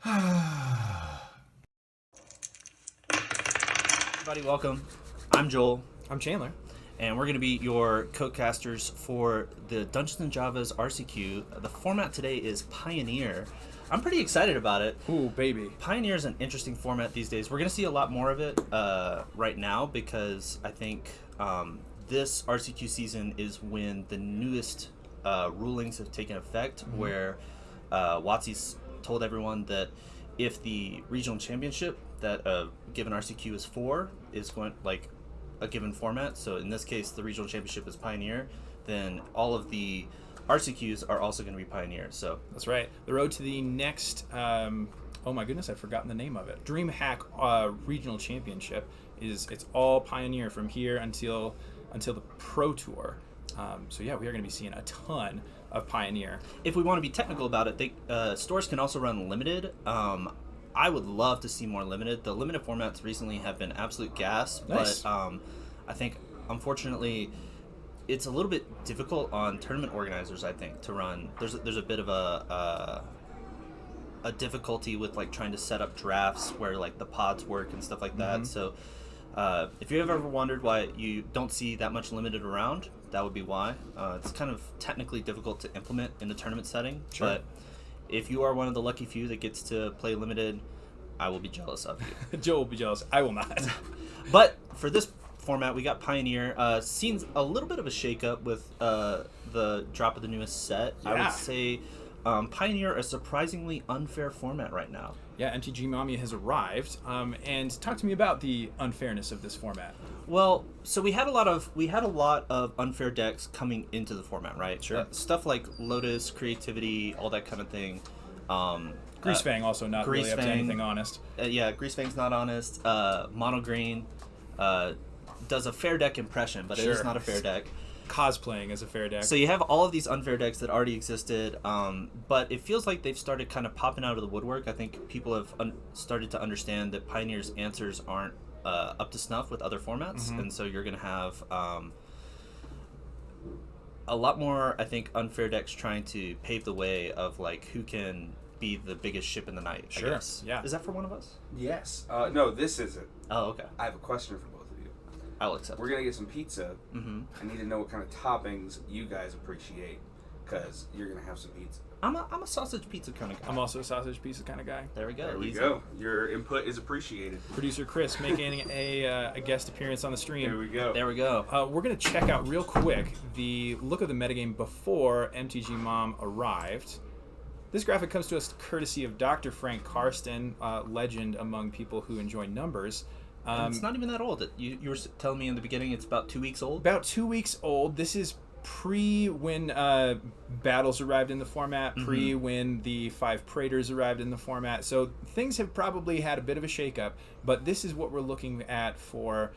Everybody, welcome. I'm Joel, I'm Chandler. and we're going to be your codecasters for the Dungeons and Java's RCQ. The format today is Pioneer. I'm pretty excited about it. Ooh, baby. Pioneer is an interesting format these days. We're going to see a lot more of it right now because I think this RCQ season is when the newest rulings have taken effect, where WotC's told everyone that if the regional championship that a given RCQ is for is going like a given format, so in this case the regional championship is Pioneer, then all of the RCQs are also going to be Pioneer. So That's right. The road to the next, oh my goodness, I've forgotten the name of it. DreamHack Regional Championship it's all Pioneer from here until the Pro Tour. So yeah, we are going to be seeing a ton of Pioneer. if we want to be technical about it, stores can also run limited. I would love to see more limited. The limited formats recently have been absolute gas, Nice. but I think unfortunately it's a little bit difficult on tournament organizers. I think to run there's a bit of a difficulty with like trying to set up drafts where like the pods work and stuff like that. So if you've ever wondered why you don't see that much limited around, that would be why. It's kind of technically difficult to implement in the tournament setting. Sure. But if you are one of the lucky few that gets to play limited, I will be jealous of you. Joe will be jealous. I will not. But for this format, we got Pioneer. Seen a little bit of a shakeup with the drop of the newest set. I Yeah. would say Pioneer a surprisingly unfair format right now. Yeah, MTG Mami has arrived. And talk to me about the unfairness of this format. Well, so we had a lot of unfair decks coming into the format, right? Sure. Stuff like Lotus, Creativity, all that kind of thing. Greasefang also not really up to Greasefang. anything honest. Yeah, Greasefang's not honest. Mono Green does a fair deck impression, but it is Sure. not a fair deck. Cosplaying as a fair deck. So you have all of these unfair decks that already existed, but it feels like they've started kind of popping out of the woodwork. I think people have started to understand that Pioneer's answers aren't up to snuff with other formats, and so you're going to have a lot more, I think, unfair decks trying to pave the way of like who can be the biggest ship in the night. Sure, I guess. yeah. Is that for one of us? Yes. No, this isn't. Oh, okay. I have a question for both of you. I'll accept. We're gonna get some pizza. Mm-hmm. I need to know what kind of toppings you guys appreciate, because you're gonna have some pizza. I'm a sausage pizza kind of guy. I'm also a sausage pizza kind of guy. There we go. There we Easy. go. Your input is appreciated. Producer Chris making a guest appearance on the stream. There we go. There we go. We're going to check out real quick the look of the metagame before MTG Mom arrived. This graphic comes to us courtesy of Dr. Frank Karsten, legend among people who enjoy numbers. And it's not even that old. You were telling me in the beginning it's about 2 weeks old? About 2 weeks old. This is pre when battles arrived in the format, pre when the 5 Praetors arrived in the format. So things have probably had a bit of a shakeup, but this is what we're looking at for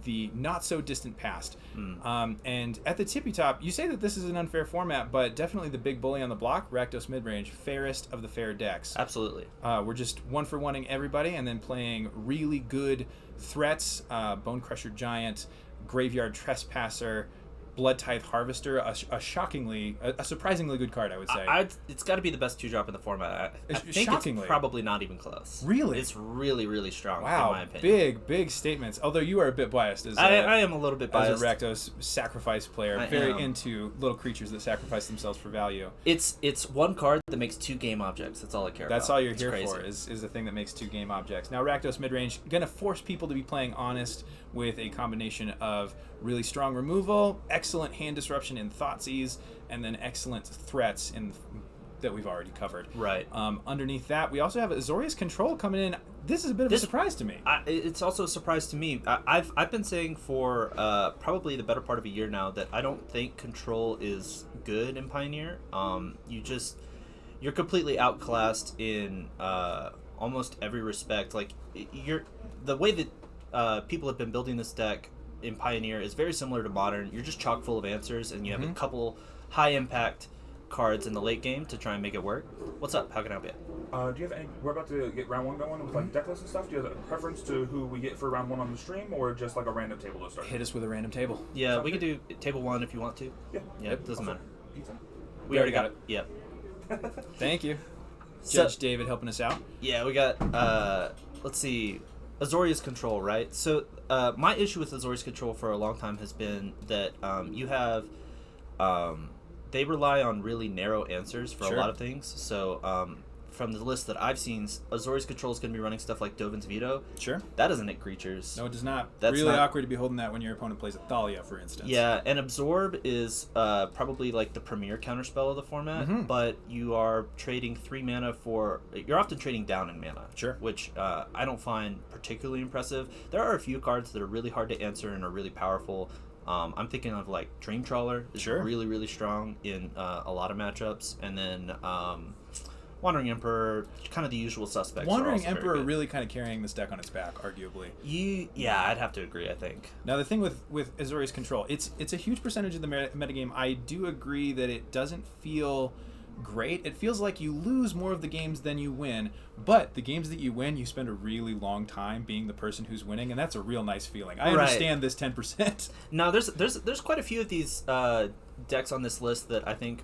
the not so distant past. And at the tippy top, you say that this is an unfair format, but definitely the big bully on the block, Rakdos Midrange, fairest of the fair decks. Absolutely. We're just one for oneing everybody and then playing really good threats, Bone Crusher Giant, Graveyard Trespasser, Blood Tithe Harvester, a surprisingly good card, I would say. It's got to be the best 2-drop in the format. I think Shockingly. it's probably not even close. Really? It's really, really strong, Wow, in my opinion. big statements. Although you are a bit biased as I am a little bit biased. as a Rakdos sacrifice player, I very am. into little creatures that sacrifice themselves for value. It's one card that makes 2 game objects. That's all I care about. That's all you're It's here crazy. for is the thing that makes 2 game objects. Now Rakdos Midrange gonna force people to be playing honest with a combination of really strong removal, excellent hand disruption in Thoughtseize, and then excellent threats that we've already covered. Right. Underneath that, we also have Azorius Control coming in. This is a bit of a surprise to me. It's also a surprise to me. I've been saying for probably the better part of a year now that I don't think Control is good in Pioneer. You're completely outclassed in almost every respect. Like the way that people have been building this deck in Pioneer is very similar to Modern. You're just chock full of answers, and you have a couple high impact cards in the late game to try and make it work. What's up? How can I help you? Do you have any? We're about to get round 1 going with like deck lists and stuff. Do you have a preference to who we get for round 1 on the stream, or just like a random table to start? Hit us with a random table. Yeah, Sounds we could do table 1 if you want to. Yeah. Yeah, it doesn't matter. Pizza. We already got it. Yep. Thank you. Judge David helping us out. Yeah, we got, let's see, Azorius Control, right? So my issue with Azorius Control for a long time has been that you have, they rely on really narrow answers for a lot of things. So from the list that I've seen, Azorius Control is going to be running stuff like Dovin's Veto. Sure. That doesn't hit creatures. No, it does not. That's really not awkward to be holding that when your opponent plays a Thalia, for instance. Yeah, and Absorb is probably like the premier counterspell of the format, but you are trading 3 mana for... You're often trading down in mana. Sure. Which I don't find particularly impressive. There are a few cards that are really hard to answer and are really powerful. I'm thinking of like Dream Trawler is really, really strong in a lot of matchups. And then... Wandering Emperor, kind of the usual suspects. Wandering Emperor really kind of carrying this deck on its back, arguably. Yeah, I'd have to agree, I think. Now, the thing with Azorius Control, it's a huge percentage of the metagame. I do agree that it doesn't feel great. It feels like you lose more of the games than you win, but the games that you win, you spend a really long time being the person who's winning, and that's a real nice feeling. I understand this 10%. No, there's quite a few of these decks on this list that I think...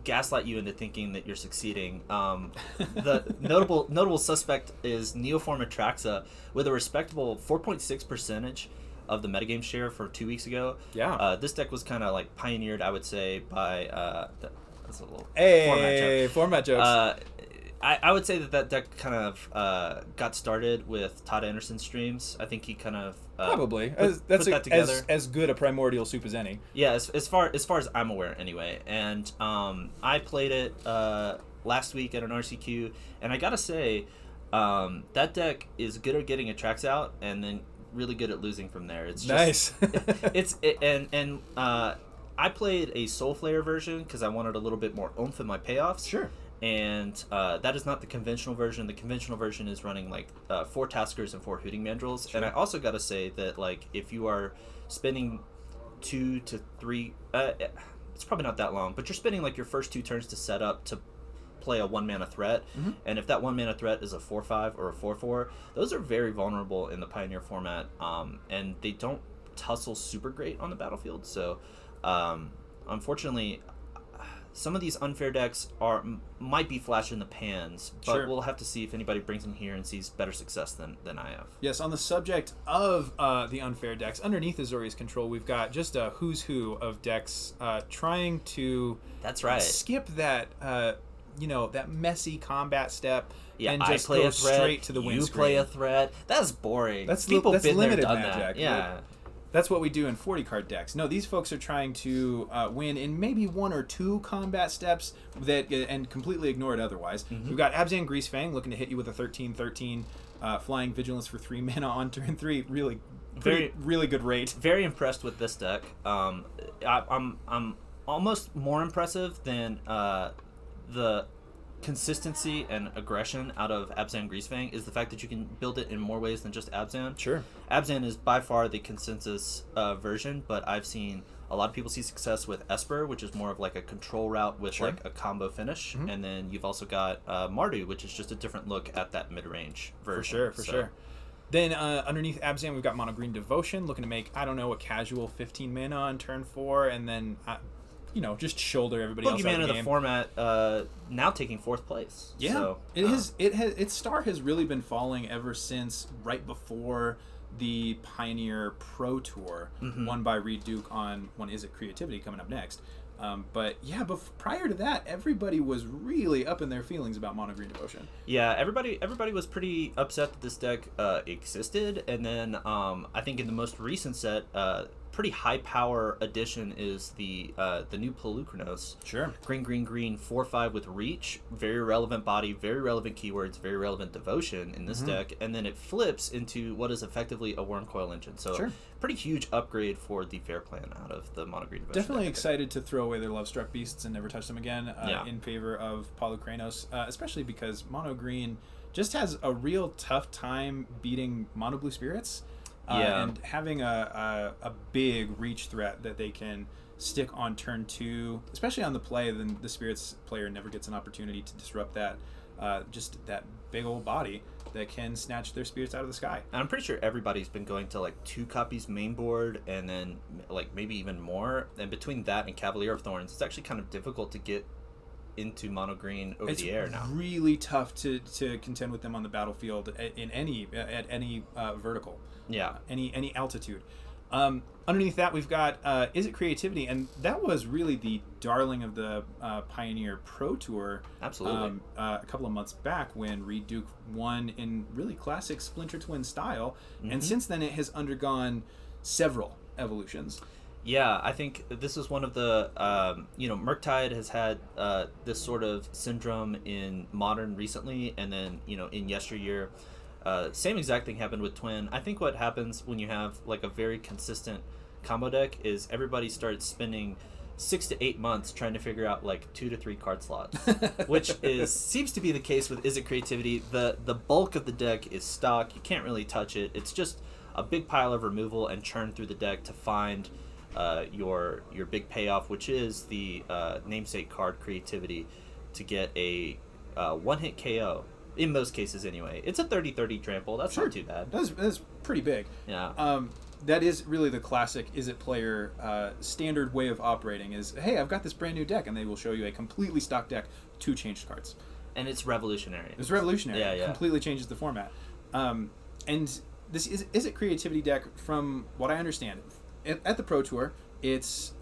gaslight you into thinking that you're succeeding. The notable suspect is Neoform Atraxa with a respectable 4.6% of the metagame share for 2 weeks ago. Yeah. This deck was kind of like pioneered, I would say, by that's a little format jokes. I would say that deck kind of got started with Todd Anderson's streams. I think he kind of probably put that together. As good a primordial soup as any. Yeah, as far as I'm aware, anyway. And I played it last week at an RCQ, and I gotta say, that deck is good at getting Atrax out, and then really good at losing from there. It's just, nice. I played a Soul Flayer version because I wanted a little bit more oomph in my payoffs. Sure. And that is not the conventional version. The conventional version is running like 4 Taskers and 4 Hooting Mandrills. Sure. And I also got to say that like if you are spending 2 to 3, it's probably not that long, but you're spending like your first 2 turns to set up to play a 1 mana threat. And if that 1 mana threat is a 4/5 or a 4/4, those are very vulnerable in the Pioneer format, and they don't tussle super great on the battlefield. So unfortunately, some of these unfair decks might be flash in the pans, but we'll have to see if anybody brings them here and sees better success than I have. Yes, on the subject of the unfair decks, underneath Azorius Control, we've got just a who's who of decks trying to skip that that messy combat step and just go straight to the win screen. You play a threat. That's boring. That's People been limited there, done magic. that. Yeah. That's what we do in 40-card decks. No, these folks are trying to win in maybe 1 or 2 combat steps and completely ignore it otherwise. We've got Abzan Greasefang looking to hit you with a 13/13 flying vigilance for 3 mana on turn 3. Really good rate. Very impressed with this deck. I'm almost more impressive than the consistency and aggression out of Abzan Greasefang is the fact that you can build it in more ways than just Abzan. Sure. Abzan is by far the consensus version, but I've seen a lot of people see success with Esper, which is more of like a control route with like a combo finish. And then you've also got Mardu, which is just a different look at that mid-range version. For sure. Then underneath Abzan, we've got Mono Green Devotion looking to make, a casual 15 mana on turn 4, and then... just shoulder everybody else out of the game. Boogeyman of the format, now taking 4th place. Yeah, so, its star has really been falling ever since right before the Pioneer Pro Tour, won by Reed Duke on Creativity coming up next. But prior to that, everybody was really up in their feelings about Mono Green Devotion. Yeah, everybody was pretty upset that this deck existed, and then I think in the most recent set, pretty high power addition is the new Pelucranos. Sure. Green 4/5 with reach, very relevant body, very relevant keywords, very relevant devotion in this deck, and then it flips into what is effectively a Wormcoil engine. So pretty huge upgrade for the fair plan out of the Mono Green Devotion. Definitely excited to throw away their Lovestruck Beasts and never touch them again in favor of Pelucranos, especially because Mono Green just has a real tough time beating Mono Blue Spirits. And having a big reach threat that they can stick on turn 2, especially on the play, then the Spirits player never gets an opportunity to disrupt that, just that big old body that can snatch their Spirits out of the sky. And I'm pretty sure everybody's been going to like 2 copies main board and then like maybe even more. And between that and Cavalier of Thorns, it's actually kind of difficult to get into mono green over It's the air now. really tough to contend with them on the battlefield at any vertical. Yeah. Any altitude. Underneath that, we've got Is It Creativity? And that was really the darling of the Pioneer Pro Tour. Absolutely. A couple of months back when Reed Duke won in really classic Splinter Twin style. And since then, it has undergone several evolutions. Yeah, I think this is one of the, Murktide has had this sort of syndrome in Modern recently, and then, in yesteryear. Same exact thing happened with Twin. I think what happens when you have like a very consistent combo deck is everybody starts spending 6 to 8 months trying to figure out like 2 to 3 card slots, which seems to be the case with Is It Creativity. The bulk of the deck is stock. You can't really touch it. It's just a big pile of removal and churn through the deck to find your big payoff, which is the namesake card Creativity, to get a one-hit KO. In most cases, anyway. It's a 30-30 trample. That's not too bad. That's pretty big. Yeah. That is really the classic Is It player standard way of operating is, hey, I've got this brand new deck, and they will show you a completely stock deck, 2 changed cards. And it's revolutionary. It's revolutionary. Yeah. Completely changes the format. And this Is It Creativity deck, from what I understand, at the Pro Tour, it's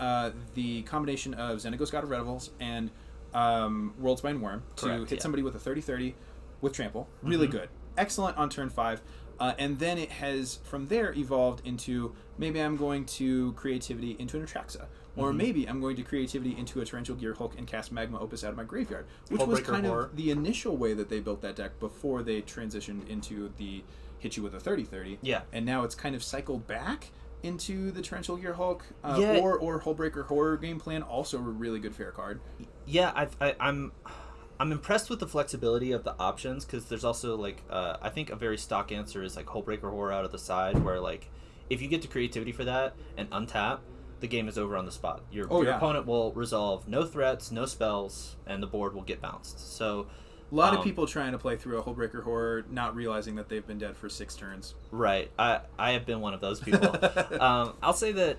the combination of Xenagos God of Revels and Worldspine Worm to hit somebody with a 30-30 with trample. Really good. Excellent on turn 5. And then it has, from there, evolved into, maybe I'm going to Creativity into an Atraxa. Or maybe I'm going to Creativity into a Torrential Gear Hulk and cast Magma Opus out of my graveyard. Which was kind of the initial way that they built that deck before they transitioned into the hit you with a 30-30. Yeah. And now it's kind of cycled back into the Torrential Gear Hulk. Yeah. Or Hullbreaker Horror game plan, also a really good fair card. Yeah, I'm impressed with the flexibility of the options, because there's also like I think a very stock answer is like Hullbreaker Horror out of the side, where like if you get to Creativity for that and untap, the game is over on the spot. Your opponent will resolve no threats, no spells, and the board will get bounced. So a lot of people trying to play through a Hullbreaker Horror, not realizing that they've been dead for 6 turns. Right. I have been one of those people. I'll say that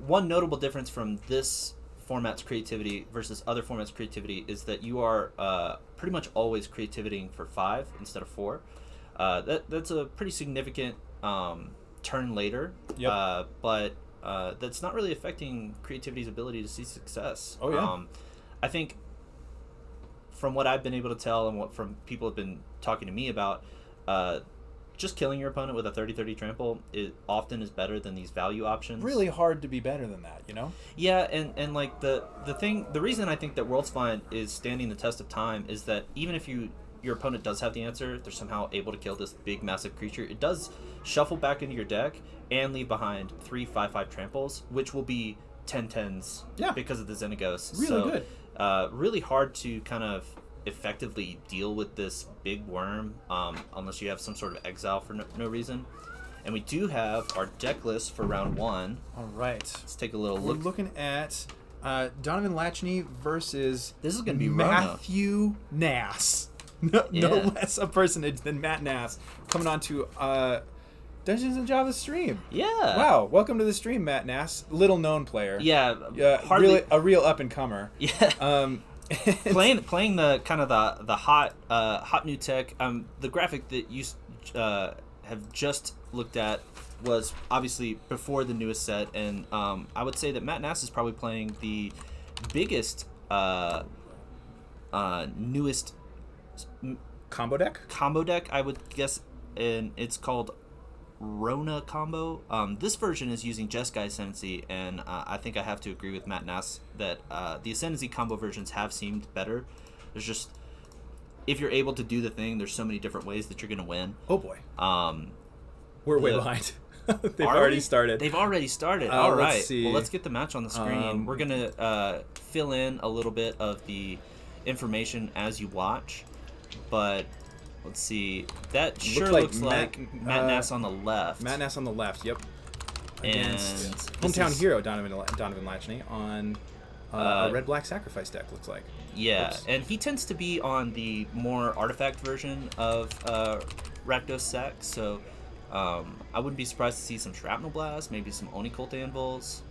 one notable difference from this format's Creativity versus other formats' Creativity is that you are pretty much always Creativitying for 5 instead of 4. That's a pretty significant turn later. Yep. But that's not really affecting Creativity's ability to see success. Oh, yeah. I think from what I've been able to tell and what from people have been talking to me about, just killing your opponent with a 30-30 trample often is better than these value options. Really hard to be better than that, Yeah, and like the reason I think that Worldspine is standing the test of time is that even if your opponent does have the answer, they're somehow able to kill this big massive creature, it does shuffle back into your deck and leave behind 3 5/5 tramples, which will be 10/10s because of the Xenagos. Really good. Really hard to kind of effectively deal with this big worm unless you have some sort of exile for no reason. And we do have our deck list for round 1. All right. Let's take a little We're look. looking at Donovan Lachney versus This is going to be Matthew Nass. No less a personage than Matt Nass, coming on to Dungeons and Java stream. Yeah. Wow. Welcome to the stream, Matt Nass. Little known player. Yeah. Hardly really a real up and comer. Yeah. Playing the kind of the hot new tech. The graphic that you have just looked at was obviously before the newest set, and I would say that Matt Nass is probably playing the biggest newest combo deck, I would guess, and it's called Rona Combo. This version is using Jeskai Ascendancy, and I think I have to agree with Matt Nass that the Ascendancy combo versions have seemed better. There's just, if you're able to do the thing, there's so many different ways that you're going to win. Oh boy. We're way behind. They've already started. All right. Let's see. Well, let's get the match on the screen. We're going to fill in a little bit of the information as you watch, but let's see. That looks like Matt Nass on the left. Matt Nass on the left, yep. Against And hometown hero Donovan Lachney on a red-black sacrifice deck, looks like. Yeah, Oops. and he tends to be on the more artifact version of Rakdos Sack, so I wouldn't be surprised to see some Shrapnel Blast, maybe some Oni Cult Anvils.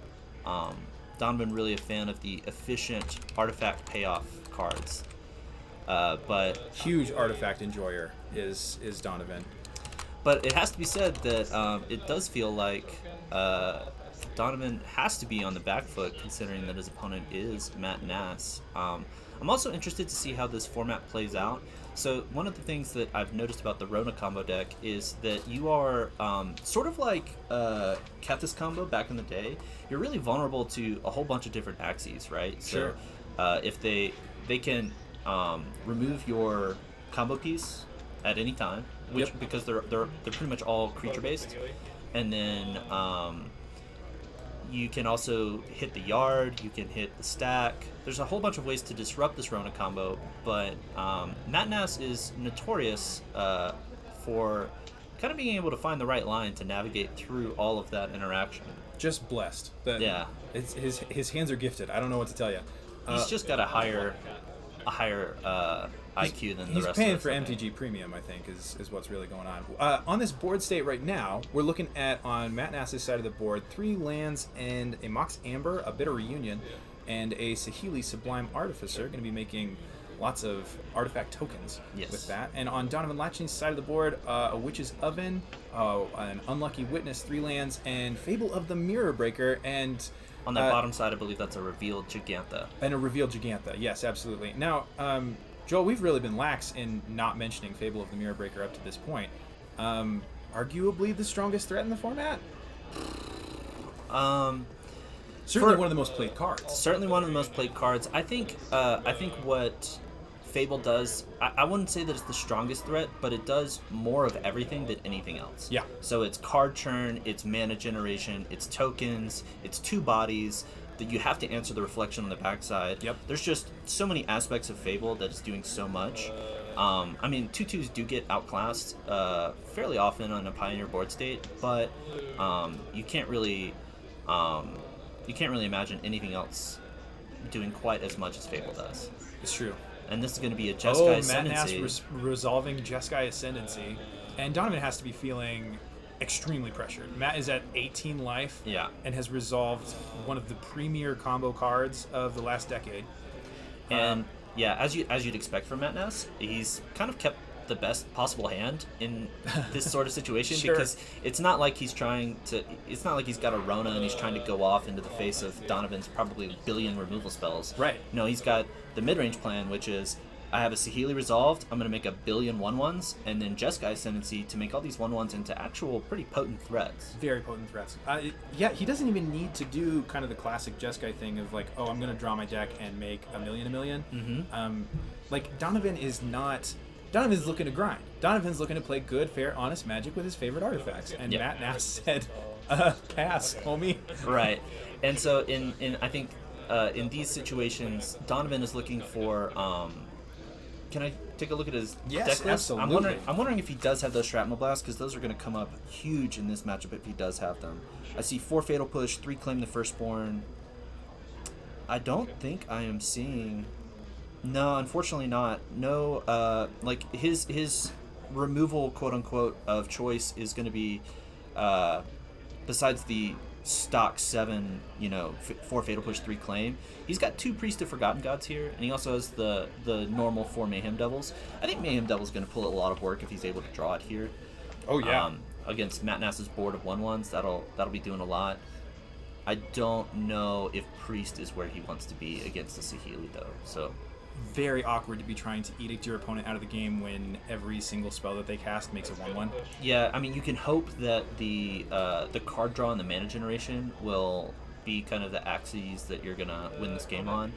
Donovan really a fan of the efficient artifact payoff cards. But Huge artifact enjoyer is Donovan. But it has to be said that it does feel like Donovan has to be on the back foot, considering that his opponent is Matt Nass. I'm also interested to see how this format plays out. So one of the things that I've noticed about the Rona combo deck is that you are sort of like Kethis combo back in the day. You're really vulnerable to a whole bunch of different axes, right? Sure. So if they can remove your combo piece at any time, which because they're pretty much all creature based, and then you can also hit the yard, you can hit the stack. There's a whole bunch of ways to disrupt this Rona combo, but Matt Nass is notorious for kind of being able to find the right line to navigate through all of that interaction. Just blessed. Yeah. It's, his hands are gifted. I don't know what to tell you. He's just got a higher IQ than the He's rest paying of us. for I think. MTG Premium, I think, is what's really going on. On this board state right now, we're looking at, on Matt Nass's side of the board, 3 lands and a Mox Amber, a Bitter Reunion, and a Saheeli Sublime Artificer. Going to be making lots of artifact tokens with that. And on Donovan Latchney's side of the board, a Witch's Oven, an Unlucky Witness, 3 lands, and Fable of the Mirror Breaker, and On that bottom side, I believe that's a revealed Gigantha. and a Revealed Gigantha. Yes, absolutely. Now, Joel, we've really been lax in not mentioning Fable of the Mirror Breaker up to this point. Arguably the strongest threat in the format? Certainly one of the most played cards. Certainly one of the most played cards. I think what Fable does, I wouldn't say that it's the strongest threat, but it does more of everything than anything else. Yeah. So it's card churn, it's mana generation, it's tokens, it's 2 bodies that you have to answer the reflection on the backside. Yep. There's just so many aspects of Fable that is doing so much. I mean, 2/2s do get outclassed fairly often on a Pioneer board state, but you can't really imagine anything else doing quite as much as Fable does. It's true. And this is going to be a Jeskai Matt Nass Ascendancy. resolving Jeskai Ascendancy. And Donovan has to be feeling extremely pressured. Matt is at 18 life and has resolved one of the premier combo cards of the last decade. And as you'd expect from Matt Nass, he's kind of kept the best possible hand in this sort of situation because it's not like he's got a Rona and he's trying to go off into the face of Donovan's probably billion removal spells. Right. No, he's got the mid-range plan, which is I have a Saheeli resolved, I'm going to make a billion 1/1s, and then Jeskai Ascendancy to make all these 1/1s into actual pretty potent threats. Very potent threats. He doesn't even need to do kind of the classic Jeskai thing of like, oh, I'm going to draw my deck and make a million. Mm-hmm. Donovan's looking to grind. Donovan's looking to play good, fair, honest Magic with his favorite artifacts. And Matt Nass said, pass, homie. Right. And so I think in these situations, Donovan is looking for can I take a look at his deck list? Absolutely. I'm wondering if he does have those Shrapnel Blasts, because those are going to come up huge in this matchup if he does have them. I see 4 Fatal Push, 3 Claim the Firstborn. I don't think I am seeing... No, unfortunately not. No, his removal, quote-unquote, of choice is going to be, besides the stock 7, 4 Fatal Push, 3 Claim, he's got 2 Priest of Forgotten Gods here, and he also has the normal 4 Mayhem Devils. I think Mayhem Devil's going to pull a lot of work if he's able to draw it here. Oh, yeah. Against Matt Nass's board of 1/1s, that'll be doing a lot. I don't know if Priest is where he wants to be against the Saheeli, though, so... Very awkward to be trying to edict your opponent out of the game when every single spell that they cast makes a 1/1. Yeah, I mean, you can hope that the card draw and the mana generation will be kind of the axes that you're gonna win this game on.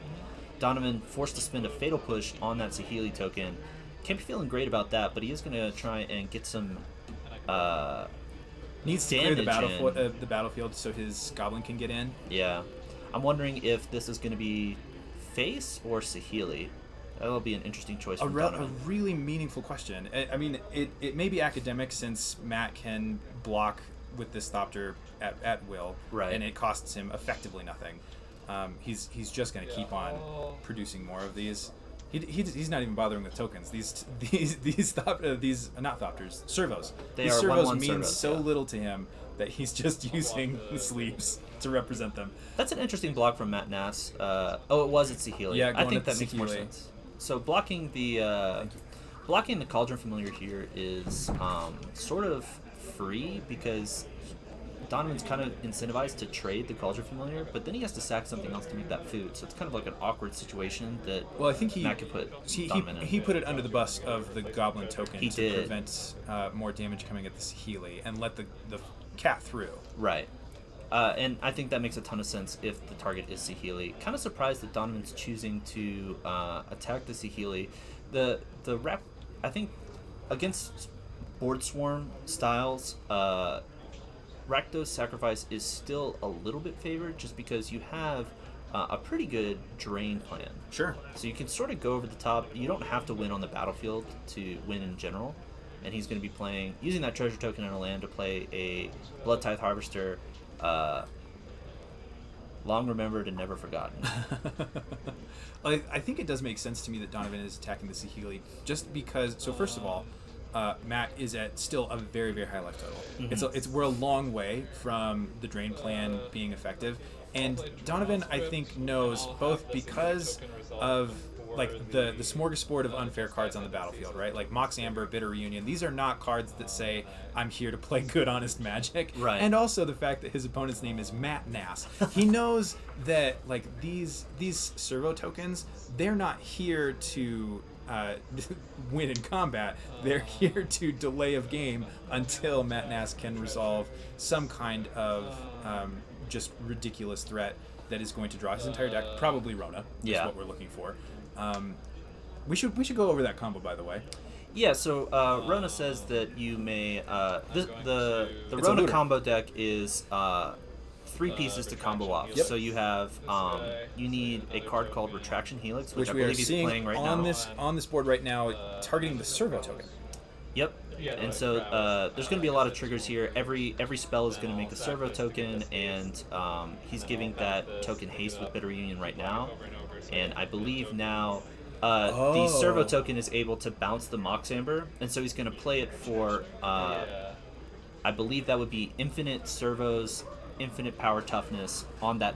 Donovan forced to spend a Fatal Push on that Saheeli token. Can't be feeling great about that, but he is gonna try and get some needs to clear the damage battlefield so his Goblin can get in. Yeah, I'm wondering if this is gonna be face or Saheeli. That'll be an interesting choice from A Donovan. really meaningful question. I mean, it may be academic since Matt can block with this Thopter at will, right? And it costs him effectively nothing. He's just going to keep on producing more of these. He's not even bothering with tokens. These not Thopters, servos. They these are servos 1/1 mean servos, so yeah. little to him that he's just using sleeves to represent them. That's an interesting block from Matt Nass. It was at Saheeli. Yeah, I going think at that makes more Saheeli. sense. So blocking the Cauldron Familiar here is sort of free because Donovan's kind of incentivized to trade the Cauldron Familiar, but then he has to sack something else to make that food. So it's kind of like an awkward situation that Well, I think Matt could put he Donovan in. he put it under the bus of the Goblin token He to did. prevent more damage coming at the Saheeli and let the cat through. Right. And I think that makes a ton of sense if the target is Saheeli. Kind of surprised that Donovan's choosing to attack the Saheeli. The rep, I think, against board swarm styles, Rakdos Sacrifice is still a little bit favored just because you have a pretty good drain plan. Sure. So you can sort of go over the top. You don't have to win on the battlefield to win in general. And he's going to be using that treasure token in a land to play a Blood Tithe Harvester. Long remembered and never forgotten. I think it does make sense to me that Donovan is attacking the Saheeli just because. So first of all, Matt is at still a very, very high life total. Mm-hmm. We're a long way from the drain plan being effective, and Donovan I think knows both because of like the smorgasbord of unfair cards on the battlefield, right? Like Mox Amber, Bitter Reunion. These are not cards that say I'm here to play good, honest Magic. Right. And also the fact that his opponent's name is Matt Nass. He knows that like these servo tokens, they're not here to win in combat. They're here to delay of game until Matt Nass can resolve some kind of just ridiculous threat that is going to draw his entire deck. Probably Rona is what we're looking for. We should go over that combo, by the way. Yeah, so Rona says that you may the It's a Rona looter. combo deck is 3 pieces to combo off. Yep. So you have you need a card called Retraction Helix, which I We are believe he's seeing playing right on now. on this board right now, targeting the servo token. Yep. And so there's going to be a lot of triggers here. Every spell is going to make a servo token, and he's giving that token haste with Bitter Union right now. And I believe now the servo token is able to bounce the Mox Amber, and so he's going to play it for, I believe that would be infinite servos, infinite power toughness on that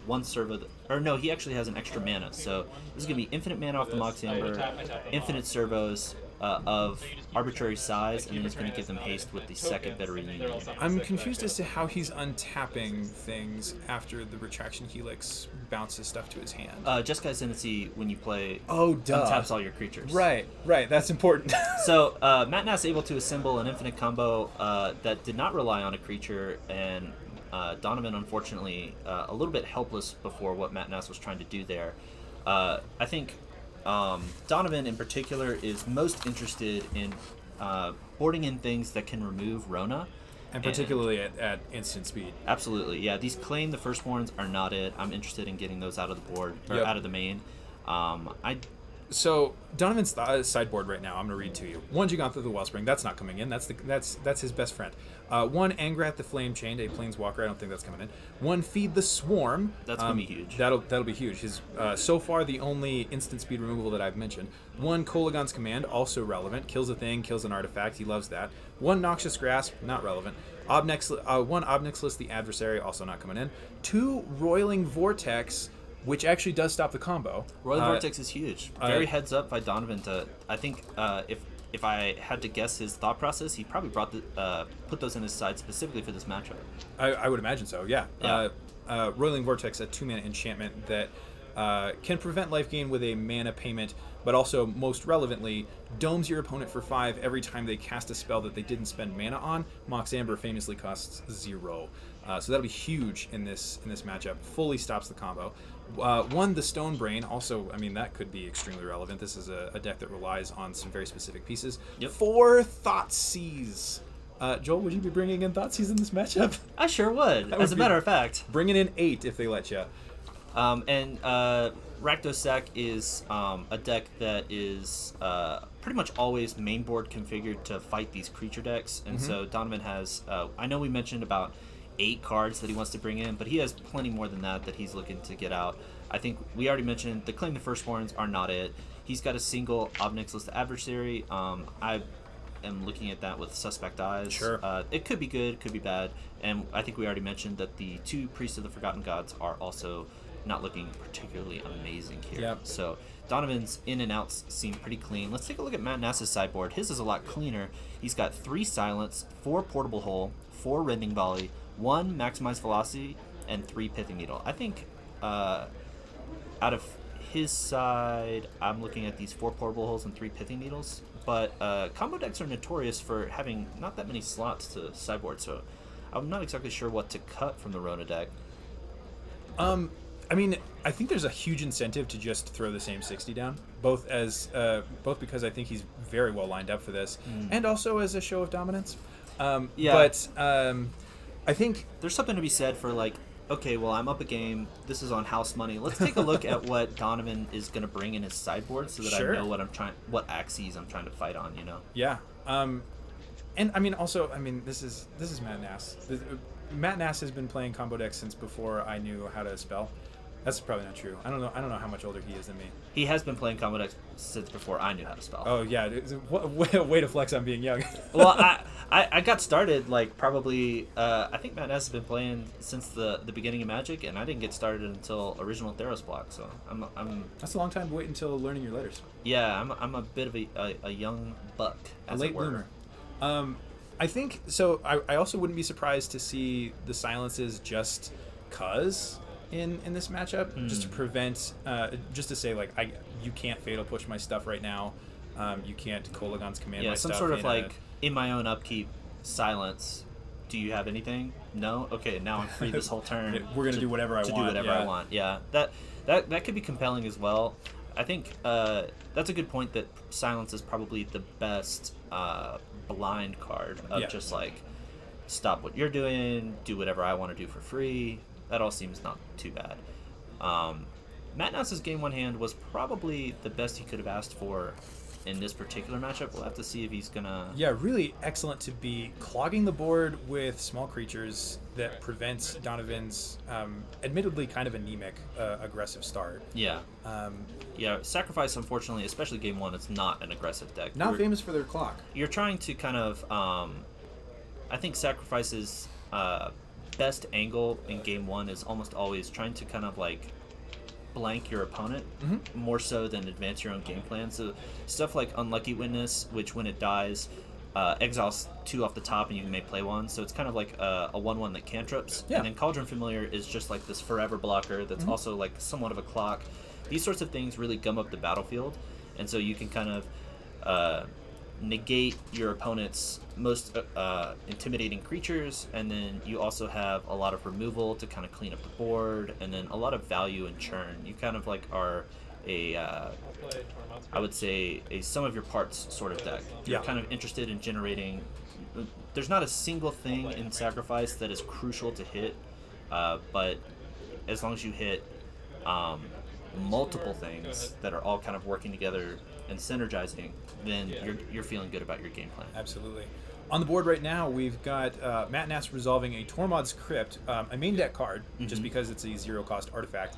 one servo. Or no, he actually has an extra mana. So this is going to be infinite mana off the Mox Amber, infinite servos of arbitrary size, and then he's going to give them haste with the second Bitter Reunion. I'm confused as to how he's untapping things after the Retraction Helix bounces stuff to his hand. Jeskai Ascendancy, when you play, Oh, duh. untaps all your creatures. Right, that's important. So Matt Nass able to assemble an infinite combo that did not rely on a creature, and Donovan, unfortunately, a little bit helpless before what Matt Nass was trying to do there. I think Donovan, in particular, is most interested in boarding in things that can remove Rona. And particularly at instant speed. Absolutely, yeah. These Claim the Firstborns are not it. I'm interested in getting those out of the board, or Yep. out of the main. So Donovan's sideboard right now, I'm going to read to you. 1 Gigantha the Wellspring, that's not coming in. That's his best friend. 1 Angrat the Flame Chained, a Planeswalker, I don't think that's coming in. 1 Feed the Swarm. That's going to be huge. That'll be huge. His so far the only instant speed removal that I've mentioned. 1 Kolagon's Command, also relevant. Kills a thing, kills an artifact. He loves that. 1 Noxious Grasp, not relevant. 1 Obnixilus the Adversary, also not coming in. 2 Roiling Vortex, which actually does stop the combo. Royal Vortex is huge. Very heads up by Donovan to. I think if I had to guess his thought process, he probably put those in his side specifically for this matchup. I would imagine so. Yeah. Yeah. Roiling Vortex, a 2-mana enchantment that can prevent life gain with a mana payment, but also most relevantly domes your opponent for 5 every time they cast a spell that they didn't spend mana on. Mox Amber famously costs 0. So that'll be huge in this matchup. Fully stops the combo. 1 the Stone Brain, also, I mean, that could be extremely relevant. This is a deck that relies on some very specific pieces. Yep. 4 Thoughtseize. Joel, would you be bringing in Thoughtseize in this matchup? I sure would. That As would a be- matter of fact. Bringing in 8 if they let you. And Rakdos Sack is a deck that is pretty much always mainboard configured to fight these creature decks, and so Donovan has. I know we mentioned about 8 cards that he wants to bring in, but he has plenty more than that he's looking to get out. I think we already mentioned the Claim the Firstborns are not it. He's got a single Obnixilus the Adversary. I am looking at that with suspect eyes. Sure. It could be good, could be bad, and I think we already mentioned that the 2 Priests of the Forgotten Gods are also not looking particularly amazing here. Yep. So Donovan's in and outs seem pretty clean. Let's take a look at Matt Nass's sideboard. His is a lot cleaner. He's got 3 Silence, 4 Portable Hole, 4 Rending Volley, 1 Maximized Velocity, and 3 Pithing Needle. I think out of his side, I'm looking at these 4 Portable Holes and 3 Pithing Needles. But combo decks are notorious for having not that many slots to sideboard, so I'm not exactly sure what to cut from the Rona deck. I mean, I think there's a huge incentive to just throw the same 60 down, both because I think he's very well lined up for this, and also as a show of dominance. But I think there's something to be said for like, okay, well, I'm up a game. This is on house money. Let's take a look at what Donovan is going to bring in his sideboard, so that Sure. I know what axes I'm trying to fight on. You know. Yeah. And I mean, also, I mean, this is Matt Nass. Matt Nass has been playing combo decks since before I knew how to spell. That's probably not true. I don't know how much older he is than me. He has been playing combo decks since before I knew how to spell. Oh yeah, way to flex on being young. Well, I got started like probably I think Matt Nass has been playing since the beginning of Magic, and I didn't get started until original Theros block. So I'm That's a long time to wait until learning your letters. yeah, I'm a bit of a young buck, as A late it were. bloomer. I think so. I also wouldn't be surprised to see the silences just cause in this matchup, just to prevent, just to say like you can't fatal push my stuff right now. You can't Kolagon's command my stuff. Yeah, some sort of like in my own upkeep silence. Do you have anything? No. Okay, now I'm free this whole turn. We're gonna do whatever I want. Do whatever I want. Yeah, that could be compelling as well. I think that's a good point. That silence is probably the best blind card of just like stop what you're doing, do whatever I want to do for free. That all seems not too bad. Matt Nass's game 1 hand was probably the best he could have asked for in this particular matchup. We'll have to see if he's gonna. Yeah, really excellent to be clogging the board with small creatures that prevents Donovan's admittedly kind of anemic aggressive start. Yeah. Yeah, Sacrifice, unfortunately, especially game 1, it's not an aggressive deck. Not famous for their clock. You're trying to kind of, I think Sacrifice's best angle in game 1 is almost always trying to kind of like blank your opponent more so than advance your own game plan. So stuff like Unlucky Witness, which when it dies, exiles 2 off the top and you may play 1. So it's kind of like a 1/1 that cantrips. Yeah. And then Cauldron Familiar is just like this forever blocker that's also like somewhat of a clock. These sorts of things really gum up the battlefield, and so you can kind of negate your opponent's most intimidating creatures, and then you also have a lot of removal to kind of clean up the board, and then a lot of value in churn. You kind of like are I would say a sum of your parts sort of deck. You're kind of interested in generating. There's not a single thing in Sacrifice that is crucial to hit, but as long as you hit multiple things that are all kind of working together and synergizing, then you're feeling good about your game plan. Absolutely. On the board right now, we've got Matt Nass resolving a Tormod's Crypt, a main deck card, just because it's a 0-cost artifact,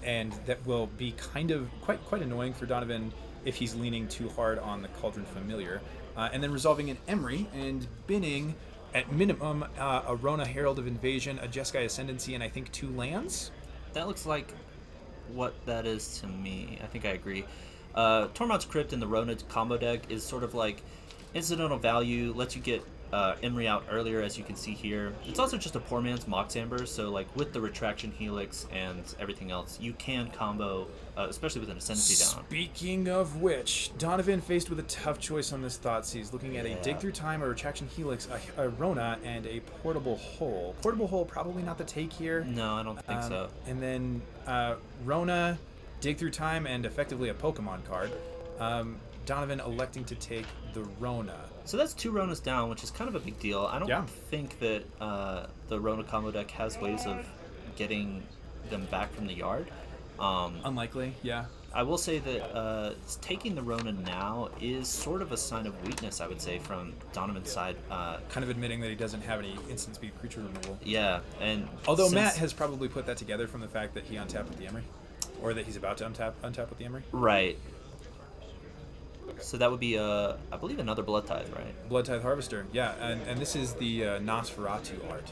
and that will be kind of quite annoying for Donovan if he's leaning too hard on the Cauldron Familiar, and then resolving an Emery and binning at minimum a Rona Herald of Invasion, a Jeskai Ascendancy, and I think 2 lands. That looks like what that is to me. I think I agree. Tormod's Crypt in the Rona combo deck is sort of like incidental value, lets you get Emery out earlier, as you can see here. It's also just a poor man's Mox Amber, so like with the Retraction Helix and everything else, you can combo, especially with an Ascendancy down. Speaking of which, Donovan faced with a tough choice on this Thoughtseize, looking at a Dig Through Time, a Retraction Helix, a Rona, and a Portable Hole. Portable Hole probably not the take here. No, I don't think so. And then Rona, Dig Through Time, and effectively a Pokemon card. Donovan electing to take the Rona. So that's 2 Ronas down, which is kind of a big deal. I don't think that the Rona combo deck has ways of getting them back from the yard. Unlikely, yeah. I will say that taking the Rona now is sort of a sign of weakness, I would say, from Donovan's side. Kind of admitting that he doesn't have any instant speed creature removal. Yeah, and although Matt has probably put that together from the fact that he untapped with the Emery, or that he's about to untap with the Emery. Right. So that would be, I believe, another Blood Tithe, right? Blood Tithe Harvester, yeah, and this is the Nosferatu art,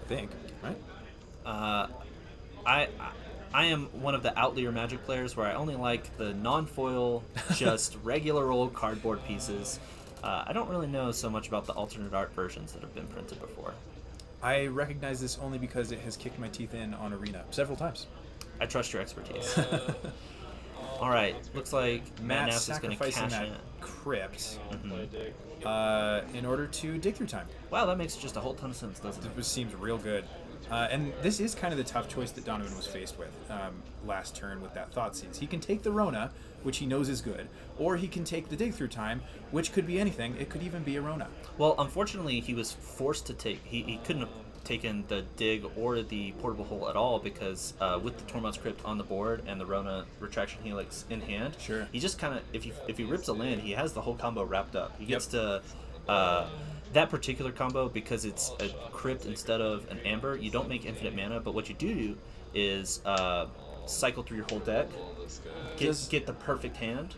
I think, right? I I am one of the outlier Magic players where I only like the non-foil, just regular old cardboard pieces. I don't really know so much about the alternate art versions that have been printed before. I recognize this only because it has kicked my teeth in on Arena several times. I trust your expertise. All right, looks like Matt Nass is going to sacrificing cash that in. crypt Mm-hmm. in order to dig through time. Wow, that makes just a whole ton of sense, doesn't it? It seems real good. And this is kind of the tough choice that Donovan was faced with last turn with that Thought Seeds. He can take the Rona, which he knows is good, or he can take the Dig Through Time, which could be anything. It could even be a Rona. Well, unfortunately, he was forced to take... He couldn't have taken the Dig or the Portable Hole at all because with the Tormod's Crypt on the board and the Rona Retraction Helix in hand, Sure. he just kind of... If he rips a land, he has the whole combo wrapped up. He gets Yep. to... that particular combo, because it's a crypt instead of an amber, you don't make infinite mana, but what you do is cycle through your whole deck, get the perfect hand.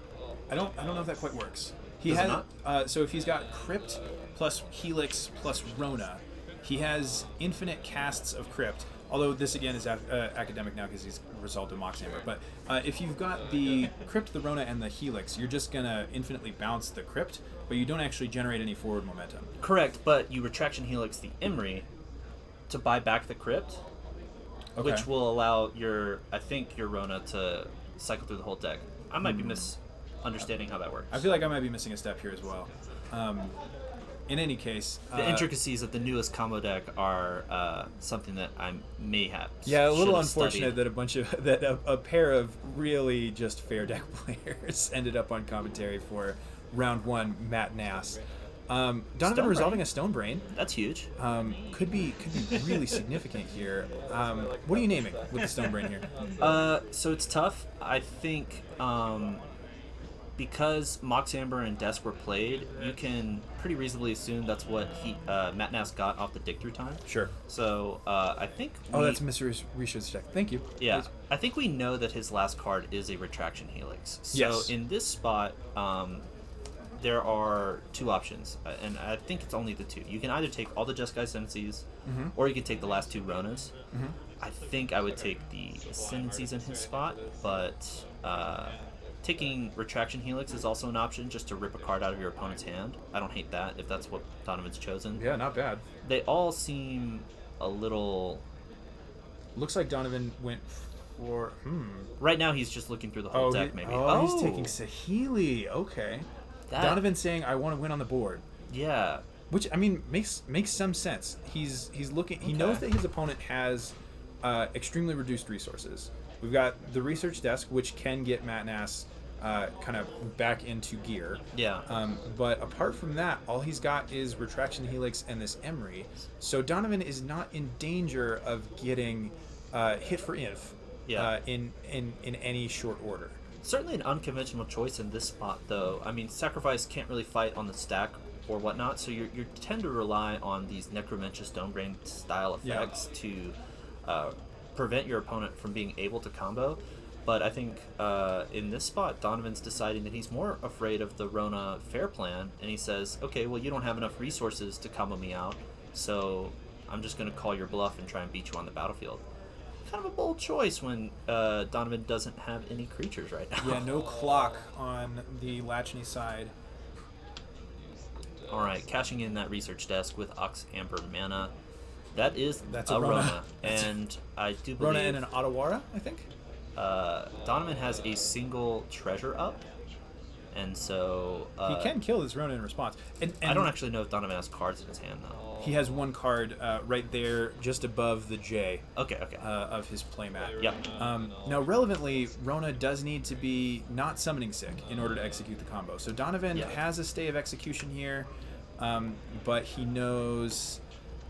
I don't know if that quite works. He Does it has not? so if he's got Crypt plus Helix plus Rona, he has infinite casts of Crypt. Although this again is academic now because he's resolved to Mox Amber. But if you've got the Crypt, the Rona, and the Helix, you're just gonna infinitely bounce the Crypt, but you don't actually generate any forward momentum. Correct, but you Retraction Helix the Imri to buy back the crypt, Okay. which will allow your Rona to cycle through the whole deck. I might be misunderstanding how that works. I feel like I might be missing a step here as well. In any case, The intricacies of the newest combo deck are something that I may have. yeah, a little should have unfortunate studied. that a pair of really just fair deck players ended up on commentary for round one. Matt Nass, Donovan Stone resolving Brain. a Stone Brain That's huge. could be really significant here. What are you naming with the Stone Brain here? So it's tough. I think because Mox Amber and Desk were played, you can pretty reasonably assume that's what Matt Nass got off the Dig Through Time. Sure. So I think. That's Mr. Research deck. Thank you. Yeah, Please. I think we know that his last card is a Retraction Helix. So Yes. in this spot, there are two options, and I think it's only the two. You can either take all the Jeskai Ascendancies, or you can take the last two Ronas. I think I would take the Ascendancies in his spot, but taking Retraction Helix is also an option just to rip a card out of your opponent's hand. I don't hate that if that's what Donovan's chosen. Yeah, not bad. They all seem a little... Looks like Donovan went for... Right now he's just looking through the whole deck, maybe. He's taking Saheeli. Okay. That- Donovan's saying, I want to win on the board. Yeah. Which, I mean, makes some sense. He's looking... He knows that his opponent has extremely reduced resources. We've got the Research Desk, which can get Matt Nass kind of back into gear. Yeah. But apart from that, all he's got is Retraction Helix and this Emery. So Donovan is not in danger of getting hit for inf in any short order. Certainly an unconventional choice in this spot, though. I mean, Sacrifice can't really fight on the stack or whatnot, so you tend to rely on these Necromentia Stonebrain style effects to prevent your opponent from being able to combo. But I think in this spot, Donovan's deciding that he's more afraid of the Rona Fair Plan, and he says, okay, well, you don't have enough resources to combo me out, so I'm just going to call your bluff and try and beat you on the battlefield. Kind of a bold choice when Donovan doesn't have any creatures right now. Yeah, no clock on the Lachny side. All right, cashing in that Research Desk with Ox Amber Mana. That's That's a a Rona. Rona. And I do believe... Rona and an Ottawara, I think? Donovan has a single treasure up, and so... He can kill this Rona in response. And I don't actually know if Donovan has cards in his hand, though. He has one card right there, just above the J Okay. of his playmat. Yep. Now, relevantly, Rona does need to be not summoning sick in order to execute the combo. So Donovan has a stay of execution here, but he knows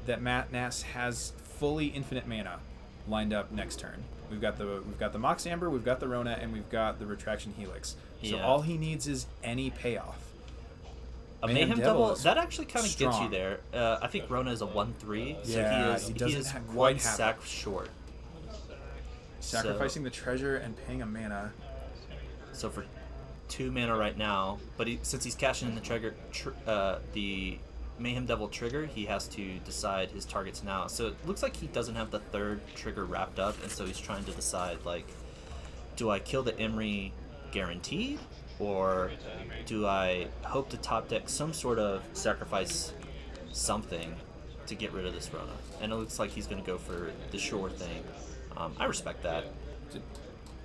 that Matt Nass has fully infinite mana lined up next turn. We've got the Mox Amber, we've got the Rona, and we've got the Retraction Helix. So Yeah. all he needs is any payoff. A Mayhem Mayhem Devil Double, is that actually kind of gets you strong. there. I think Rona is a 1/3, so Yeah, he he is doesn't one quite have sack short. Sacrificing the treasure and paying a mana. So for 2 mana right now, but since he's cashing in the Mayhem Devil trigger, he has to decide his targets now. So it looks like he doesn't have the 3rd trigger wrapped up, and so he's trying to decide, like, do I kill the Emery guaranteed, or do I hope to top deck some sort of sacrifice something to get rid of this Rona? And it looks like he's going to go for the sure thing. I respect that.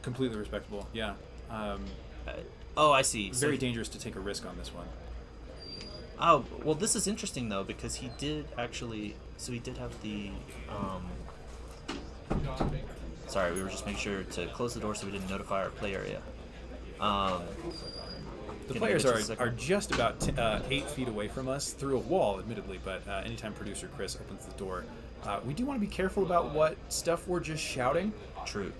Completely respectable, yeah. I see. Very dangerous to take a risk on this one. Oh, well, this is interesting, though, because he did actually... So he did have the... Sorry, we were just making sure to close the door so we didn't notify our play area. The players are just about 8 feet away from us, through a wall, admittedly, but anytime producer Chris opens the door, we do want to be careful about what stuff we're just shouting. True.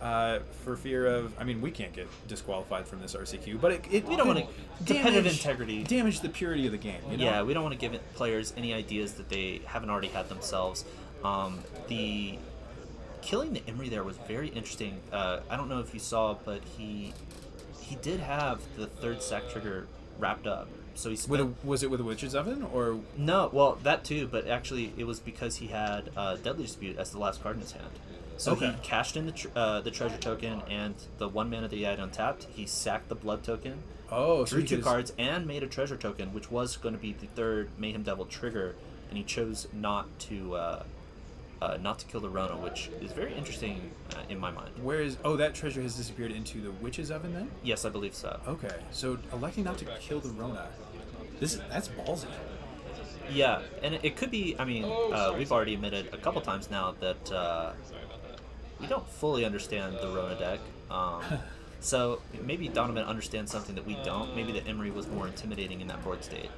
For fear of, I mean, we can't get disqualified from this RCQ, but we don't want to competitive integrity damage the purity of the game. You know? Yeah, we don't want to give players any ideas that they haven't already had themselves. The killing the Emery there was very interesting. I don't know if you saw, but he did have the 3rd sack trigger wrapped up. So he was it with a Witch's Oven, or no? Well, that too, but actually it was because he had Deadly Dispute as the last card in his hand. So he cashed in the treasure token and the 1 mana that he had untapped. He sacked the blood token. Drew 2 cards and made a treasure token, which was going to be the 3rd Mayhem Devil trigger, and he chose not to kill the Rona, which is very interesting in my mind. That treasure has disappeared into the Witch's Oven then? Yes, I believe so. Okay, so electing not to kill the Rona, that's ballsy. Yeah, and it could be, I mean, we've already admitted a couple times now that we don't fully understand the Rona deck. So maybe Donovan understands something that we don't. Maybe the Emery was more intimidating in that board state.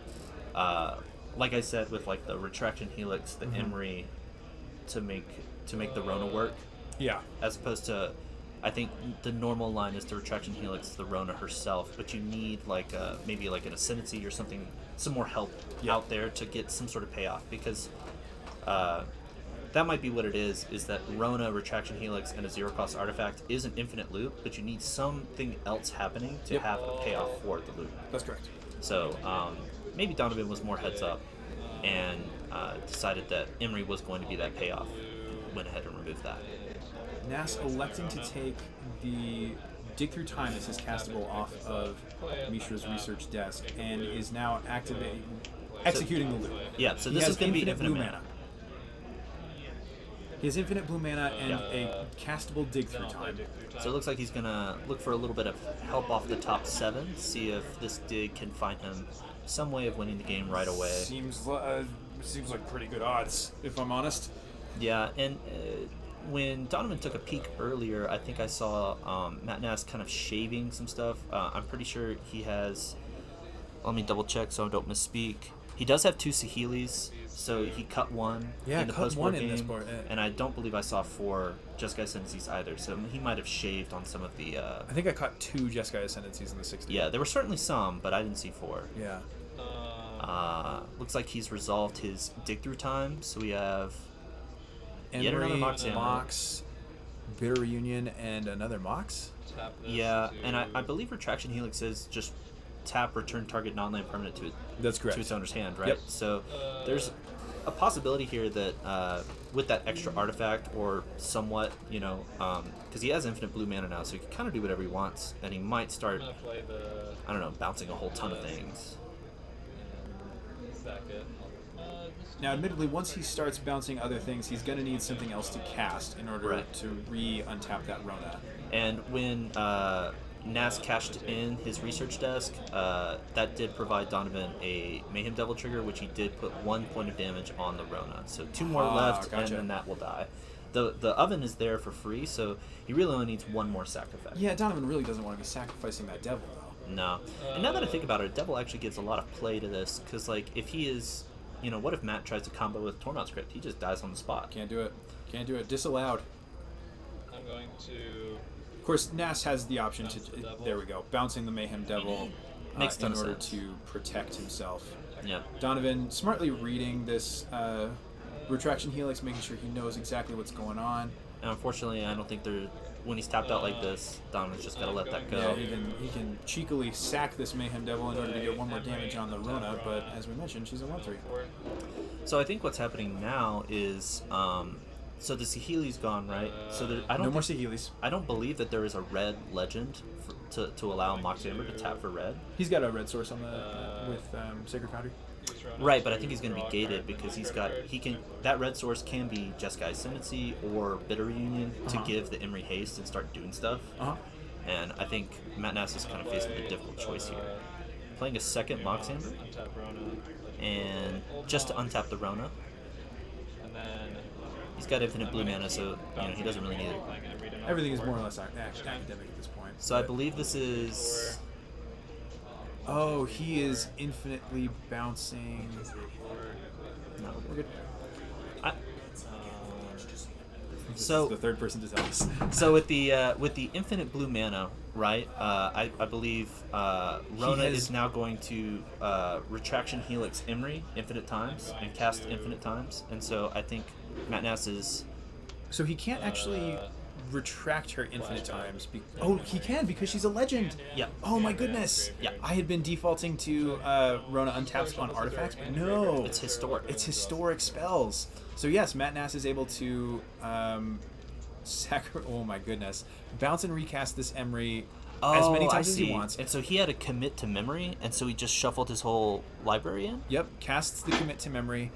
Like I said, with like the Retraction Helix, the Emery to make the Rona work. Yeah. As opposed to, I think the normal line is the Retraction Helix, the Rona herself, but you need like maybe like an Ascendancy or something, some more help out there to get some sort of payoff, because that might be what it is that Rona, Retraction Helix, and a 0-cost artifact is an infinite loop, but you need something else happening to have a payoff for the loop. That's correct. So maybe Donovan was more heads up and decided that Emery was going to be that payoff. Went ahead and removed that. Nas electing to take the Dig Through Time as his castable off of Mishra's research desk and is now executing the loop. Yeah, so this is going to be infinite mana. He has infinite blue mana and a castable Dig Through Time. So it looks like he's going to look for a little bit of help off the top 7, see if this dig can find him some way of winning the game right away. Seems like pretty good odds, if I'm honest. Yeah, and when Donovan took a peek earlier, I think I saw Matt Nass kind of shaving some stuff. I'm pretty sure he has... Let me double check so I don't misspeak. He does have 2 Saheelis, so he cut 1 in the post-board game, in this board. And I don't believe I saw 4 Jeskai Ascendancies either, so he might have shaved on some of the... I think I caught 2 Jeskai Ascendancies in the 60. Yeah, there were certainly some, but I didn't see 4. Yeah. Looks like he's resolved his Dig Through Time, so we have yet Emery, another Mox Ammo. Mox, Bitter Reunion, and another Mox? Yeah, and I believe Retraction Helix is just tap, return target non-land permanent to That's correct. to its owner's hand, right? Yep. So there's a possibility here that with that extra artifact, or somewhat, because he has infinite blue mana now, so he can kind of do whatever he wants, and he might start, I don't know, bouncing a whole ton of things. Now, admittedly, once he starts bouncing other things, he's going to need something else to cast in order to re-untap that Rona. And when Nas cashed in his research desk, that did provide Donovan a Mayhem Devil trigger, which he did put 1 point of damage on the Rona. So 2 more left, gotcha. and then that will die. The oven is there for free, so he really only needs 1 more sacrifice. Yeah, Donovan really doesn't want to be sacrificing that devil, though. No. And now that I think about it, Devil actually gives a lot of play to this, because, like, if he is... what if Matt tries to combo with Tormount Script? He just dies on the spot. Can't do it. Can't do it. Disallowed. I'm going to... Of course, Nass has the option to... There we go. Bouncing the Mayhem Devil Makes in ton of order sense. to protect himself. Yeah. Donovan smartly reading this Retraction Helix, making sure he knows exactly what's going on. And unfortunately, I don't think when he's tapped out like this, Donovan's just got to let that go. Yeah, he can cheekily sack this Mayhem Devil in order to get one more damage on the Rona, but as we mentioned, she's a 1/3. So I think what's happening now is, so the Saheeli's gone, right? So I don't No more Saheelis. I don't believe that there is a red legend to allow Mox Amber to tap for red. He's got a red source on the with Sacred Foundry. Right, but I think he's going to be gated because that red source can be Jeskai Ascendancy or Bitter Union to give the Imri haste and start doing stuff. And I think Matt Nass is kind of facing a difficult choice here. Playing a second Mox Amber and just to untap the Rona. He's got infinite blue mana, so he doesn't really need it. Everything is more or less academic at this point. So I believe this is... Oh, he is infinitely bouncing. No, We're good. So the third person to tell us. So with the infinite blue mana, right? I believe Rona is now going to Retraction Helix Imri infinite times and cast infinite times, and so I think Matt Nass is. So he can't actually retract her infinite times. Oh, he can because she's a legend. Yeah. Oh my goodness. Yeah. I had been defaulting to Rona untaps on artifacts, but no. It's historic. It's historic spells. So yes, Matt Nass is able to oh my goodness, bounce and recast this Emry as many times as he wants. And so he had a commit to memory, and so he just shuffled his whole library in? Yep, casts the commit to memory.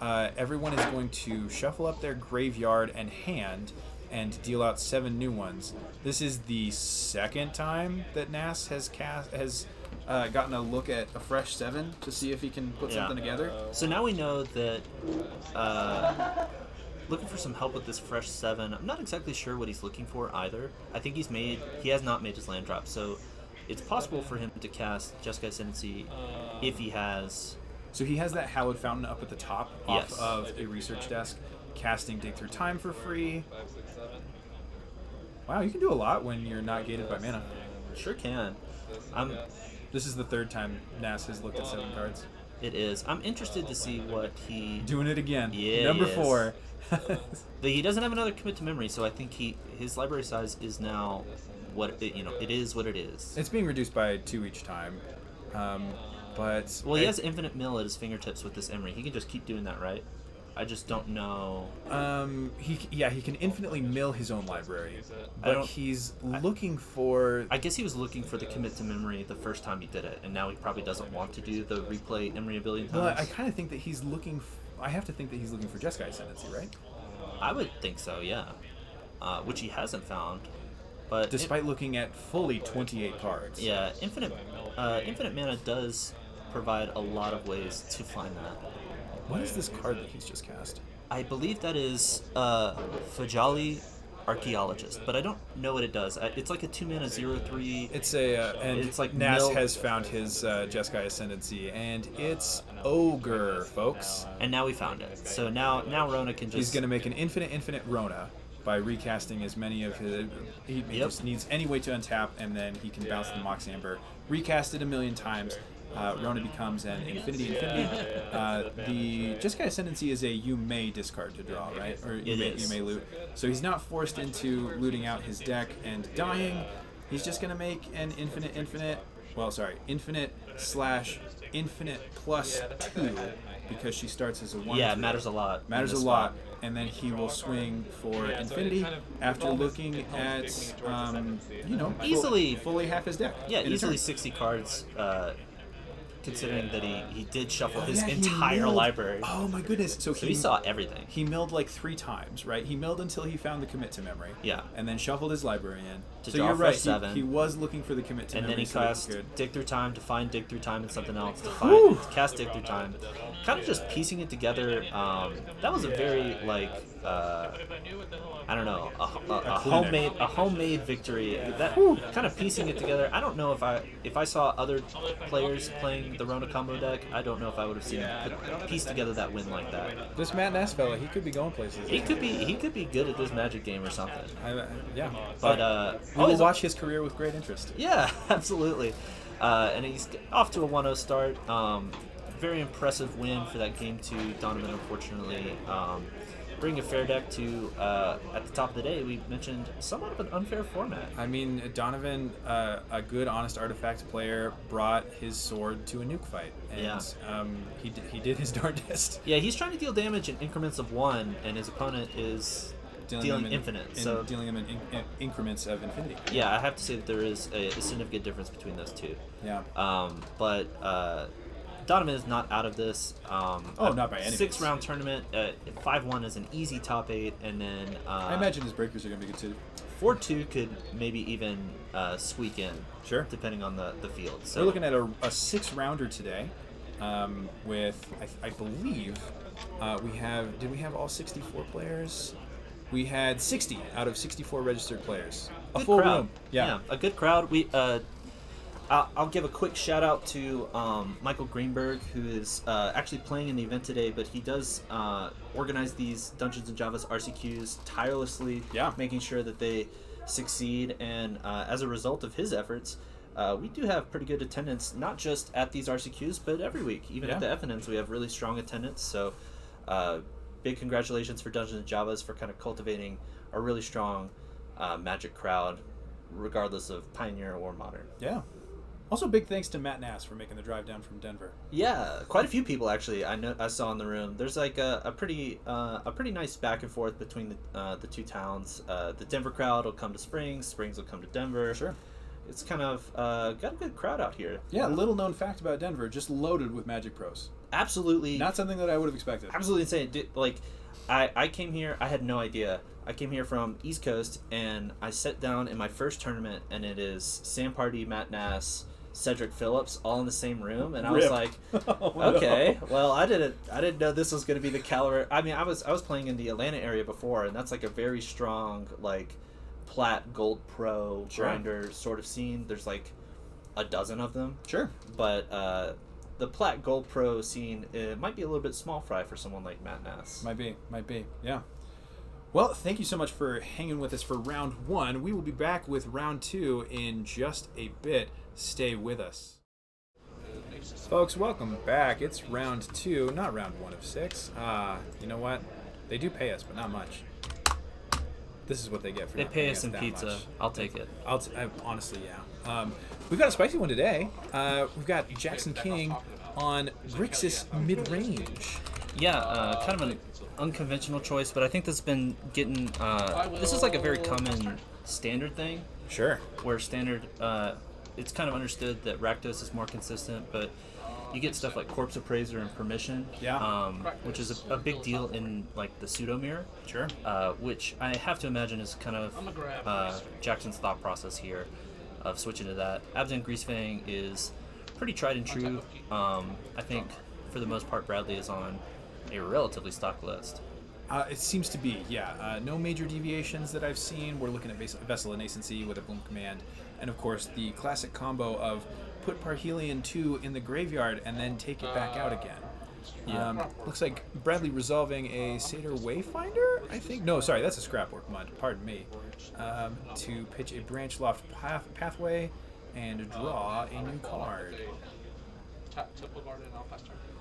Everyone is going to shuffle up their graveyard and hand and deal out 7 new ones. This is the second time that Nass has gotten a look at a fresh 7 to see if he can put something together. So now we know that looking for some help with this fresh 7. I'm not exactly sure what he's looking for either. I think he has not made his land drop, so it's possible for him to cast Jeskai Ascendancy if he has. So he has that Hallowed Fountain up at the top off of a research desk, casting Dig Through Time for free. Wow, you can do a lot when you're not gated by mana. Sure can. This is the third time Nass has looked at 7 cards. It is. I'm interested to see what he... Doing it again. Yeah, Number 4. He doesn't have another commit to memory, so I think his library size is now it is what it is. It's being reduced by 2 each time. But... Well, he has infinite mill at his fingertips with this Emry. He can just keep doing that, right? I just don't know. He can infinitely mill his own library, but he's looking for. I guess he was looking for the commit to memory the first time he did it, and now he probably doesn't want to do the replay Emry a billion times. Well, I kind of think that he's looking. I have to think that he's looking for Jeskai Ascendancy, right? I would think so, yeah. Which he hasn't found, but despite looking at fully 28 cards. Yeah, infinite mana does provide a lot of ways to find that. What is this card that he's just cast? I believe that is Fajali Archaeologist, but I don't know what it does. It's like a 2-mana 0/3. It's and it's like Nass has found his Jeskai Ascendancy, and it's Ogre, folks. And now we found it. So now Rona can just... He's going to make an infinite Rona by recasting as many of his... He just needs any way to untap, and then he can bounce the Mox Amber. Recast it a million times. Rona becomes an infinity. The Jeskai Ascendancy is a you may discard to draw, right? Or you may loot. So he's not forced into looting out his deck and dying. He's just going to make an infinite plus 2 because she starts as a 1. Yeah, it matters a lot. Matters a lot. And then he will swing for infinity after looking at, easily fully half his deck. Yeah, easily 60 cards. Considering that he did shuffle his entire library. Oh my goodness! So he saw everything. He milled like 3 times, right? He milled until he found the commit to memory. Yeah. And then shuffled his library in. So you're right. 7. He was looking for the commit to memory. And then he cast Dig Through Time to find Dig Through Time and something else to cast Dig Through Time. Kind of just piecing it together. That was a very I don't know, a homemade victory. That kind of piecing it together. I don't know if I saw other players playing the Rona combo deck, I don't know if I would have seen him piece together that win like that. This Matt Nass fella, he could be going places. He could be good at this Magic game or something. Yeah. But we'll watch his career with great interest. Yeah, absolutely. And he's off to a 1-0 start. Very impressive win for that game 2. Donovan, unfortunately, bring a fair deck to, at the top of the day, we mentioned somewhat of an unfair format. I mean, Donovan, a good, honest artifact player, brought his sword to a nuke fight, and he did his darndest. Yeah, he's trying to deal damage in increments of 1, and his opponent is dealing infinite. So dealing them in increments of infinity. Yeah, I have to say that there is a significant difference between those two. Yeah. But Donovan is not out of this. Not by any means. 6-round tournament. 5-1 is an easy top 8, and then I imagine his breakers are going to be good too. 4-2 could maybe even squeak in. Sure. Depending on the field. So we're looking at a 6-rounder today, with I believe did we have all 64 players? We had 60 out of 64 registered players. A good full crowd. room. Yeah, a good crowd. We I'll give a quick shout out to Michael Greenberg, who is actually playing in the event today, but he does organize these Dungeons and Javas RCQs tirelessly, making sure that they succeed. And as a result of his efforts, we do have pretty good attendance, not just at these RCQs, but every week. Even at the FNMs, we have really strong attendance. So big congratulations for Dungeons and Javas for kind of cultivating a really strong Magic crowd, regardless of Pioneer or Modern. Yeah. Also, big thanks to Matt Nass for making the drive down from Denver. Yeah, quite a few people actually. I saw in the room. There's like a pretty nice back and forth between the two towns. The Denver crowd will come to Springs. Springs will come to Denver. Sure. It's kind of got a good crowd out here. Yeah, little known fact about Denver, just loaded with Magic pros. Absolutely. Not something that I would have expected. Absolutely insane. Like, I came here. I had no idea. I came here from East Coast, and I sat down in my first tournament, and it is Sam Party, Matt Nass, Cedric Phillips, all in the same room, and I was like, okay, well, I didn't know this was going to be the caliber. I mean, I was playing in the Atlanta area before, and that's like a very strong like Plat Gold Pro grinder sort of scene. There's like a dozen of them. Sure, but the Plat Gold Pro scene, it might be a little bit small fry for someone like Matt Nass. Might be, yeah. Well, thank you so much for hanging with us for round 1. We will be back with round 2 in just a bit. Stay with us. Folks, welcome back. It's round 2, not round 1 of 6. You know what? They do pay us, but not much. This is what they get for They not pay paying us in that pizza. much. I'll take it. Honestly, yeah. We've got a spicy one today. We've got Jackson King on Grixis mid-range. Yeah, kind of an unconventional choice, but I think this has been getting... this is like a very common standard thing. Sure. Where standard... it's kind of understood that Rakdos is more consistent, but you get stuff like Corpse Appraiser and Permission, which is a big deal in like the pseudo mirror. Sure. Which I have to imagine is kind of Jackson's thought process here of switching to that. Abzan Greasefang is pretty tried and true. I think for the most part Bradley is on a relatively stock list. It seems to be, yeah. No major deviations that I've seen. We're looking at Vessel of Nascency with a Boom Command. And of course, the classic combo of put Parhelion 2 in the graveyard and then take it back out again. Looks like Bradley resolving a Satyr Wayfinder, I think? No, sorry, that's a Scrapwork Mud, pardon me. To pitch a Branch Loft Pathway and draw a new card.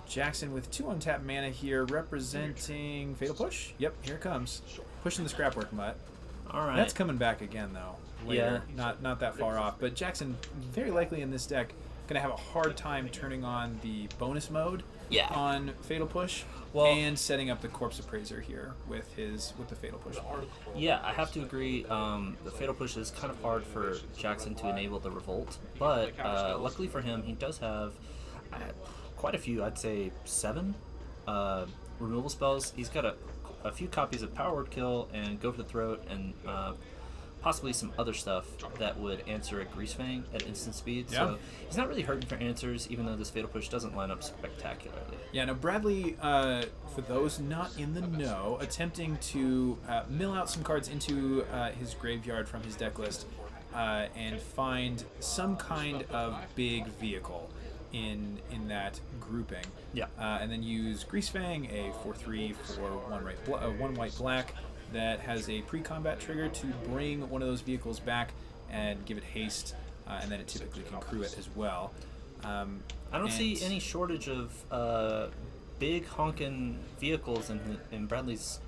Jackson with 2 untapped mana here, representing Fatal Push. Yep, here it comes. Pushing the Scrapwork Mutt. All right. That's coming back again, though. Later. Not that far off. But Jackson, very likely in this deck, going to have a hard time turning on the bonus mode on Fatal Push and setting up the Corpse Appraiser here with the Fatal Push. Yeah, I have to agree. The Fatal Push is kind of hard for Jackson to enable the Revolt, but luckily for him, he does have quite a few, I'd say 7 removal spells. He's got a few copies of Power Word Kill and Go for the Throat and possibly some other stuff that would answer a Greasefang at instant speed. Yeah. So he's not really hurting for answers, even though this Fatal Push doesn't line up spectacularly. Yeah, now Bradley, for those not in the know, attempting to mill out some cards into his graveyard from his deck list and find some kind of big vehicle in that grouping. Yeah. And then use Greasefang, a 4/3 for 1 white black that has a pre-combat trigger to bring one of those vehicles back and give it haste, and then it typically can crew it as well. I don't see any shortage of big honking vehicles in Bradley's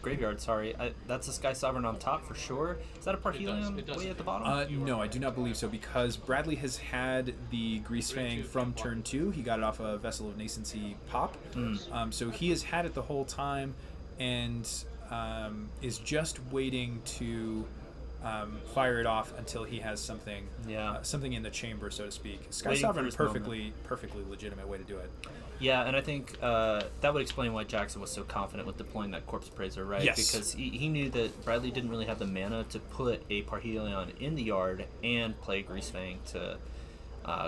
graveyard. Sorry, that's a Sky Sovereign on top for sure. Is that a Parhelion way at the bottom? No, I do not believe so, because Bradley has had the Greasefang from turn 2. He got it off a Vessel of Nascency pop. So he has had it the whole time, and is just waiting to fire it off until he has something something in the chamber, so to speak. Sky Sovereign is perfectly legitimate way to do it. Yeah, and I think that would explain why Jackson was so confident with deploying that Corpse Appraiser, right? Yes. Because he knew that Bradley didn't really have the mana to put a Parhelion in the yard and play Greasefang to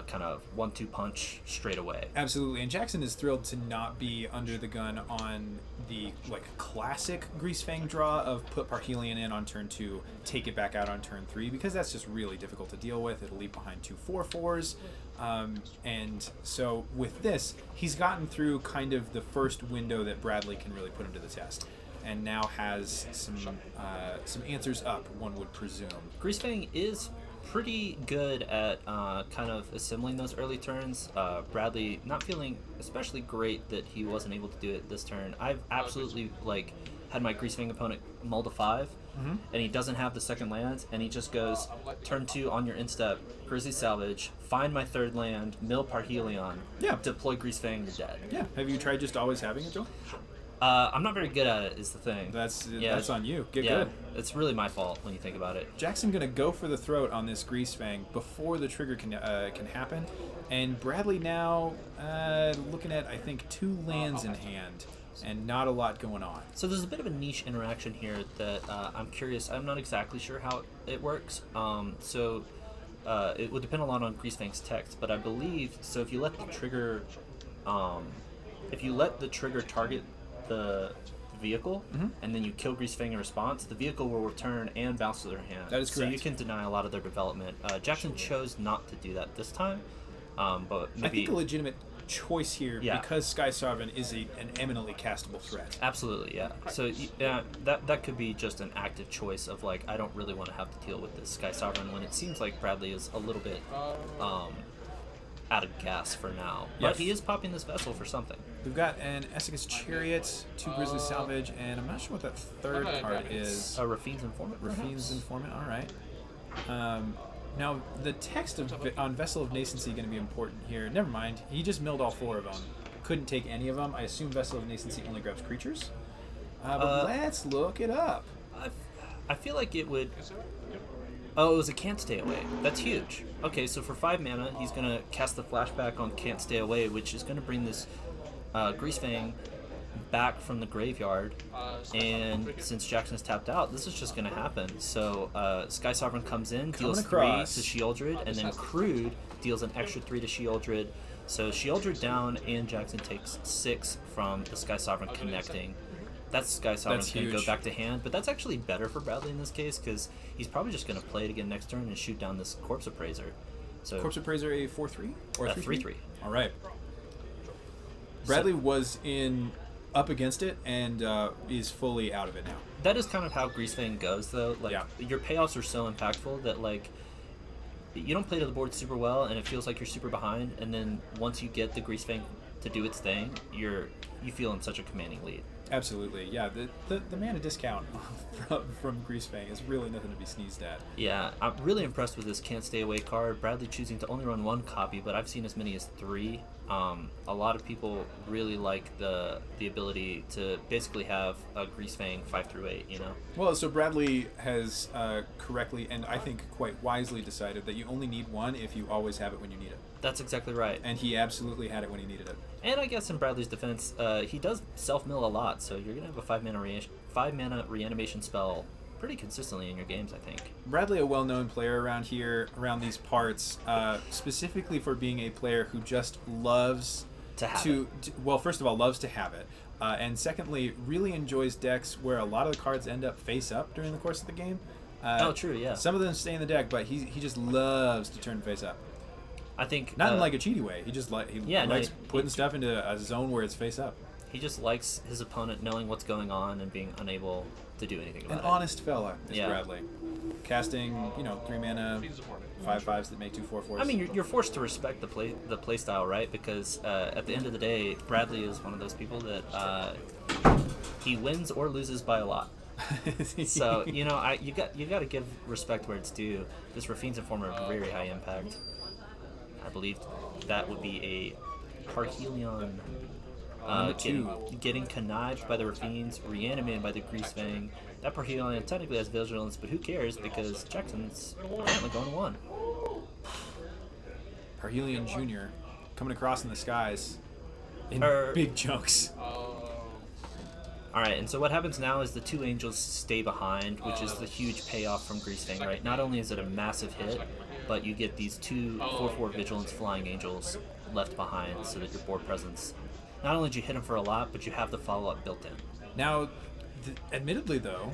kind of 1-2 punch straight away. Absolutely, and Jackson is thrilled to not be under the gun on the classic Greasefang draw of put Parhelion in on turn 2, take it back out on turn 3, because that's just really difficult to deal with. It'll leave behind 2 4/4s. And so with this, he's gotten through kind of the first window that Bradley can really put him to the test, and now has some answers up, one would presume. Greasefang is pretty good at kind of assembling those early turns. Bradley not feeling especially great that he wasn't able to do it this turn. I've absolutely had my Greasefang opponent mull to 5, and he doesn't have the second land, and he just goes turn 2 on your instep, Grizzly Salvage, find my third land, mill Parhelion, deploy Greasefang, you're dead. Yeah. Have you tried just always having it, Joel? I'm not very good at it, is the thing. That's on you. Get good. It's really my fault when you think about it. Jackson gonna go for the throat on this Greasefang before the trigger can happen, and Bradley now looking at, I think, 2 lands in hand and not a lot going on. So there's a bit of a niche interaction here that I'm curious. I'm not exactly sure how it works. It would depend a lot on Greasefang's text, but I believe so. If you let the trigger, target the vehicle, and then you kill Greasefang in response, the vehicle will return and bounce to their hand. That is correct. So you can deny a lot of their development. Jackson chose not to do that this time, but maybe... I think a legitimate choice here, because Sky Sovereign is an eminently castable threat. Absolutely, yeah. So that could be just an active choice of I don't really want to have to deal with this Sky Sovereign when it seems like Bradley is a little bit out of gas for now. But he is popping this vessel for something. We've got an Esseka's Chariot, 2 Grizzly Salvage, and I'm not sure what that third card is. Rafine's Informant. Rafine's Informant, all right. Now, the text on Vessel of Nascency going to be important here. Never mind. He just milled all 4 of them. Couldn't take any of them. I assume Vessel of Nascency only grabs creatures. But let's look it up. I feel like it would... Oh, it was a Can't Stay Away. That's huge. Okay, so for 5 mana, he's going to cast the Flashback on Can't Stay Away, which is going to bring this Greasefang back from the graveyard, and since Jackson is tapped out, this is just going to happen. So Sky Sovereign comes in, deals 3 to Sheoldred, and then Crude deals an extra 3 to Sheoldred. So Sheoldred down, and Jackson takes 6 from the Sky Sovereign connecting. That's Sky Sovereign's going to go back to hand, but that's actually better for Bradley in this case, because he's probably just going to play it again next turn and shoot down this Corpse Appraiser. So Corpse Appraiser a 4/3 or a 3/3. All right. Bradley was up against it and is fully out of it now. That is kind of how Greasefang goes, though. Your payoffs are so impactful that you don't play to the board super well, and it feels like you're super behind. And then once you get the Greasefang to do its thing, you feel in such a commanding lead. Absolutely, yeah. The mana discount from Greasefang is really nothing to be sneezed at. Yeah, I'm really impressed with this Can't Stay Away card. Bradley choosing to only run 1 copy, but I've seen as many as 3. A lot of people really like the ability to basically have a Greasefang 5 through 8. Well, so Bradley has correctly and I think quite wisely decided that you only need 1 if you always have it when you need it. That's exactly right. And he absolutely had it when he needed it. And I guess in Bradley's defense, he does self-mill a lot, so you're going to have a 5 mana reanimation spell pretty consistently in your games, I think. Bradley, a well-known player around here, around these parts, specifically for being a player who just loves to have it. Well, first of all, loves to have it. And secondly, really enjoys decks where a lot of the cards end up face up during the course of the game. True, yeah. Some of them stay in the deck, but he just loves to turn face up. I think not in a cheaty way. He just likes putting stuff into a zone where it's face up. He just likes his opponent knowing what's going on and being unable to do anything about it. An honest fella is Bradley. casting 3 mana 5/5s that make 2 4/4s. I mean, you're forced to respect the play style, right? Because at the end of the day, Bradley is one of those people that he wins or loses by a lot. So you got to give respect where it's due. This Rafine's Informer, very high impact. I believe that would be a Parhelion. Getting connived by the Rafines, reanimated by the Greasefang. That Parhelion technically has vigilance, but who cares because Jackson's apparently going to 1. Parhelion Jr. coming across in the skies in big chunks. Alright, and so what happens now is the 2 angels stay behind, which is the huge payoff from Greasefang, right? Not only is it a massive hit, but you get these 2 4/4 vigilance flying angels left behind so that your board presence, not only do you hit them for a lot, but you have the follow-up built in. Now, admittedly though,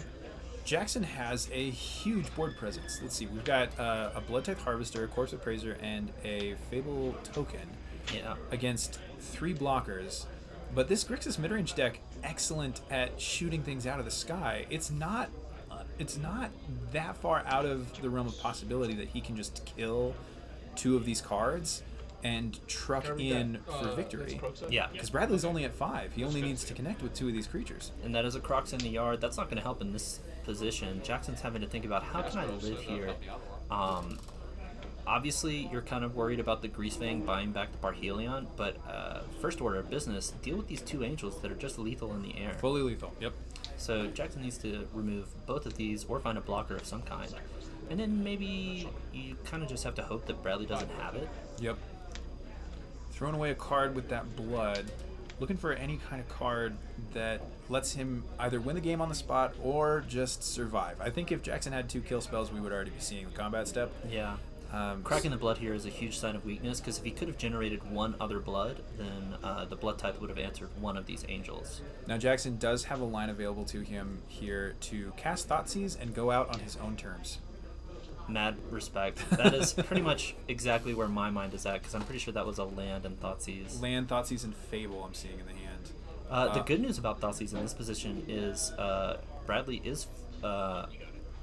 Jackson has a huge board presence. Let's see, we've got a Blood-type Harvester, a Corpse Appraiser, and a Fable Token against 3 blockers. But this Grixis midrange deck, excellent at shooting things out of the sky. It's not that far out of the realm of possibility that he can just kill 2 of these cards and truck in for victory. Yeah. Because Bradley's only at 5. He only needs to connect with 2 of these creatures. And that is a Crocs in the yard. That's not going to help in this position. Jackson's having to think about, how can I live here? Obviously, you're kind of worried about the Greasefang buying back the Parhelion, but first order of business, deal with these 2 angels that are just lethal in the air. Fully lethal, yep. So Jackson needs to remove both of these or find a blocker of some kind. And then maybe you kind of just have to hope that Bradley doesn't have it. Yep. Throwing away a card with that blood. Looking for any kind of card that lets him either win the game on the spot or just survive. I think if Jackson had 2 kill spells, we would already be seeing the combat step. Yeah. Cracking the blood here is a huge sign of weakness, because if he could have generated 1 other blood, then the blood type would have answered 1 of these angels. Now Jackson does have a line available to him here to cast Thoughtseize and go out on his own terms. Mad respect. That is pretty much exactly where my mind is at, because I'm pretty sure that was a land and Thoughtseize. Land, Thoughtseize, and Fable I'm seeing in the hand. The good news about Thoughtseize in this position is Bradley is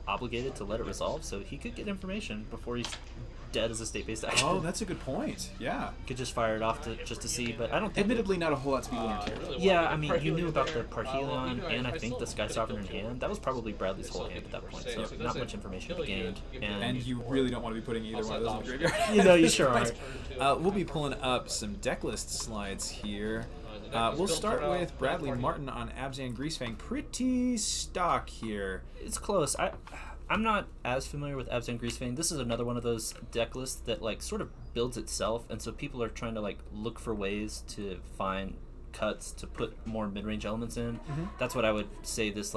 obligated to let it resolve, so he could get information before he's dead as a state-based action. Oh, that's a good point. Yeah. Could just fire it off just to see, but I don't think... Admittedly, not a whole lot to be learned here. Yeah, I mean, you knew about the Parhelion and I think the Sky Sovereign in hand. That was probably Bradley's whole hand at that point, so not much information to be gained. And you really don't want to be putting either one of those in the graveyard. You sure are. We'll be pulling up some deck list slides here. We'll start with Bradley Martin on Abzan Greasefang. Pretty stock here. It's close. I'm not as familiar with Abzan Greasefang. This is another one of those deck lists that sort of builds itself, and so people are trying to look for ways to find cuts to put more mid-range elements in. Mm-hmm. That's what I would say. This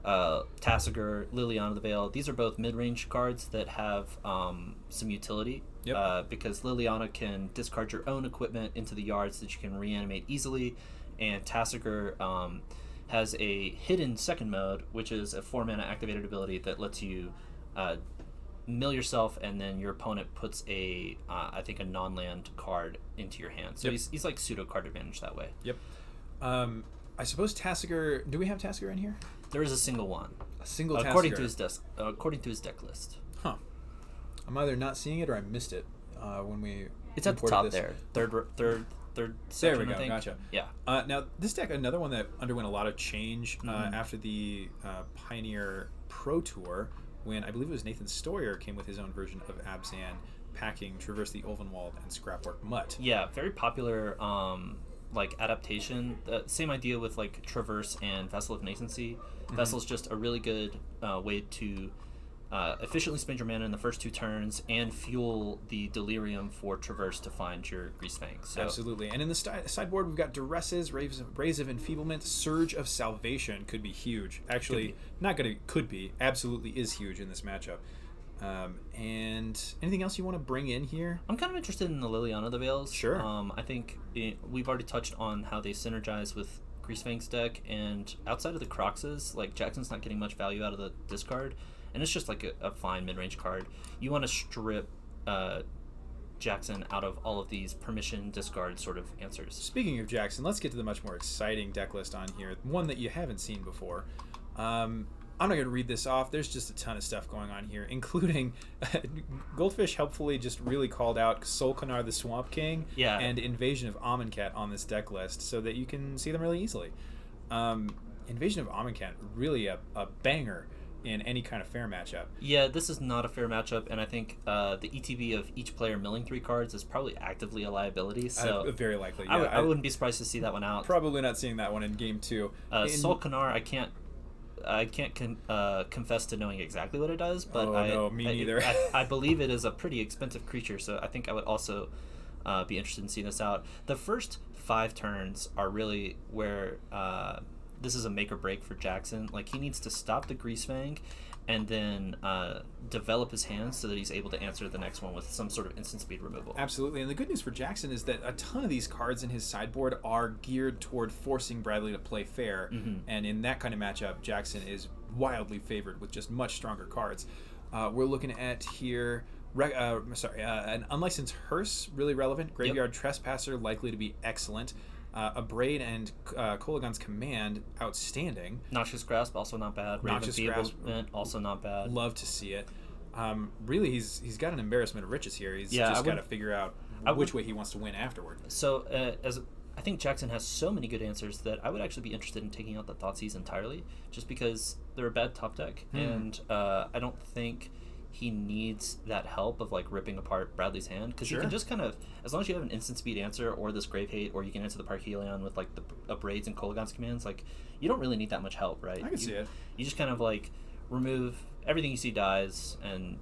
Tassiger, Liliana the Veil. These are both mid-range cards that have some utility. Yep. Because Liliana can discard your own equipment into the yard so that you can reanimate easily, and Tassiger has a hidden second mode, which is a 4-mana activated ability that lets you mill yourself, and then your opponent puts I think a non-land card into your hand. So he's like pseudo card advantage that way. Yep. I suppose Tassiger. Do we have Tassiger in here? There is a single one. A single Tassiger. According to his deck list. Huh. I'm either not seeing it or I missed it when we. It's at the top there. Third section, there we go. I think. Gotcha. Yeah. Now this deck, another one that underwent a lot of change after the Pioneer Pro Tour, when I believe it was Nathan Stoyer came with his own version of Abzan, packing Traverse the Ulvenwald and Scrapwork Mutt. Yeah, very popular adaptation. Same idea with Traverse and Vessel of Nascency. Mm-hmm. Vessel's just a really good way to efficiently spend your mana in the first 2 turns and fuel the Delirium for Traverse to find your Greasefang. So. Absolutely. And in the sideboard, we've got Duresses, Rays of Enfeeblement, Surge of Salvation could be huge. Actually, could be. Absolutely is huge in this matchup. And anything else you want to bring in here? I'm kind of interested in the Liliana the Veils. Sure. I think we've already touched on how they synergize with Greasefang's deck, and outside of the Croxes, Jackson's not getting much value out of the discard. And it's just a fine mid-range card. You want to strip Jackson out of all of these permission discard sort of answers. Speaking of Jackson, let's get to the much more exciting deck list on here. One that you haven't seen before. I'm not going to read this off. There's just a ton of stuff going on here, including Goldfish helpfully just really called out Solkanar the Swamp King and Invasion of Amonkhet on this deck list so that you can see them really easily. Invasion of Amonkhet, really a banger in any kind of fair matchup. Yeah, this is not a fair matchup, and I think the ETB of each player milling 3 cards is probably actively a liability. So very likely. Yeah, I wouldn't be surprised to see that one out. Probably not seeing that one in game 2. Solkanar, I can't confess to knowing exactly what it does, but me neither. I believe it is a pretty expensive creature, so I think I would also be interested in seeing this out. The first 5 turns are really where this is a make or break for Jackson. Like, he needs to stop the Greasefang and then develop his hands so that he's able to answer the next one with some sort of instant speed removal. Absolutely, and the good news for Jackson is that a ton of these cards in his sideboard are geared toward forcing Bradley to play fair, and in that kind of matchup, Jackson is wildly favored with just much stronger cards. We're looking at here, an Unlicensed Hearse, really relevant. Graveyard Trespasser, likely to be excellent. A Braid and Kolagon's Command, outstanding. Noxious Grasp, also not bad. Raven Feeblement, also not bad. Love to see it. Really, he's got an embarrassment of riches here. He's just got to figure out which way he wants to win afterward. So, I think Jackson has so many good answers that I would actually be interested in taking out the Thoughtseize entirely, just because they're a bad top deck, and I don't think he needs that help of like ripping apart Bradley's hand, because you can just kind of, as long as you have an instant speed answer or this Grave Hate, or you can answer the Parhelion with like the Braids and Kolagon's commands, like you don't really need that much help, right? I can see it. You just kind of like remove everything you see dies, and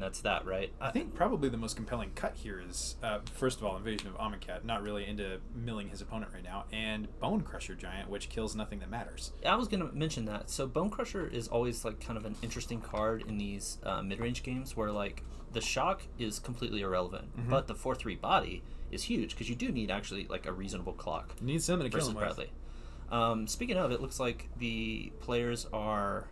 that's that, right? I think probably the most compelling cut here is first of all, Invasion of Amonkhet, not really into milling his opponent right now, and Bone Crusher Giant, which kills nothing that matters. I was going to mention that. So Bone Crusher is always like kind of an interesting card in these mid-range games where like the shock is completely irrelevant, but the 4/3 body is huge because you do need actually like a reasonable clock. You need something to kill him with. Bradley. Speaking of, it looks like the players are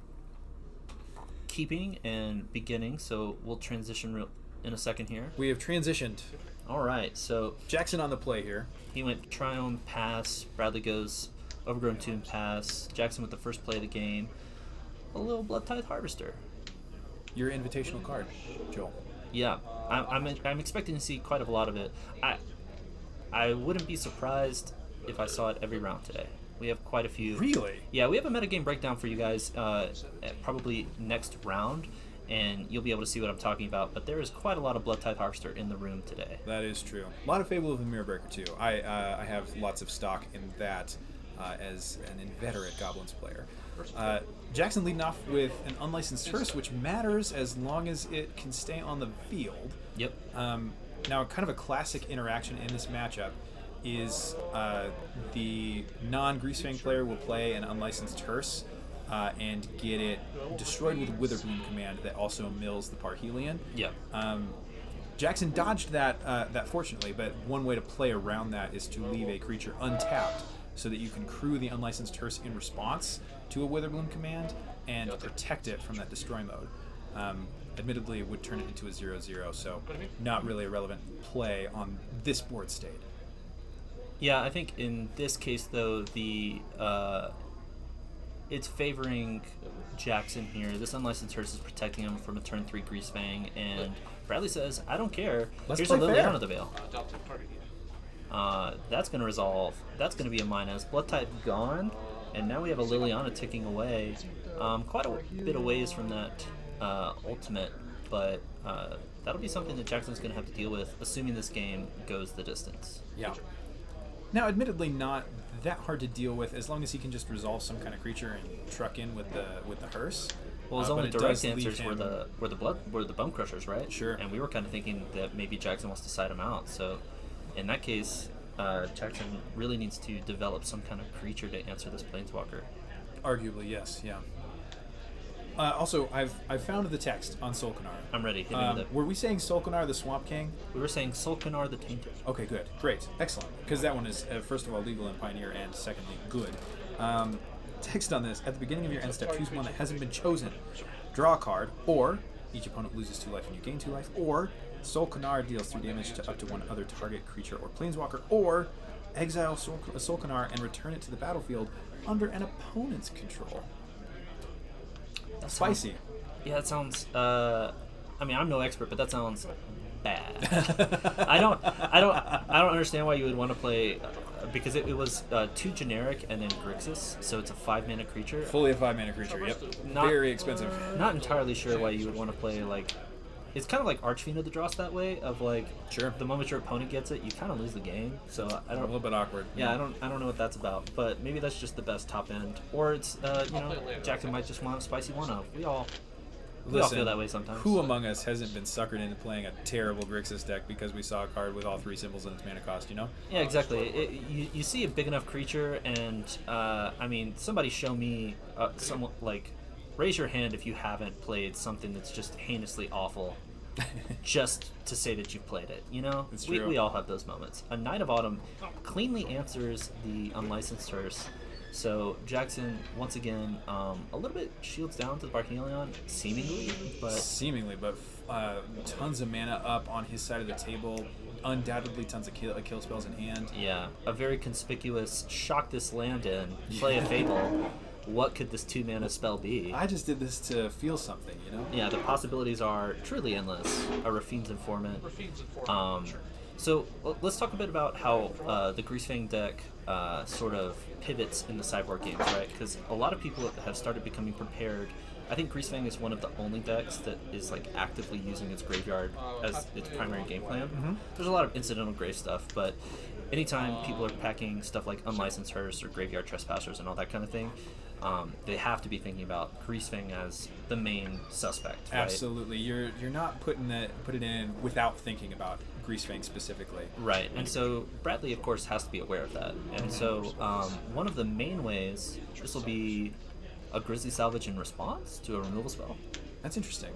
keeping and beginning, so we'll transition in a second here. We have transitioned. All right, so Jackson on the play here. He went Triome, pass. Bradley goes Overgrown Tomb, pass. Jackson with the first play of the game. A little Blood Tithe Harvester. Your invitational card, Joel. Yeah, I'm expecting to see quite a lot of it. I wouldn't be surprised if I saw it every round today. We have quite a few. Really? Yeah, we have a metagame breakdown for you guys probably next round, and you'll be able to see what I'm talking about. But there is quite a lot of Blood Tithe Harvester in the room today. That is true. A lot of Fable of the Mirror Breaker, too. I have lots of stock in that as an inveterate Goblins player. Jackson leading off with an Unlicensed Hearse, which matters as long as it can stay on the field. Yep. Now, kind of a classic interaction in this matchup is the non-Greasefang player will play an Unlicensed Hearse and get it destroyed with a Witherbloom command that also mills the Parhelion. Yeah. Jackson dodged that fortunately, but one way to play around that is to leave a creature untapped so that you can crew the Unlicensed Hearse in response to a Witherbloom command and protect it from that destroy mode. Admittedly, it would turn it into a 0/0, so not really a relevant play on this board state. Yeah, I think in this case, though, the it's favoring Jackson here. This Unlicensed Hearse is protecting him from a turn 3 Greasefang, and Bradley says, I don't care. Here's a Liliana the Veil. That's going to resolve. That's going to be a minus. Blood Tithe gone, and now we have a Liliana ticking away. Quite a bit of ways from that ultimate, but that'll be something that Jackson's going to have to deal with, assuming this game goes the distance. Yeah. Now, admittedly, not that hard to deal with as long as he can just resolve some kind of creature and truck in with the hearse. Well, his only direct answers were the Bone Crushers, right? Sure. And we were kind of thinking that maybe Jackson wants to side him out. So, in that case, Jackson really needs to develop some kind of creature to answer this Planeswalker. Arguably, yes. Yeah. Also, I've found the text on Solkanar. I'm ready. Hit me with it. Were we saying Solkanar the Swamp King? We were saying Solkanar the Tainted. Okay, good. Great. Excellent. Because that one is, first of all, legal in Pioneer, and secondly, good. Text on this. At the beginning of your end step, choose one that hasn't been chosen. Draw a card, or each opponent loses 2 life and you gain 2 life, or Solkanar deals 3 damage to up to one other target creature or planeswalker, or exile Solkanar and return it to the battlefield under an opponent's control. Spicy. Yeah, that sounds. I mean, I'm no expert, but that sounds bad. I don't understand why you would want to play because it was too generic and then Grixis, so it's a 5-mana creature. Fully a 5-mana creature. Yep. Very expensive. Not entirely sure why you would want to play like. It's kind of like Archfiend of the Dross that way. Of like, sure. The moment your opponent gets it, you kind of lose the game. So I don't. A little bit awkward. Yeah, I don't know what that's about, but maybe that's just the best top end, or it's Jackson might just want a spicy 1-0. We all feel that way sometimes. Who among us hasn't been suckered into playing a terrible Grixis deck because we saw a card with all 3 symbols in its mana cost, you know? Yeah, exactly. You see a big enough creature, and I mean, somebody show me someone like, raise your hand if you haven't played something that's just heinously awful, just to say that you've played it. You know, It's true. We all have those moments. A Knight of Autumn cleanly answers the Unlicensed Hearse. So Jackson, once again, a little bit shields down to the Parhelion, seemingly, but tons of mana up on his side of the table. Undoubtedly tons of kill spells in hand. yeah, a very conspicuous shock this land in, play a Fable. What could this 2-mana spell be? I just did this to feel something, you know? Yeah, the possibilities are truly endless. A Rafine's Informant. So let's talk a bit about how the Greasefang deck sort of pivots in the sideboard games, right? Because a lot of people have started becoming prepared. I think Greasefang is one of the only decks that is like actively using its graveyard as its primary game plan. Mm-hmm. There's a lot of incidental grave stuff, but anytime people are packing stuff like Unlicensed Hearse or Graveyard Trespassers and all that kind of thing, they have to be thinking about Greasefang as the main suspect. Right? Absolutely. You're not put it in without thinking about Greasefang specifically. Right, and so Bradley, of course, has to be aware of that. And so one of the main ways, this will be a Grizzly Salvage in response to a removal spell. That's interesting.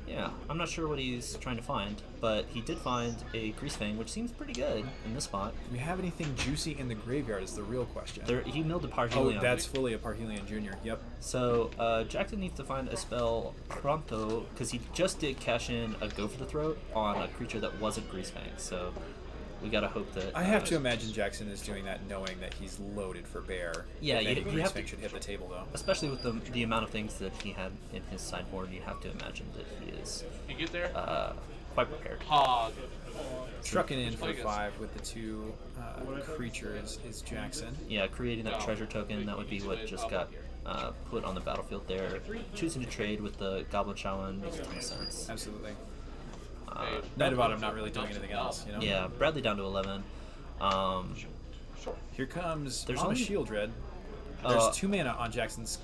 Yeah, I'm not sure what he's trying to find, but he did find a Greasefang, which seems pretty good in this spot. Do we have anything juicy in the graveyard is the real question. He milled a Parhelion. Oh, that's fully a Parhelion Jr. Yep. So Jackson needs to find a spell pronto, because he just did cash in a Go for the Throat on a creature that wasn't Greasefang, so we gotta hope that... I have to imagine Jackson is doing that knowing that he's loaded for bear. Yeah, if any you have Greasefang to... should hit the table, though. Especially with the amount of things that he had in his sideboard, you have to imagine that he is You get there? quite prepared. Hog. Trucking in for 5 with the 2 creatures is Jackson. Yeah, creating that treasure token, that would be what just got put on the battlefield there. Choosing to trade with the Goblin Shaman makes a ton of sense. Absolutely. Knight of Autumn not really doing anything else, you know? Yeah, Bradley down to 11. Here comes There's on the only- Shield Red. There's 2 mana on Jackson's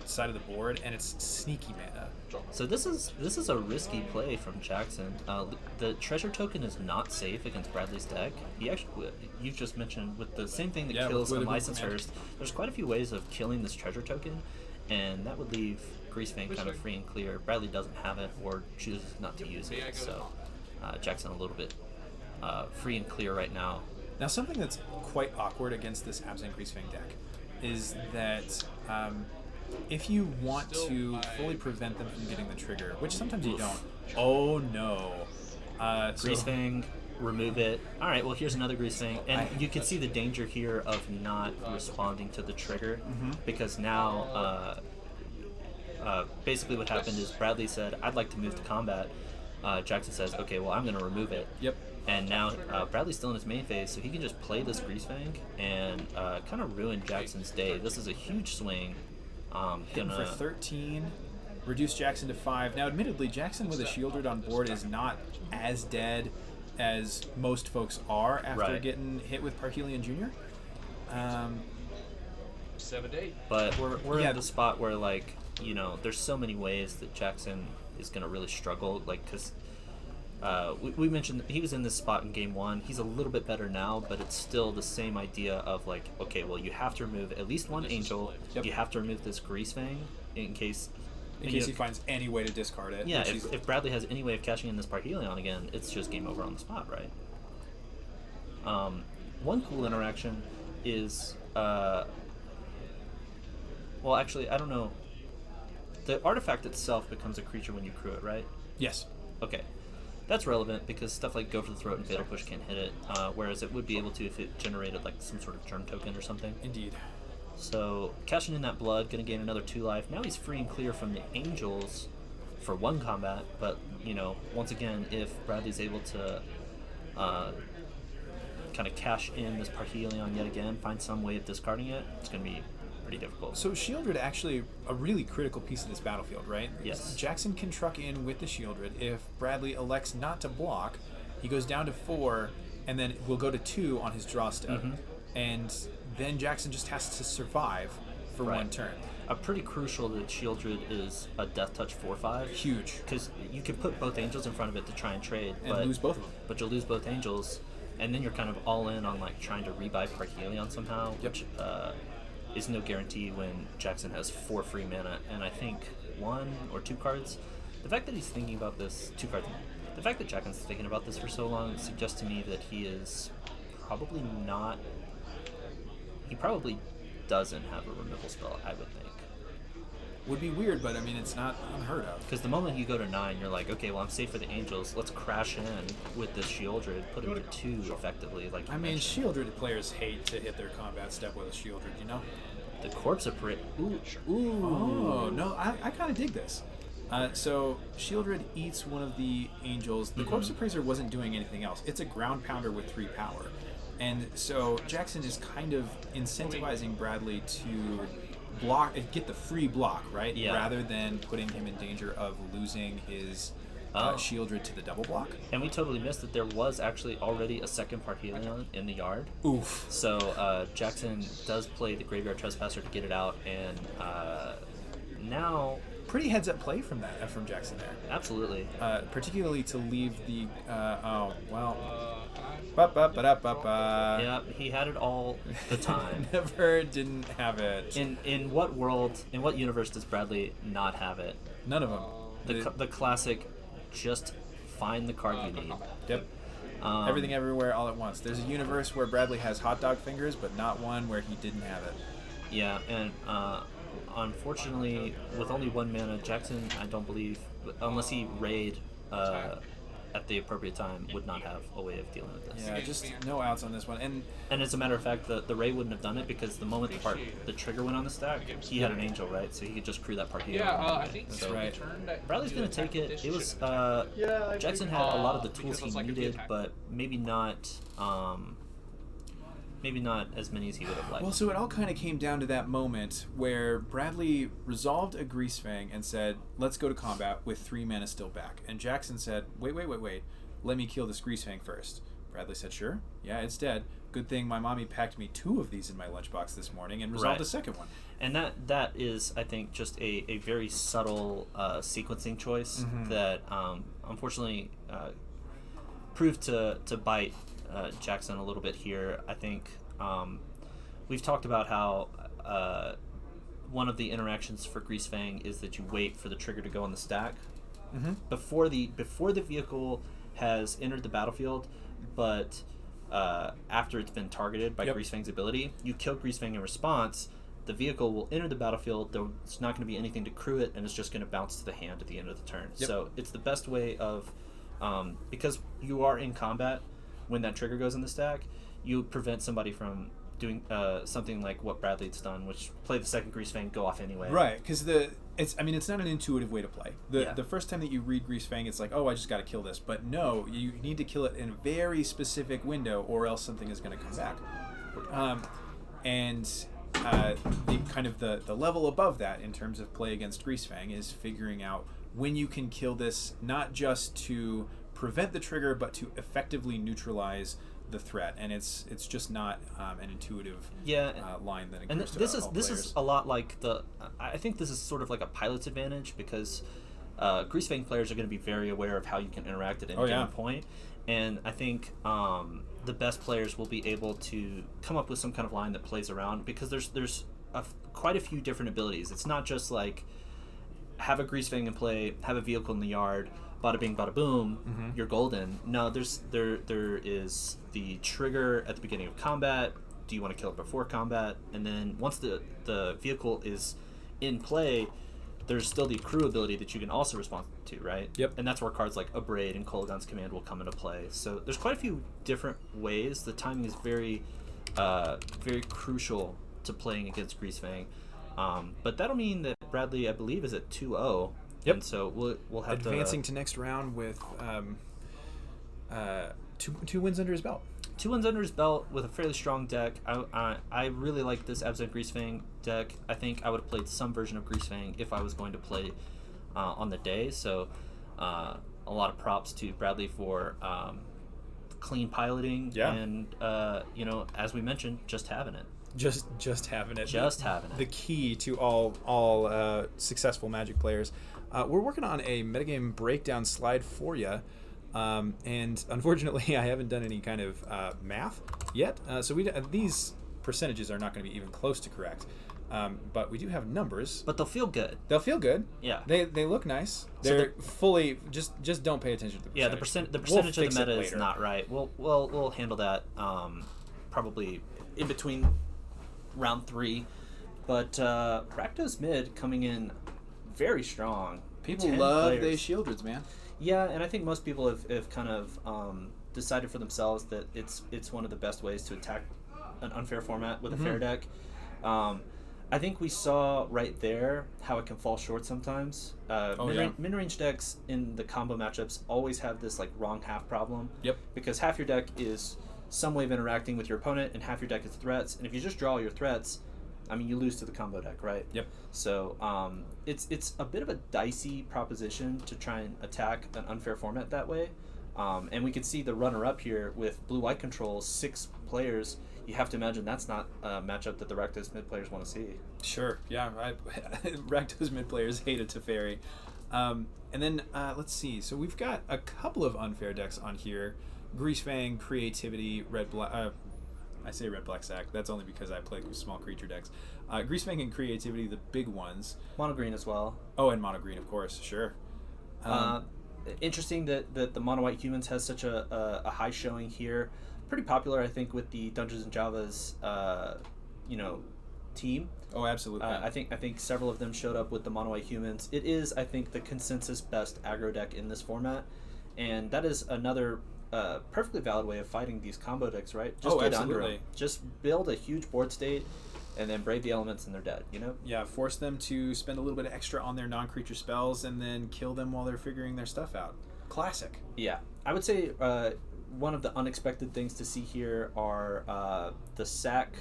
side of the board, and it's sneaky mana. So this is a risky play from Jackson. The treasure token is not safe against Bradley's deck. He actually, you've just mentioned, with the same thing that Yeah, kills with the the License command. Hearse, there's quite a few ways of killing this treasure token, and that would leave Greasefang kind of free and clear. Bradley doesn't have it or chooses not to use it, so Jackson a little bit free and clear right now. Now, something that's quite awkward against this Absent Greasefang deck is that if you want to fully prevent them from getting the trigger, which sometimes you don't. Oh no. Greasefang, remove it. All right, well, here's another Greasefang. And you can see the danger here of not responding to the trigger, because now basically what happened is Bradley said, I'd like to move to combat. Jackson says, okay, well, I'm going to remove it. Yep. And now Bradley's still in his main phase, so he can just play this Greasefang and kind of ruin Jackson's day. This is a huge swing. Hitting for 13. Reduce Jackson to 5. Now, admittedly, Jackson with a Shieldred on board is not as dead as most folks are after getting hit with Parhelion Jr. 7 to 8. But we're in the spot where, like, you know, there's so many ways that Jackson is going to really struggle, like, because we mentioned that he was in this spot in game 1. He's a little bit better now, but it's still the same idea of, like, okay, well, you have to remove at least one Angel. Yep. You have to remove this Greasefang in case He finds any way to discard it. Yeah, if Bradley has any way of cashing in this Parhelion again, it's just game over on the spot, right? One cool interaction is, well, actually, I don't know. The artifact itself becomes a creature when you crew it, right? Yes. Okay. That's relevant because stuff like Go for the Throat and Fatal Push can't hit it, whereas it would be able to if it generated like some sort of germ token or something. Indeed. So cashing in that blood, gonna gain another 2 life. Now he's free and clear from the angels for 1 combat. But once again, if Bradley's able to kind of cash in this Parhelion yet again, find some way of discarding it, it's gonna be pretty difficult. So Shieldred actually a really critical piece of this battlefield, right? Yes. Jackson can truck in with the Shieldred. If Bradley elects not to block, he goes down to 4, and then will go to 2 on his draw step. And then Jackson just has to survive for Right. 1 turn. Pretty crucial that Shieldred is a Death Touch 4/5. Huge. Because you can put both angels in front of it to try and trade, And but lose both of them. But you'll lose both angels, and then you're kind of all in on like trying to rebuy Parhelion somehow, which is no guarantee when Jackson has 4 free mana, and I think 1 or 2 cards. The fact that he's thinking about this 2 cards, the fact that Jackson's thinking about this for so long suggests to me that he is probably not. He probably doesn't have a removal spell, I would think. Would be weird, but I mean, it's not unheard of. Because the moment you go to 9, you're like, okay, well, I'm safe for the angels. Let's crash in with this Shieldred, put him to 2 effectively. Like you I mean, mentioned. Shieldred players hate to hit their combat step with a Shieldred, you know? The Corpse of Parade. Ooh. Oh, no, I kind of dig this. So Shieldred eats one of the angels. The Corpse Appraiser wasn't doing anything else. It's a ground pounder with 3 power. And so Jackson is kind of incentivizing Bradley to get the free block, right? Yeah. Rather than putting him in danger of losing his Shieldred to the double block. And we totally missed that there was actually already a second Parhelion in the yard. Oof. So Jackson does play the Graveyard Trespasser to get it out, and now... Pretty heads-up play from Jackson there. Absolutely. Particularly to leave the... Yeah, he had it all the time. Never didn't have it. In what world, in what universe does Bradley not have it? None of them. The classic, just find the card you need. Yep. Everything everywhere all at once. There's a universe where Bradley has hot dog fingers, but not one where he didn't have it. Yeah, and unfortunately, with only 1 mana, Jackson, I don't believe, unless he raid at the appropriate time, would not have a way of dealing with this. Yeah, just no outs on this one. And as a matter of fact, the raid wouldn't have done it because the moment the trigger went on the stack, he had an angel, right? So he could just crew that part here. I think so. right. Bradley's going to take it. It was Jackson had a lot of the tools he needed, but maybe not as many as he would have liked. Well, so it all kind of came down to that moment where Bradley resolved a Greasefang and said, let's go to combat with 3 mana still back. And Jackson said, wait. Let me kill this Greasefang first. Bradley said, sure. Yeah, it's dead. Good thing my mommy packed me 2 of these in my lunchbox this morning and resolved a second one. And that is, I think, just a very subtle sequencing choice that unfortunately proved to bite Jackson a little bit here. I think we've talked about how one of the interactions for Greasefang is that you wait for the trigger to go on the stack before the vehicle has entered the battlefield, but after it's been targeted by Greasefang's ability, you kill Greasefang in response. The vehicle will enter the battlefield. There's not going to be anything to crew it, and it's just going to bounce to the hand at the end of the turn. So it's the best way of because you are in combat when that trigger goes in the stack, you prevent somebody from doing something like what Bradley's done, which play the second Greasefang, go off anyway. Right, because it's not an intuitive way to play. The first time that you read Greasefang, it's like, oh, I just got to kill this. But no, you need to kill it in a very specific window, or else something is going to come back. The kind of the level above that in terms of play against Greasefang is figuring out when you can kill this, not just to prevent the trigger, but to effectively neutralize the threat. And it's just not an intuitive line that occurs to all this players. is a lot like I think this is sort of like a pilot's advantage because Greasefang players are going to be very aware of how you can interact at any given point. And I think the best players will be able to come up with some kind of line that plays around, because there's quite a few different abilities. It's not just like have a Greasefang in play, have a vehicle in the yard, bada bing, bada boom, you're golden. No, there is the trigger at the beginning of combat. Do you want to kill it before combat? And then once the vehicle is in play, there's still the crew ability that you can also respond to, right? Yep. And that's where cards like Abrade and Kolaghan's Command will come into play. So there's quite a few different ways. The timing is very, very crucial to playing against Greasefang. But that'll mean that Bradley, I believe, is at 2-0. Yep. And so we'll have advancing to next round with two wins under his belt. 2 wins under his belt with a fairly strong deck. I really like this Absent Greasefang deck. I think I would have played some version of Greasefang if I was going to play on the day. So a lot of props to Bradley for clean piloting. Yeah. And, as we mentioned, just having it. Just having it. Just having it. The key to all successful Magic players. We're working on a metagame breakdown slide for you. And unfortunately, I haven't done any kind of math yet. So these percentages are not going to be even close to correct. But we do have numbers. But they'll feel good. They'll feel good. Yeah. They look nice. So They're fully just don't pay attention to the percentage. The percentage We'll of the meta fix it is later. not right. We'll handle that probably in between round 3. But Rakdos mid coming in very strong. People 10 love players. these Shieldreds, man. Yeah, and I think most people have kind of decided for themselves that it's one of the best ways to attack an unfair format with a fair deck. I think we saw right there how it can fall short sometimes. Mid-range decks in the combo matchups always have this like wrong half problem. Yep. Because half your deck is some way of interacting with your opponent, and half your deck is threats. And if you just draw your threats, I mean, you lose to the combo deck, right? Yep. So it's a bit of a dicey proposition to try and attack an unfair format that way. And we could see the runner-up here with blue-white controls, 6 players. You have to imagine that's not a matchup that the Rakdos mid players want to see. Sure, yeah. Rakdos mid players hated Teferi. And then, let's see. So we've got a couple of unfair decks on here. Greasefang, Creativity, Red-Black... I say Red-Black Sack. That's only because I play small creature decks. Greasefang and Creativity, the big ones. Mono green as well. Oh, and Mono Green, of course. Sure. Interesting that the Mono White Humans has such a high showing here. Pretty popular, I think, with the Dungeons and Java's team. Oh, absolutely. I think several of them showed up with the Mono White Humans. It is, I think, the consensus best aggro deck in this format, and that is another perfectly valid way of fighting these combo decks, right? Just get under them. Just build a huge board state, and then brave the elements, and they're dead. Yeah, force them to spend a little bit extra on their non-creature spells, and then kill them while they're figuring their stuff out. Classic. Yeah, I would say one of the unexpected things to see here are the sack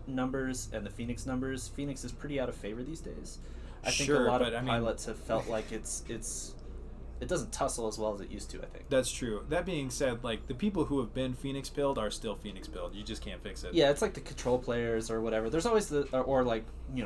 numbers and the Phoenix numbers. Phoenix is pretty out of favor these days. I think a lot of pilots have felt like it doesn't tussle as well as it used to, I think. That's true. That being said, like, the people who have been Phoenix pilled are still Phoenix pilled. You just can't fix it. Yeah, it's like the control players or whatever. There's always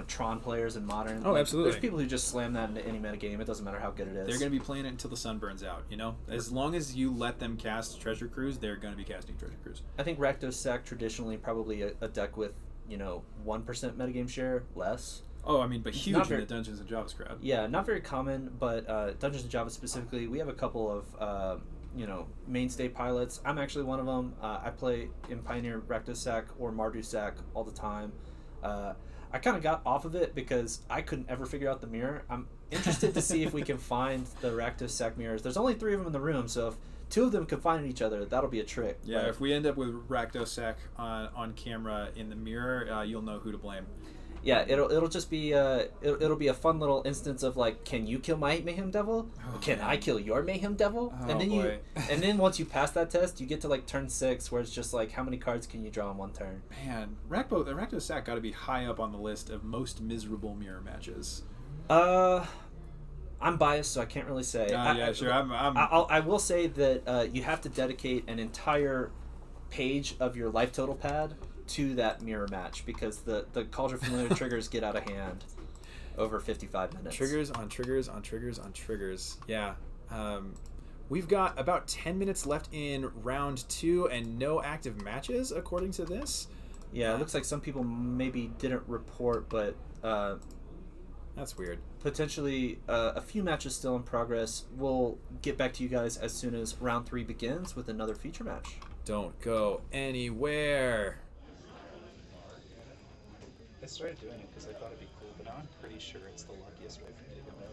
Tron players in Modern. Oh, absolutely. There's people who just slam that into any metagame. It doesn't matter how good it is. They're going to be playing it until the sun burns out, As long as you let them cast Treasure Cruise, they're going to be casting Treasure Cruise. I think Rakdos Sack traditionally probably a deck with, 1% metagame share, less. Oh, I mean, but huge in the Dungeons and Javas crowd. Yeah, not very common, but Dungeons and Java specifically, we have a couple of mainstay pilots. I'm actually one of them. I play in Pioneer Rakdos Sack or Mardu Sack all the time. I kind of got off of it because I couldn't ever figure out the mirror. I'm interested to see if we can find the Rakdos Sack mirrors. There's only 3 of them in the room, so if 2 of them can find each other, that'll be a trick. Yeah, if we end up with Rakdos Sack on camera in the mirror, you'll know who to blame. Yeah, it'll just be it'll be a fun little instance of like, can you kill my Mayhem Devil? Can I kill your Mayhem Devil? And then and then once you pass that test, you get to like turn 6, where it's just like, how many cards can you draw in one turn? Man, Rakdos Sack got to be high up on the list of most miserable mirror matches. I'm biased, so I can't really say. Sure. I will say that you have to dedicate an entire page of your life total pad to that mirror match, because the Cauldron Familiar triggers get out of hand over 55 minutes. Triggers on triggers on triggers on triggers. Yeah. We've got about 10 minutes left in round 2 and no active matches, according to this. Yeah, it looks like some people maybe didn't report, but that's weird. Potentially a few matches still in progress. We'll get back to you guys as soon as round 3 begins with another feature match. Don't go anywhere. I started doing it because I thought it'd be cool, but now I'm pretty sure it's the luckiest way for me to go out.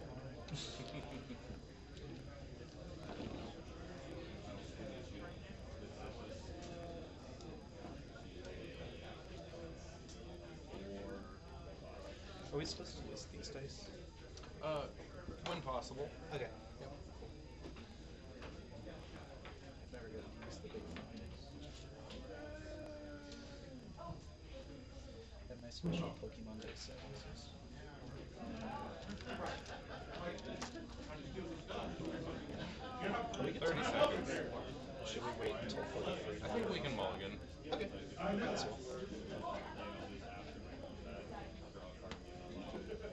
supposed to use these dice? When possible. Okay. Yep. I've never got to use the big five. And my special Pokemon dice set uses. 30 seconds. Should we wait until 43? I think we can mulligan. Okay. That's all.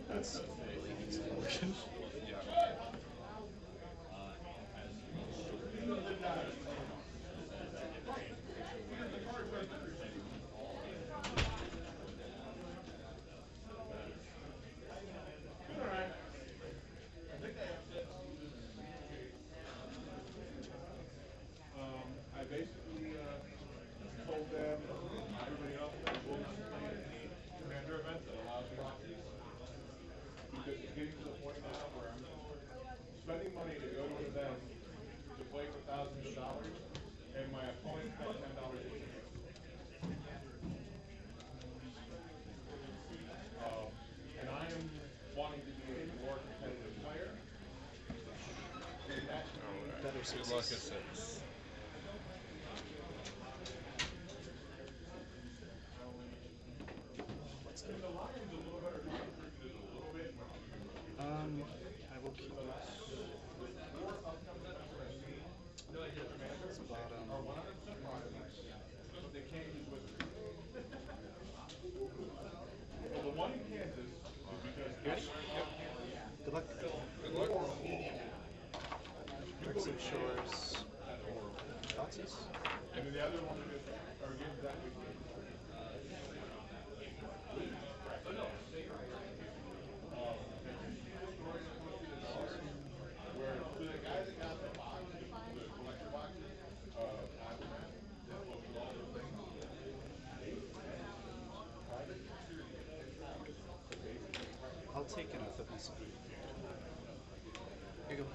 That's really easy motion. Yeah. I basically told them, everybody else, that we'll be playing the commander event that allows proxies. Because it's getting to the point now where I'm spending money to go to an event to play for thousands of dollars, and my opponent pays $10 a ticket. And I am wanting to be a more competitive player. And that's Better Good luck at success. 6. I will keep this. It's bottom. they can't use with Well, the one in Kansas is because Good luck. Good luck. Brexit Shores. Thoughtseize. and then the other one is are against that weekend. Where the guy that got the box, the collector box, that looked at all those things. I'll take an oath of myself. Here you go.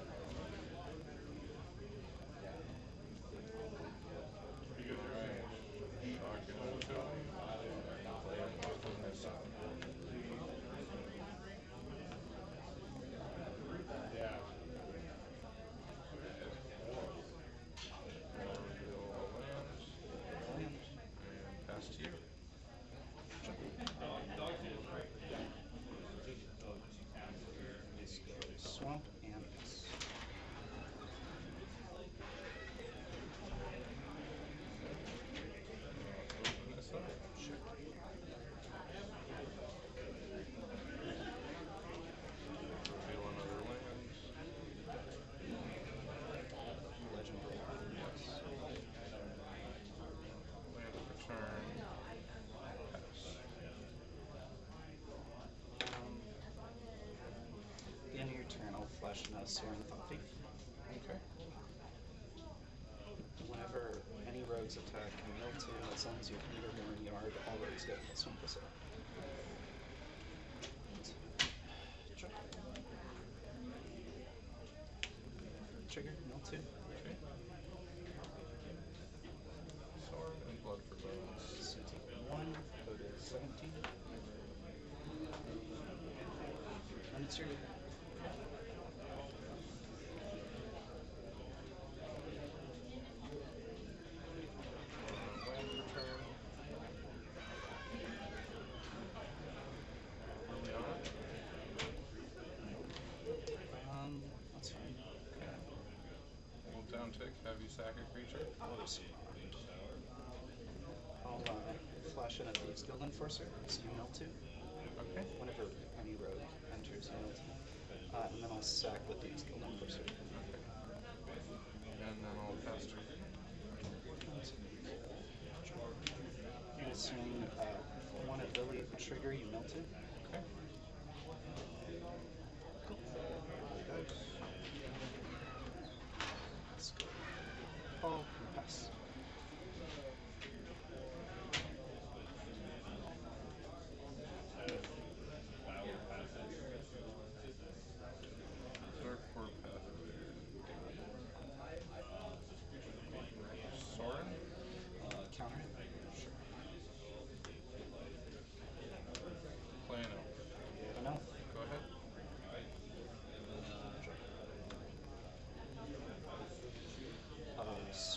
And pass to you. Swamp and this. Open this up. Sure. Reveal another land. Legend Roll. Yes. Land for turn. Pass. At the end of your turn, I'll flash a Soaring Thought Thief. Okay. Whenever any rogues attack a mill 2, as long as you have meter more in yard, all rogues get +1/+0. Trigger, mill 2. Okay. Sword and blood for bones. So take 1, go to 17. And it's your Land for turn. Early on. that's fine. We'll down tick, have you sack a creature. I'll respond. I'll flash in a Thieves Guild Enforcer, so you mill 2. Okay. Whenever any rogue enters, you mill 2. And then I'll sack the Thieves Guild Enforcer. And then I'll pass turn. You will swing one ability trigger, you mill 2. Okay. Cool. Let's go. Oh, pass. Dark for path. Soren. Counter. Play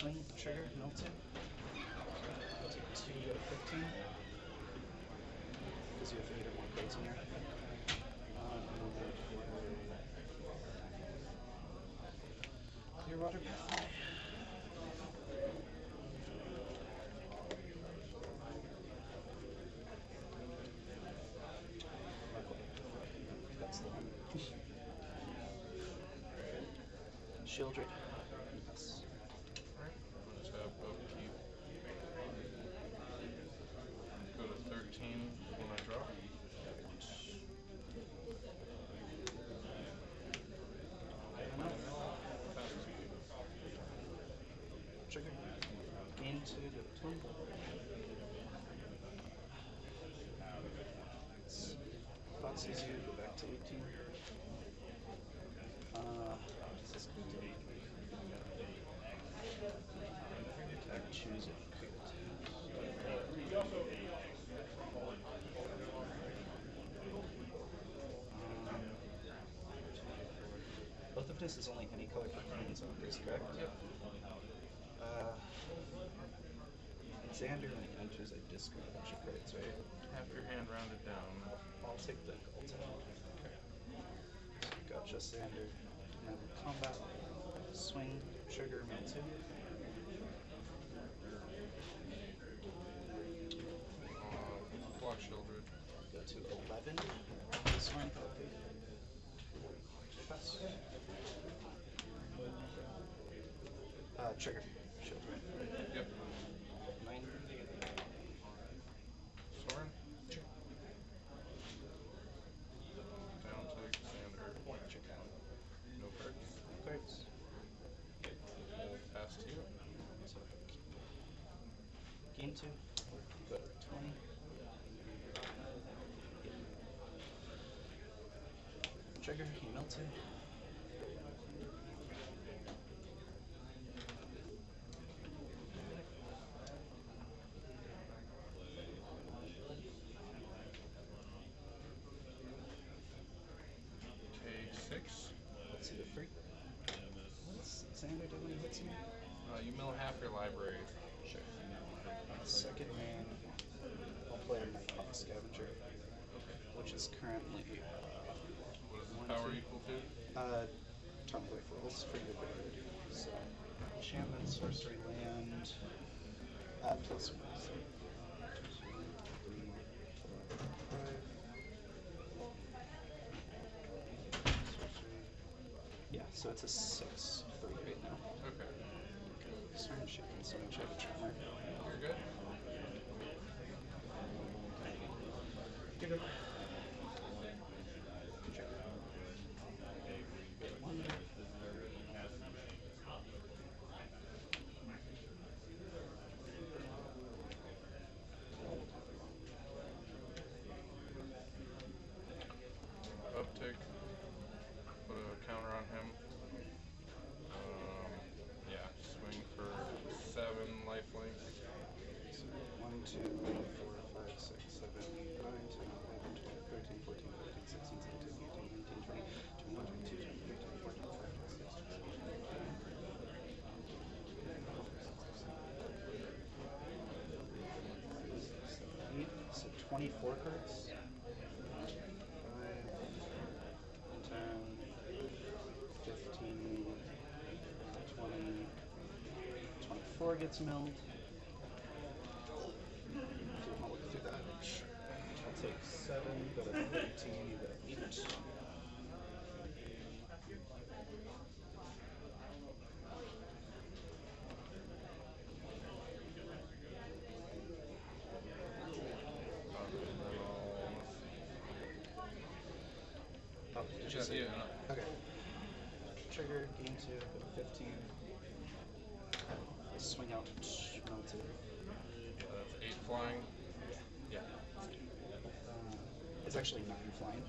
swing, trigger, mill 2. Take 2, go to 15. Because you have 8 or more cards in your hand. Clearwater Path. That's the one. Shieldred. Yes. Tap upkeep. Go to 13 when I draw. Trigger. Gain 2 to 20. Boxes you, go back to 18. This is good. Choose it. Both of this is only any color for planeswalkers, correct? Yep. Xander, when he enters, I discard a bunch of cards, right? Half your hand rounded down. I'll take the gold. Okay. Gotcha, Xander. And then combat, swing, trigger, mill 2. Block Shieldred. Go to 11. Swing, okay. Pass. Trigger, Shieldred. Yep. 9. Soren. Down take Xander. Trigger. No cards. Cards. We'll pass to you. So, Game 2. Go to 20. Trigger, he mill 2. Take 6. Let's see the free. What's Xander do when he hits me? You mill half your library. Sure. Second main, I'll play a Nighthawk Scavenger, which is currently What is the power equal to? Atomic Life rolls for your board. So, enchantment, sorcery, land, plus 1. So, 2, 3, 4, 5. Sorcery. Yeah, so it's a 6-3 right now. Okay. Sorry, I'm shaking so much. I have a tremor. You're good. You're good. Check. 1. Uptick. Put a counter on him. Yeah. Swing for 7 lifelink. 1, 2, 3, 4, 5, 6, 7, 8, 9, 10, 11, 12, 13, 14, 15, 16, 17, 18, 19, 20, 21, 22, 23, 24, 25, 26, 27, 8. So 24 cards. 5, 10, 15, 20, 24 gets milled. Do you want to look through that? Sure. I'll take 7, go to 13, you go to 8. Oh, did you say? Yeah, no. Okay. Trigger, game 2, go to 15. Swing out, mill 2. That's 8 flying. Yeah. It's actually 9 flying.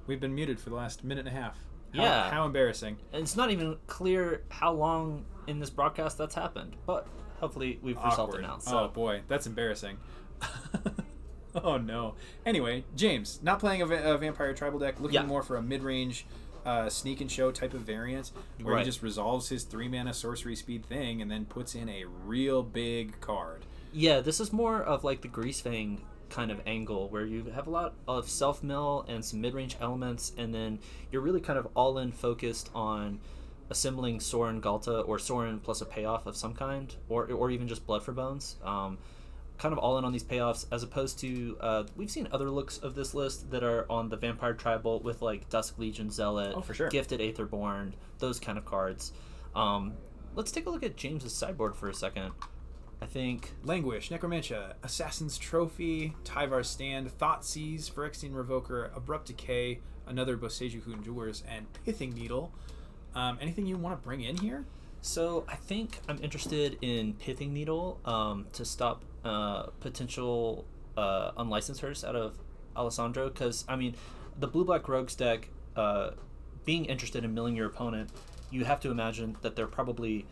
We've been muted for the last minute and a half. Yeah. How embarrassing. And it's not even clear how long in this broadcast that's happened, but hopefully we've resolved it now. So. Oh boy, that's embarrassing. Oh no. Anyway, James, not playing a vampire tribal deck, looking more for a mid-range sneak and show type of variant where he just resolves his 3-mana sorcery speed thing and then puts in a real big card. Yeah, this is more of like the Greasefang kind of angle where you have a lot of self-mill and some mid-range elements, and then you're really kind of all-in focused on assembling Sorin Galta or Sorin plus a payoff of some kind, or even just Blood for Bones. Kind of all in on these payoffs, as opposed to we've seen other looks of this list that are on the Vampire Tribal with like Dusk Legion Zealot, for sure. Gifted Aetherborn, those kind of cards. Let's take a look at James's sideboard for a second. I think Languish, Necromantia, Assassin's Trophy, Tyvar's Stand, Thoughtseize, Phyrexian Revoker, Abrupt Decay, another Boseiju Who Endures, and Pithing Needle. Anything you want to bring in here? So I think I'm interested in Pithing Needle to stop potential unlicensors out of Alessandro, because I mean the blue-black rogues deck, being interested in milling your opponent, you have to imagine that they're probably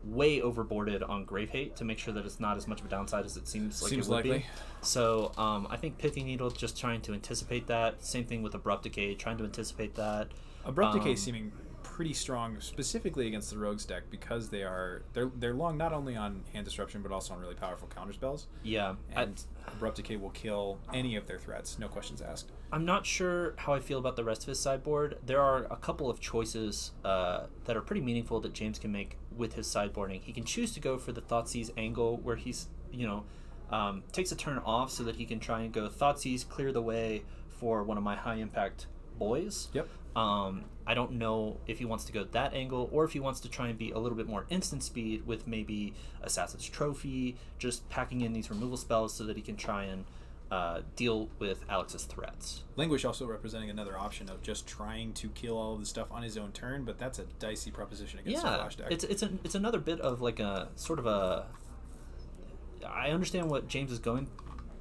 way overboarded on Grave Hate to make sure that it's not as much of a downside as it seems like it would likely. be. So I think Pithing Needle just trying to anticipate that. Same thing with Abrupt Decay, trying to anticipate that. Abrupt Decay seeming pretty strong, specifically against the rogues deck, because they're long not only on hand disruption but also on really powerful counterspells. Yeah, and Abrupt Decay will kill any of their threats, no questions asked. I'm not sure how I feel about the rest of his sideboard. There are a couple of choices that are pretty meaningful that James can make with his sideboarding. He can choose to go for the Thoughtseize angle, where he's takes a turn off so that he can try and go Thoughtseize, clear the way for one of my high impact boys. Yep. I don't know if he wants to go that angle, or if he wants to try and be a little bit more instant speed with maybe Assassin's Trophy, just packing in these removal spells so that he can try and deal with Alex's threats. Languish also representing another option of just trying to kill all of the stuff on his own turn, but that's a dicey proposition against a flash deck. It's another bit of like a sort of a. I understand what James is going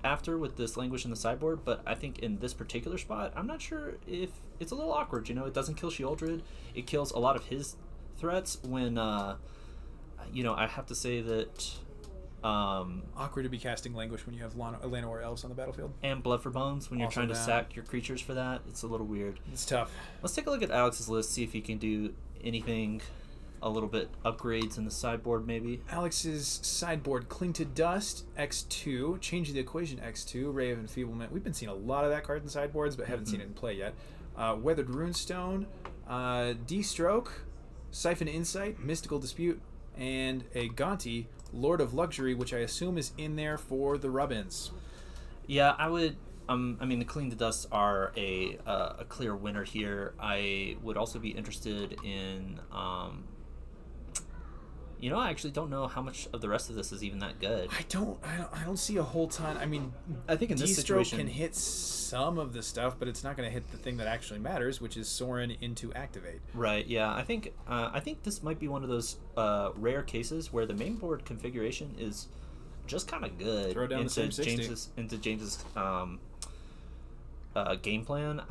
after with this Languish in the sideboard, but I think in this particular spot, I'm not sure if it's a little awkward. It doesn't kill Sheoldred. It kills a lot of his threats when, I have to say that. Awkward to be casting Languish when you have Llanowar Elves on the battlefield. And Blood for Bones when you're Also trying to bad. sack your creatures for that. It's a little weird. It's tough. Let's take a look at Alex's list, see if he can do anything a little bit upgrades in the sideboard maybe. Alex's sideboard, Cling to Dust, X2, Change the Equation, X2, Ray of Enfeeblement. We've been seeing a lot of that card in sideboards, but haven't seen it in play yet. Weathered Runestone, D-Stroke, Siphon Insight, Mystical Dispute, and a Gonti, Lord of Luxury, which I assume is in there for the Rubbins. Yeah, I would. The Clean to Dust are a clear winner here. I would also be interested in. I actually don't know how much of the rest of this is even that good. I don't see a whole ton. I mean, I think in this D-Stroke situation can hit some of the stuff, but it's not going to hit the thing that actually matters, which is Sorin into Activate. Right. Yeah. I think this might be one of those rare cases where the main board configuration is just kind of good. Throw down the same 60. Into James's game plan.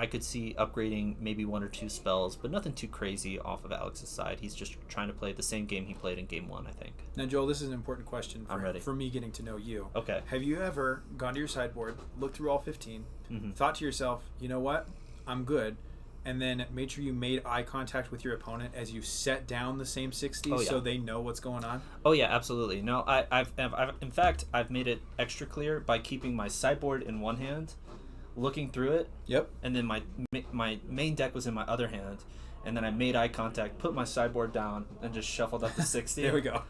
I could see upgrading maybe one or two spells, but nothing too crazy off of Alex's side. He's just trying to play the same game he played in game one, I think. Now, Joel, this is an important question I'm ready. for me getting to know you. Okay. Have you ever gone to your sideboard, looked through all 15, thought to yourself, you know what, I'm good, and then made sure you made eye contact with your opponent as you set down the same 60 so they know what's going on? Oh yeah, absolutely. No, I've in fact I've made it extra clear by keeping my sideboard in one hand, looking through it. Yep. And then my main deck was in my other hand, and then I made eye contact, put my sideboard down, and just shuffled up to 60. There we go.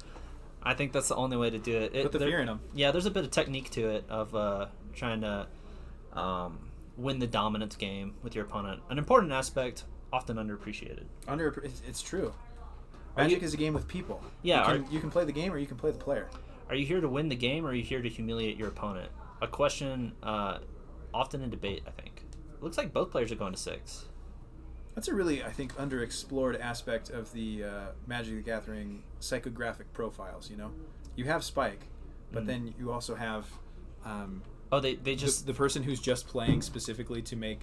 I think that's the only way to do it. Put the fear in them. Yeah, there's a bit of technique to it of trying to win the dominance game with your opponent. An important aspect, often underappreciated. It's true. Magic is a game with people. Yeah. You can play the game or you can play the player. Are you here to win the game, or are you here to humiliate your opponent? A question often in debate, I think. It looks like both players are going to 6. That's a really, I think, underexplored aspect of the Magic the Gathering psychographic profiles, You have Spike, but then you also have Oh, they just the person who's just playing specifically to make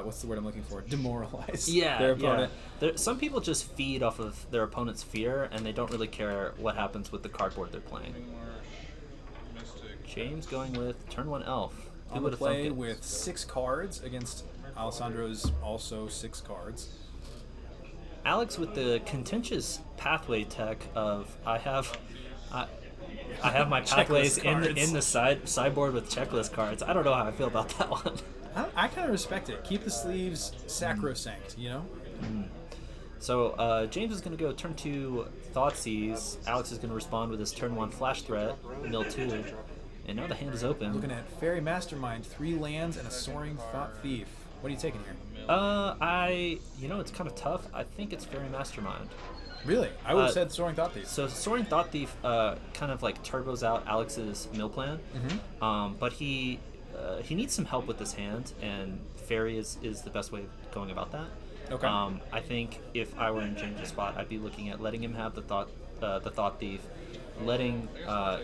what's the word I'm looking for? Demoralize their opponent. Some people just feed off of their opponent's fear, and they don't really care what happens with the cardboard they're playing. James going with turn 1 elf. Who On would the have thunk play it? with 6 cards against Alessandro's also 6 cards. Alex with the contentious pathway tech of I have my pathways in the sideboard with checklist cards. I don't know how I feel about that one. I kind of respect it. Keep the sleeves sacrosanct, you know? So James is going to go turn 2 Thoughtseize. Alex is going to respond with his turn 1 Flash Threat, mill 2. And now the hand is open. Looking at Fairy Mastermind, 3 lands and a Soaring Thought Thief. What are you taking here? It's kind of tough. I think it's Fairy Mastermind. Really? I would have said Soaring Thought Thief. So Soaring Thought Thief kind of like turbos out Alex's mill plan. But he needs some help with this hand, and Fairy is the best way of going about that. Okay. I think if I were in James' spot, I'd be looking at letting him have the Thought Thief, letting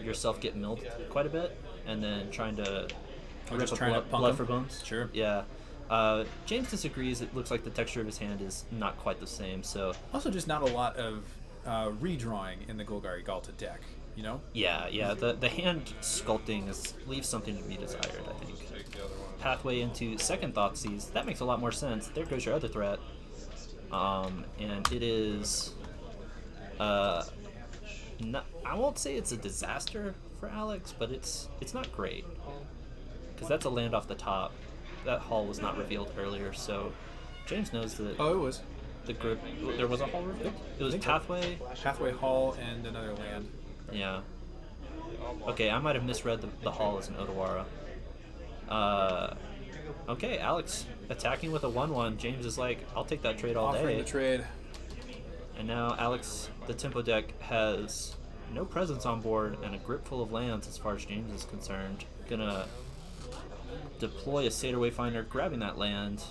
yourself get milled quite a bit, and then trying to rip up blood for bones. Sure. Yeah. James disagrees. It looks like the texture of his hand is not quite the same. So Also, just not a lot of redrawing in the Golgari Galta deck, you know? yeah. The hand sculpting leaves something to be desired, I think. Pathway into second Thoughtseize. That makes a lot more sense. There goes your other threat. And it is I won't say it's a disaster for Alex, but it's not great. Because that's a land off the top. That hall was not revealed earlier, so James knows that Oh, it was. the group. There was a hall revealed? It was Pathway? Pathway Hall and another land. Yeah. Okay, I might have misread the hall as an Odawara. Okay, Alex attacking with a 1/1. James is like, I'll take that trade all Offering day. the trade. And now Alex, the tempo deck, has no presence on board and a grip full of lands as far as James is concerned. Gonna deploy a Satyr Wayfinder, grabbing that land,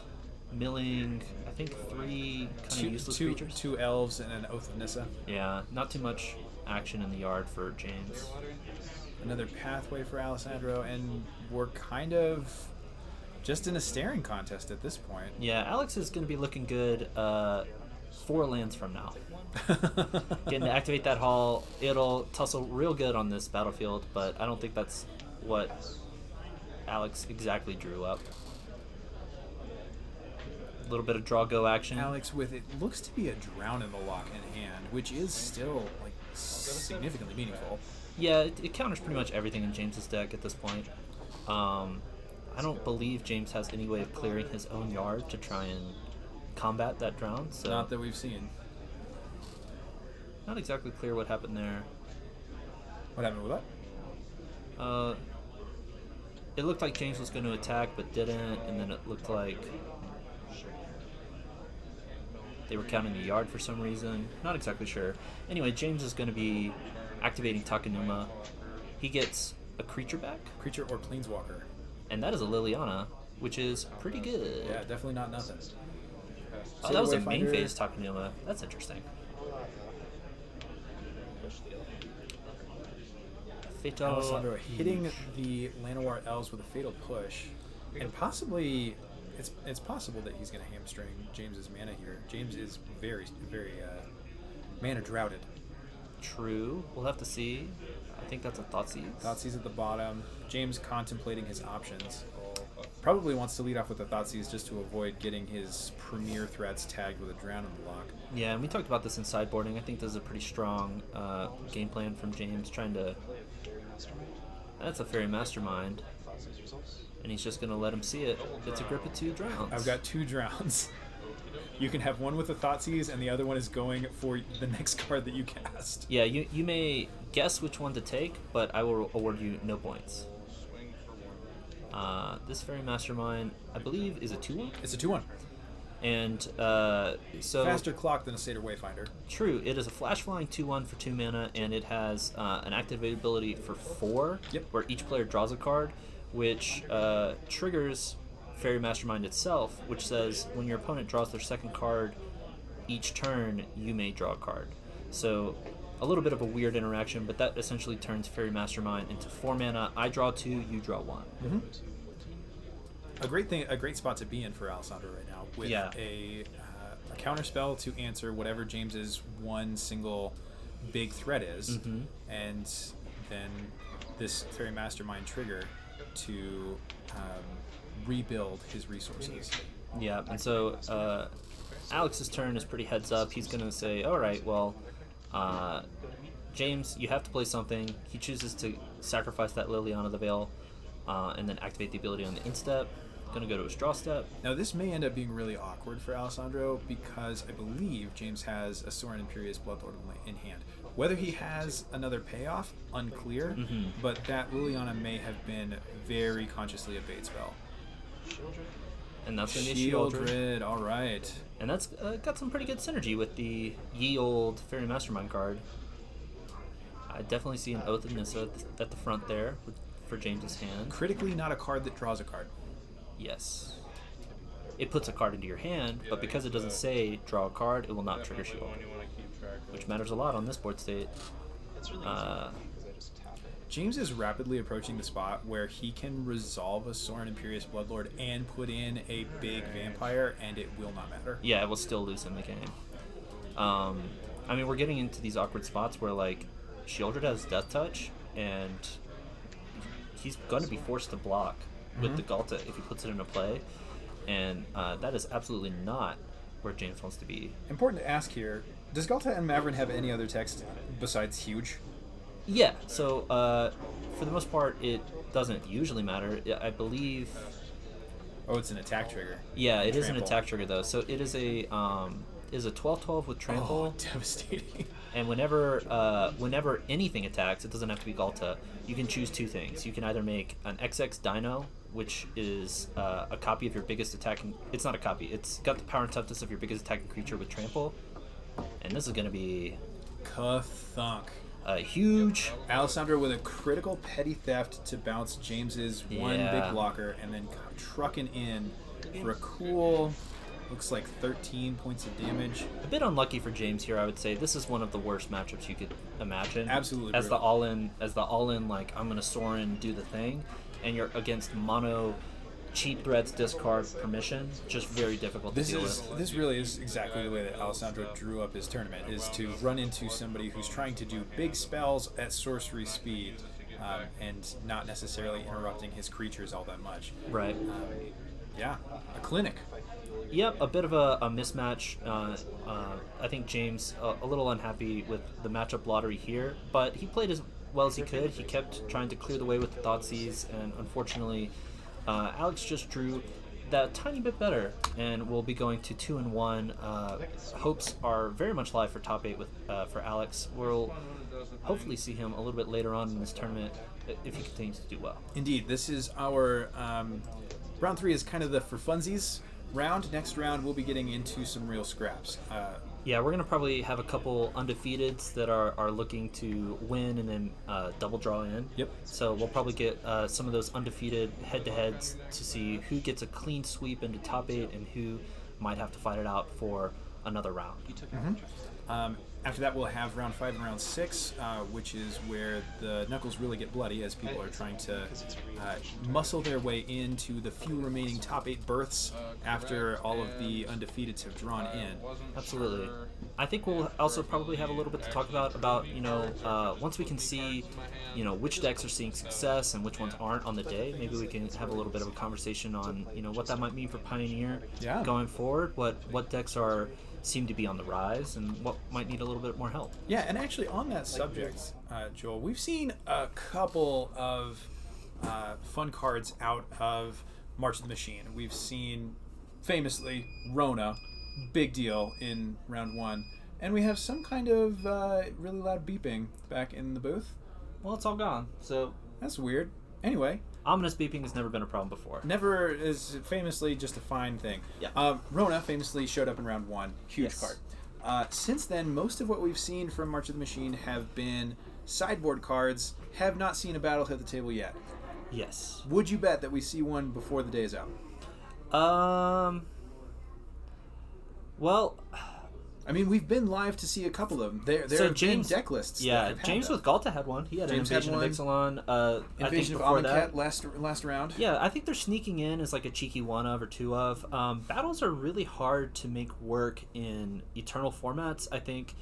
milling, I think 3 kind of useless creatures. 2 elves and an Oath of Nissa. Yeah, not too much action in the yard for James. Another Pathway for Alessandro, and we're kind of just in a staring contest at this point. Yeah, Alex is going to be looking good 4 lands from now. Getting to activate that hall, it'll tussle real good on this battlefield, but I don't think that's what Alex exactly drew up. A little bit of draw go action. Alex with it looks to be a Drown in the Lock in hand, which is still like significantly meaningful. Yeah, it counters pretty much everything in James's deck at this point. I don't believe James has any way of clearing his own yard to try and combat that drown. So Not that we've seen. not exactly clear what happened there. What happened with that? It looked like James was going to attack but didn't, and then it looked like they were counting the yard for some reason. Not exactly sure. Anyway, James is going to be activating Takenuma. He gets a creature back, Creature or Planeswalker. and that is a Liliana, which is pretty good. Yeah, definitely not nothing. Oh, that was a Satyr main Wayfinder. phase Takenuma. That's interesting. Fatal. Alessandro hitting the Llanowar Elves with a fatal push, and possibly it's possible that he's going to hamstring James's mana here. James is very mana droughted. True. We'll have to see. I think that's a Thoughtseize. Thoughtseize at the bottom. James contemplating his options. Probably wants to lead off with the Thoughtseize just to avoid getting his premier threats tagged with a Drown in the Lock. Yeah, and we talked about this in sideboarding. I think this is a pretty strong game plan from James, trying to... That's a Fairy Mastermind. And he's just going to let him see it. It's a grip of 2 drowns. I've got 2 Drowns. You can have one with the Thoughtseize, and the other one is going for the next card that you cast. Yeah, you may guess which one to take, but I will award you no points. This Fairy Mastermind, I believe, is a 2/1. It's a 2/1. And so... Faster clock than a Satyr Wayfinder. True, it is a flash flying 2/1 for 2 mana, and it has an activate ability for 4, Yep. where each player draws a card, which triggers Fairy Mastermind itself, which says when your opponent draws their second card each turn, you may draw a card. So a little bit of a weird interaction, but that essentially turns Fairy Mastermind into 4 mana. I draw 2, you draw 1. Mm-hmm. A great spot to be in for Alessandro right now, with a counter spell to answer whatever James's one single big threat is, and then this Fairy Mastermind trigger to rebuild his resources. Yeah, and so Alex's turn is pretty heads up. He's going to say, all right, well, James, you have to play something. He chooses to sacrifice that Liliana the Veil and then activate the ability on the instep. Going to go to his draw step. Now, this may end up being really awkward for Alessandro because I believe James has a Sorin Imperious Bloodlord in hand. Whether he has another payoff, unclear, but that Liliana may have been very consciously a bait spell. And that's going to be Shieldred. All right. And that's got some pretty good synergy with the ye old Fairy Mastermind card. I definitely see an Oath of Nissa at the front there for James's hand. Critically not a card that draws a card. Yes. It puts a card into your hand, but because it doesn't say draw a card, it will not trigger Shield, which matters a lot on this board state. James is rapidly approaching the spot where he can resolve a Sorin Imperious Bloodlord and put in a big vampire, and it will not matter. Yeah, it will still lose in the game. I mean, we're getting into these awkward spots where, like, Shieldred has Death Touch, and he's going to be forced to block with the Galta if he puts it into play, and that is absolutely not where James wants to be. Important to ask here, does Galta and Mavrin have any other text besides huge? Yeah, so for the most part, it doesn't usually matter. I believe... Oh, it's an attack trigger. Yeah, it is an attack trigger, though. So it is a 12/12 with Trample. Oh, devastating. And whenever anything attacks, it doesn't have to be Galta, you can choose 2 things. You can either make an XX Dino, which is a copy of your biggest attacking... It's not a copy. It's got the power and toughness of your biggest attacking creature with Trample. And this is going to be... Ka-thunk. Huge. Alessandro with a critical petty theft to bounce James's one big blocker, and then trucking in for a cool... Looks like 13 points of damage. A bit unlucky for James here, I would say. This is one of the worst matchups you could imagine. Absolutely. As the all-in, like, I'm gonna Sorin, do the thing, and you're against mono, cheap threats, discard, permission. Just very difficult to deal with. This really is exactly the way that Alessandro drew up his tournament: is to run into somebody who's trying to do big spells at sorcery speed, and not necessarily interrupting his creatures all that much. Right. Yeah, a clinic. Yep, a bit of a mismatch. I think James a little unhappy with the matchup lottery here, but he played as well as he could. He kept trying to clear the way with the Thoughtseize, and unfortunately, Alex just drew that tiny bit better, and we'll be going to 2-1. Hopes are very much live for top 8 for Alex. We'll hopefully see him a little bit later on in this tournament if he continues to do well. Indeed, this is our round 3 is kind of the for funsies round. Next round, we'll be getting into some real scraps. Yeah, we're going to probably have a couple undefeateds that are looking to win and then double draw in. Yep. So we'll probably get some of those undefeated head-to-heads to see who gets a clean sweep into top 8 and who might have to fight it out for another round. After that, we'll have round 5 and round 6, which is where the knuckles really get bloody as people are trying to muscle their way into the few remaining top 8 berths after all of the undefeateds have drawn in. Absolutely. I think we'll also probably have a little bit to talk about once we can see, which decks are seeing success and which ones aren't on the day. Maybe we can have a little bit of a conversation on, what that might mean for Pioneer going forward. What decks seem to be on the rise and what might need a little bit more help. Yeah, and actually on that subject, Joel, we've seen a couple of fun cards out of March of the Machine. We've seen, famously, Rona, big deal in round 1, and we have some kind of really loud beeping back in the booth. Well, it's all gone, so... That's weird. Anyway... Ominous beeping has never been a problem before. Never is famously just a fine thing. Yeah. Rona famously showed up in round 1. Huge card. Since then, most of what we've seen from March of the Machine have been sideboard cards, have not seen a battle hit the table yet. Yes. Would you bet that we see one before the day is out? Well, I mean, we've been live to see a couple of them. There So have James- been deck lists. that Yeah, have had James that. with Galta had one. He had James an had Invasion one. of Ixalan. I think Invasion of before that. Amonkhet last round. Yeah, I think they're sneaking in as like a cheeky one of or two of. Battles are really hard to make work in Eternal formats. I think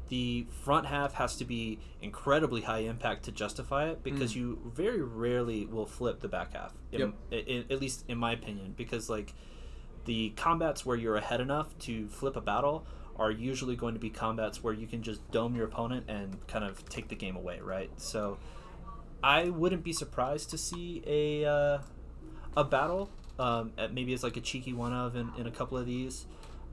the front half has to be incredibly high impact to justify it because you very rarely will flip the back half. At least in my opinion, because like the combats where you're ahead enough to flip a battle are usually going to be combats where you can just dome your opponent and kind of take the game away, right? So I wouldn't be surprised to see a battle maybe as like a cheeky one of in a couple of these,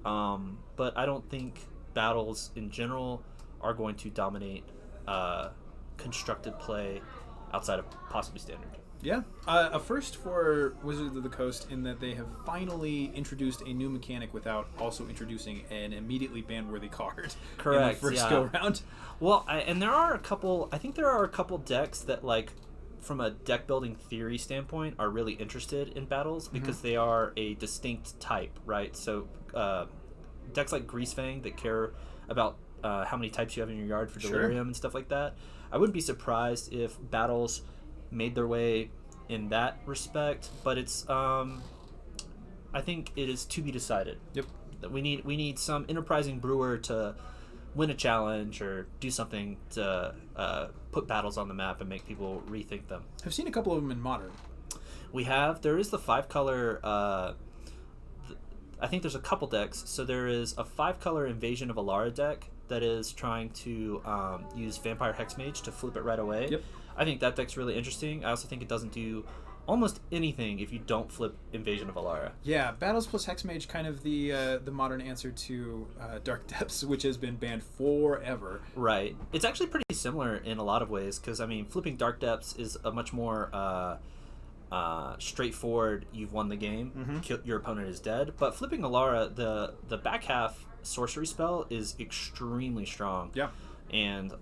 but I don't think battles in general are going to dominate constructed play outside of possibly standard. Yeah, a first for Wizards of the Coast in that they have finally introduced a new mechanic without also introducing an immediately ban-worthy card. Correct, In the first yeah. go-round. Well, and there are a couple. I think there are a couple decks that, like, from a deck building theory standpoint, are really interested in battles because they are a distinct type, right? So decks like Greasefang that care about how many types you have in your yard for Delirium and stuff like that. I wouldn't be surprised if battles made their way in that respect, but it's I think it is to be decided. Yep. That we need some enterprising brewer to win a challenge or do something to put battles on the map and make people rethink them. I've seen a couple of them in Modern. There is the 5-color I think there's a couple decks. So there is a 5-color Invasion of Alara deck that is trying to use Vampire Hexmage to flip it right away. Yep. I think that deck's really interesting. I also think it doesn't do almost anything if you don't flip Invasion of Alara. Yeah, Battles plus Hexmage, kind of the modern answer to Dark Depths, which has been banned forever. Right. It's actually pretty similar in a lot of ways because, I mean, flipping Dark Depths is a much more straightforward, you've won the game, your opponent is dead. But flipping Alara, the back half sorcery spell is extremely strong. Yeah. And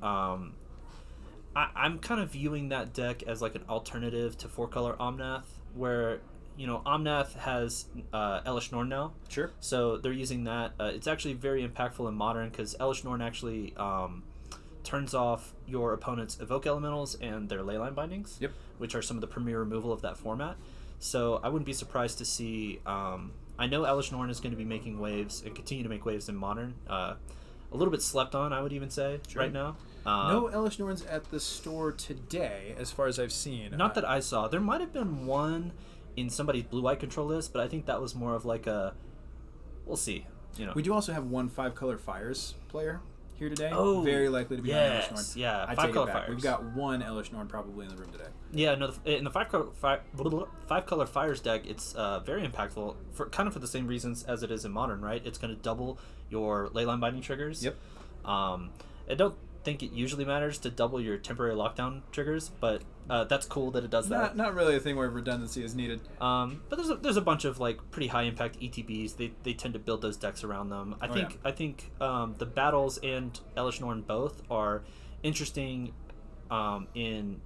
I'm kind of viewing that deck as like an alternative to 4-color Omnath, where, you know, Omnath has Elish Norn now. Sure. So they're using that. It's actually very impactful in Modern because Elish Norn actually turns off your opponent's Evoke Elementals and their Leyline Bindings, which are some of the premier removal of that format. So I wouldn't be surprised to see... I know Elish Norn is going to be making waves and continue to make waves in Modern. A little bit slept on, I would even say, right now. No Elish Norns at the store today, as far as I've seen. Not that I saw. There might have been one in somebody's blue-white control list, but I think that was more of like a... We'll see. You know. We do also have one 5-color Fires player here today. Oh, very likely to be on Elish Norn. yeah. I 5-color take it back. Fires. We've got one Elish Norn probably in the room today. Yeah, no. In the 5-color Fires deck, it's very impactful for for the same reasons as it is in Modern, right? It's going to double your Leyline Binding triggers. Yep. I don't think it usually matters to double your temporary lockdown triggers, but that's cool that it does that. Not really a thing where redundancy is needed. But there's a bunch of like pretty high impact ETBs. They tend to build those decks around them. I think the battles and Elish Norn both are interesting in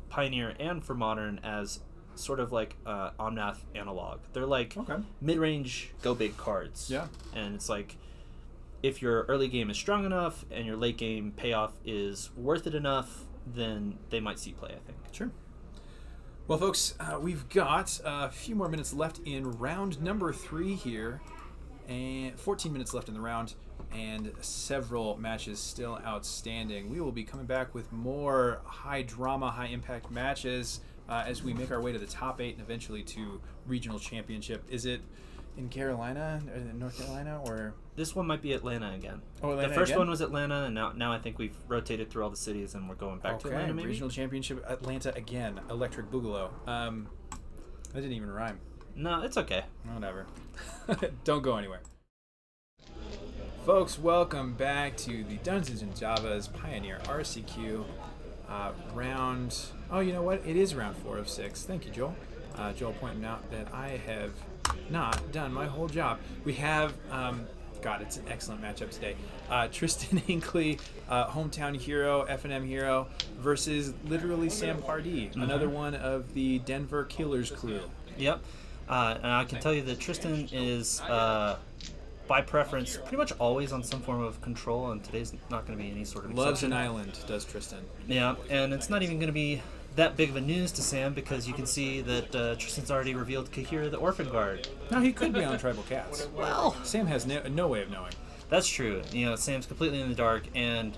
Pioneer and for Modern as sort of like Omnath analog. They're like mid-range go big cards. Yeah. And it's like, if your early game is strong enough and your late game payoff is worth it enough, then they might see play, I think. Sure. Well, folks, we've got a few more minutes left in round number 3 here, and 14 minutes left in the round, and several matches still outstanding. We will be coming back with more high drama, high impact matches as we make our way to the top 8 and eventually to regional championship. Is it in Carolina, or North Carolina, or... This one might be Atlanta again. Oh, Atlanta the first again? one was Atlanta, and now I think we've rotated through all the cities, and we're going back to Atlanta, maybe? Regional championship, Atlanta again. Electric Boogaloo. That didn't even rhyme. No, it's okay. Whatever. Don't go anywhere. Folks, welcome back to the Dungeons & Java's Pioneer RCQ round... Oh, you know what? It is round 4 of 6. Thank you, Joel. Joel pointing out that I have not done my whole job. We have... God, it's an excellent matchup today. Tristan Hinkley, hometown hero, F&M hero, versus literally Sam Pardee, another one of the Denver Killers crew. Yep. And I can tell you that Tristan is by preference, pretty much always on some form of control, and today's not going to be any sort of Loves exception. an island, does Tristan. Yeah, and it's not even going to be that big of a news to Sam because you can see that Tristan's already revealed Kahira the Orphan Guard. No, he could be on Tribal Cats. Well, Sam has no way of knowing. that's true. Sam's completely in the dark and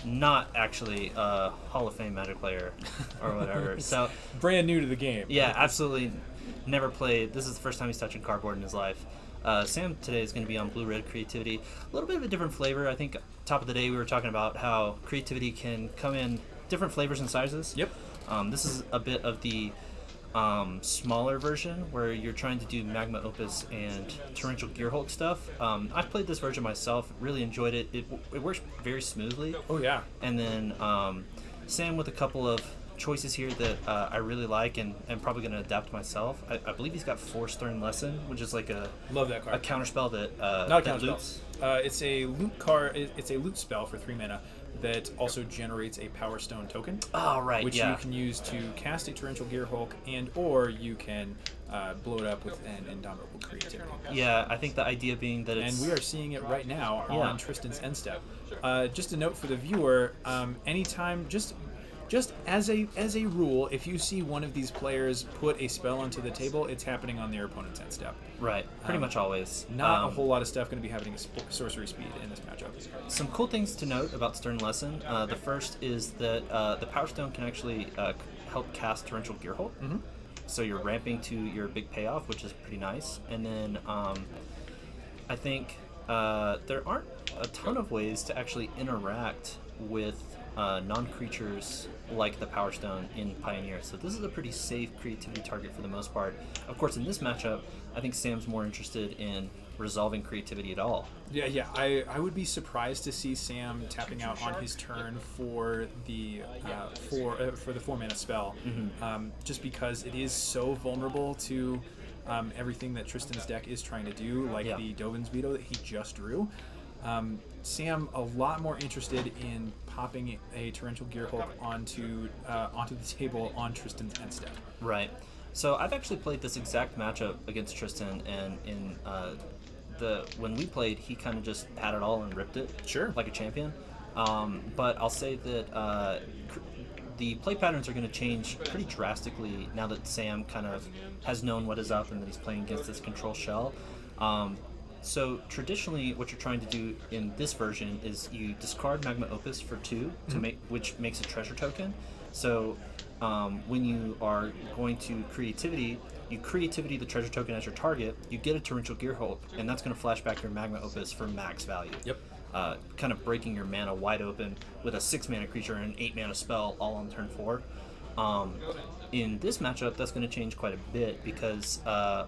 not actually a Hall of Fame Magic player or whatever. So, Brand new to the game. yeah, absolutely never played. This is the first time he's touching cardboard in his life. Sam today is going to be on Blue-Red Creativity. A little bit of a different flavor. I think top of the day we were talking about how creativity can come in different flavors and sizes. Yep. This is a bit of the smaller version where you're trying to do Magma Opus and Torrential Gearhulk stuff. I've played this version myself, really enjoyed it. It works very smoothly. Oh, yeah. And then Sam with a couple of choices here that I really like and probably going to adapt myself. I believe he's got 4 Stern Lesson, which is like a Love that card. counterspell that Not a that counterspell. loots. It's a loot card. It's a loot spell for 3 mana that also generates a Power Stone token, Oh, right, which yeah. you can use to cast a Torrential Gearhulk, or you can blow it up with an Indomitable Creativity. Yeah, I think the idea being that it's... And we are seeing it right now Yeah. on Tristan's end step. Just a note for the viewer: anytime, just as a rule, if you see one of these players put a spell onto the table, it's happening on their opponent's end step. Right, pretty much always. Not a whole lot of stuff going to be happening at sorcery speed in this matchup. Some cool things to note about Stern Lesson. The first is that the Power Stone can actually help cast Torrential Gearhulk. Mm-hmm. So you're ramping to your big payoff, which is pretty nice. And then I think there aren't a ton of ways to actually interact with non-creatures like the Power Stone in Pioneer. So this is a pretty safe creativity target for the most part. Of course, in this matchup, I think Sam's more interested in resolving creativity at all. Yeah. I would be surprised to see Sam tapping out on his turn for the 4 mana spell, just because it is so vulnerable to everything that Tristan's deck is trying to do, like the Dovin's Veto that he just drew. Sam a lot more interested in popping a Torrential Gearhulk onto the table on Tristan's end step. Right. So I've actually played this exact matchup against Tristan, and in when we played, he kind of just had it all and ripped it. Sure. Like a champion. But I'll say that the play patterns are going to change pretty drastically now that Sam kind of has known what is up and that he's playing against this control shell. So traditionally, what you're trying to do in this version is you discard Magma Opus for 2 to which makes a treasure token. So when you are going to creativity, you creativity the treasure token as your target. You get a Torrential Gearhulk, and that's going to flash back your Magma Opus for max value. Yep. Kind of breaking your mana wide open with a 6 mana creature and an 8 mana spell all on turn 4. In this matchup, that's going to change quite a bit because,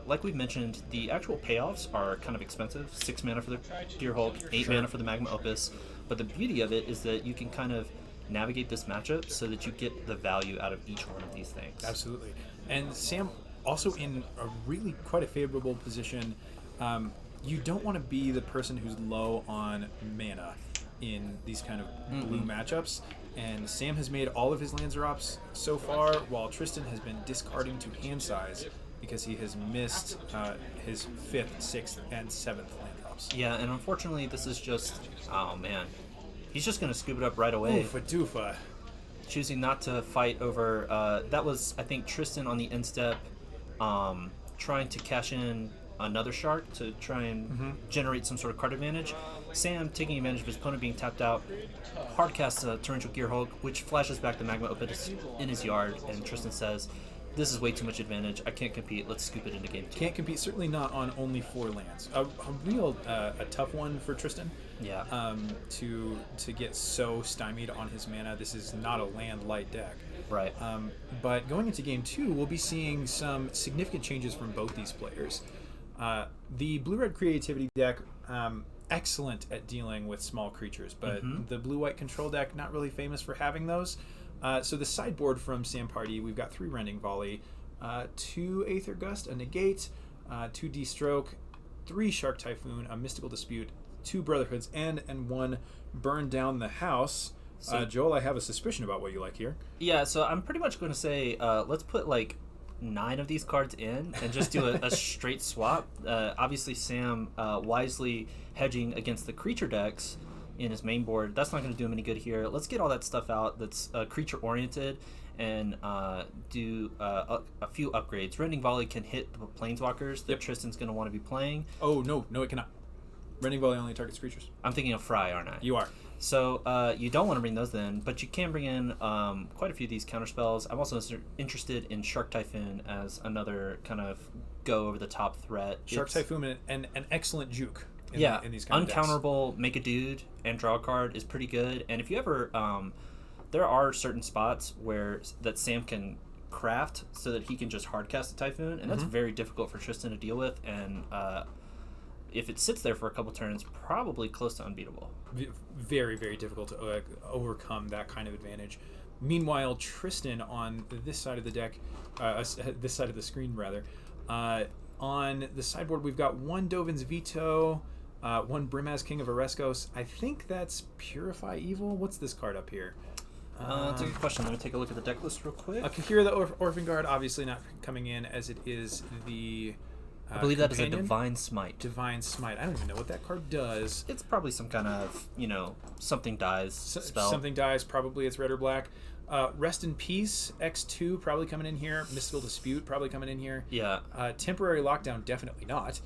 like we've mentioned, the actual payoffs are kind of expensive. 6 mana for the Gearhulk, 8 mana for the Magma Opus. But the beauty of it is that you can kind of navigate this matchup so that you get the value out of each one of these things. Absolutely. And Sam also in a really quite a favorable position. You don't want to be the person who's low on mana in these kind of blue matchups. And Sam has made all of his land drops so far, while Tristan has been discarding to hand size because he has missed his 5th, 6th, and 7th land drops. Yeah, and unfortunately, this is just... Oh, man. He's just going to scoop it up right away. Oofa doofa. Choosing not to fight over... that was, I think, Tristan on the end step trying to cash in another shark to try and generate some sort of card advantage. Sam taking advantage of his opponent being tapped out, hard casts a Torrential Gearhulk, which flashes back the Magma Opus in his yard, and Tristan says, "This is way too much advantage. I can't compete. Let's scoop it into game 2." Can't compete, certainly not on only 4 lands. A real a tough one for Tristan. Yeah. To get so stymied on his mana. This is not a land light deck. Right. But going into game 2, we'll be seeing some significant changes from both these players. The blue-red creativity deck, excellent at dealing with small creatures, but the blue-white control deck, not really famous for having those. So the sideboard from Sam Party, we've got 3 Rending Volley, 2 Aether Gust, a Negate, 2 D-Stroke, 3 Shark Typhoon, a Mystical Dispute, 2 Brotherhood's End, and 1 Burn Down the House. So, Joel, I have a suspicion about what you like here. Yeah, so I'm pretty much going to say, let's put like 9 of these cards in and just do a straight swap. Obviously, Sam wisely hedging against the creature decks in his main board. That's not going to do him any good here. Let's get all that stuff out that's creature oriented and do a few upgrades. Rending Volley can hit the planeswalkers that Tristan's going to want to be playing. Oh, no, it cannot. Rending Volley only targets creatures. I'm thinking of Fry, aren't I? You are. So you don't want to bring those in, but you can bring in quite a few of these counter spells. I'm also interested in Shark Typhoon as another kind of go over the top threat. Shark Typhoon and an excellent juke. In these kind of decks. Uncounterable, make a dude and draw a card is pretty good. And if you ever, there are certain spots where that Sam can craft so that he can just hardcast a Typhoon, and that's very difficult for Tristan to deal with. And if it sits there for a couple turns, probably close to unbeatable. Very, very difficult to overcome that kind of advantage. Meanwhile, Tristan on this side of the deck, this side of the screen rather, on the sideboard we've got one Dovin's Veto, one Brimaz, King of Oreskos. I think that's Purify Evil. What's this card up here? That's a good question. Let me take a look at the deck list real quick. Kahira the Orphan Guard, obviously not coming in, as it is the I believe that is a companion? Divine Smite. Divine Smite. I don't even know what that card does. It's probably some kind of, something dies spell. Something dies, probably it's red or black. Rest in Peace, X2 probably coming in here. Mystical Dispute probably coming in here. Yeah. Temporary Lockdown, definitely not.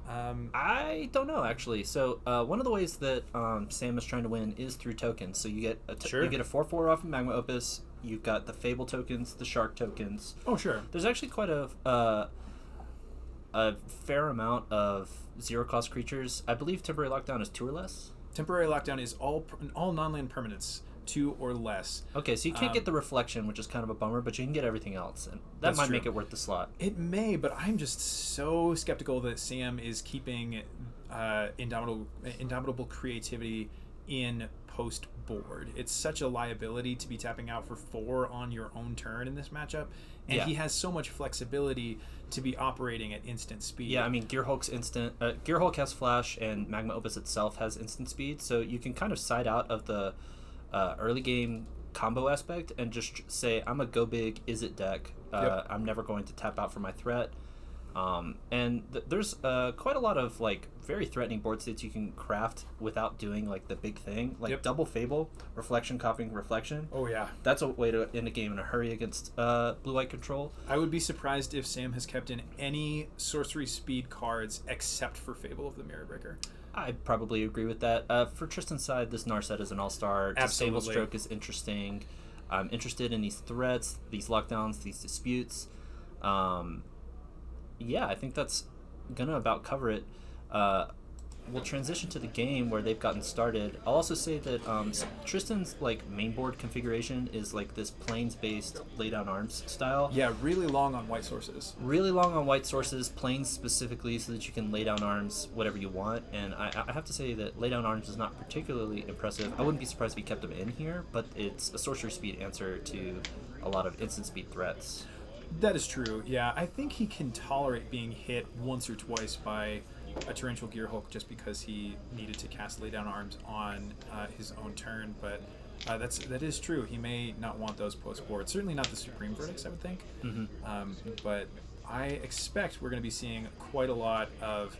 I don't know, actually. So one of the ways that Sam is trying to win is through tokens. So you get a 4/4 off of Magma Opus. You've got the Fable tokens, the Shark tokens. Oh, sure. There's actually quite a fair amount of zero-cost creatures. I believe Temporary Lockdown is 2 or less. Temporary Lockdown is all non-land permanents, 2 or less. Okay, so you can't get the Reflection, which is kind of a bummer, but you can get everything else, and that might make it worth the slot. It may, but I'm just so skeptical that Sam is keeping Indomitable Creativity in post board. It's such a liability to be tapping out for 4 on your own turn in this matchup, and he has so much flexibility to be operating at instant speed. Yeah, I mean, Gearhulk's instant. Gearhulk has flash, and Magma Opus itself has instant speed, so you can kind of side out of the early game combo aspect and just say, I'm a go big, is it deck. I'm never going to tap out for my threat. And there's quite a lot of very threatening board states you can craft without doing the big thing, double Fable, Reflection, copying Reflection. Oh yeah, that's a way to end a game in a hurry against blue-white control. I would be surprised if Sam has kept in any sorcery speed cards except for Fable of the Mirror Breaker. I probably agree with that. For Tristan's side, this Narset is an all-star. Absolutely. Disable Stroke is interesting. I'm interested in these threats, these lockdowns, these disputes. Yeah, I think that's gonna about cover it. We'll transition to the game where they've gotten started. I'll also say that Tristan's main board configuration is this plains-based lay down arms style. Yeah, really long on white sources. Really long on white sources, plains specifically, so that you can lay down arms whatever you want. And I have to say that lay down arms is not particularly impressive. I wouldn't be surprised if he kept them in here, but it's a sorcery speed answer to a lot of instant speed threats. That is true, yeah. I think he can tolerate being hit once or twice by a Torrential Gearhulk just because he needed to cast Lay Down Arms on his own turn, but that is true. He may not want those post-board. Certainly not the Supreme Verdicts, I would think. But I expect we're going to be seeing quite a lot of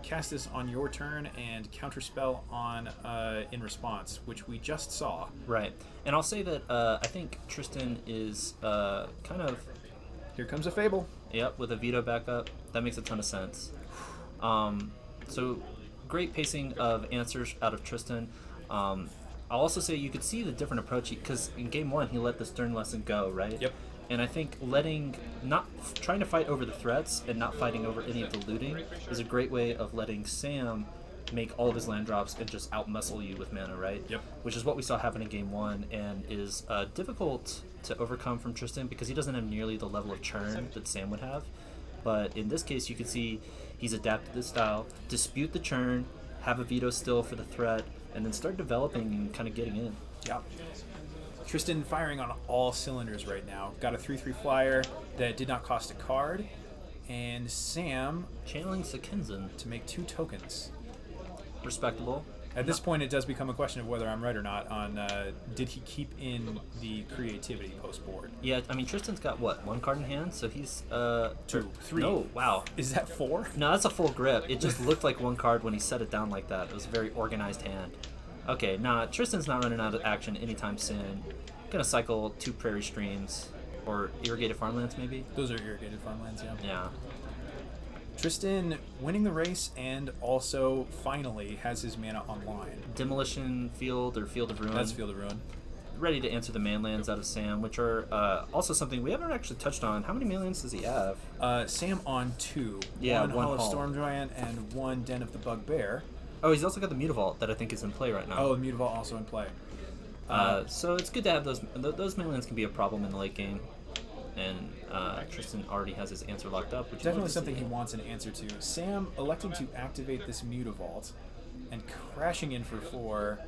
cast this on your turn and counterspell on in response, which we just saw. Right. And I'll say that I think Tristan is kind of... Here comes a Fable. Yep, with a veto backup. That makes a ton of sense. So great pacing of answers out of Tristan. I'll also say you could see the different approach because in game 1 he let the Stern Lesson go, right? Yep. And I think trying to fight over the threats and not fighting over any of the looting is a great way of letting Sam make all of his land drops and just outmuscle you with mana, right? Yep. Which is what we saw happen in game 1 and is difficult to overcome from Tristan because he doesn't have nearly the level of churn that Sam would have. But in this case, you can see he's adapted this style, dispute the churn, have a veto still for the threat, and then start developing and kind of getting in. Yeah. Tristan firing on all cylinders right now. Got a 3/3 flyer that did not cost a card, and Sam channeling Sekinzen to make 2 tokens. Respectable. At this point, it does become a question of whether I'm right or not on did he keep in the creativity post board? Yeah, I mean, Tristan's got, what, 1 card in hand? So he's... 2, 3. No, wow. Is that 4? No, that's a full grip. It just looked like 1 card when he set it down like that. It was a very organized hand. Okay, nah, Tristan's not running out of action anytime soon. Gonna cycle 2 Prairie Streams. Or Irrigated Farmlands, maybe? Those are irrigated farmlands, yeah. Yeah. Tristan winning the race and also finally has his mana online. Demolition Field or Field of Ruin. That's Field of Ruin. Ready to answer the manlands out of Sam, which are also something we haven't actually touched on. How many manlands does he have? Sam on 2. Yeah, 1 Hall of Hall. Storm Giant and 1 Den of the Bugbear. Oh, he's also got the Mutavault that I think is in play right now. Oh, the Mutavault also in play. So it's good to have those. Those manlands can be a problem in the late game. And Tristan already has his answer locked up, which is Definitely something he wants an answer to. Sam electing to activate this Mutavault and crashing in for 4,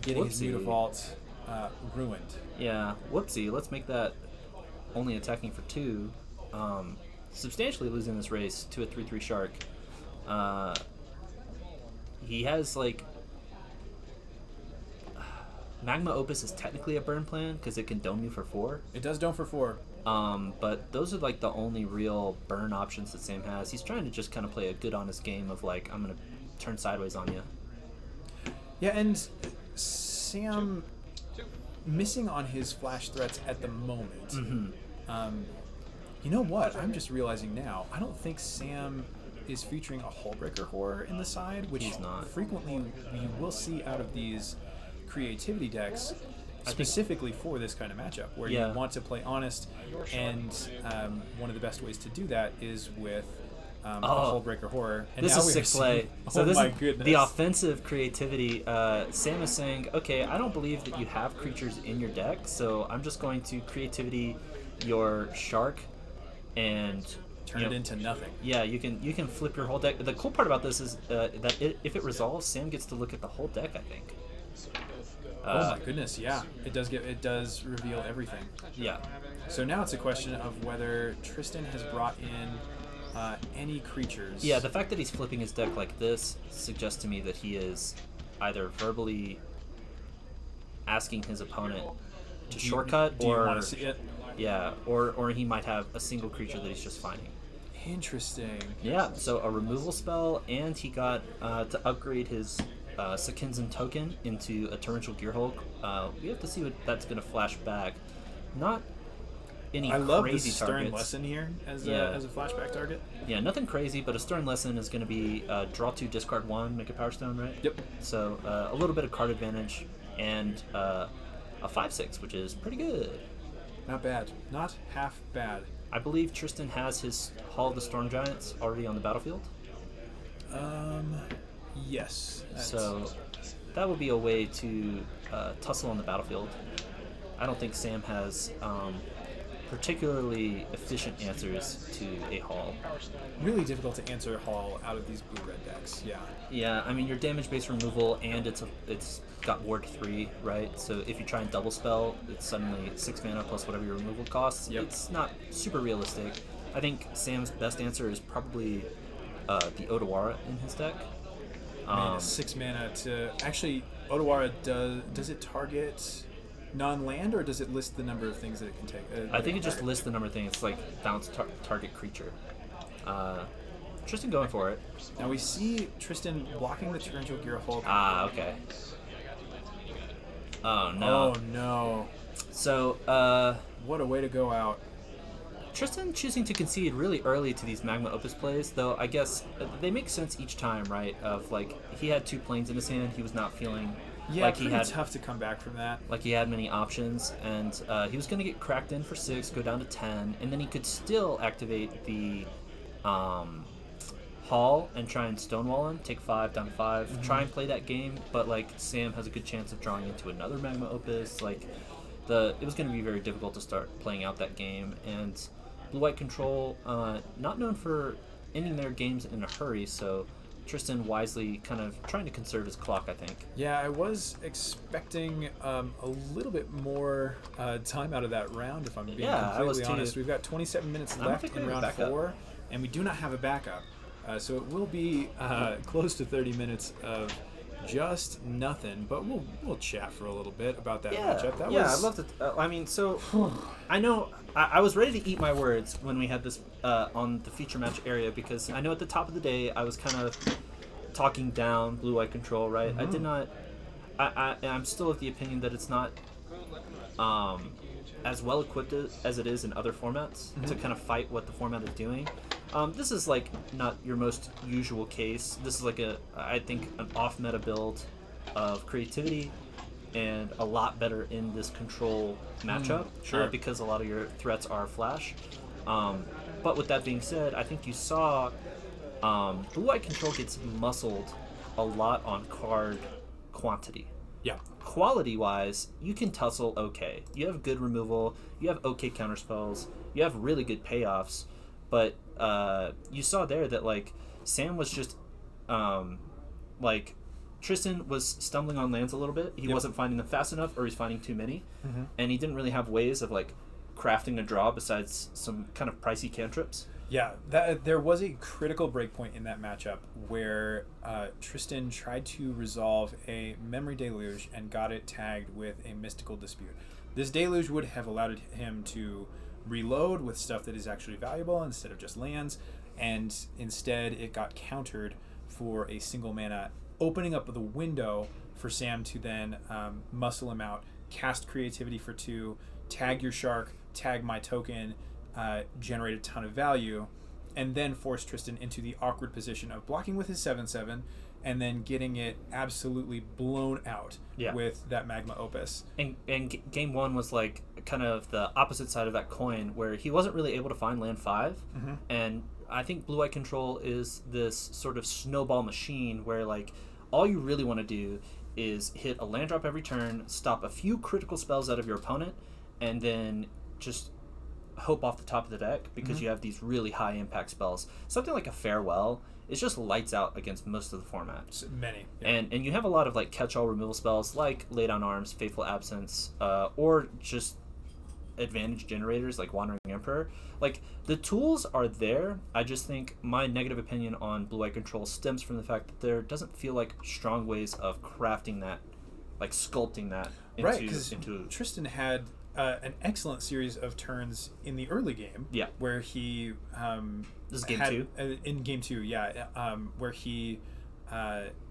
getting his Whoopsie. Mutavault ruined. Yeah, whoopsie. Let's make that only attacking for 2. Substantially losing this race to a 3/3 Shark. He has, like... Magma Opus is technically a burn plan because it can dome you for 4. It does dome for 4. But those are like the only real burn options that Sam has. He's trying to just kind of play a good honest game of like, I'm going to turn sideways on you. Yeah, and Sam missing on his flash threats at the moment. Mm-hmm. You know what? I'm just realizing now, I don't think Sam is featuring a Hullbreaker Horror in the side, which He's not. frequently you will see out of these creativity decks, specifically for this kind of matchup, where Yeah. you want to play honest, and one of the best ways to do that is with a Hullbreaker Horror. And This now is we sick are play. seeing- So oh this my is goodness. the offensive creativity. Sam is saying, okay, I don't believe that you have creatures in your deck, so I'm just going to creativity your Shark and Turn you it know, into nothing. Yeah, you can flip your whole deck. The cool part about this is that if it resolves, Sam gets to look at the whole deck, I think. Oh my goodness, yeah. It does reveal everything. Yeah. So now it's a question of whether Tristan has brought in any creatures. Yeah, the fact that he's flipping his deck like this suggests to me that he is either verbally asking his opponent to shortcut, do you or want to see it? yeah, or he might have a single creature that he's just finding. Interesting. Yeah, so a removal spell, and he got to upgrade his Sakinzan token into a Torrential Gearhulk. We have to see what that's going to flash back. Not any I love the crazy Stern targets. Lesson here as Yeah. a flashback target. Yeah, nothing crazy, but a Stern Lesson is going to be draw 2, discard 1, make a Power Stone, right? Yep. So a little bit of card advantage, and a 5/6, which is pretty good. Not bad. Not half bad. I believe Tristan has his Hall of the Storm Giants already on the battlefield. Yes. So that would be a way to tussle on the battlefield. I don't think Sam has particularly efficient answers to a Hall. Really difficult to answer Hall out of these blue-red decks. Yeah. Yeah, I mean your damage-based removal, and it's got ward 3, right? So if you try and double spell, it's suddenly 6 mana plus whatever your removal costs. Yep. It's not super realistic. I think Sam's best answer is probably the Odawara in his deck. Man, 6 mana to actually Odawara does it target non-land, or does it list the number of things that it can take? I think it just lists the number of things. It's like bounce target creature. Tristan going for it. Now we see Tristan blocking the Torrential Gearhulk. Ah, okay. Oh no. Oh no! So What a way to go out. Tristan choosing to concede really early to these Magma Opus plays, though I guess they make sense each time, right? Of like he had 2 planes in his hand, he was not feeling Yeah, like pretty he had tough to come back from that. like he had many options, and he was going to get cracked in for 6, go down to 10, and then he could still activate the Hall and try and stonewall him, take 5 down to 5, try and play that game, but like Sam has a good chance of drawing into another Magma Opus. Like it was going to be very difficult to start playing out that game, and Blue-White Control not known for ending their games in a hurry, so Tristan wisely kind of trying to conserve his clock, I think. Yeah, I was expecting a little bit more time out of that round, if I'm being Yeah, I was completely too. honest. We've got 27 minutes I don't left think we in have a round backup. 4, and we do not have a backup. So it will be close to 30 minutes of just nothing. But we'll chat for a little bit about that Yeah, matchup. That yeah, was, I'd love to. I mean, so I know I was ready to eat my words when we had this on the feature match area, because I know at the top of the day I was kind of talking down blue-eye control, right? I did not. I'm still of the opinion that it's not as well equipped as it is in other formats to kind of fight what the format is doing. This is like not your most usual case. This is like I think an off-meta build of creativity, and a lot better in this control matchup, sure. because a lot of your threats are flash. But with that being said, I think you saw blue-eye control gets muscled a lot on card quantity. Yeah. Quality-wise, you can tussle okay. You have good removal. You have okay counterspells. You have really good payoffs. But you saw there that like Sam was just like Tristan was stumbling on lands a little bit. He wasn't finding them fast enough, or he's finding too many, and he didn't really have ways of like crafting a draw besides some kind of pricey cantrips. Yeah, there was a critical breakpoint in that matchup where Tristan tried to resolve a Memory Deluge and got it tagged with a Mystical Dispute. This Deluge would have allowed him to reload with stuff that is actually valuable instead of just lands, and instead it got countered for a single mana, opening up the window for Sam to then muscle him out, cast Creativity for 2, tag your Shark, tag my token, generate a ton of value, and then force Tristan into the awkward position of blocking with his 7/7 and then getting it absolutely blown out with that Magma Opus. And game one was like kind of the opposite side of that coin, where he wasn't really able to find land 5, and I think blue-eye control is this sort of snowball machine where like all you really want to do is hit a land drop every turn, stop a few critical spells out of your opponent, and then just hope off the top of the deck, because you have these really high impact spells. Something like a Farewell is just lights out against most of the formats. Many. Yeah. And you have a lot of like catch-all removal spells like Lay Down Arms, Faithful Absence, or just advantage generators like Wandering Emperor. Like, the tools are there. I just think my negative opinion on blue-eye control stems from the fact that there doesn't feel like strong ways of crafting that, like sculpting that into... Right, because Tristan had an excellent series of turns in the early game. Yeah. Where he... this is game 2? In game 2, yeah. Where he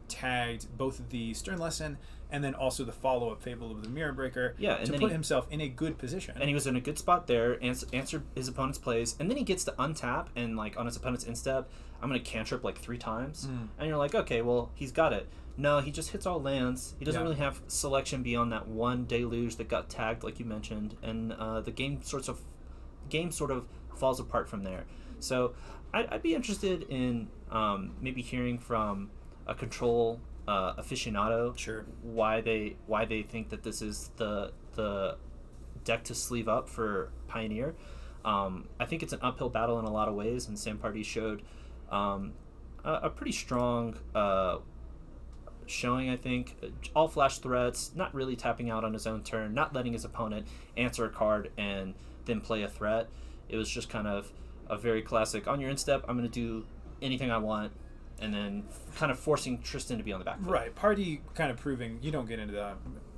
tagged both the Stern Lesson and then also the follow-up Fable of the Mirror Breaker to put himself in a good position. And he was in a good spot there, answered his opponent's plays, and then he gets to untap, and like on his opponent's instep, I'm going to cantrip like 3 times. And you're like, okay, well, he's got it. No, he just hits all lands. He doesn't really have selection beyond that one Deluge that got tagged, like you mentioned, and the game sort of falls apart from there. So I'd be interested in maybe hearing from a control aficionado why they think that this is the deck to sleeve up for Pioneer. I think it's an uphill battle in a lot of ways, and Sam Pardee showed a pretty strong showing, I think. All flash threats, not really tapping out on his own turn, not letting his opponent answer a card and then play a threat. It was just kind of a very classic, on your instep, I'm going to do anything I want, and then kind of forcing Tristan to be on the back foot. Right. Pardee kind of proving you don't get into the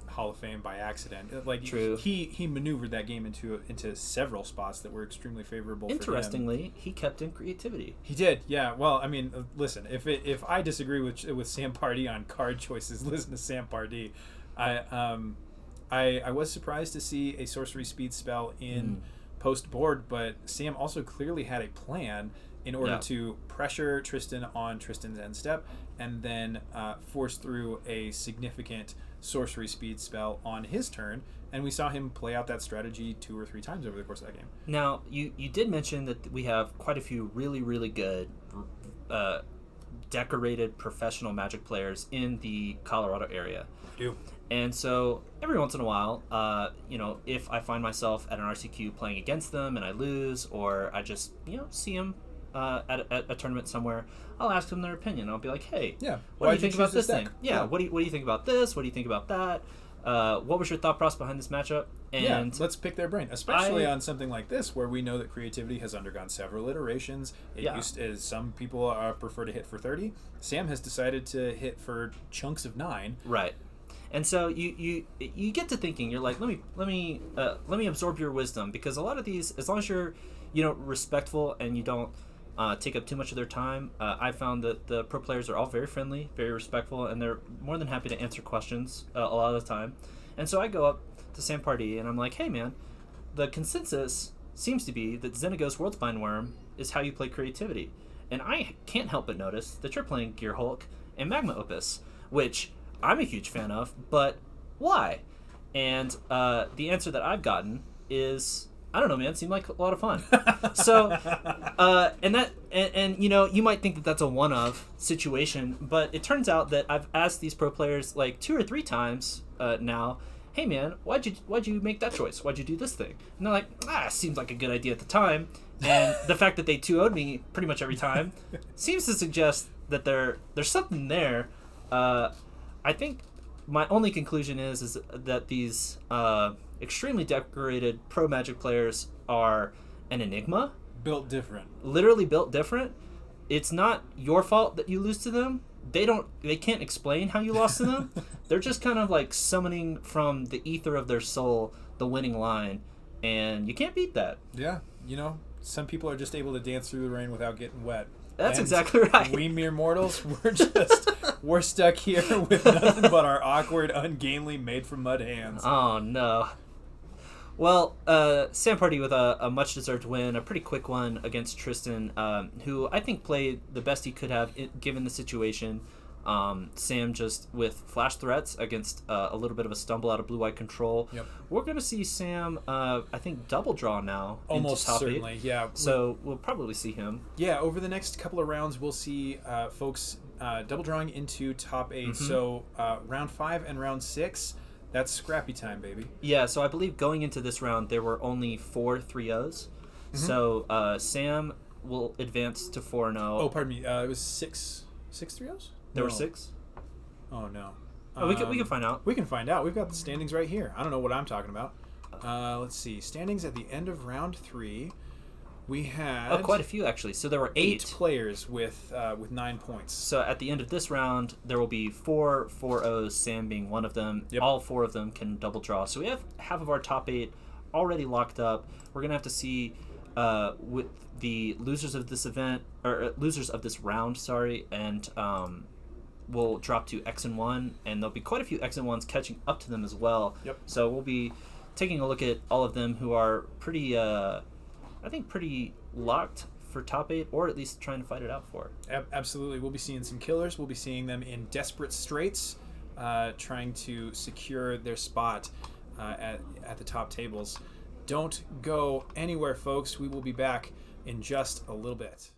Hall of Fame by accident. Like, True. He maneuvered that game into several spots that were extremely favorable. Interestingly, for him. he kept in creativity. He did, yeah. Well, I mean, listen, if I disagree with Sam Pardee on card choices, listen to Sam Pardee. I was surprised to see a sorcery speed spell in post board, but Sam also clearly had a plan in order to pressure Tristan on Tristan's end step, and then force through a significant sorcery speed spell on his turn, and we saw him play out that strategy 2 or 3 times over the course of that game. Now, you did mention that we have quite a few really, really good decorated professional Magic players in the Colorado area. We do. And so every once in a while, if I find myself at an RCQ playing against them and I lose, or I just, see them at a tournament somewhere, I'll ask them their opinion. I'll be like, hey, what do you think about this thing? Yeah, what do you think about this? What do you think about that? What was your thought process behind this matchup? And yeah, let's pick their brain, especially on something like this where we know that creativity has undergone several iterations. Some people prefer to hit for 30. Sam has decided to hit for chunks of 9. Right. And so you get to thinking, you're like, let me absorb your wisdom, because a lot of these, as long as you're respectful and you don't take up too much of their time, I found that the pro players are all very friendly, very respectful, and they're more than happy to answer questions a lot of the time. And so I go up to Sam Pardee and I'm like, hey man, the consensus seems to be that Xenagos Worldspine Worm is how you play creativity, and I can't help but notice that you're playing Gear Hulk and Magma Opus, which I'm a huge fan of, but why? And the answer that I've gotten is, I don't know, man. It seemed like a lot of fun. So, and you might think that that's a one-of situation, but it turns out that I've asked these pro players like 2 or 3 times now, hey man, why'd you make that choice? Why'd you do this thing? And they're like, seems like a good idea at the time. And the fact that they 2-0'd me pretty much every time seems to suggest that there's something there. I think my only conclusion is that these extremely decorated pro Magic players are an enigma. Built different. Literally built different. It's not your fault that you lose to them. They can't explain how you lost to them. They're just kind of like summoning from the ether of their soul the winning line, and you can't beat that. Yeah, some people are just able to dance through the rain without getting wet. That's exactly right. We mere mortals, we're stuck here with nothing but our awkward, ungainly, made from mud hands. Oh no. Well, Sam Pardee with a much-deserved win, a pretty quick one against Tristan, who I think played the best he could have given the situation. Sam just with flash threats against a little bit of a stumble out of blue-white control. Yep. We're going to see Sam, I think, double draw now. Almost into top certainly, 8. yeah. So we'll probably see him. Yeah, over the next couple of rounds, we'll see folks double drawing into top 8. Mm-hmm. So round 5 and round 6, that's scrappy time, baby. Yeah, so I believe going into this round, there were only 4 3-0s. Mm-hmm. So Sam will advance to 4-0. Oh, pardon me. It was 6 3-0s? There were 6? Oh, no. We can find out. We can find out. We've got the standings right here. I don't know what I'm talking about. Let's see. Standings at the end of round 3. We had quite a few actually. So there were 8 players with 9 points. So at the end of this round, there will be 4 4-0s, Sam being one of them. Yep. All 4 of them can double draw. So we have half of our top 8 already locked up. We're gonna have to see with the losers of this event, or losers of this round, and we'll drop to X and 1, and there'll be quite a few X and 1s catching up to them as well. Yep. So we'll be taking a look at all of them who are pretty, I think, pretty locked for top 8, or at least trying to fight it out for it. Absolutely. We'll be seeing some killers. We'll be seeing them in desperate straits, trying to secure their spot at the top tables. Don't go anywhere, folks. We will be back in just a little bit.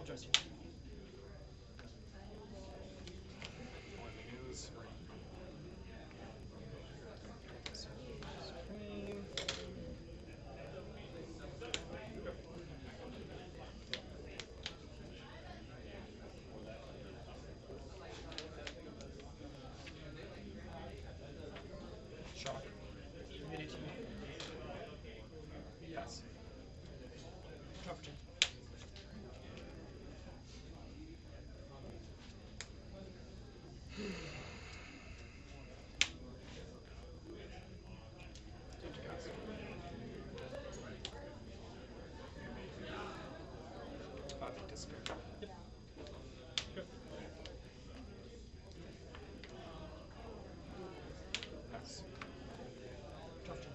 Trust you. One is Supreme. Shock. Immunity. Pass. Cover turn. Time to cast. They disappear. Yep. Go. Pass. Cover turn.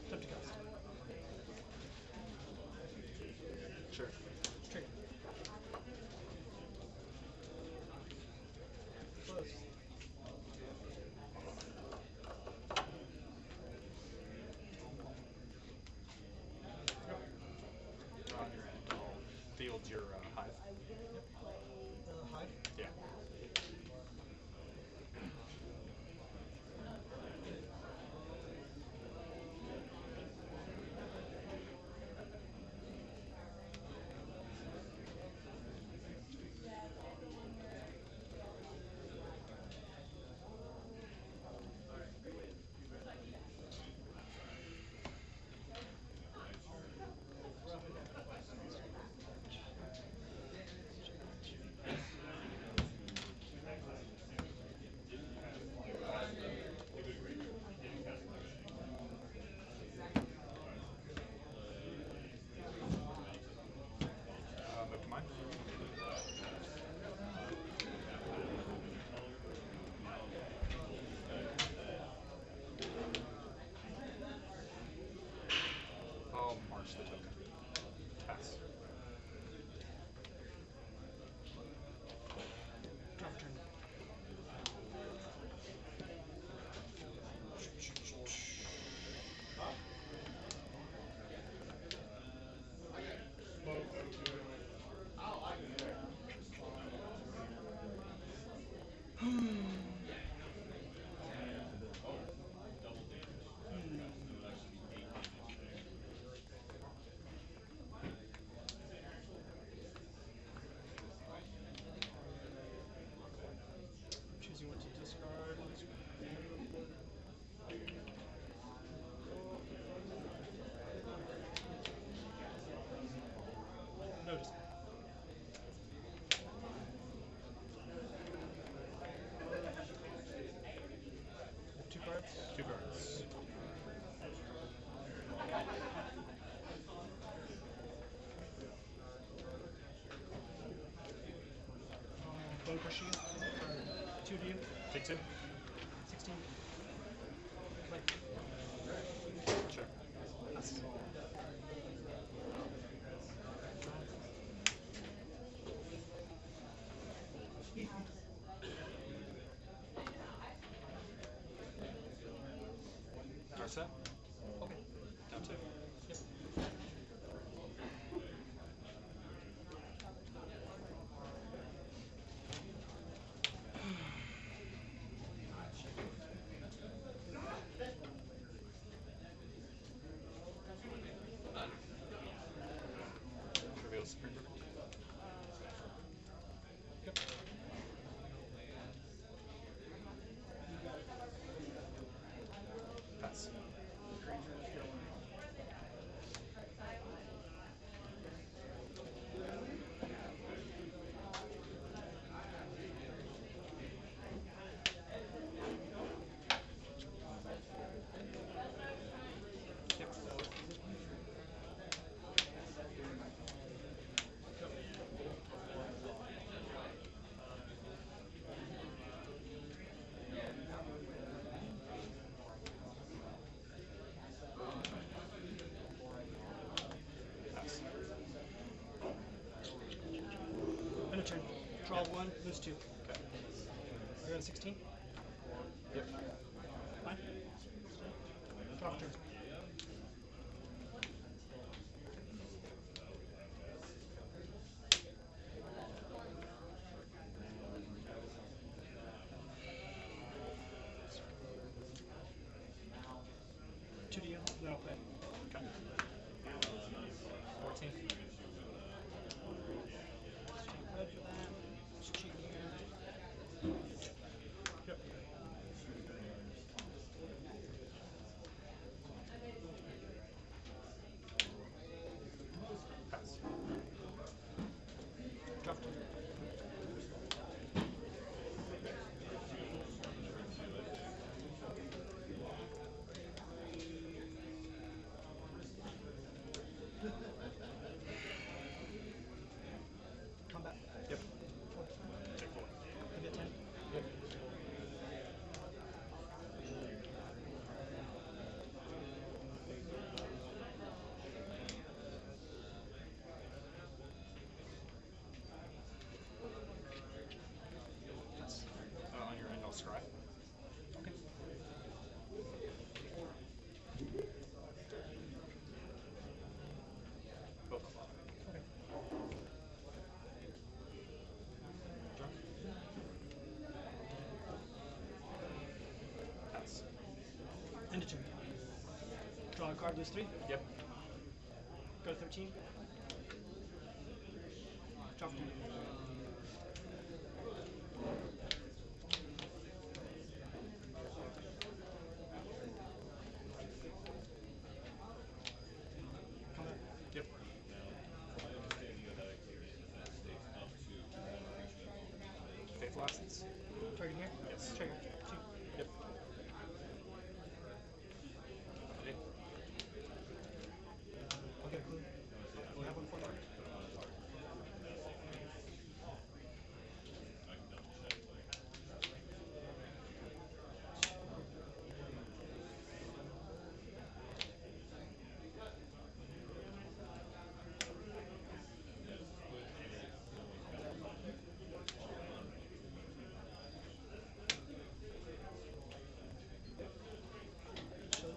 Time to cast. Sure. Trigger. Close. On your end, I'll field your hive. Hive. Yeah. Move to mine. I'll march the token. Pass. Cover turn. Choosing what to discard. Notice. Two cards. Two cards. Bone crushing. 2D. Take two. 16. Play. Sure. Pass. Are set? Okay. Down two. Yep. Reveal Supreme. Yep. Pass. Draw 1, lose 2. Okay. Are you on 16? Yep. Fine. Draw for turn. Two to you, then I'll play. Okay. 14. Red for that. Just cheat here. Yep. Pass. Draw for turn. Combat. Yep. 4. Take 4. Give me a 10. Yep. Pass. On your end, I'll scry. Okay. Both. Okay. Draw. Pass. End of turn. Draw a card, lose 3. Yep. Go to 13. Draw for turn. Combat. Yep. Faithful Absence. Target here? Yes. Trigger. 2. Yep. Okay. I'll get a clue. We'll have one for you. Yep.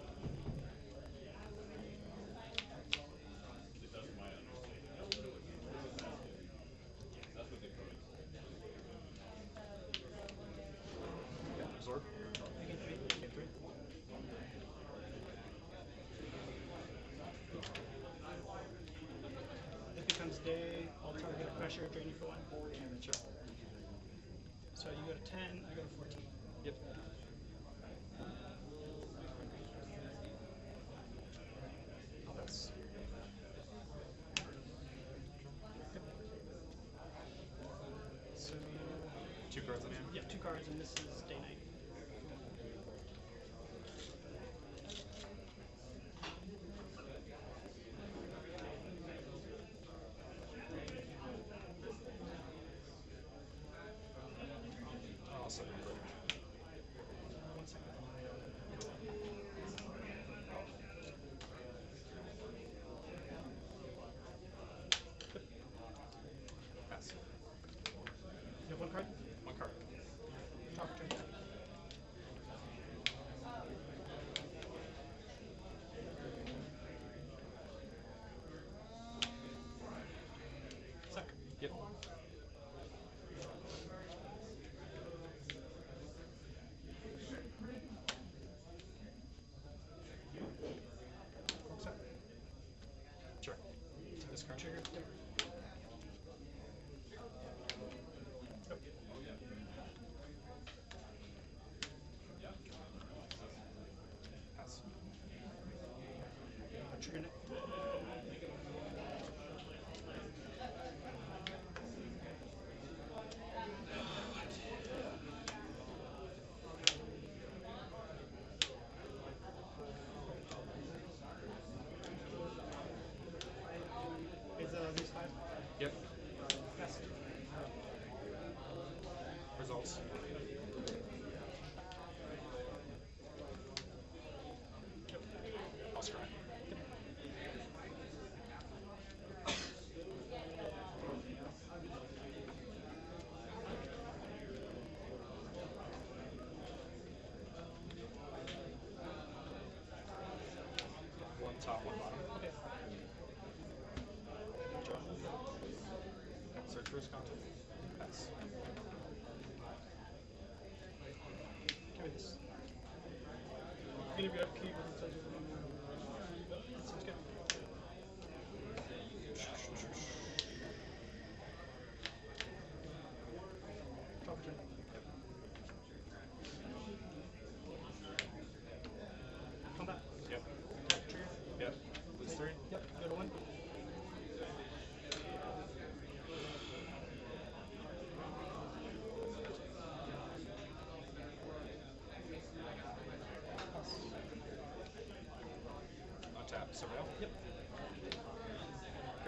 Absorb. I get 3. Get 3. It becomes day. I'll target a pressure, drain you for 1. Sure. So you go to 10, I go to 14. Yep. Pass. So 2 cards in hand. yeah, 2 cards, and this is day night. I'll send you later. 1 second. Pass. You have 1 card? 1 card. Draw for turn. Suck. Yep. Suck. Sure. Discard. Trigger. Yep. Yep.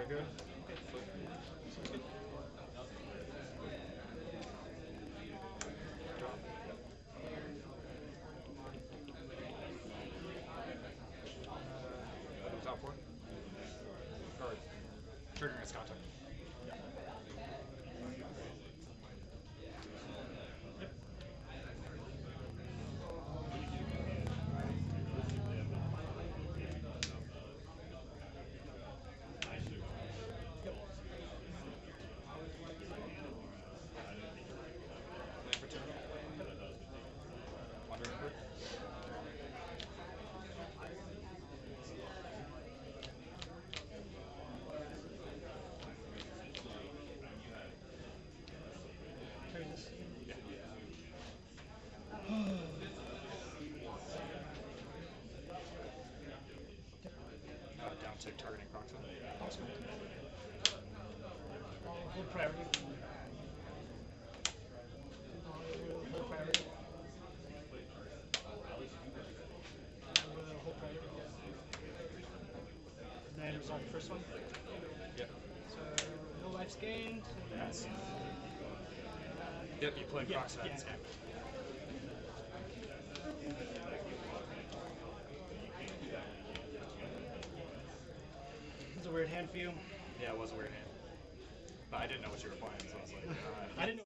good? Draw. Top four. Or triggering its contact. Land for turn. Wandering Ember. Turns. Yeah. Down tick targeting Proxima. Awesome. Hold priority. Hold priority. Hold priority. Then resolve the first one. Yep. So no lives gained. Yes. Yep, you play Yeah, Proxima. yeah, exactly. It's a weird hand for you. Yeah, it was a weird hand. But I didn't know what you were playing, so I was like, I didn't know.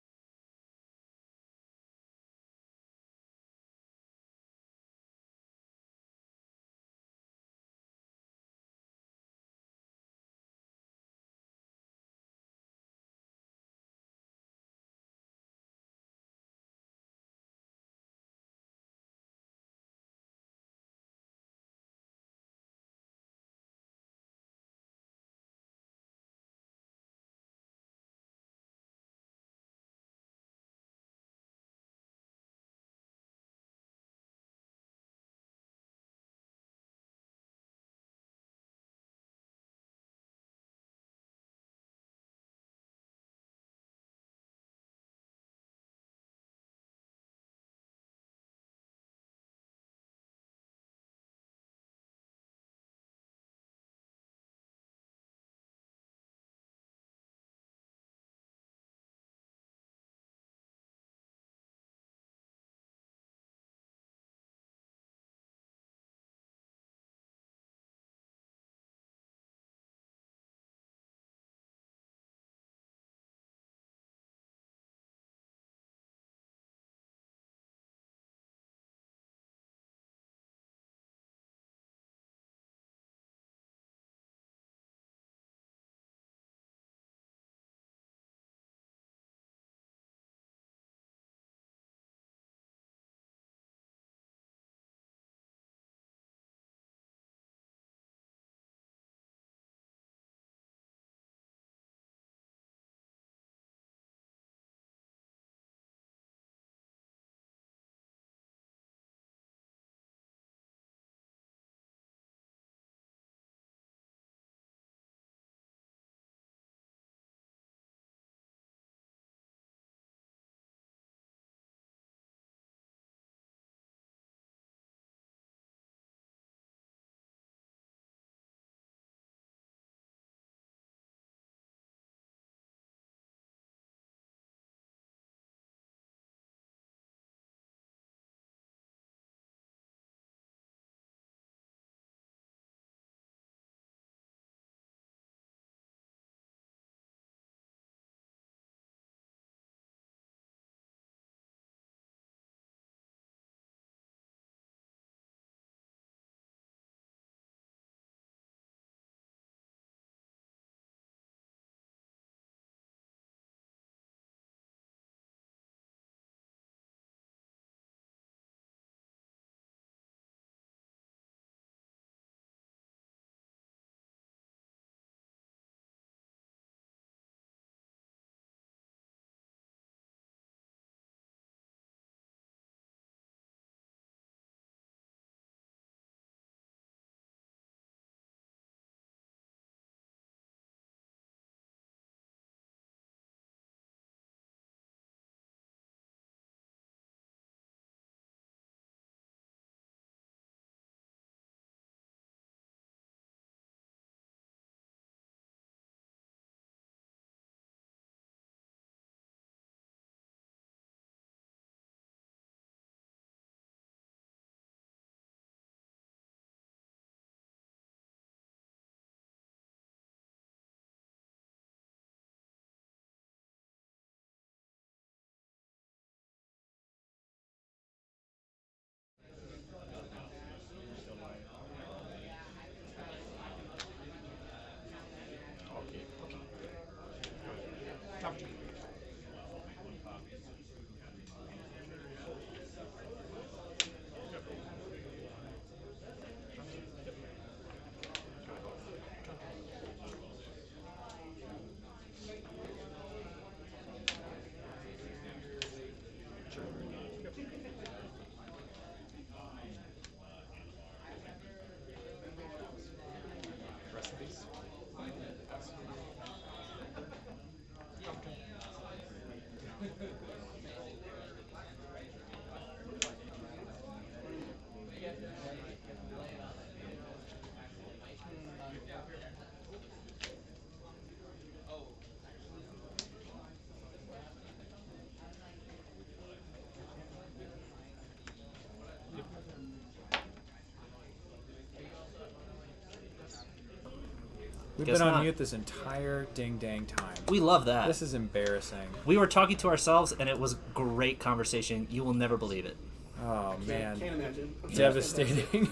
We've Guess been on not. mute this entire dang time. We love that. This is embarrassing. We were talking to ourselves, and it was great conversation. You will never believe it. Oh, man. Can't imagine. Devastating.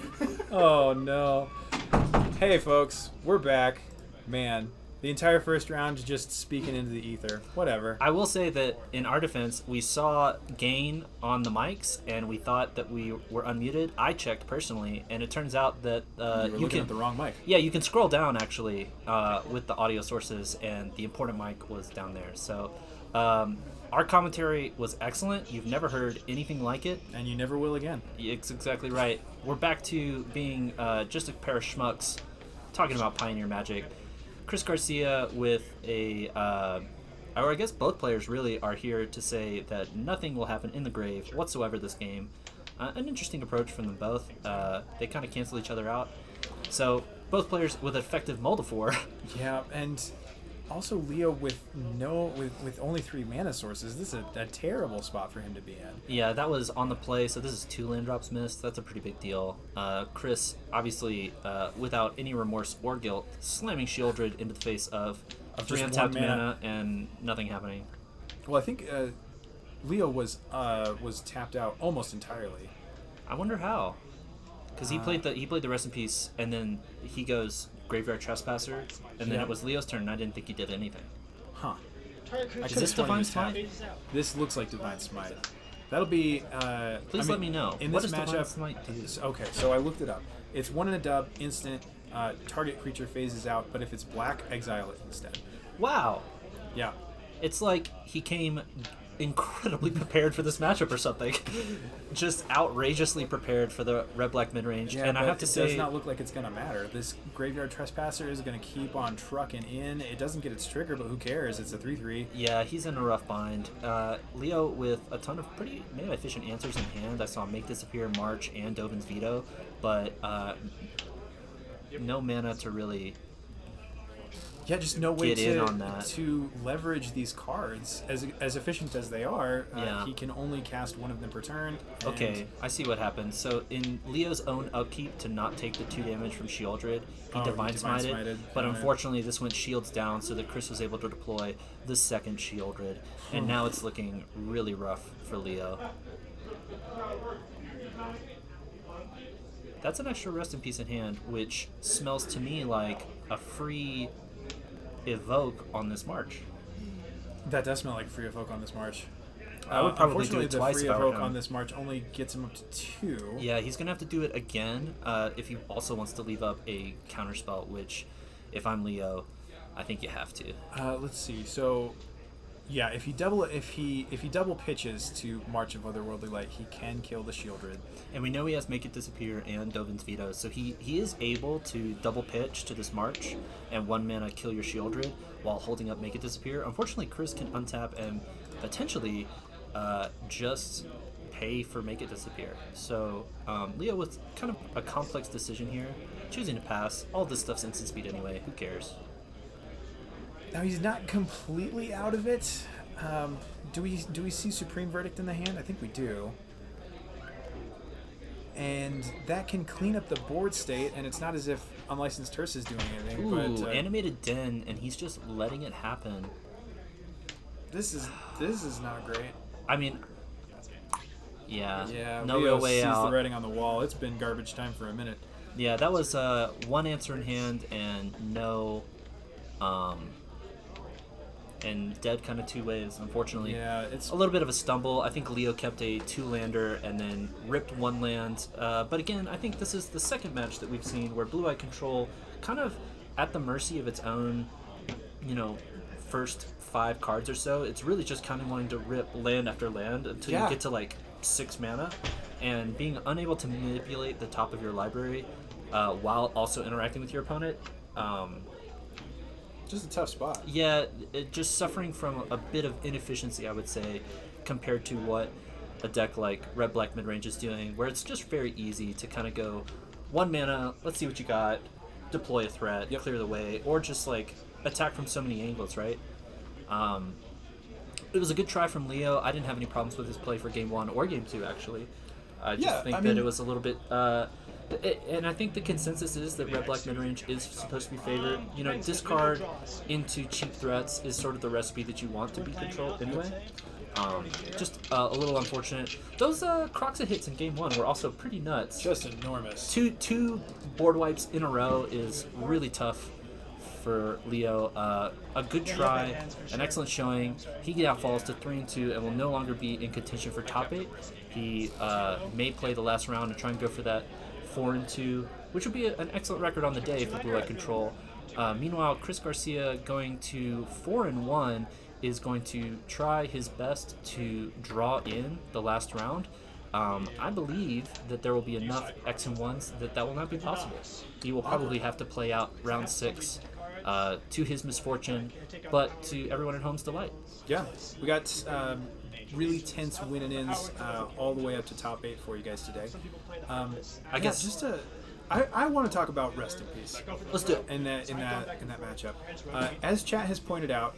Oh, no. Hey, folks. We're back. Man, the entire first round is just speaking into the ether. Whatever. I will say that in our defense, we saw Gain on the mics, and we thought that we were unmuted. I checked personally, and it turns out that You were you looking can at the wrong mic. Yeah, you can scroll down actually with the audio sources, and the important mic was down there. So our commentary was excellent. You've never heard anything like it. And you never will again. It's exactly right. We're back to being just a pair of schmucks talking about Pioneer Magic. Chris Garcia with or I guess both players really are here to say that nothing will happen in the grave whatsoever this game. An interesting approach from them both. They kind of cancel each other out. So both players with effective Moldifor. Yeah, and also Leo with only 3 mana sources. This is a terrible spot for him to be in. Yeah, that was on the play, so this is 2 land drops missed. That's a pretty big deal. Chris, obviously, without any remorse or guilt, slamming Shieldred into the face of 3 just untapped 1 mana. mana and nothing happening. Well, I think Leo was tapped out almost entirely. I wonder how. Because he played the Rest in Peace, and then he goes Graveyard Trespasser, and then Yeah. it was Leo's turn, and I didn't think he did anything. Huh. Target creature Is this sworn he Divine was tapped. Smite? phases out. This looks like Divine Smite. That'll be. Please let me know. In What this does Divine matchup, Smite do? Okay, so I looked it up. It's 1 in a dub, instant. Target creature phases out, but if it's black, exile it instead. Wow. Yeah. It's like he came incredibly prepared for this matchup or something. Just outrageously prepared for the red-black mid-range. Yeah, and I but have to it say, does not look like it's going to matter. This Graveyard Trespasser is going to keep on trucking in. It doesn't get its trigger, but who cares? It's a 3/3. yeah, he's in a rough bind. Leo with a ton of pretty maybe efficient answers in hand. I saw Make Disappear, March, and Dovin's Veto, but no mana to really... Yeah, just no way Get in on that. to leverage these cards. As efficient as they are, Yeah. he can only cast 1 of them per turn. and- Okay, I see what happened. So in Leo's own upkeep to not take the 2 damage from Shieldred, he Oh, Divine he Divine Smited, Smited. but Oh, yeah. unfortunately this went shields down so that Chris was able to deploy the second Shieldred, and now it's looking really rough for Leo. That's an extra Rest in Peace in hand, which smells to me like a free evoke on this march. That does smell like free evoke on this march. I would probably do Unfortunately, it the twice free if I were evoke him. on this march only gets him up to 2. Yeah, he's gonna have to do it again if he also wants to leave up a counterspell, which, if I'm Leo, I think you have to. Let's see. So, yeah, if he double pitches to March of Otherworldly Light, he can kill the Shieldred. And we know he has Make It Disappear and Dovin's Veto, so he is able to double pitch to this March and 1 mana kill your Shieldred while holding up Make It Disappear. Unfortunately, Chris can untap and potentially just pay for Make It Disappear. So Leo with kind of a complex decision here, choosing to pass. All this stuff's instant speed anyway. Who cares? Now he's not completely out of it. Do we see Supreme Verdict in the hand? I think we do. And that can clean up the board state, and it's not as if Unlicensed Terse is doing anything. Ooh, but Animated Den, and he's just letting it happen. this is not great. I mean, yeah, Yeah, no Leo real way sees out. the writing on the wall. It's been garbage time for a minute. Yeah, that was 1 answer in hand and no, and dead kind of 2 ways, unfortunately. Yeah, it's A little bit of a stumble. I think Leo kept a 2-lander and then ripped 1 land. But again, I think this is the second match that we've seen where Blue Eye Control kind of at the mercy of its own, first 5 cards or so. It's really just kind of wanting to rip land after land until Yeah. you get to like 6 mana, and being unable to manipulate the top of your library while also interacting with your opponent. Just a tough spot. Yeah, just suffering from a bit of inefficiency, I would say, compared to what a deck like Red Black Midrange is doing, where it's just very easy to kind of go 1 mana, let's see what you got, deploy a threat, clear the way, or just like attack from so many angles, right? It was a good try from Leo. I didn't have any problems with his play for game 1 or game 2, actually. I just think that it was a little bit... and I think the consensus is that Red Black Midrange is supposed to be favored. You know, discard into cheap threats is sort of the recipe that you want to be controlled anyway. Just a little unfortunate. Those Croxa hits in game 1 were also pretty nuts. Just enormous. Two board wipes in a row is really tough for Leo. A good try, an excellent showing. He now falls to 3-2 and will no longer be in contention for top 8. He may play the last round and try and go for that 4-2, which would be an excellent record on the day for Blue Eye Control. Meanwhile, Chris Garcia going to 4-1 is going to try his best to draw in the last round. I believe that there will be enough X and 1s that will not be possible. He will probably have to play out round 6 to his misfortune, but to everyone at home's delight. Yeah, we got really tense win and ends all the way up to top 8 for you guys today. I guess I want to talk about Rest in Peace. Let's do it. In that matchup, as chat has pointed out,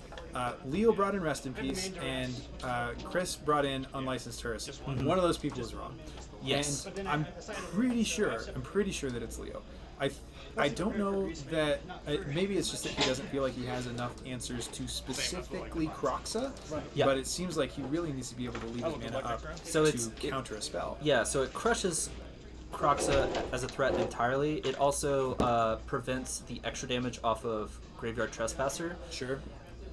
Leo brought in Rest in Peace, and Chris brought in Unlicensed Hearse. One of those people is wrong. Yes. And I'm pretty sure that it's Leo. I don't know that maybe it's just that he doesn't feel like he has enough answers to specifically Croxa, but it seems like he really needs to be able to leave his mana up to counter a spell. Yeah, so it crushes Croxa as a threat entirely. It also prevents the extra damage off of Graveyard Trespasser. Sure.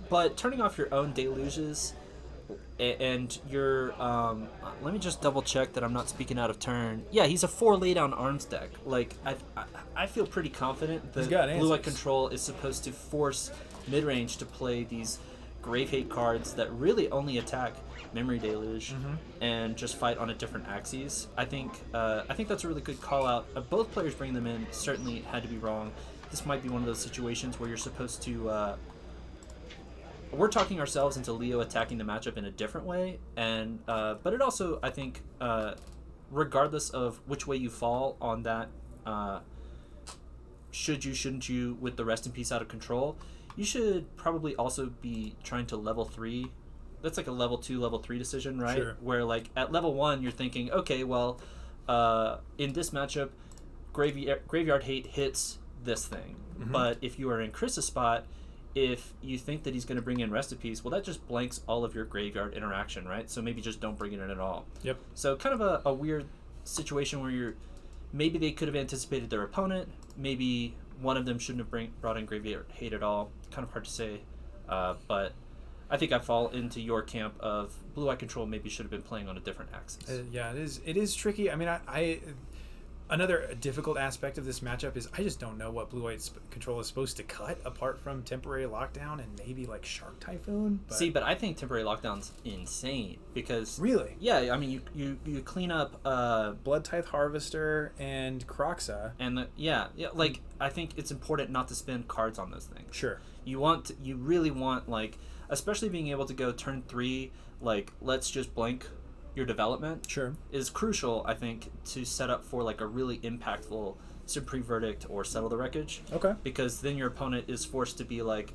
But turning off your own deluges and your let me just double check that I'm not speaking out of turn. Yeah, he's a 4 laydown arms deck. Like I feel pretty confident that Blue Eye Control is supposed to force midrange to play these Grave Hate cards that really only attack Memory Deluge and just fight on a different axes. I think that's a really good call out. Both players bringing them in certainly had to be wrong. This might be one of those situations where you're supposed to we're talking ourselves into Leo attacking the matchup in a different way, and but it also, I think, regardless of which way you fall on that, shouldn't you, with the Rest in Peace out of control, you should probably also be trying to level 3. That's like a level 2, level 3 decision, right? Sure. Where like at level 1, you're thinking, okay, well, in this matchup, Graveyard Hate hits this thing, but if you are in Chris's spot, if you think that he's going to bring in Rest in Peace, well, that just blanks all of your graveyard interaction, right? So maybe just don't bring it in at all. Yep. So kind of a weird situation where maybe they could have anticipated their opponent. Maybe one of them shouldn't have brought in Graveyard Hate at all. Kind of hard to say. But I think I fall into your camp of Blue Eye Control maybe should have been playing on a different axis. Yeah, it is tricky. I mean, I another difficult aspect of this matchup is I just don't know what Blue Eye Control is supposed to cut apart from Temporary Lockdown and maybe like Shark Typhoon. But I think Temporary Lockdown's insane because really, yeah, I mean you clean up Blood Tithe Harvester and Croxa, and like I think it's important not to spend cards on those things. Sure, you really want, like, especially being able to go turn 3, like let's just blank your development, sure, is crucial, I think, to set up for like a really impactful Supreme Verdict or Settle the Wreckage. Okay. Because then your opponent is forced to be like,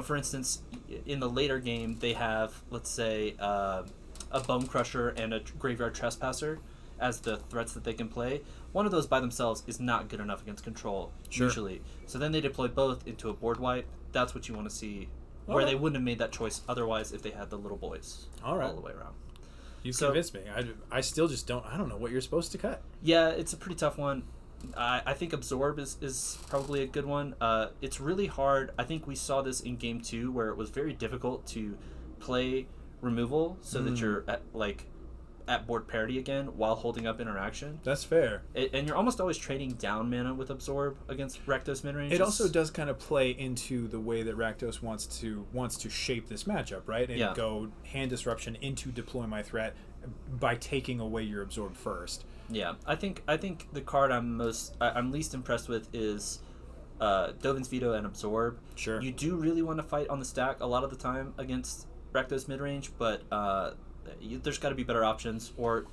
for instance, in the later game they have, let's say, a Bone Crusher and a Graveyard Trespasser as the threats that they can play. One of those by themselves is not good enough against control, usually. So then they deploy both into a board wipe. That's what you want to see, where they wouldn't have made that choice otherwise if they had the little boys all the way around. You've convinced me. I still just don't know what you're supposed to cut. Yeah, it's a pretty tough one. I think Absorb is probably a good one. It's really hard. I think we saw this in game 2 where it was very difficult to play removal so that you're at board parity again while holding up interaction. That's fair. And you're almost always trading down mana with Absorb against Rakdos midrange. It also does kind of play into the way that Rakdos wants to shape this matchup, right? And go hand disruption into deploy my threat by taking away your Absorb first. Yeah, I think the card I'm least impressed with is Dovin's Veto and Absorb. Sure. You do really want to fight on the stack a lot of the time against Rakdos midrange, but there's got to be better options. Or,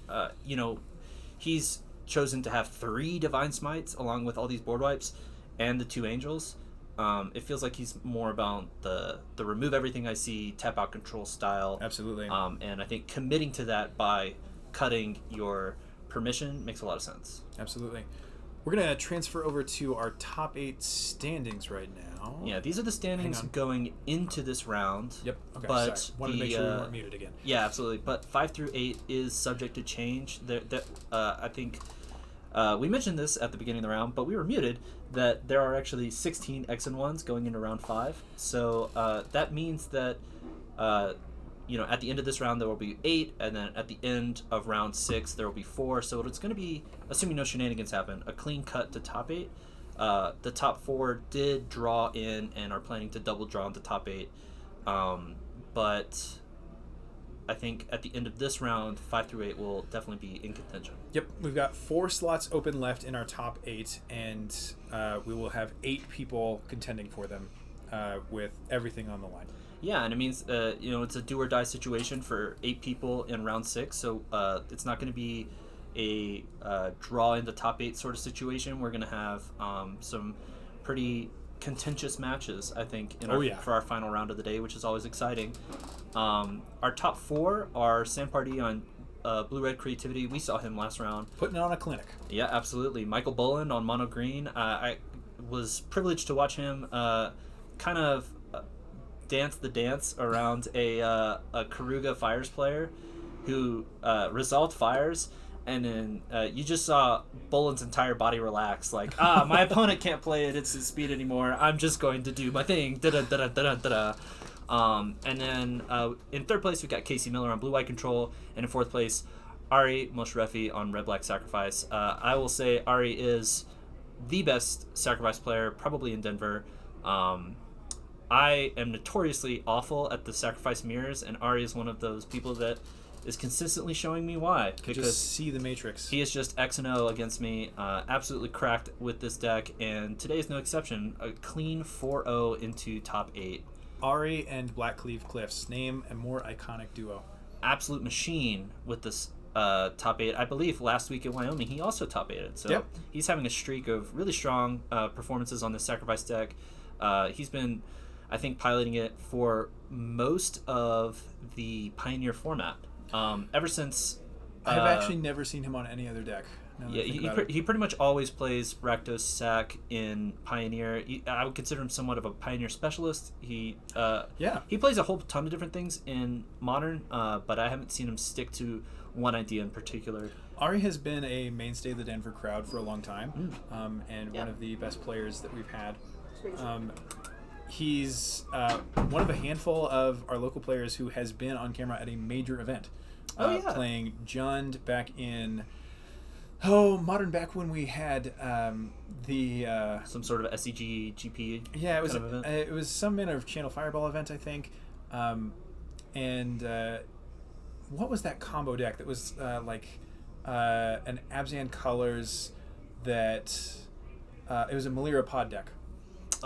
he's chosen to have 3 Divine Smites along with all these board wipes and the 2 Angels. It feels like he's more about the remove everything I see, tap out control style. Absolutely. And I think committing to that by cutting your permission makes a lot of sense. Absolutely. We're going to transfer over to our top 8 standings right now. Yeah, these are the standings going into this round. Yep. Okay. But sorry. Wanted to make sure we weren't muted again. Yeah, absolutely. But 5 through 8 is subject to change. I think we mentioned this at the beginning of the round, but we were muted that there are actually 16 X and 1s going into round 5. So that means that at the end of this round there will be 8, and then at the end of round 6 there will be 4. So it's going to be, assuming no shenanigans happen, a clean cut to top 8. The top 4 did draw in and are planning to double draw into top 8, but I think at the end of this round, 5 through 8 will definitely be in contention. Yep, we've got 4 slots open left in our top 8, and we will have 8 people contending for them with everything on the line. Yeah, and it means it's a do or die situation for 8 people in round 6, so it's not going to be a draw in the top 8 sort of situation. We're going to have some pretty contentious matches, I think, for our final round of the day, which is always exciting. Our top 4 are Sam Pardee on Blue-Red Creativity. We saw him last round. Putting on a clinic. Yeah, absolutely. Michael Boland on Mono Green. I was privileged to watch him kind of dance the dance around a Karuga Fires player who resolved Fires, and then you just saw Boland's entire body relax, like, my opponent can't play it, it's his speed anymore, I'm just going to do my thing, da-da-da-da-da-da-da. And then in 3rd place we got Casey Miller on Blue-White Control, and in 4th place Ari Moshrefi on Red-Black Sacrifice. I will say Ari is the best Sacrifice player probably in Denver. I am notoriously awful at the Sacrifice mirrors, and Ari is one of those people that is consistently showing me why. Because just see the matrix. He is just X and O against me, absolutely cracked with this deck, and today is no exception. A clean 4-0 into top 8. Ari and Blackcleave Cliffs, name a more iconic duo. Absolute machine with this top 8. I believe last week in Wyoming he also top 8'd. So he's having a streak of really strong performances on this Sacrifice deck. He's been, I think, piloting it for most of the Pioneer format. Ever since... I've actually never seen him on any other deck. Yeah, he pretty much always plays Rakdos Sac in Pioneer. I would consider him somewhat of a Pioneer specialist. He plays a whole ton of different things in Modern, but I haven't seen him stick to one idea in particular. Ari has been a mainstay of the Denver crowd for a long time, and one of the best players that we've had. He's one of a handful of our local players who has been on camera at a major event. Playing Jund back in Modern, back when we had some sort of SCG GP. Yeah, it was some manner of Channel Fireball event, I think. And what was that combo deck that was an Abzan Colors that it was a Malira Pod deck.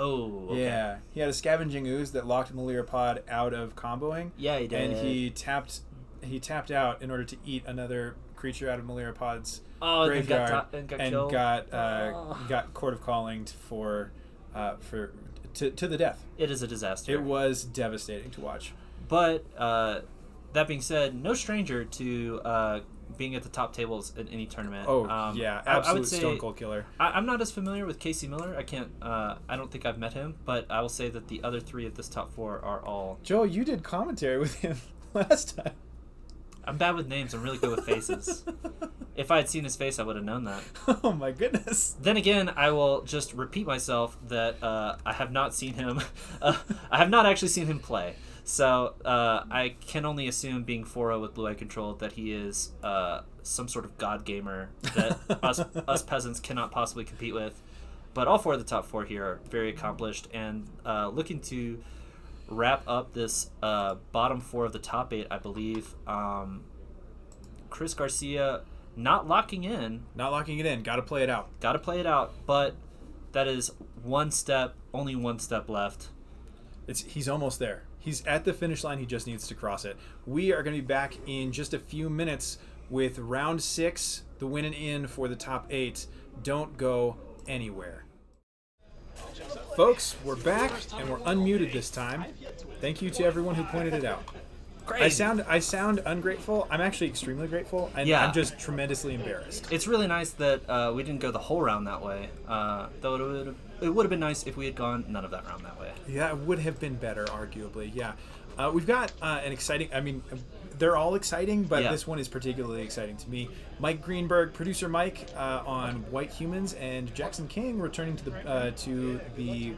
Oh, okay. Yeah, he had a Scavenging Ooze that locked Malira Pod out of comboing. Yeah, he did. And he tapped out in order to eat another creature out of Malira Pod's graveyard, and got Court of Calling to the death. It is a disaster. It was devastating to watch. But that being said, no stranger to being at the top tables in any tournament. Absolute I would say, stone cold killer. I'm not as familiar with Casey Miller. I don't think I've met him, but I will say that the other 3 of this top 4 are all... Joe, you did commentary with him last time. I'm bad with names. I'm really good with faces. If I had seen his face, I would have known that. Oh my goodness. Then again, I will just repeat myself that I have not seen him. I have not actually seen him play. So I can only assume, being 4-0 with Blue-Eye Control, that he is some sort of god gamer that us peasants cannot possibly compete with. But all 4 of the top 4 here are very accomplished and looking to wrap up this bottom 4 of the top 8, I believe. Chris Garcia not locking it in. Gotta play it out. But That is only one step left. He's almost there. He's at the finish line. He just needs to cross it. We are going to be back in just a few minutes with round 6, the win and in for the top 8. Don't go anywhere. Folks, we're back and we're unmuted this time. Thank you to everyone who pointed it out. Great. I sound ungrateful. I'm actually extremely grateful, and Yeah. I'm just tremendously embarrassed. It's really nice that we didn't go the whole round that way. Though it would have been nice if we had gone none of that round that way. Yeah, it would have been better, arguably. Yeah. We've got an exciting... I mean, they're all exciting, but Yeah. this one is particularly exciting to me. Mike Greenberg, producer Mike, on White Humans, and Jackson King returning to the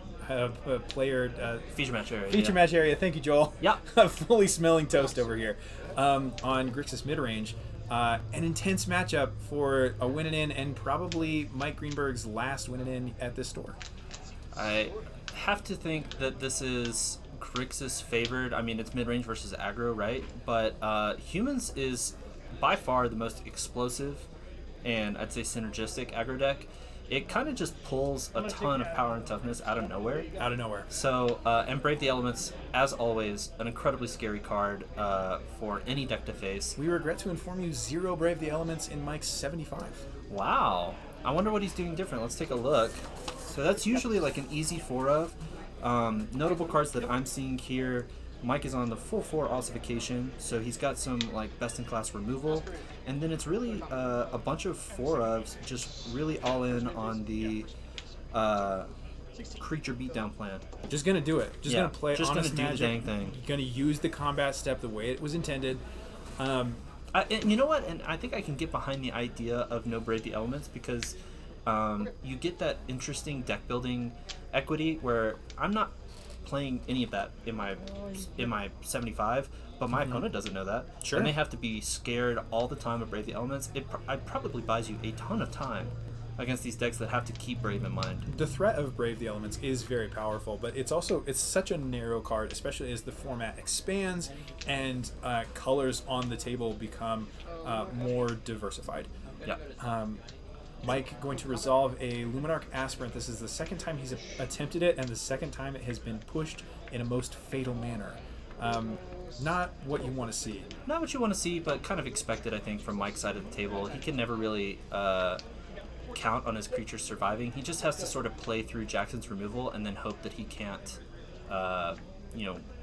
player... Feature match area. feature match area. Thank you, Joel. Yeah. Fully smelling toast over here. On Grixis Midrange. An intense matchup for a win and in, and probably Mike Greenberg's last win and in at this store. I have to think that this is Grixis favored. I mean, it's mid-range versus aggro, right? But Humans is by far the most explosive and I'd say synergistic aggro deck. It kind of just pulls a ton of power and toughness out of nowhere. Out of nowhere. So, and Brave the Elements, as always, an incredibly scary card for any deck to face. We regret to inform you, 0 Brave the Elements in Mike's 75. Wow. I wonder what he's doing different. Let's take a look. So that's usually like an easy 4 of. Notable cards that I'm seeing here, Mike is on the full 4 ossification, so he's got some like best-in-class removal. And then it's really a bunch of 4 ofs, just really all in on the creature beatdown plan. Just gonna do it. Just Yeah, gonna play just honest gonna do the magic. dang thing. Gonna use the combat step the way it was intended. And you know what? And I think I can get behind the idea of no Brave the Elements because you get that interesting deck building equity where I'm not playing any of that in my 75, but my opponent doesn't know that. Sure. And they have to be scared all the time of Brave the Elements. It probably buys you a ton of time against these decks that have to keep Brave in mind. The threat of Brave the Elements is very powerful, but it's such a narrow card, especially as the format expands and colors on the table become more diversified. Yeah. Mike going to resolve a Luminarch Aspirant. This is the second time he's attempted it, and the second time it has been pushed in a most fatal manner. Not what you want to see. Not what you want to see, but kind of expected, I think, from Mike's side of the table. He can never really count on his creatures surviving. He just has to sort of play through Jackson's removal and then hope that he can't,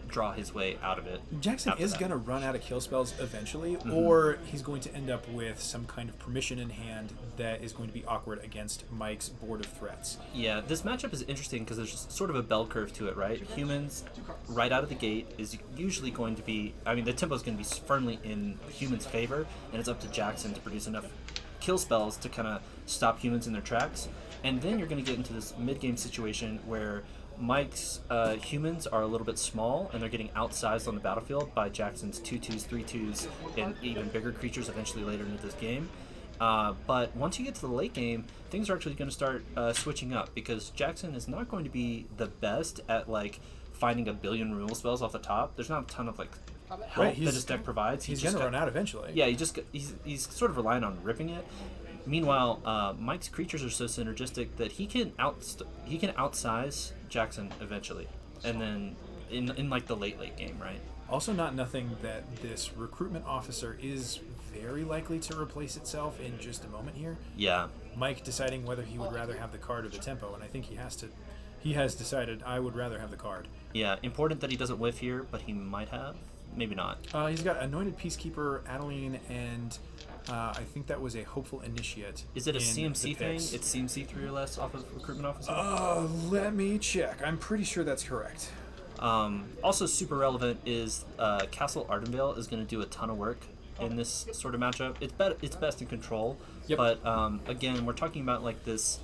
draw his way out of it. Jackson is going to run out of kill spells eventually, or he's going to end up with some kind of permission in hand that is going to be awkward against Mike's board of threats. Yeah, this matchup is interesting because there's just sort of a bell curve to it, right? Humans, right out of the gate, is usually going to be... I mean, the tempo is going to be firmly in Humans' favor, and it's up to Jackson to produce enough kill spells to kind of stop Humans in their tracks. And then you're going to get into this mid-game situation where Mike's Humans are a little bit small, and they're getting outsized on the battlefield by Jackson's 2/2s, 3/2s, and even bigger creatures eventually later into this game. But once you get to the late game, things are actually going to start switching up because Jackson is not going to be the best at like finding a billion removal spells off the top. There's not a ton of like help that his deck provides. He's going to run out eventually. Yeah, he's sort of relying on ripping it. Meanwhile, Mike's creatures are so synergistic that he can outsize Jackson eventually, and then in like the late game, right? Also, not nothing that this recruitment officer is very likely to replace itself in just a moment here. Yeah. Mike deciding whether he would rather have the card or the tempo, and I think he has decided I would rather have the card. Yeah, important that he doesn't whiff here, but he might have. Maybe not. He's got Anointed Peacekeeper, Adeline, and I think that was a Hopeful Initiate. Is it a in CMC the thing? picks. It's CMC 3 or less off of Recruitment Officer? Let me check. I'm pretty sure that's correct. Also super relevant is Castle Ardenvale is going to do a ton of work in this sort of matchup. It's best in control, Yep. but again, we're talking about like this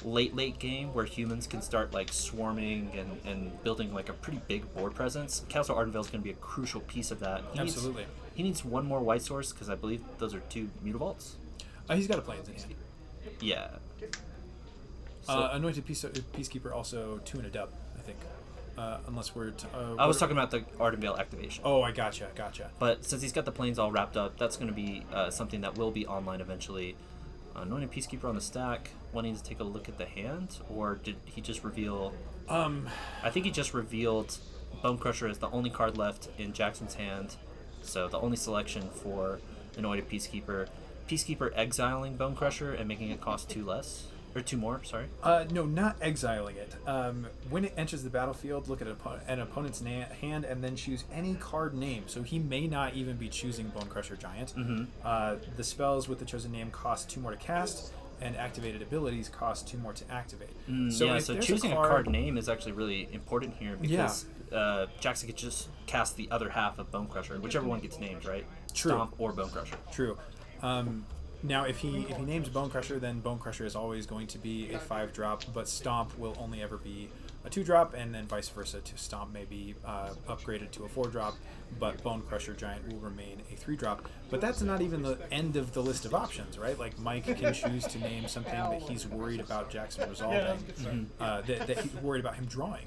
late game where Humans can start like swarming and building like a pretty big board presence. Castle Ardenvale is going to be a crucial piece of that. Absolutely. He needs one more white source because I believe those are 2 Mutavaults. He's got a Plains in hand. Yeah. Anointed Peacekeeper also 2 and a dub, I think. Unless we're... I was talking about the Ardenvale activation. Oh, I gotcha. But since he's got the planes all wrapped up, that's going to be something that will be online eventually. Anointed Peacekeeper on the stack, wanting to take a look at the hand, or did he just reveal... I think he just revealed Bone Crusher as the only card left in Jackson's hand, so the only selection for Anointed Peacekeeper. Peacekeeper exiling Bone Crusher and making it cost 2 less. Or 2 more, sorry. No, not exiling it. When it enters the battlefield, look at an opponent's hand and then choose any card name. So he may not even be choosing Bone Crusher Giant. The spells with the chosen name cost 2 more to cast, and activated abilities cost 2 more to activate. So choosing a card name is actually really important here because Jackson could just cast the other half of Bone Crusher, whichever one gets named, right? True. Stomp or Bone Crusher. True. Now, if he names Bone Crusher, then Bone Crusher is always going to be a 5-drop, but Stomp will only ever be a 2-drop, and then vice versa. To Stomp may be upgraded to a 4-drop, but Bone Crusher Giant will remain a 3-drop. But that's not even the end of the list of options, right? Like, Mike can choose to name something that he's worried about Jackson resolving, that he's worried about him drawing.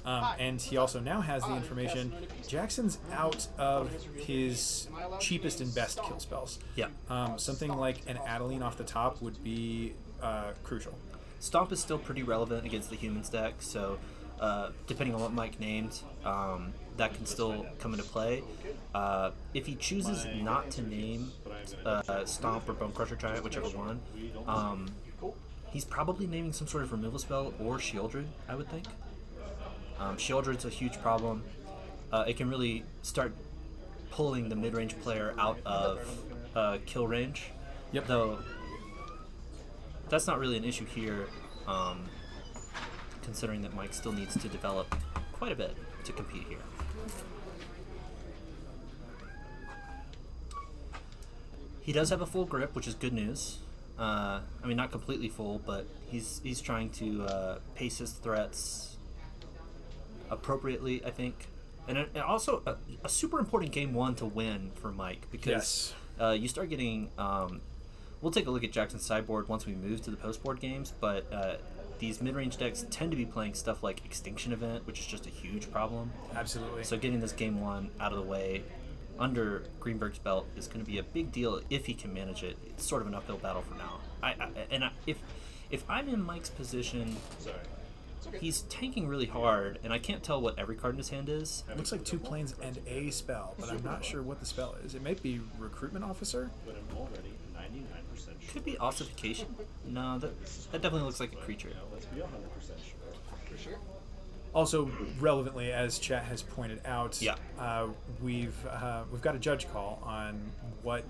And he also now has the information. Jackson's out of his cheapest and best kill spells. Yeah. Something like an Adeline off the top would be crucial. Stomp is still pretty relevant against the humans deck, so depending on what Mike named, that can still come into play. If he chooses not to name Stomp or Bone Crusher Giant, whichever one, he's probably naming some sort of removal spell or Shieldred, I would think. Shieldred's a huge problem. It can really start pulling the mid-range player out of kill range. Yep. Though that's not really an issue here, considering that Mike still needs to develop quite a bit to compete here. He does have a full grip, which is good news. I mean, not completely full, but he's trying to pace his threats appropriately, I think, and also a super important game 1 to win for Mike, because you start getting we'll take a look at Jackson's sideboard once we move to the post-board games, but these mid-range decks tend to be playing stuff like Extinction Event, which is just a huge problem. Absolutely. So getting this game 1 out of the way under Greenberg's belt is going to be a big deal if he can manage it. It's sort of an uphill battle for now. If I'm in Mike's position, he's tanking really hard, and I can't tell what every card in his hand is. It looks like 2 planes and a spell, but I'm not sure what the spell is. It might be Recruitment Officer. Could be Ossification. No, that definitely looks like a creature. Also, relevantly, as chat has pointed out, Yeah. We've got a judge call on what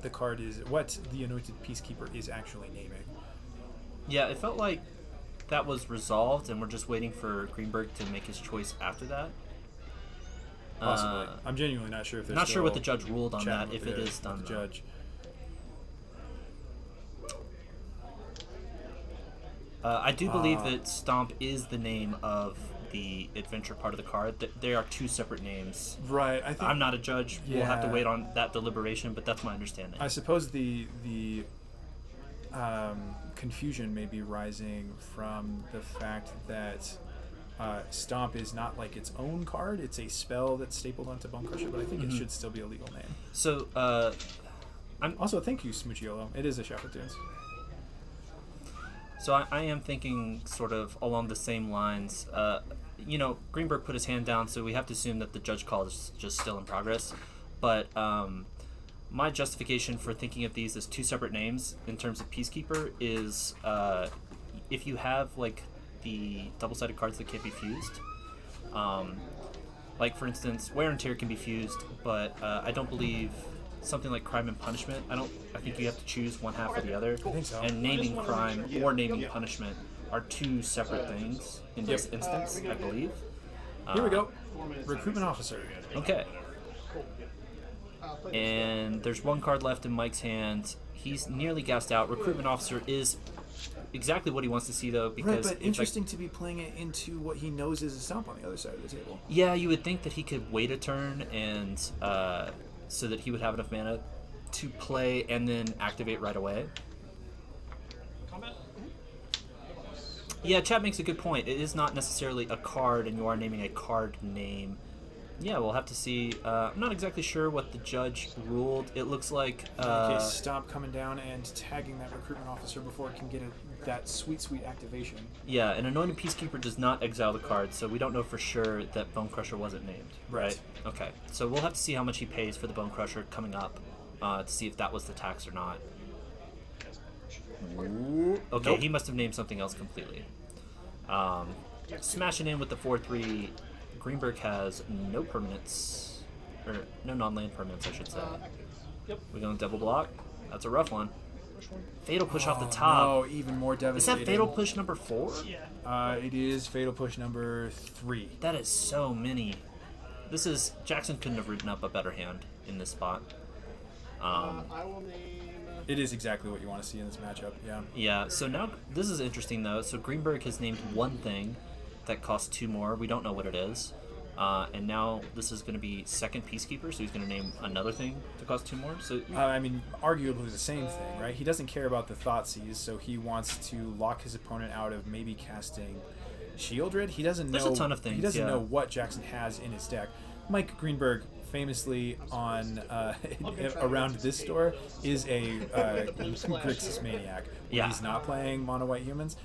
the card is, what the Anointed Peacekeeper is actually naming. Yeah, it felt like that was resolved, and we're just waiting for Greenberg to make his choice after that. Possibly. I'm genuinely not sure if there's Not sure what the judge ruled on that, with if it the- is done. with the judge. I do believe that Stomp is the name of the adventure part of the card. They are 2 separate names. Right. I think I'm not a judge. We'll have to Yeah. wait on that deliberation, but that's my understanding. I suppose the confusion may be rising from the fact that Stomp is not like its own card. It's a spell that's stapled onto Bone Crusher, but I think it should still be a legal name. So, Also, thank you, Smoochiolo. It is a Shuffle Tunes. So I am thinking sort of along the same lines. Greenberg put his hand down, so we have to assume that the judge call is just still in progress. But my justification for thinking of these as 2 separate names in terms of Peacekeeper is if you have like the double-sided cards that can't be fused. Like for instance, Wear and Tear can be fused, but I don't believe something like Crime and Punishment. I think you have to choose one half or the other. I think so. And naming crime or naming punishment are 2 separate things in this instance, I believe. Here we go. Recruitment Officer. Okay. And there's 1 card left in Mike's hand. He's nearly gassed out. Recruitment Officer is exactly what he wants to see, though, because Right, but interesting to be playing it into what he knows is a Stomp on the other side of the table. Yeah, you would think that he could wait a turn and so that he would have enough mana to play and then activate right away. Yeah, chat makes a good point. It is not necessarily a card, and you are naming a card name. Yeah, we'll have to see. I'm not exactly sure what the judge ruled. It looks like Okay, stop coming down and tagging that recruitment officer before it can get that sweet activation. yeah, an anointed peacekeeper does not exile the card, so we don't know for sure that Bone Crusher wasn't named. Right. Okay. So we'll have to see how much he pays for the Bone Crusher coming up to see if that was the tax or not. Okay, Nope. he must have named something else completely. Smashing in with the 4/3. Greenberg has no permanents, or no non-land permanents, I should say. Yep. We're going double block. That's a rough one. Which one? Fatal push off the top. No, even more Is devastating. that fatal push number 4? Yeah. It is fatal push number 3. That is so many. This is Jackson couldn't have written up a better hand in this spot. I will name. It is exactly what you want to see in this matchup. Yeah. Yeah. So now this is interesting though. So Greenberg has named one thing that costs 2 more. We don't know what it is. And now this is going to be second Peacekeeper, so he's going to name another thing to cost 2 more. So I mean, arguably the same thing, right? He doesn't care about the Thoughtseize, so he wants to lock his opponent out of maybe casting Shieldred. He doesn't know. There's a ton of things, He doesn't yeah. know what Jackson has in his deck. Mike Greenberg, famously on around this store, is a Grixis maniac. Yeah. He's not playing mono white humans.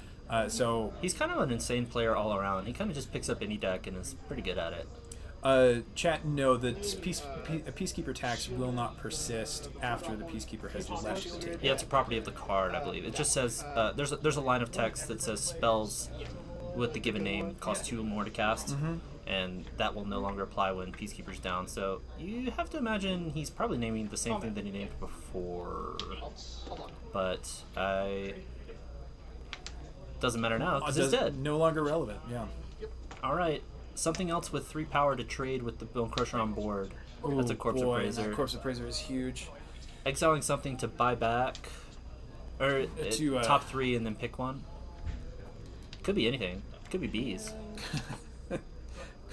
So he's kind of an insane player all around. He kind of just picks up any deck and is pretty good at it. chat, no, the Peacekeeper tax will not persist after the Peacekeeper has left the table. Yeah, it's a property of the card, I believe. It just says there's a line of text that says spells with the given name cost 2 more to cast, and that will no longer apply when Peacekeeper's down. So you have to imagine he's probably naming the same thing that he named before, but doesn't matter now because it's dead. No longer relevant. Yeah. All right, something else with 3 power to trade with the Bone Crusher on board. That's a Corpse Appraiser. That Corpse Appraiser is huge. Exiling something to buy back, or To, top 3 and then pick one. Could be anything. Could be bees.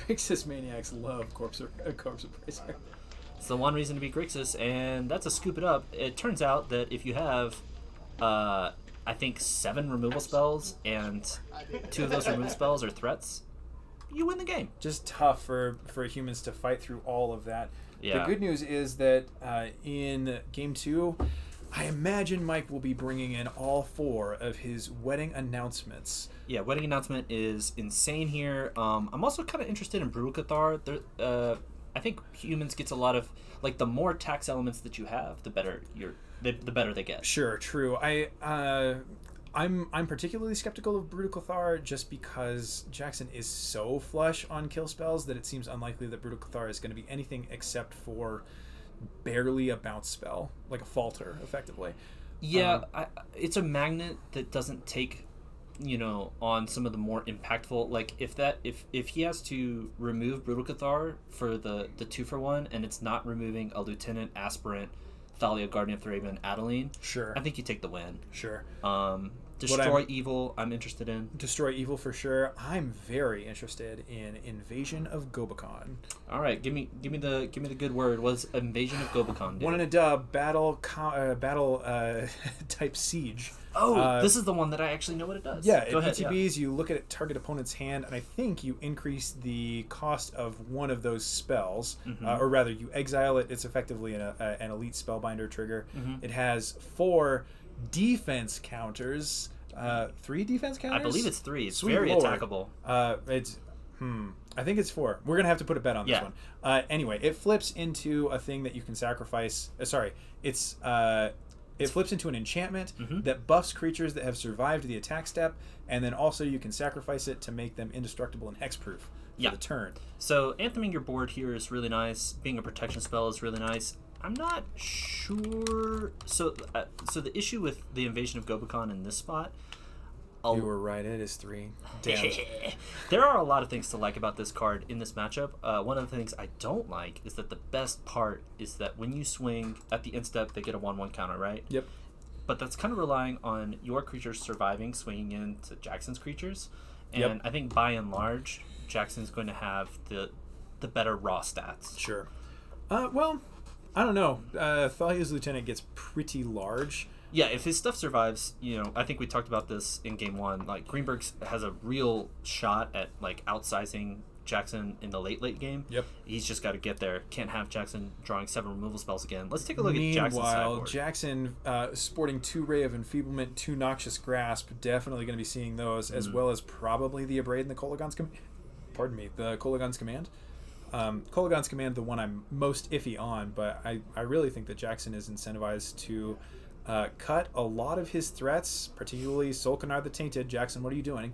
Grixis maniacs love Corpse Appraiser. It's the one reason to be Grixis, and that's a scoop it up. It turns out that if you have, I think 7 removal spells, and 2 of those removal spells are threats, you win the game. Just tough for humans to fight through all of that. Yeah. The good news is that in Game 2, I imagine Mike will be bringing in all 4 of his wedding announcements. Yeah, wedding announcement is insane here. I'm also kind of interested in Brutal Cathar. I think humans gets a lot of, like, the more tax elements that you have, the better the better they get. Sure, true. I'm particularly skeptical of Brutal Cathar just because Jackson is so flush on kill spells that it seems unlikely that Brutal Cathar is going to be anything except for barely a bounce spell, like a falter, effectively. Yeah, it's a magnet that doesn't take, on some of the more impactful. Like if he has to remove Brutal Cathar for the 2-for-1, and it's not removing a Lieutenant, Aspirant, Thalia, Guardian of the Raven, Adeline. Sure. I think you take the win. Sure. Destroy Evil, I'm interested in. Destroy Evil for sure. I'm very interested in Invasion of Gobakon. All right, give me the good word. What does Invasion of Gobakon do? 1 and a dub, battle type siege. Oh, this is the one that I actually know what it does. Yeah, Go at ahead, ETBs, you look at target opponent's hand, and I think you increase the cost of one of those spells, or rather, you exile it. It's effectively an elite spellbinder trigger. It has 4 defense counters, 3 defense counters. I believe it's 3. It's Sweet very Lord. attackable. I think it's 4. We're gonna have to put a bet on this one. Anyway, it flips into a thing that you can sacrifice. It flips into an enchantment that buffs creatures that have survived the attack step, and then also you can sacrifice it to make them indestructible and hexproof for the turn. So antheming your board here is really nice. Being a protection spell is really nice. I'm not sure. So the issue with the Invasion of Gobakon in this spot, You were right. It is 3. Damn. There are a lot of things to like about this card in this matchup. One of the things I don't like is that the best part is that when you swing at the end step, they get a 1/1 counter, right? Yep. But that's kind of relying on your creatures surviving, swinging into Jackson's creatures. And I think by and large, Jackson's going to have the better raw stats. Sure. Well, I don't know. Thalia's Lieutenant gets pretty large. Yeah, if his stuff survives, I think we talked about this in Game 1. Like, Greenberg has a real shot at, like, outsizing Jackson in the late game. Yep. He's just got to get there. Can't have Jackson drawing 7 removal spells again. Let's take a look at Jackson's Meanwhile, sideboard. Jackson sporting 2 Ray of Enfeeblement, 2 Noxious Grasp, definitely going to be seeing those, as well as probably the Abrade and the Kolagon's the Kolagon's Command. Kolagon's Command, the one I'm most iffy on, but I really think that Jackson is incentivized to cut a lot of his threats, particularly Solkanar the Tainted. Jackson, what are you doing?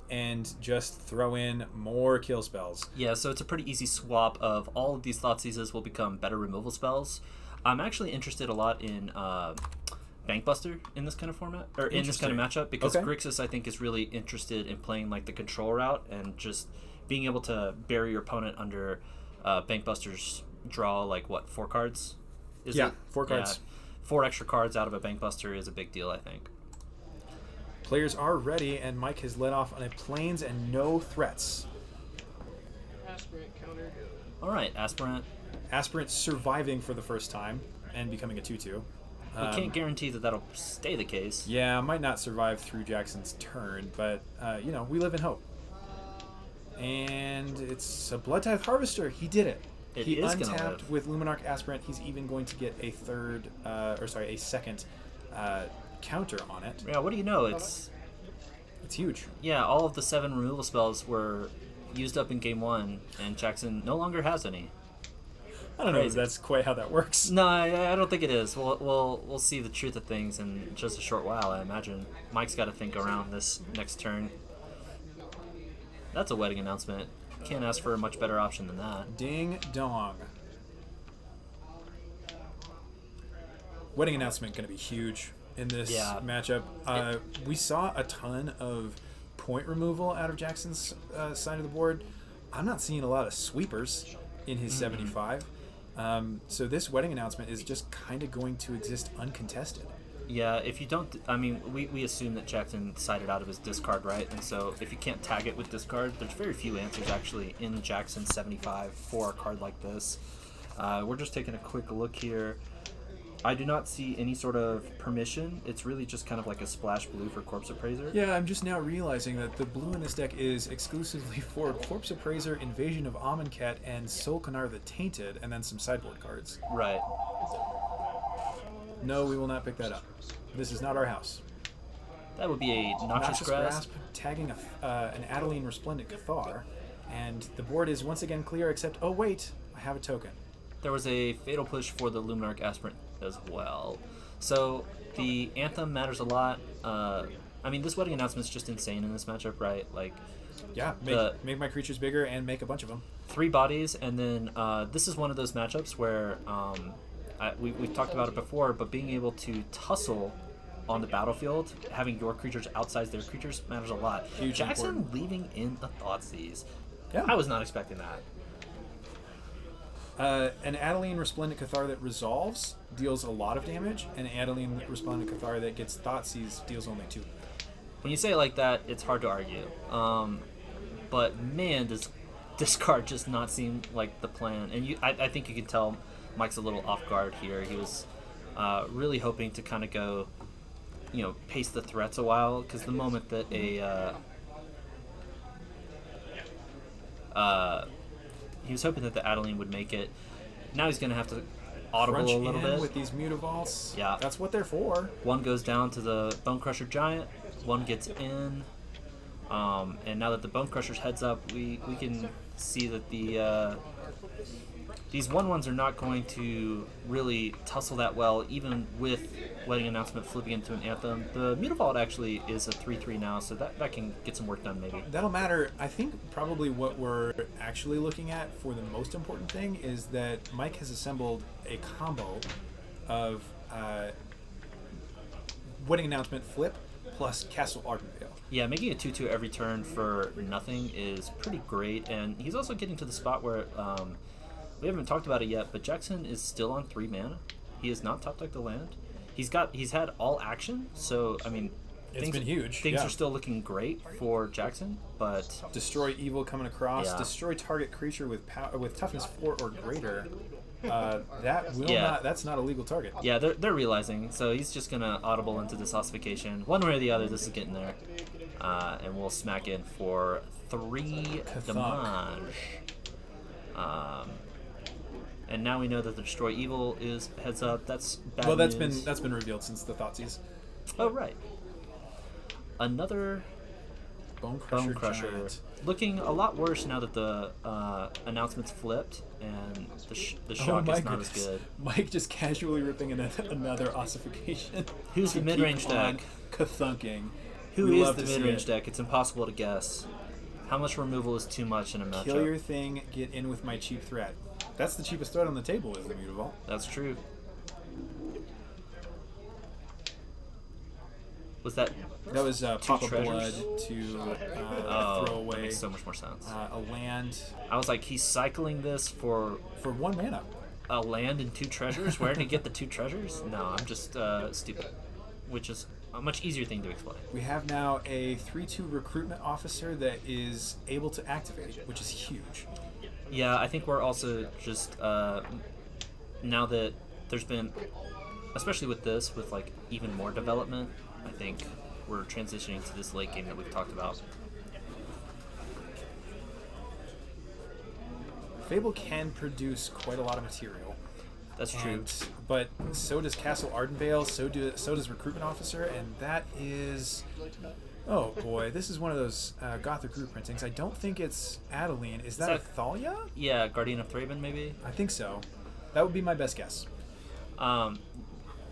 And just throw in more kill spells. Yeah, so it's a pretty easy swap of all of these Thoughtseizes will become better removal spells. I'm actually interested a lot in Bankbuster in this kind of format, or in this kind of matchup, because Grixis, I think, is really interested in playing like the control route and just being able to bury your opponent under Bankbuster's draw, like, what, 4 cards? Is it? 4 cards. Yeah, 4 extra cards out of a Bankbuster is a big deal, I think. Players are ready, and Mike has led off on a plains and no threats. Aspirant counter. All right, Aspirant. Aspirant surviving for the first time and becoming a 2/2. We can't guarantee that that'll stay the case. Yeah, might not survive through Jackson's turn, but, we live in hope. And it's a Blood Tithe Harvester. He did it. He is gonna untapped live. with Luminarch Aspirant. He's even going to get a second counter on it. Yeah, what do you know? It's huge. Yeah, all of the 7 removal spells were used up in game 1, and Jackson no longer has any. I don't know if Crazy. that's quite how that works. No, I don't think it is. We'll see the truth of things in just a short while, I imagine. Mike's got to think around this next turn. That's a wedding announcement. Can't ask for a much better option than that. Ding dong. Wedding announcement going to be huge in this matchup. We saw a ton of point removal out of Jackson's side of the board. I'm not seeing a lot of sweepers in his 75. So this wedding announcement is just kind of going to exist uncontested. Yeah, if you don't... I mean, we assume that Jackson sided out of his discard, right? And so if you can't tag it with discard, there's very few answers, actually, in Jackson 75 for a card like this. We're just taking a quick look here. I do not see any sort of permission. It's really just kind of like a splash blue for Corpse Appraiser. Yeah, I'm just now realizing that the blue in this deck is exclusively for Corpse Appraiser, Invasion of Amonkhet, and Solkanar the Tainted, and then some sideboard cards. Right. No, we will not pick that up. This is not our house. That would be a Noxious Grasp. Tagging an Adeline Resplendent Cathar, and the board is once again clear, except, oh wait, I have a token. There was a Fatal Push for the Luminarch Aspirant as well. So the Anthem matters a lot. I mean, this wedding announcement is just insane in this matchup, right? Like, yeah, make my creatures bigger and make a bunch of them. 3 bodies, and then this is one of those matchups where we've talked about it before, but being able to tussle on the battlefield, having your creatures outsize their creatures matters a lot. Huge Jackson important. leaving in the Thoughtseize. Yeah. I was not expecting that. An Adeline Resplendent Cathar that resolves deals a lot of damage, and an Adeline Resplendent Cathar that gets Thoughtseize deals only 2. When you say it like that, it's hard to argue. But man, does this card just not seem like the plan. And I think you can tell Mike's a little off guard here. He was really hoping to kind of go, pace the threats a while, because the moment that he was hoping that the Adeline would make it. Now he's going to have to audible Crunch a little bit. with these Mutavaults. Yeah. That's what they're for. One goes down to the Bone Crusher Giant. One gets in. And now that the Bone Crusher's heads up, we can see that these 1/1s are not going to really tussle that well, even with Wedding Announcement flipping into an Anthem. The Mutavault actually is a 3/3 now, so that can get some work done maybe. That'll matter. I think probably what we're actually looking at for the most important thing is that Mike has assembled a combo of Wedding Announcement flip plus Castle Ardenvale. Yeah, making a 2/2 every turn for nothing is pretty great, and he's also getting to the spot where we haven't talked about it yet, but Jackson is still on 3 mana. He has not top decked the land. He's had all action, so I mean, It's been huge. Things are still looking great for Jackson, but Destroy Evil coming across. Yeah. Destroy target creature with toughness 4 or greater. That's not a legal target. yeah, they're realizing. So he's just gonna audible into this ossification. One way or the other, this is getting there. And we'll smack in for 3 damage. And now we know that the Destroy Evil is heads up. That's bad Well, news. that's been revealed since the Thoughtseize. Oh, right. Another Bone Bone Crusher. Crusher. Giant. Looking a lot worse now that the announcement's flipped and the Oh shock my is not as goodness. good. Mike just casually ripping another ossification. Who's the to mid-range keep on deck? Kathunking. Who We is love the to see mid-range it. deck? It's impossible to guess. How much removal is too much in a matchup? Kill your thing, get in with my cheap threat. That's the cheapest threat on the table, is the Mutavault. That's true. Was that That was Papa treasures? Blood to oh, throw that away makes so much more sense. a land I was like, he's cycling this for for 1 mana. a land and 2 treasures? Where did he get the 2 treasures? No, I'm just stupid. Which is a much easier thing to explain. We have now a 3/2 recruitment officer that is able to activate, which is huge. Yeah, I think we're also just now that there's been, especially with this, with like even more development, I think we're transitioning to this late game that we've talked about. Fable can produce quite a lot of material. That's true. And, but so does Castle Ardenvale, so does Recruitment Officer, and that is... Oh boy, this is one of those Gothic group printings. I don't think it's Adeline. Is that Thalia? Yeah, Guardian of Thraben, maybe? I think so. That would be my best guess.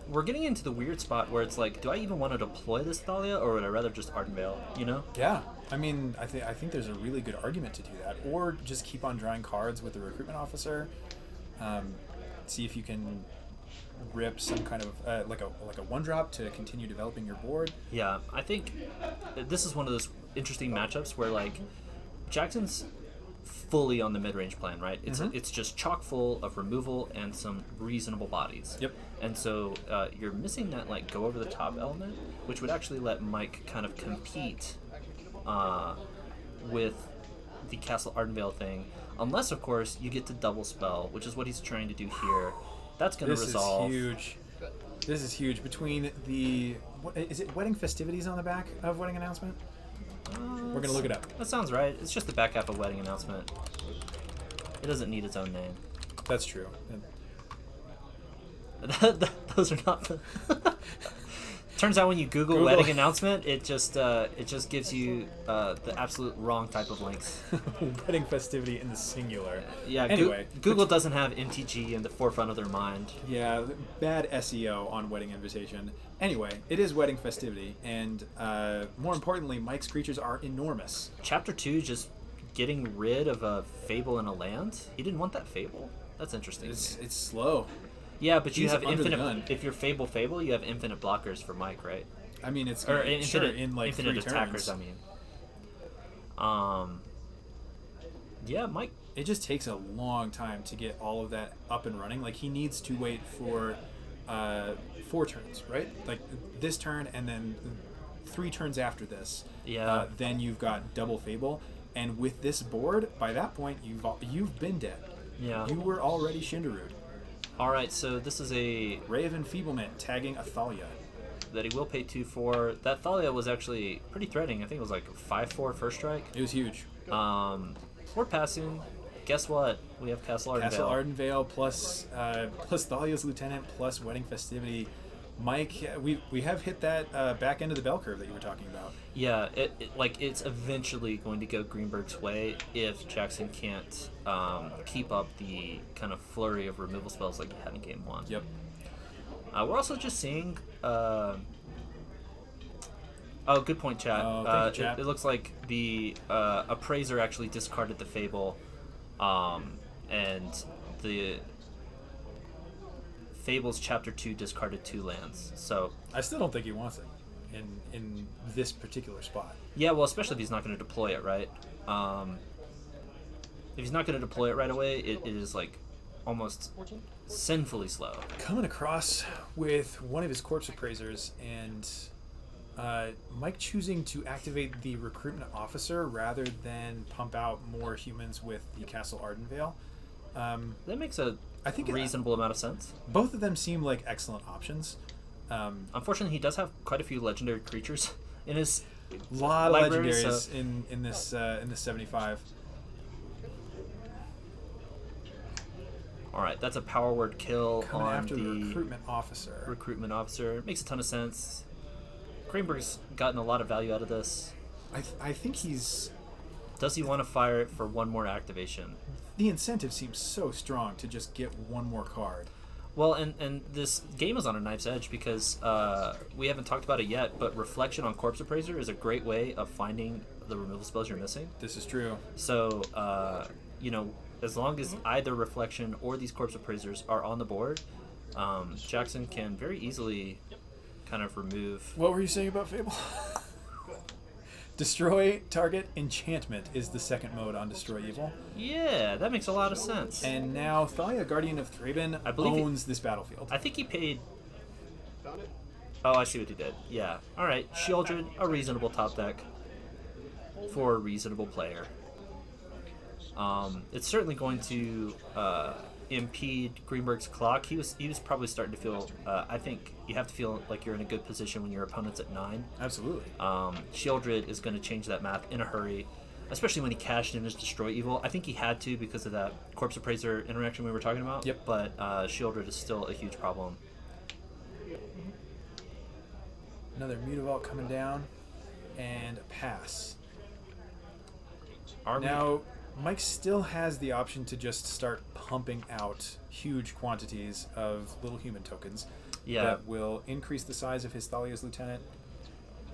We're getting into the weird spot where it's like, do I even want to deploy this Thalia, or would I rather just Ardenvale, you know? Yeah, I mean, I think there's a really good argument to do that, or just keep on drawing cards with the Recruitment Officer. See if you can rip some kind of like a 1-drop to continue developing your board. Yeah, I think this is one of those interesting matchups where like Jackson's fully on the mid-range plan, right? It's just chock full of removal and some reasonable bodies. Yep. And so you're missing that like go over the top element, which would actually let Mike kind of compete with the Castle Ardenvale thing, unless of course you get to double spell, which is what he's trying to do here. That's going to resolve. This is huge. This is huge. Between the is it Wedding Festivities on the back of Wedding Announcement? We're gonna look it up. That sounds right. It's just the back half of Wedding Announcement. It doesn't need its own name. That's true. Those are not the... Turns out when you Google wedding announcement, it just gives you the absolute wrong type of links. Wedding festivity in the singular. Yeah. Anyway, Google doesn't have MTG in the forefront of their mind. Yeah, bad SEO on Wedding Invitation. Anyway, it is Wedding Festivity, and more importantly, Mike's creatures are enormous. Chapter 2 just getting rid of a Fable and a land. He didn't want that Fable. That's interesting. It's slow. Yeah, but you He's have under the infinite. gun. If you're Fable, you have infinite blockers for Mike, right? I mean, it's Or gonna, infinite, in like infinite 3 attackers. turns. I mean. Yeah, Mike. It just takes a long time to get all of that up and running. Like he needs to wait for 4 turns, right? Like this turn and then 3 turns after this. Yeah. Then you've got double Fable, and with this board, by that point you've been dead. Yeah. You were already Shindarued. All right, so this is a Ray of Enfeeblement tagging a Thalia. that he will pay 2 for. That Thalia was actually pretty threatening. I think it was like 5/4 first strike. It was huge. We're passing. Guess what? We have Castle Ardenvale. Castle Ardenvale plus Thalia's Lieutenant plus Wedding Festivity. Mike, we have hit that back end of the bell curve that you were talking about. Yeah, it's eventually going to go Greenberg's way if Jackson can't keep up the kind of flurry of removal spells like he had in Game 1. Yep. We're also just seeing... oh, good point, chat. Thank you, chat. It looks like the Appraiser actually discarded the Fable, and the Fables Chapter 2 discarded 2 lands. So I still don't think he wants it in this particular spot. yeah, well, especially if he's not going to deploy it, right? If he's not going to deploy it right away, it is like almost sinfully slow. Coming across with one of his Corpse Appraisers and Mike choosing to activate the Recruitment Officer rather than pump out more humans with the Castle Ardenvale. That makes a I think reasonable amount of sense. Both of them seem like excellent options. Unfortunately, he does have quite a few legendary creatures in his lot of library, legendaries so- in this 75. All right, that's a power word kill Coming on after the the recruitment officer. recruitment officer. Makes a ton of sense. Greenberg's gotten a lot of value out of this. I think he's... Does he want to fire it for one more activation? The incentive seems so strong to just get one more card. Well, and this game is on a knife's edge because we haven't talked about it yet, but Reflection on Corpse Appraiser is a great way of finding the removal spells you're missing. This is true. So, as long as either Reflection or these Corpse Appraisers are on the board, Jackson can very easily kind of remove... What were you saying about Fable? Destroy target enchantment is the second mode on Destroy Evil. Yeah, that makes a lot of sense. And now Thalia, Guardian of Thraben, I believe owns this battlefield. I think he paid... Found it? Oh, I see what he did. Yeah. All right. Shieldred, a reasonable top deck for a reasonable player. It's certainly going to impede Greenberg's clock. He was probably starting to feel. I think you have to feel like you're in a good position when your opponent's at 9. Absolutely. Shieldred is going to change that math in a hurry, especially when he cashed in his Destroy Evil. I think he had to because of that Corpse Appraiser interaction we were talking about. Yep. But Shieldred is still a huge problem. Another Mutavault coming down, and a pass. Army. Now, Mike still has the option to just start pumping out huge quantities of little human tokens Yeah. that will increase the size of his Thalia's lieutenant.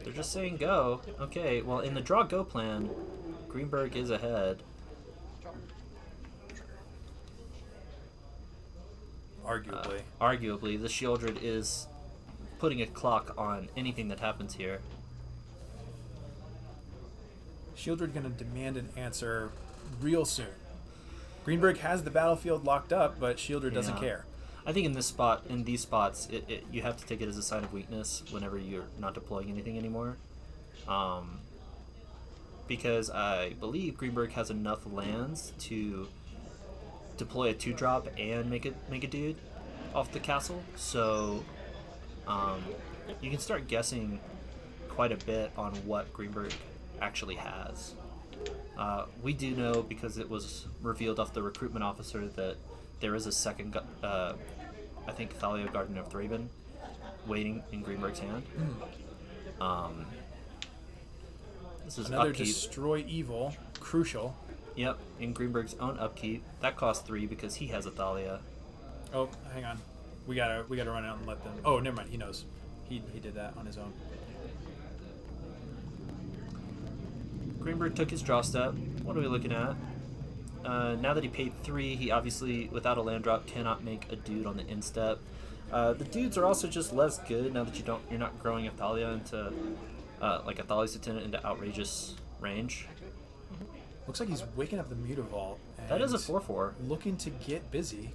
They're just saying go. Okay, well, in the draw go plan, Greenberg is ahead. Arguably. Arguably, the Shieldred is putting a clock on anything that happens here. Shieldred going to demand an answer real soon. Greenberg has the battlefield locked up, but Shieldred doesn't Yeah. care. I think in these spots, you have to take it as a sign of weakness whenever you're not deploying anything anymore. Because I believe Greenberg has enough lands to deploy a 2-drop and make a dude off the castle. So you can start guessing quite a bit on what Greenberg actually has. We do know, because it was revealed off the recruitment officer, that there is a second, I think, Thalia Guardian of Thraben waiting in Greenberg's hand. This is Another upkeep. Destroy Evil, crucial. Yep, in Greenberg's own upkeep. That costs 3 because he has a Thalia. Oh, hang on. We gotta run out and let them. Oh, never mind. He knows. He did that on his own. Greenberg took his draw step. What are we looking at? Now that he paid 3, he obviously, without a land drop, cannot make a dude on the instep. The dudes are also just less good now that you're not growing a Thalia into like a Thalia's Lieutenant into outrageous range. Looks like he's waking up the Mutavault. That is a and 4/4. Looking to get busy.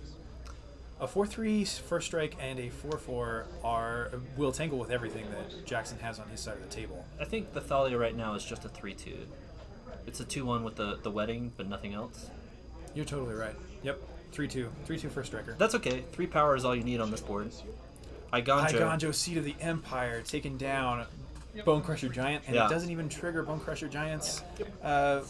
A 4/3 first strike and a 4/4 will tangle with everything that Jackson has on his side of the table. I think the Thalia right now is just a 3/2. It's a 2/1 with the wedding, but nothing else. You're totally right. Yep. 3/2. 3/2 first striker. That's okay. 3 power is all you need on this board. Iganjo, Seat of the Empire, taking down Bone Crusher Giant, and Yeah. it doesn't even trigger Bone Crusher Giant's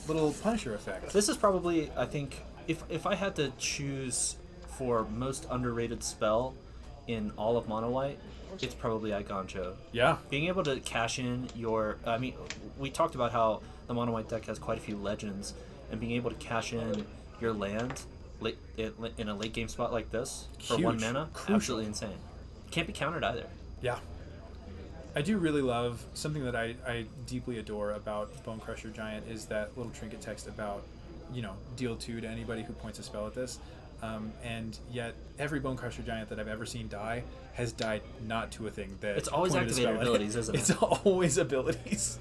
little Punisher effect. This is probably, I think, if I had to choose for most underrated spell in all of Mono White, it's probably Iganjo. Yeah. Being able to cash in your... I mean, we talked about how the Mono White deck has quite a few legends, and being able to cash in your land in a late game spot like this for Huge. 1 mana, Crucial. absolutely insane. Can't be countered either. Yeah. I do really love something that I deeply adore about Bone Crusher Giant is that little trinket text about, deal 2 to anybody who points a spell at this. And yet, every Bone Crusher Giant that I've ever seen die has died not to a thing that It's always pointed a activated spell at abilities, isn't it? It's always abilities.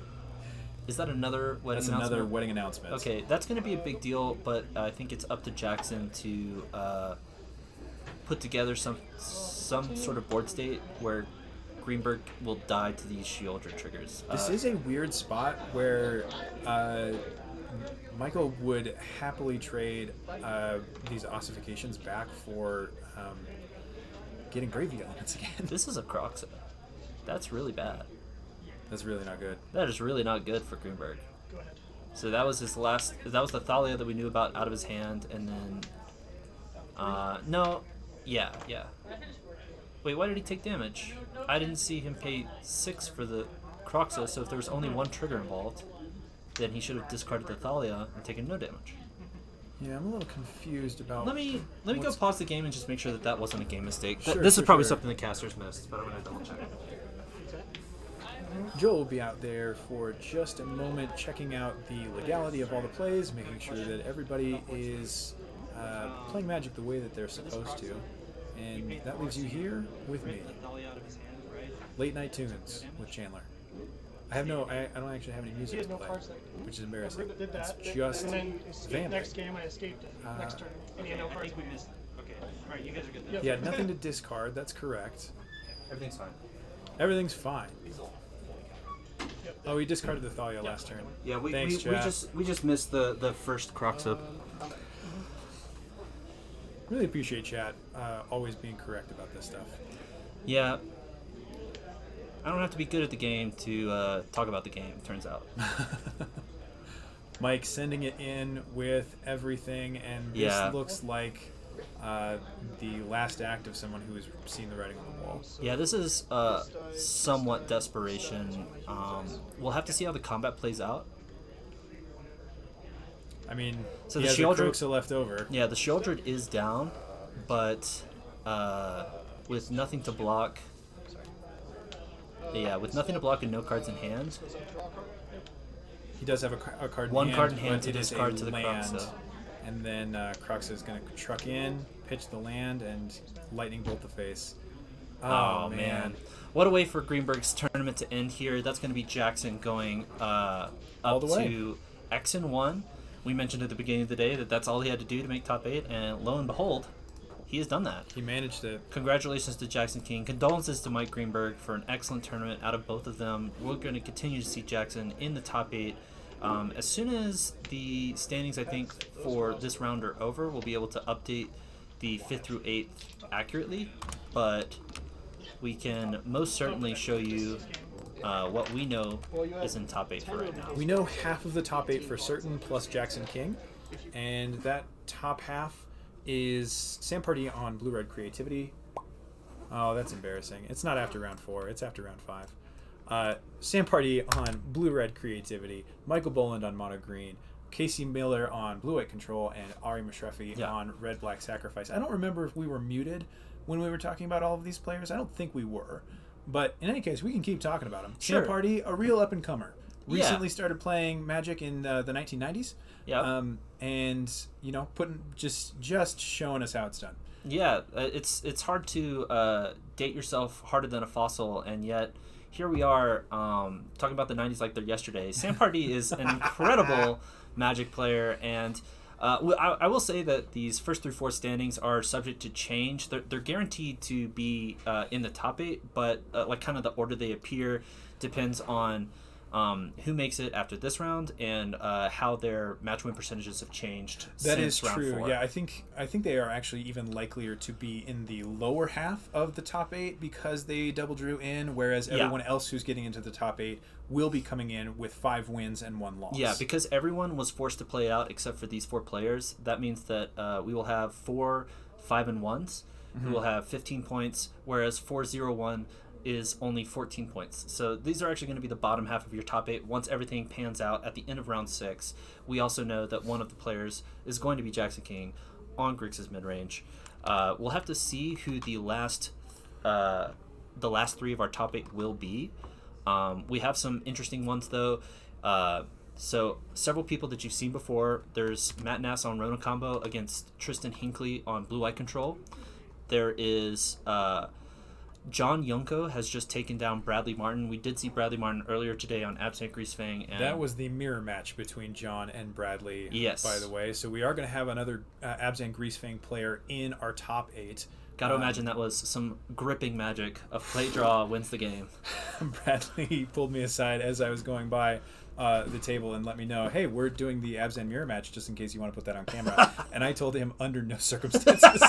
Is that another wedding That's announcement? another wedding announcement. Okay, that's going to be a big deal, but I think it's up to Jackson to put together some sort of board state where Greenberg will die to these Shieldred triggers. This is a weird spot where Michael would happily trade these ossifications back for getting Gravy Elements again. This is a Croxa. That's really bad. That's really not good. That is really not good for Greenberg. Go ahead. So that was his last. That was the Thalia that we knew about out of his hand, and then. No. Yeah. Wait, why did he take damage? I didn't see him pay 6 for the Croxa, so if there was only one trigger involved, then he should have discarded the Thalia and taken no damage. Yeah, I'm a little confused about. Let me go pause the game and just make sure that wasn't a game mistake. Sure, This sure, is probably sure. something the casters missed, but I'm gonna double check. Joel will be out there for just a moment, checking out the legality of all the plays, making sure that everybody is playing Magic the way that they're supposed to. And that leaves you here with me. Late Night Tunes with Chandler. I don't actually have any music to play, which is embarrassing. Did that. It's just and then escaped. vamping. Next game, I escaped it. Next turn. And he had no cards. we missed. Okay. All right, you guys are good. Yep. Yeah, nothing to discard. That's correct. Everything's fine. Everything's fine. Oh, we discarded the Thalia last turn. Yeah, we Thanks, chat. we just missed the first Croxa. Really appreciate chat always being correct about this stuff. Yeah. I don't have to be good at the game to talk about the game, turns out. Mike sending it in with everything, and this Yeah. looks like the last act of someone who has seen the writing on the wall. Yeah, this is somewhat desperation. We'll have to see how the combat plays out. I mean, So he the has a Sheoldred- Croxa left over. Yeah, the Sheoldred is down, but with nothing to block. Yeah, with nothing to block and no cards in hand. He does have a card in One hand. card in hand but to it is discard a to the land. Croxa. And then Croxa is going to truck in, pitch the land, and lightning bolt the face. Oh, man. What a way for Greenberg's tournament to end here. That's going to be Jackson going All up the way. to X and 1. We mentioned at the beginning of the day that that's all he had to do to make top 8, and lo and behold, he has done that. He managed it. Congratulations to Jackson King. Condolences to Mike Greenberg for an excellent tournament out of both of them. We're going to continue to see Jackson in the top 8. As soon as the standings, I think, for this round are over, we'll be able to update the 5th through 8th accurately. But we can most certainly show you what we know is in top 8 for right now. We know half of the top 8 for certain, plus Jackson King. And that top half is Sam Party on Blue-Red Creativity. Oh, that's embarrassing. It's not after round 4. It's after round 5. Sam Party on Blue-Red Creativity. Michael Boland on Mono Green. Casey Miller on Blue-White Control. And Ari Mashrefi on Red-Black Sacrifice. I don't remember if we were muted when we were talking about all of these players. I don't think we were. But in any case, we can keep talking about them. Sure. Sam Party, a real up-and-comer. Yeah. Recently started playing Magic in the 1990s. Yeah. And, you know, just showing us how it's done. Yeah, it's hard to date yourself harder than a fossil, and yet here we are talking about the 90s like they're yesterday. Sam Party is an incredible Magic player, and I will say that these first through 4 standings are subject to change. They're guaranteed to be in the top 8, but like kind of the order they appear depends on who makes it after this round and how their match win percentages have changed. That since is round true. 4. Yeah, I think they are actually even likelier to be in the lower half of the top 8 because they double drew in, whereas everyone else who's getting into the top 8 will be coming in with 5 wins and 1 loss. Yeah, because everyone was forced to play out except for these 4 players. That means that we will have 4 5-1s who will have 15 points, whereas 4-0-1 is only 14 points. So these are actually going to be the bottom half of your top 8 once everything pans out at the end of round 6. We also know that one of the players is going to be Jackson King on Grix's mid-range. We'll have to see who the last 3 of our top 8 will be. We have some interesting ones though. So several people that you've seen before. There's Matt Nass on Rona Combo against Tristan Hinckley on Blue Eye Control. There is John Yunko has just taken down Bradley Martin. We did see Bradley Martin earlier today on Absent Greasefang. And that was the mirror match between John and Bradley, yes, by the way. So we are going to have another Absent Greasefang player in our top 8. Got to imagine that was some gripping magic. A play draw wins the game. Bradley pulled me aside as I was going by the table and let me know, hey, we're doing the Absent mirror match just in case you want to put that on camera. And I told him under no circumstances.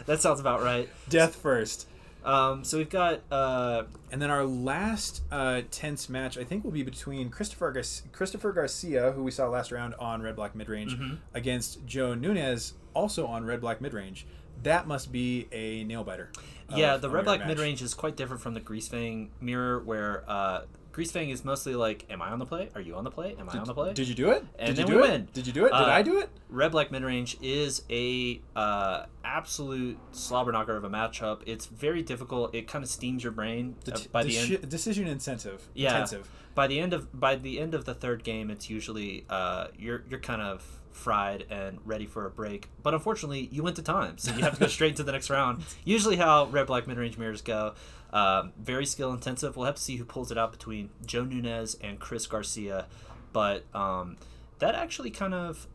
That sounds about right. Death first. So we've got And then our last tense match, I think, will be between Christopher Garcia, who we saw last round on Red Black Midrange, against Joe Nunez, also on Red Black Midrange. That must be a nail biter. Yeah, the Red Black match. Midrange is quite different from the Greasefang mirror, where Greasefang is mostly like, am I on the play? Are you on the play? Am I on the play? Did you do it? And Did then you we do it? win. Did you do it? Did I do it? Red Black Midrange is a absolute slobber knocker of a matchup. It's very difficult. It kind of steams your brain by the end. Decision intensive. Yeah. Intensive. By the end of the third game, it's usually you're kind of fried and ready for a break. But unfortunately, you went to time, so you have to go straight to the next round. Usually, how Red Black Midrange mirrors go. Very skill intensive. We'll have to see who pulls it out between Joe Nunez and Chris Garcia, but that actually kind of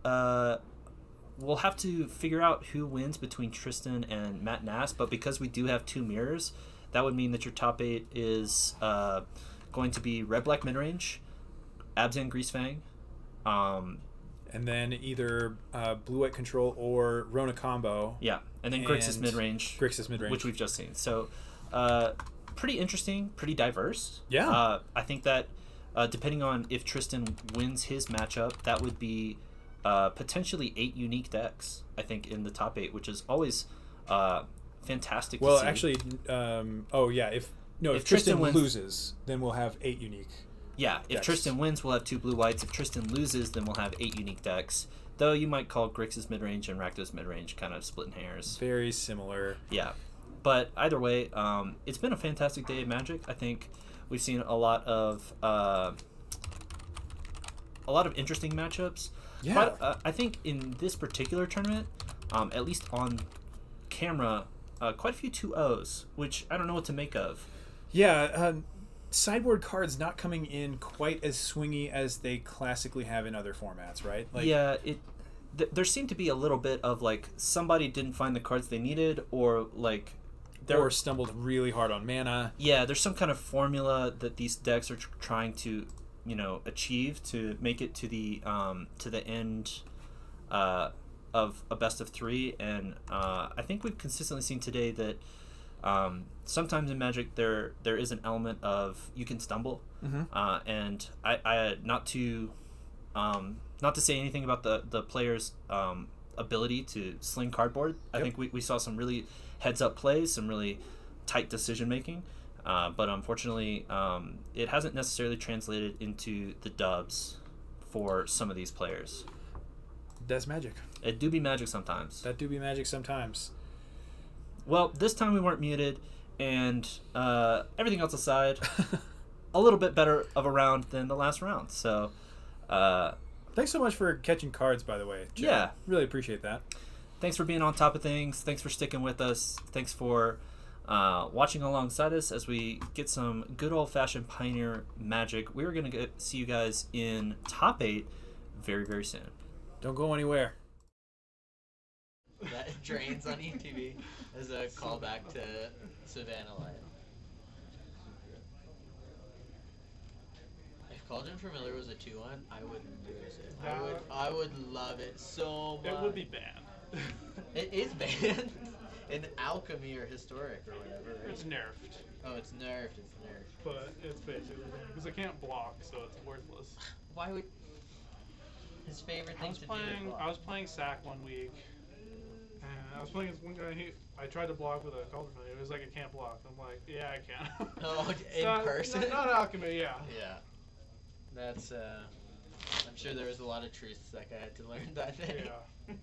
we'll have to figure out who wins between Tristan and Matt Nass. But because we do have two mirrors, that would mean that your top 8 is going to be Red Black Midrange, Abzan Greasefang, and then either Blue White Control or Rona Combo. Yeah, and then Grixis Midrange. Grixis Midrange. Which we've just seen. So, pretty interesting, pretty diverse. Yeah. I think that depending on if Tristan wins his matchup, that would be potentially 8 unique decks, I think, in the top 8, which is always fantastic Well, to see. actually, if Tristan loses, then we'll have 8 unique. Yeah, if decks. Tristan wins, we'll have 2 blue whites. If Tristan loses, then we'll have 8 unique decks. Though you might call Grixis midrange and Rakdos midrange kind of splitting hairs. Very similar. Yeah. But either way, it's been a fantastic day of Magic. I think we've seen a lot of interesting matchups. Yeah. But I think in this particular tournament, at least on camera, quite a few 2-0s, which I don't know what to make of. Yeah, sideboard cards not coming in quite as swingy as they classically have in other formats, right? Like, yeah, there seemed to be a little bit of like somebody didn't find the cards they needed, or like or stumbled really hard on mana. Yeah, there's some kind of formula that these decks are trying to, achieve to make it to the end of a best of 3, and I think we've consistently seen today that sometimes in Magic there is an element of you can stumble, and I not to say anything about the player's ability to sling cardboard. I think we saw some really heads up plays, some really tight decision making, but unfortunately it hasn't necessarily translated into the dubs for some of these players. That's Magic. It do be Magic sometimes. That do be Magic sometimes. Well, this time we weren't muted, and everything else aside, a little bit better of a round than the last round. So, thanks so much for catching cards, by the way, Joe. Yeah. Really appreciate that. Thanks for being on top of things. Thanks for sticking with us. Thanks for watching alongside us as we get some good old-fashioned Pioneer Magic. We're going to see you guys in top 8 very, very soon. Don't go anywhere. That drains on ETV as a callback to Savannah Light. If Cauldron Familiar was a 2-1, I would lose it. I would love it so much. It would be banned. It is banned in Alchemy or Historic or whatever. Right? It's nerfed. Oh, it's nerfed. It's nerfed. But it's basically banned because it can't block, so it's worthless. Why would his favorite thing to do is block? I was playing Sack one week. And I was playing against one guy. I tried to block with a Cauldron Familiar. It was like, it can't block. I'm like, yeah, I can. Oh, in person? Not Alchemy, yeah. Yeah. That's, I'm sure there was a lot of truths that guy had to learn that day. Yeah.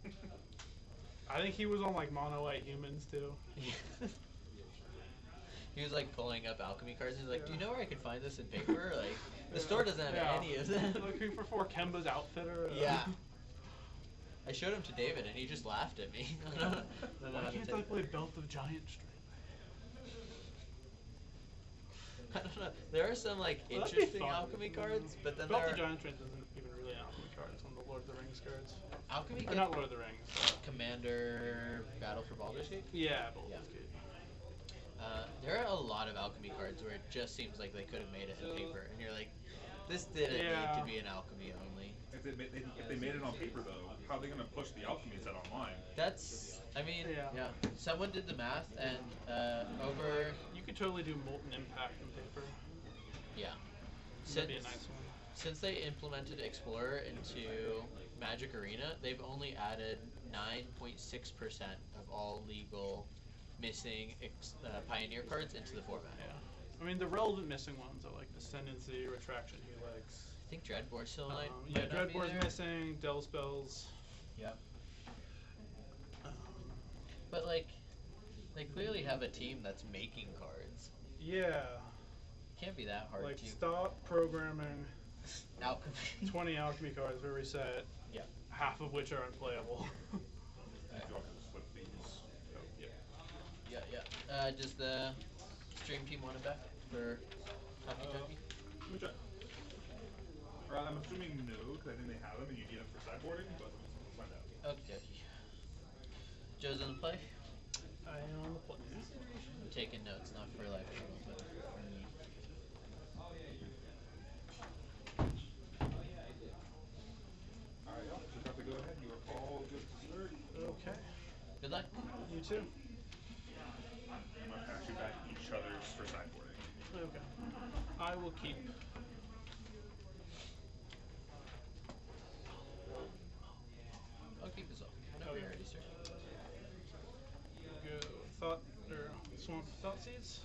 I think he was on like mono white humans too. He was like pulling up alchemy cards. He's like, "Do you know where I can find this in paper? Like, the store doesn't have any of them." Looking for 4 Kemba's Outfitter. Yeah. I showed him to David, and he just laughed at me. Why can't I play Belt of Giant Strength? I don't know. There are some like Well, that'd interesting be fun. alchemy cards, but then Belt there of are Giant Strength isn't even really an alchemy card. It's one of the Lord of the Rings cards. alchemy. Or not Lord of the Rings. Commander Battle for Baldur's Gate. Yeah, Baldur's Gate. There are a lot of alchemy cards where it just seems like they could have made it in paper, and you're like, This didn't need Yeah. to be an alchemy only. If they made it on paper though, how are they gonna push the alchemy set online? That's, I mean, Yeah. yeah. Someone did the math, and over, You could totally do Molten Impact in paper. yeah. That'd be a nice one. Since they implemented Explorer into Magic Arena, they've only added 9.6% of all legal missing Pioneer cards into the format. Yeah. I mean, the relevant missing ones are like Ascendancy, Retraction Helix. I think Dreadbore's still Yeah, might not be Dreadbore's there. missing, Del Spells. Yep. Um, But like, they clearly have a team that's making cards. yeah. Can't be that hard Like, to stop programming alchemy. 20 alchemy cards per reset, Yeah. half of which are unplayable. You can also split these. Yeah, yeah. Does the stream team want it back for Hockey Turkey? Let me check. I'm assuming no, because I think they have them and you need them for sideboarding, but let's find out. Okay. Joe's on the play. I am on the play. I'm taking notes, not for live show, but for me. Alright, y'all. Just have to go ahead. You are all good to start. Okay. Good luck. You too. I'm gonna pass you back each other's for sideboarding. Okay. I will keep. I'll keep this off. Whenever you're ready, sir. Go Thought or Swamp Thought Seeds.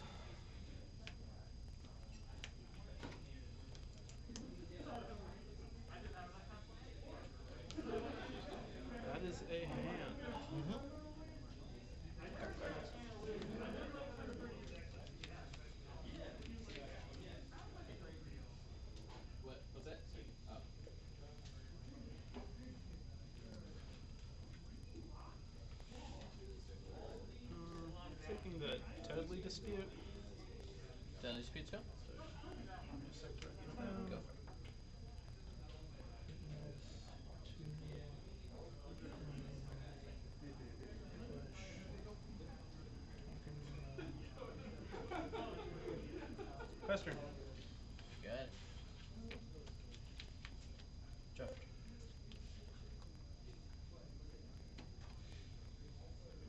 That is a hand. What's that? Taking the Deadly Dispute. Deadly Disputes go? Go for it. Pester. Good. Draft.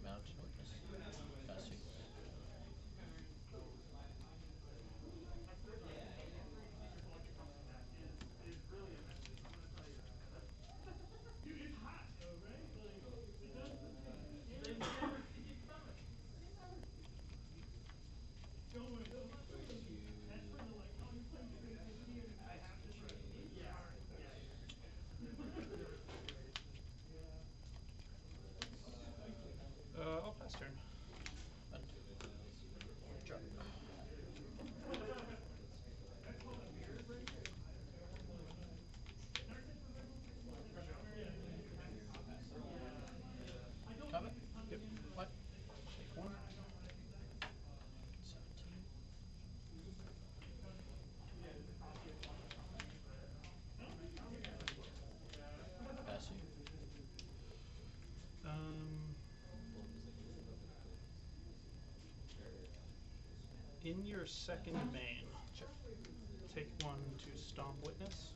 Mount Witness. Passing. I'll pass turn. Drop. Comment? Yep. What? Take one. 17. Passing. In your second main, Sure. take one to Stomp Witness.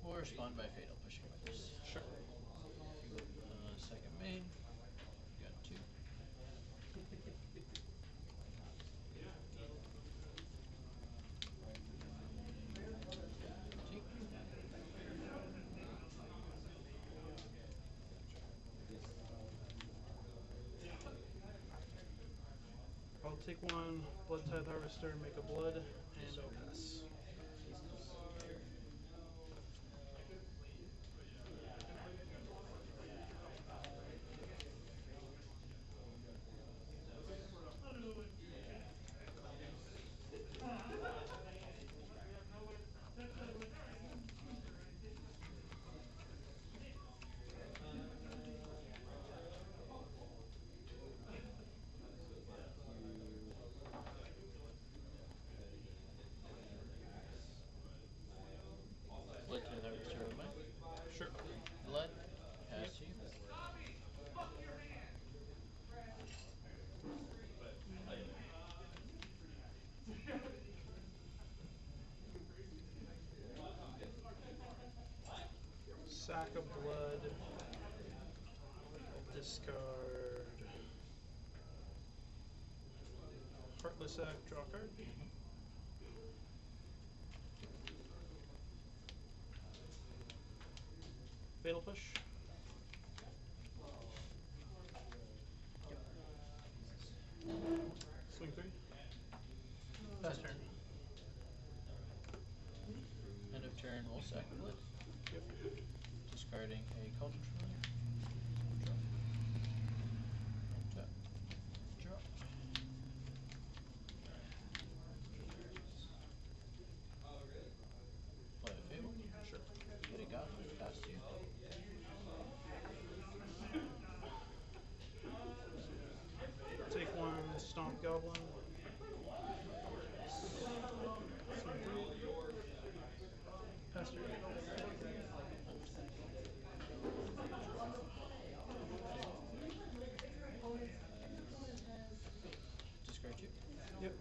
Or respond by Fatal Pushing Witness. Sure. Second main. Got two. I'll take one Blood Tithe Harvester, make a blood, and I'll pass. blood. Discard. Heartless Act, draw a card. Fatal Push. Swing 3. Pass turn. End of turn, we'll sack a blood. Yep. Discarding a Cauldron Familiar. Tap. Draw. Play a Fable? Sure. Get a Goblin, pass 2. Take 1, Stomp Goblin. Swing 3. Pass turn. Discard 2. Yep.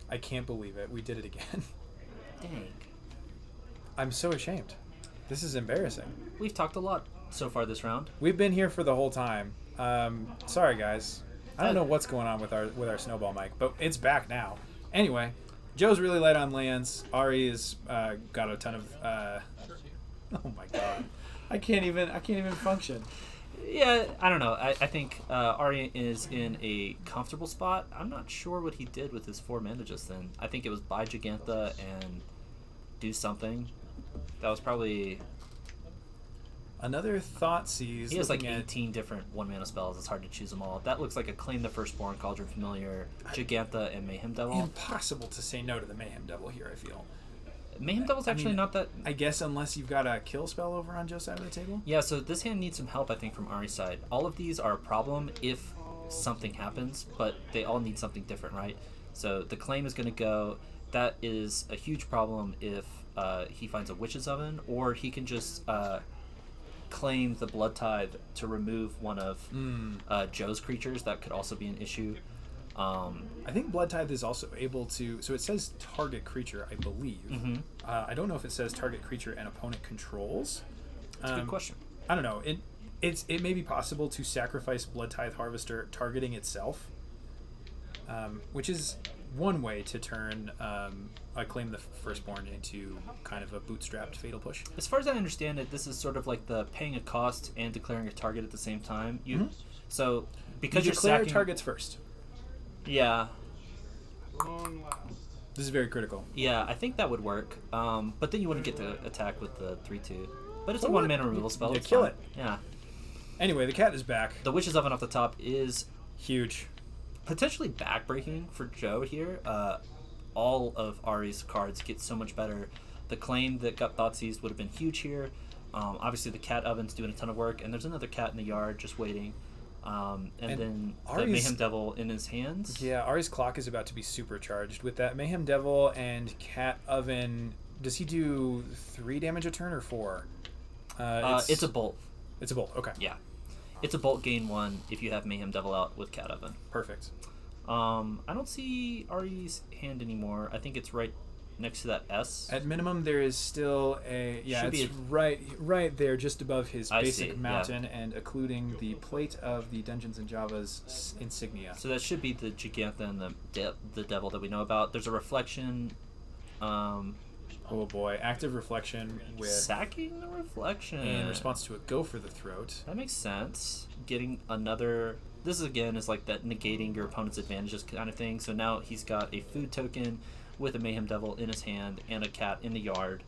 I can't believe it. We did it again. Dang. I'm so ashamed. This is embarrassing. We've talked a lot so far this round. We've been here for the whole time. Sorry, guys. I don't know what's going on with our snowball mic, but it's back now. Anyway, Joe's really light on lands. Ari has got a ton of. Oh my god, I can't even function. Yeah, I don't know. I think Ari is in a comfortable spot. I'm not sure what he did with his 4 mana just then. I think it was buy Gigantha and do something. That was probably... Another Thoughtseize. He has like 18 different 1 mana spells. It's hard to choose them all. That looks like a Claim the Firstborn, Cauldron Familiar, Gigantha, and Mayhem Devil. Impossible to say no to the Mayhem Devil here, I feel. Mayhem Devil's actually not that... I guess unless you've got a kill spell over on Joe's side of the table? Yeah, so this hand needs some help, I think, from Ari's side. All of these are a problem if something happens, but they all need something different, right? So the Claim is going to go. That is a huge problem if he finds a Witch's Oven, or he can just claim the Blood Tithe to remove one of Joe's creatures. That could also be an issue. I think Blood Tithe is also able to... So it says target creature, I believe. Mm-hmm. I don't know if it says target creature and opponent controls. That's a good question. I don't know. It may be possible to sacrifice Blood Tithe Harvester targeting itself, which is one way to turn I Claim the Firstborn into kind of a bootstrapped Fatal Push. As far as I understand it, this is sort of like the paying a cost and declaring a target at the same time. So because you declare sacking targets first. Yeah. Long last. This is very critical. Yeah, I think that would work. But then you wouldn't get to attack with the 3/2. But it's a 1 mana removal spell. Yeah, It's kill fine. it. Yeah. Anyway, the cat is back. The Witch's Oven off the top is huge. Potentially backbreaking for Joe here. All of Ari's cards get so much better. The Claim that got Thoughtseize would have been huge here. Obviously, the Cat Oven's doing a ton of work, and there's another cat in the yard just waiting. And then the Mayhem Devil in his hands. Yeah, Ari's Clock is about to be supercharged with that Mayhem Devil and Cat Oven. Does he do 3 damage a turn or 4? It's a bolt. It's a bolt. Okay. Yeah, it's a bolt gain 1 if you have Mayhem Devil out with Cat Oven. Perfect. I don't see Ari's hand anymore. I think it's right next to that S. At minimum, there is still it's right there, just above his basic mountain, and occluding the plate of the Dungeons and Java's insignia. So that should be the Gigantha and the Devil that we know about. There's a reflection. Oh boy, active reflection with sacking the reflection in response to a go for the throat. That makes sense. Getting another. This again is like that negating your opponent's advantages kind of thing. So now he's got a food token with a Mayhem Devil in his hand and a cat in the yard.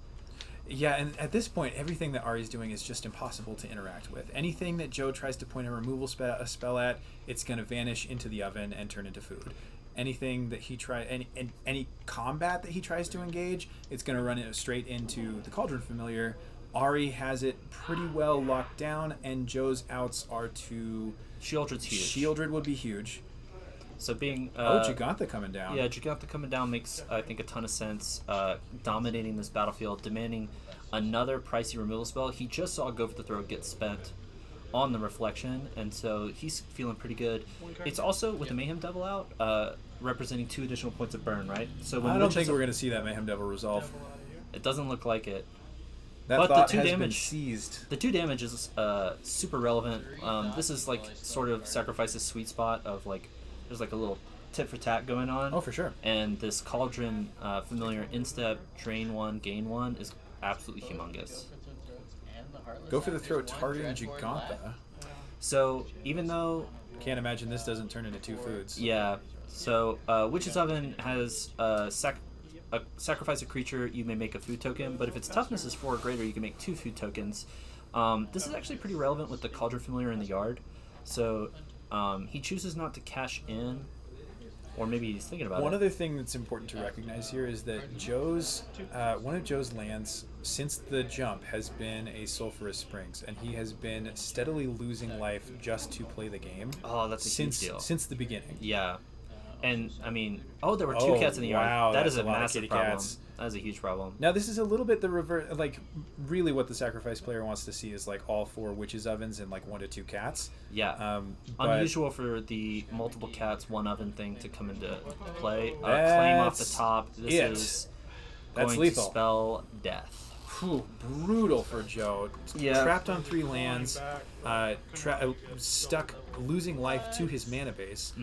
Yeah, and at this point, everything that Ari's doing is just impossible to interact with. Anything that Joe tries to point a removal spell at, it's going to vanish into the oven and turn into food. Anything that he any combat that he tries to engage, it's going to run it straight into the Cauldron Familiar Ari has it pretty well locked down, and Joe's outs are to... Shieldred's huge. Shieldred would be huge. So being... Gigantha coming down. Yeah, Gigantha coming down makes, I think, a ton of sense. Dominating this battlefield, demanding another pricey removal spell. He just saw Go for the Throw get spent on the Reflection, and so he's feeling pretty good. It's also, with the Mayhem Devil out, representing 2 additional points of burn, right? So when I don't think we're going to see that Mayhem Devil resolve. It doesn't look like it. That but thought the 2 has damage been seized. The 2 damage is super relevant. This is like sort of Sacrifice's sweet spot of like there's like a little tit for tat going on. Oh, for sure. And this Cauldron familiar instep drain 1 gain 1 is absolutely humongous. Go for the throat targeting Gigantha. So even though can't imagine this doesn't turn into 2 foods. Yeah. So Witch's Oven has sacrifice a creature, you may make a food token, but if its toughness is 4 or greater, you can make 2 food tokens. This is actually pretty relevant with the Cauldron Familiar in the yard. So he chooses not to cash in, or maybe he's thinking about it. One other thing that's important to recognize here is that Joe's one of Joe's lands since the jump has been a Sulphurous Springs, and he has been steadily losing life just to play the game. Oh, that's a huge deal. Since the beginning. Yeah. And, I mean, there were 2 cats in the yard. Wow, that is a lot massive of problem. cats. That is a huge problem. Now, this is a little bit the reverse. Like, really what the Sacrifice player wants to see is, like, all 4 Witches' Ovens and, like, 1 to 2 cats. Yeah. Unusual for the multiple cats, 1 oven thing to come into play. Claim off the top. This is going lethal. to spell death. Whew, brutal for Joe. Yeah. Trapped on 3 lands, stuck losing life to his mana base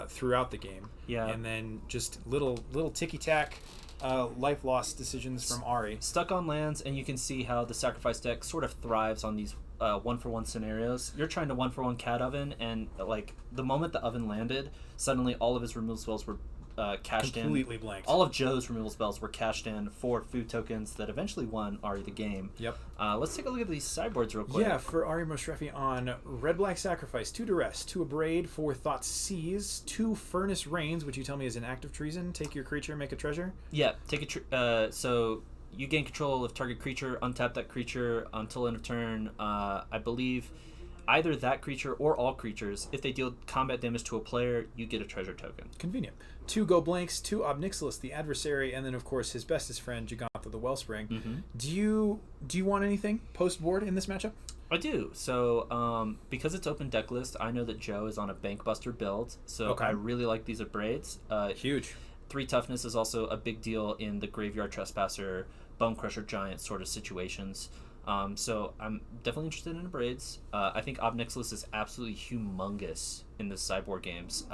throughout the game. Yeah. And then just little ticky-tack life loss decisions from Ari. Stuck on lands, and you can see how the Sacrifice deck sort of thrives on these 1-for-1 scenarios. You're trying to 1-for-1 cat oven, and like the moment the oven landed, suddenly all of his removal spells were cashed completely blanked. All of Joe's removal spells were cashed in for food tokens that eventually won Ari the game. Yep. Let's take a look at these sideboards real quick. Yeah, for Ari Moshrefi on Red-Black Sacrifice, 2 Duress, 2 Abrade, 4 Thought Seize, 2 Furnace Rains, which you tell me is an act of treason. Take your creature, make a treasure. Yeah, take a so you gain control of target creature, untap that creature until end of turn. I believe either that creature or all creatures, if they deal combat damage to a player, you get a treasure token. Convenient. 2 Go Blanks, 2 Obnixilis, the adversary, and then of course his bestest friend Gigantha the Wellspring. Mm-hmm. Do you want anything post board in this matchup? I do. So because it's open deck list, I know that Joe is on a Bankbuster build. So I really like these Abrades. Huge. 3 toughness is also a big deal in the Graveyard Trespasser, Bone Crusher Giant sort of situations. So I'm definitely interested in Abrades. I think Obnixilis is absolutely humongous in the sideboard games.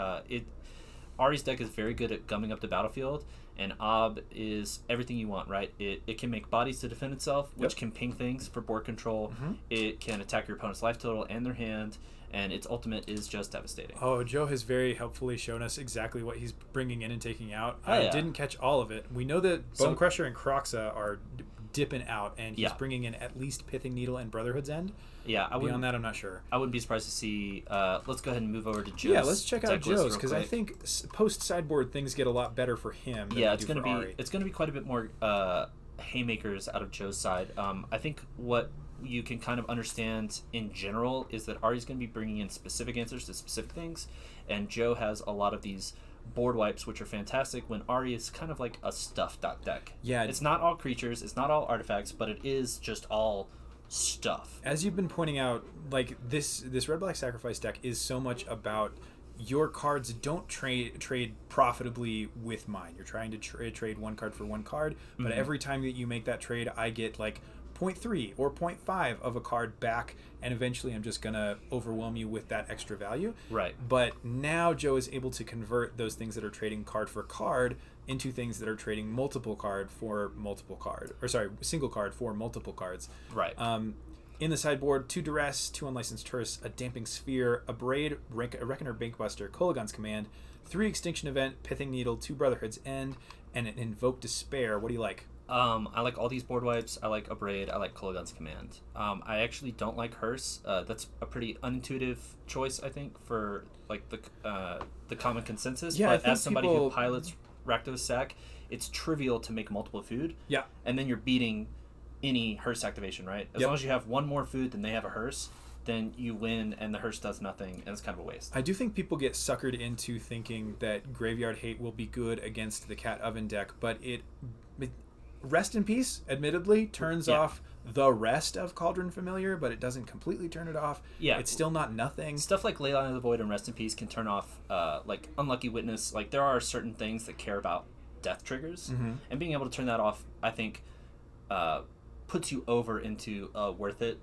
Ari's deck is very good at gumming up the battlefield, and Ob is everything you want, right? It can make bodies to defend itself, which can ping things for board control. Mm-hmm. It can attack your opponent's life total and their hand, and its ultimate is just devastating. Oh, Joe has very helpfully shown us exactly what he's bringing in and taking out. Oh, I didn't catch all of it. We know that Bone Crusher and Kroxa are dipping out, and he's bringing in at least Pithing Needle and Brotherhood's End. Yeah, beyond that, I'm not sure. I wouldn't be surprised to see. Let's go ahead and move over to Joe's. Yeah, let's check out Joe's, because I think post sideboard things get a lot better for him. Yeah, it's going to be quite a bit more haymakers out of Joe's side. I think what you can kind of understand in general is that Ari's going to be bringing in specific answers to specific things, and Joe has a lot of these board wipes, which are fantastic, when Ari is kind of like a stuffed deck. Yeah, it's not all creatures, it's not all artifacts, but it is just all stuff. As you've been pointing out, like this Red-Black Sacrifice deck is so much about your cards don't trade profitably with mine. You're trying to trade 1 card for 1 card, but every time that you make that trade, I get like 0.3 or 0.5 of a card back, and eventually I'm just gonna overwhelm you with that extra value. Right. But now Joe is able to convert those things that are trading card for card into things that are trading multiple card for multiple card, or sorry, single card for multiple cards. Right. In the sideboard, 2 Duress, 2 Unlicensed Tourists, a Damping Sphere, a Braid, a Reckoner Bankbuster, Kolagon's Command, 3 Extinction Event, Pithing Needle, 2 Brotherhood's End, and an Invoke Despair. What do you like? I like all these board wipes. I like Abrade. I like Kolagon's Command. I actually don't like Hearse. That's a pretty unintuitive choice, I think, for like the common consensus. Yeah, but as somebody who pilots Rakdos Sack, it's trivial to make multiple food. Yeah. And then you're beating any hearse activation, right? As Yep. long as you have one more food than they have a hearse, then you win, and the hearse does nothing, and it's kind of a waste. I do think people get suckered into thinking that Graveyard Hate will be good against the Cat Oven deck, but it Rest in Peace, admittedly, turns off the rest of Cauldron Familiar, but it doesn't completely turn it off. Yeah. It's still not nothing. Stuff like Leyline of the Void and Rest in Peace can turn off, like, Unlucky Witness. Like, there are certain things that care about death triggers, and being able to turn that off, I think, puts you over into a worth it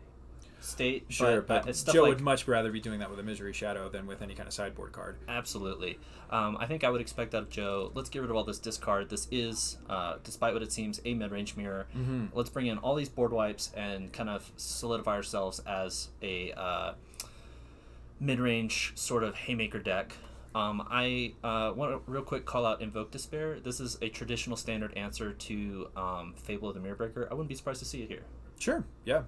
state. Sure, but it's stuff Joe like, would much rather be doing that with a Misery Shadow than with any kind of sideboard card. Absolutely. I think I would expect that of Joe. Let's get rid of all this discard. This is, despite what it seems, a mid-range mirror. Let's bring in all these board wipes and kind of solidify ourselves as a mid-range sort of haymaker deck. I want to real quick call out Invoke Despair. This is a traditional standard answer to Fable of the Mirror Breaker. I wouldn't be surprised to see it here. Sure, yeah.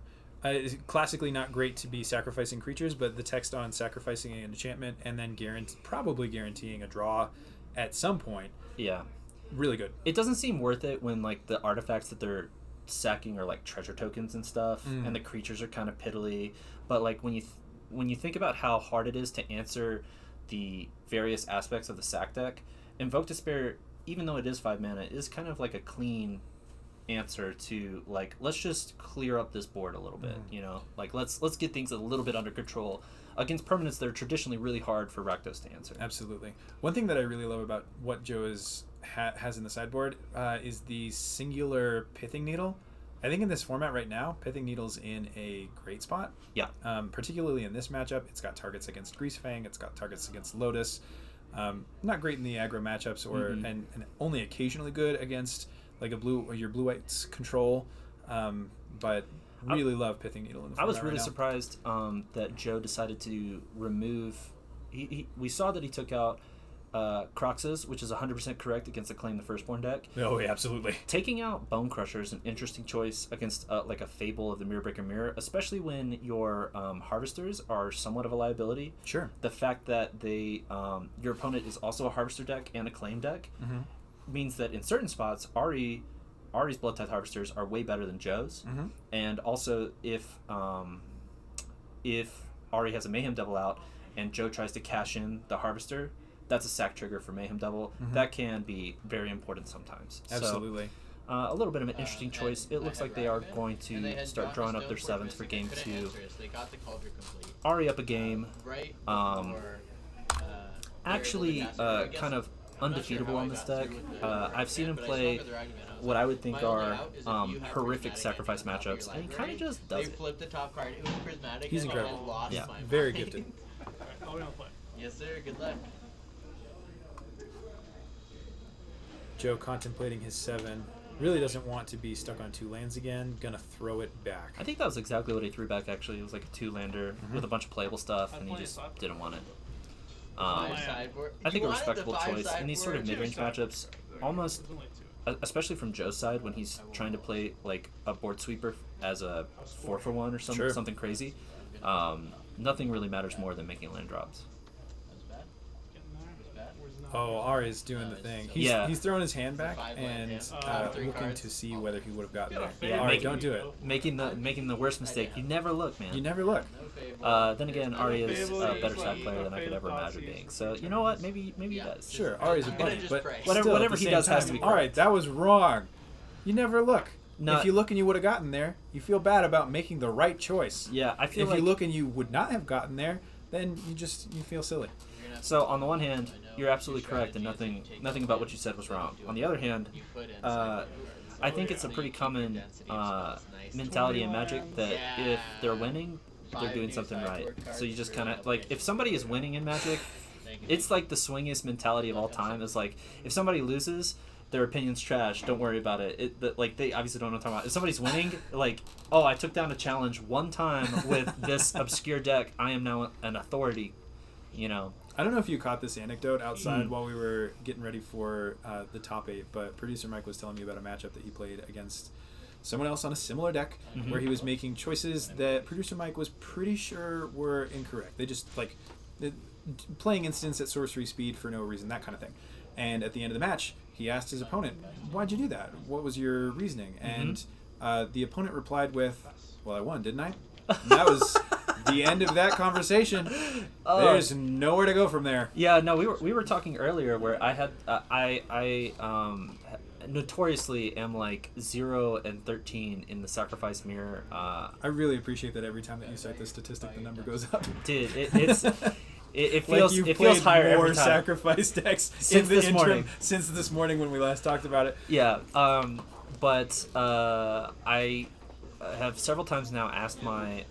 It's classically not great to be sacrificing creatures, but the text on sacrificing an enchantment and then probably guaranteeing a draw at some point. Yeah. Really good. It doesn't seem worth it when, like, the artifacts that they're sacking are, like, treasure tokens and stuff, and the creatures are kind of piddly. But, like, when you think about how hard it is to answer the various aspects of the sack deck, Invoke Despair, even though it is 5 mana, is kind of like a clean answer to, like, let's just clear up this board a little bit, you know, like let's get things a little bit under control against permanents that are traditionally really hard for Rakdos to answer. Absolutely. One thing that I really love about what Joe has in the sideboard is the singular Pithing Needle. I think in this format right now, Pithing Needle's in a great spot. Yeah. Particularly in this matchup, it's got targets against Greasefang, it's got targets against Lotus. Not great in the aggro matchups, and only occasionally good against like your blue white's control. But really love Pithing Needle in the format. I was really right now. surprised that Joe decided to remove. We saw that he took out Croxes, which is 100% correct against the Claim the Firstborn deck. Oh, yeah, absolutely. Taking out Bone Crusher is an interesting choice against like a Fable of the Mirror Breaker Mirror, especially when your Harvesters are somewhat of a liability. Sure. The fact that they your opponent is also a Harvester deck and a Claim deck means that in certain spots, Ari's Blood Tithe Harvesters are way better than Joe's. And also, if Ari has a Mayhem Devil out and Joe tries to cash in the Harvester, that's a sack trigger for Mayhem Devil. That can be very important sometimes. Absolutely. So, a little bit of an interesting choice. It looks like they are going to start drawing up their 7s for game 2. Ari up a game. Actually, kind of undefeatable on this deck. I've seen him play what I would think are horrific sacrifice matchups, and he kind of just does it. Flipped the top card. It was prismatic. He's and incredible. I lost Yeah. my Very mind. gifted. Oh, we don't play. Yes, sir. Good luck. Joe contemplating his 7. Really doesn't want to be stuck on 2 lands again. Gonna throw it back. I think that was exactly what he threw back, actually. It was like a 2-lander with a bunch of playable stuff, and he just didn't want it. Sideboard. I think You a wanted respectable the 5 choice in these sort of sideboard. mid-range matchups, almost, especially from Joe's side when he's trying to play like a board sweeper as a 4-for-1 or Sure. something crazy. Nothing really matters more than making land drops. Oh, Ari's doing the thing. He's throwing his hand back and looking to see whether he would have gotten there. Yeah, Ari, don't do it. Making the worst mistake. You never look, man. You never look. Then again, Ari is a better shot player than I could ever imagine being. So you know what? Maybe he does. Sure, Ari's a I'm gonna bunny, just but pray. still, at Whatever the he same does has time, to be all right, correct. that was wrong. You never look. No. If you look and you would have gotten there, you feel bad about making the right choice. Yeah, I feel If like you look and you would not have gotten there, then you feel silly. So on the one hand, you're absolutely correct, and nothing about what you said was wrong. On the other hand, I think it's a pretty common mentality in Magic that if they're winning, they're doing something right. So you just kind of like if somebody is winning in Magic, it's like the swingiest mentality of all time. Is like if somebody loses, their opinion's trash. Don't worry about it. Like they obviously don't know what I'm talking about. If somebody's winning, like, oh, I took down a challenge one time with this obscure deck. I am now an authority. You know. I don't know if you caught this anecdote outside while we were getting ready for the top 8, but producer Mike was telling me about a matchup that he played against someone else on a similar deck where he was making choices that producer Mike was pretty sure were incorrect. They just, like, playing instants at sorcery speed for no reason, that kind of thing. And at the end of the match, he asked his opponent, why'd you do that? What was your reasoning? And The opponent replied with, "Well, I won, didn't I?" And that was the end of that conversation. There's nowhere to go from there. Yeah, no, we were talking earlier where I had I notoriously am like 0 and 13 in the sacrifice mirror. I really appreciate that every time that you cite this statistic, the number goes up. Dude, it feels like you've it feels played higher more every time. sacrifice decks Since this morning. Since this morning when we last talked about it. Yeah, but I have several times now asked my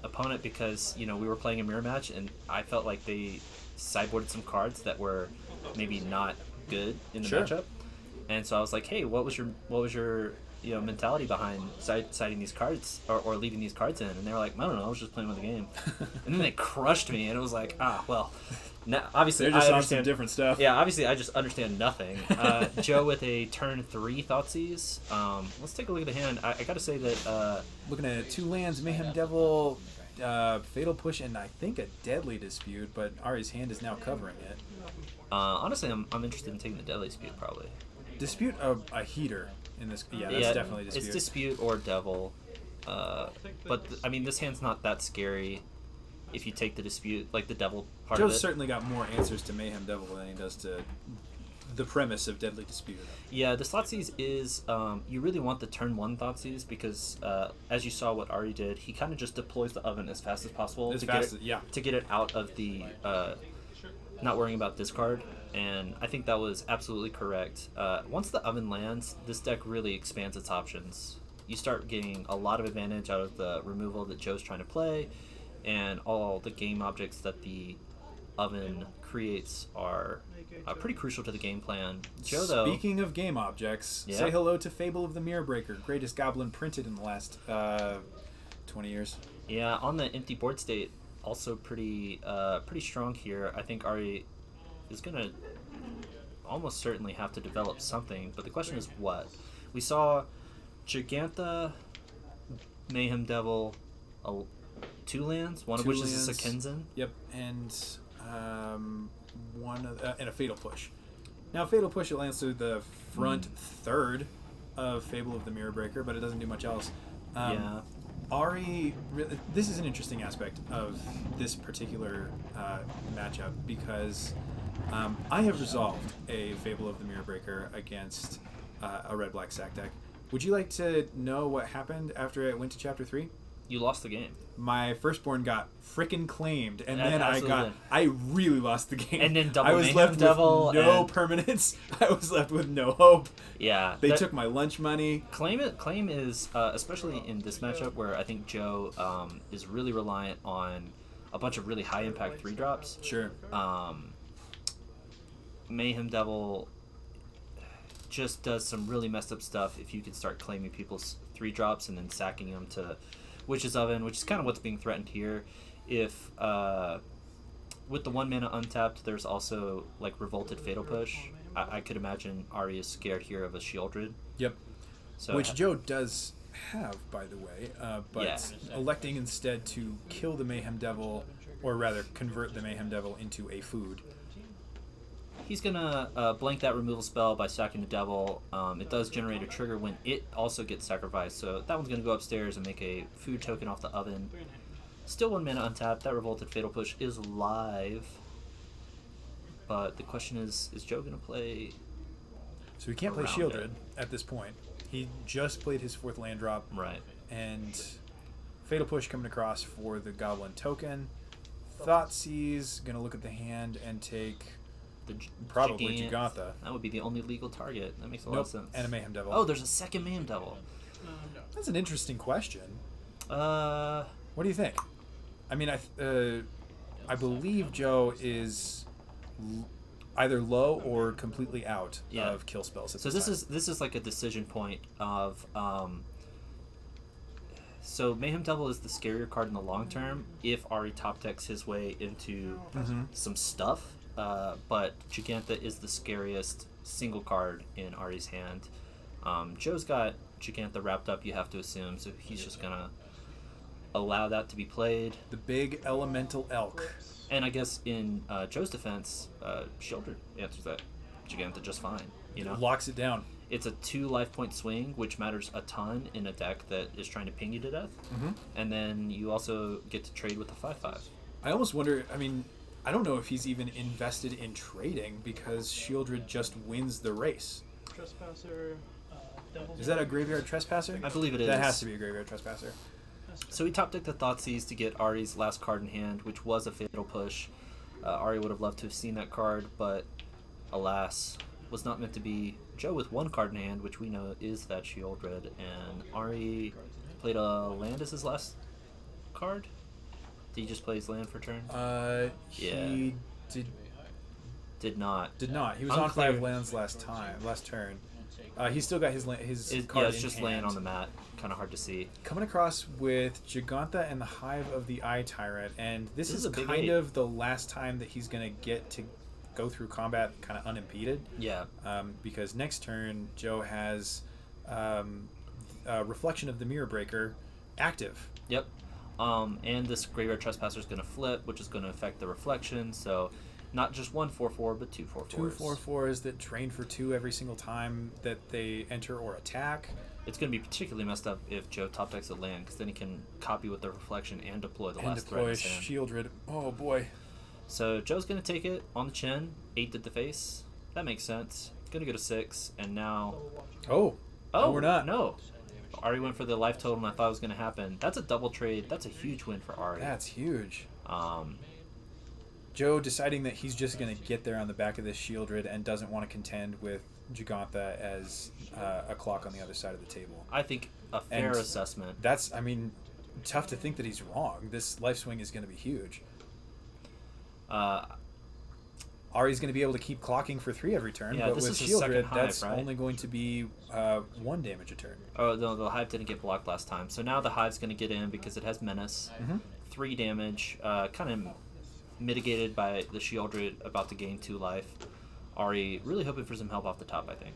opponent because we were playing a mirror match and I felt like they sideboarded some cards that were maybe not good in the matchup, and so I was like, hey, what was your mentality behind citing these cards or leaving these cards in? And they were like, I don't know, I was just playing with the game. And then they crushed me, and it was like, well. Now, obviously, they're just I on understand some different stuff. Yeah, obviously, I just understand nothing. Joe with a turn 3 Thoughtseize. Let's take a look at the hand. I got to say that looking at 2 lands, Mayhem Devil, Fatal Push, and I think a Deadly Dispute. But Ari's hand is now covering it. Honestly, I'm interested in taking the Deadly Dispute probably. Dispute a heater in this. Yeah, that's definitely Dispute. It's Dispute or Devil. But I mean, this hand's not that scary. If you take the Dispute, like the Devil part of it. Joe's certainly got more answers to Mayhem Devil than he does to the premise of Deadly Dispute. Yeah, the Thoughtseize is, you really want the turn 1 Thoughtseize because, as you saw what Ari did, he kind of just deploys the oven as fast as possible to get it out of the, not worrying about discard, and I think that was absolutely correct. Once the oven lands, this deck really expands its options. You start getting a lot of advantage out of the removal that Joe's trying to play, and all the game objects that the oven creates are pretty crucial to the game plan. Joe, though... Speaking of game objects, say hello to Fable of the Mirror Breaker, greatest goblin printed in the last 20 years. Yeah, on the empty board state, also pretty strong here. I think Ari is going to almost certainly have to develop something, but the question is what? We saw Gigantha, Mayhem Devil, 2 lands, one of which is a Sakenzen. Yep, and and a Fatal Push. Now, Fatal Push, it lands through the front third of Fable of the Mirror Breaker, but it doesn't do much else. Ari, this is an interesting aspect of this particular matchup because I have resolved a Fable of the Mirror Breaker against a red-black sack deck. Would you like to know what happened after it went to Chapter 3? You lost the game. My firstborn got frickin' claimed, and then I really lost the game. And then double I was Mayhem left Devil with no permanence. I was left with no hope. Yeah. They took my lunch money. Claim is, especially in this matchup where I think Joe is really reliant on a bunch of really high-impact 3-drops. Sure. Mayhem Devil just does some really messed up stuff if you can start claiming people's 3-drops and then sacking them to Witch's Oven, which is kind of what's being threatened here. If with the 1 mana untapped, there's also like Revolted Fatal Push. I could imagine Ari is scared here of a Shieldred. Yep. So which Joe does have, by the way, but electing instead to kill the Mayhem Devil, or rather convert the Mayhem Devil into a food. He's gonna blank that removal spell by sacking the Devil. It does generate a trigger when it also gets sacrificed, so that one's gonna go upstairs and make a food token off the oven. Still 1 mana untapped. That Revolted Fatal Push is live, but the question is Joe gonna play? So he can't play Shieldred at this point. He just played his 4th land drop, right? And Fatal Push coming across for the Goblin token. Thoughtseize gonna look at the hand and take. Probably Gigantha. That would be the only legal target. That makes a lot of sense. And a Mayhem Devil. Oh, there's a second Mayhem Devil. That's an interesting question. What do you think? I mean, I believe Joe is either low or completely out of kill spells. So this is like a decision point of. So Mayhem Devil is the scarier card in the long term if Ari top decks his way into some stuff. But Gigantha is the scariest single card in Ari's hand. Joe's got Gigantha wrapped up, you have to assume, so he's just gonna allow that to be played. The big elemental elk. And I guess in Joe's defense, Shieldred answers that Gigantha just fine. Locks it down. It's a 2 life point swing, which matters a ton in a deck that is trying to ping you to death. Mm-hmm. And then you also get to trade with the 5/5. I almost wonder, I mean, I don't know if he's even invested in trading because Shieldred just wins the race. Trespasser, Devil's Is that a Graveyard Trespasser? I believe it is. That has to be a Graveyard Trespasser. So he top decked the Thoughtseize to get Ari's last card in hand, which was a fatal push. Ari would have loved to have seen that card, but alas, was not meant to be. Joe with 1 card in hand, which we know is that Shieldred, and Ari played a land as his last card? Did he just play his land for turn? He Did not. did not. He was Unclear. on 5 lands last turn. He's still got his card Yeah, it's in just hand. laying on the mat. Kind of hard to see. Coming across with Giganta and the Hive of the Eye Tyrant, and this is is a big kind 8. of the last time that he's going to get to go through combat kind of unimpeded. Yeah. Because next turn, Joe has Reflection of the Mirror Breaker active. Yep. And this Graveyard Trespasser is going to flip, which is going to affect the reflection. So, not just 1 4/4, but 2 4/4s. 2 4/4s that drain for 2 every single time that they enter or attack. It's going to be particularly messed up if Joe top decks a land, because then he can copy with the reflection and deploy the And last threat in deploy his hand. Shieldred. Oh boy. So Joe's going to take it on the chin, 8 to the face. That makes sense. Going to go to 6, and now... Oh. Oh, No, we're not. No. Ari went for the life total, and I thought it was going to happen. That's a double trade. That's a huge win for Ari. That's huge. Um, Joe deciding that he's just going to get there on the back of this Shieldred and doesn't want to contend with Giganta as a clock on the other side of the table. I think a fair And assessment. That's, I mean, tough to think that he's wrong. This life swing is going to be huge. Ari's going to be able to keep clocking for 3 every turn, Yeah, but this with is his second Shieldred, hive, that's right? only going to be 1 damage a turn. Oh, no, the Hive didn't get blocked last time. So now the Hive's going to get in because it has Menace. Mhm. 3 damage, kind of mitigated by the Shieldred about to gain 2 life. Ari really hoping for some help off the top, I think.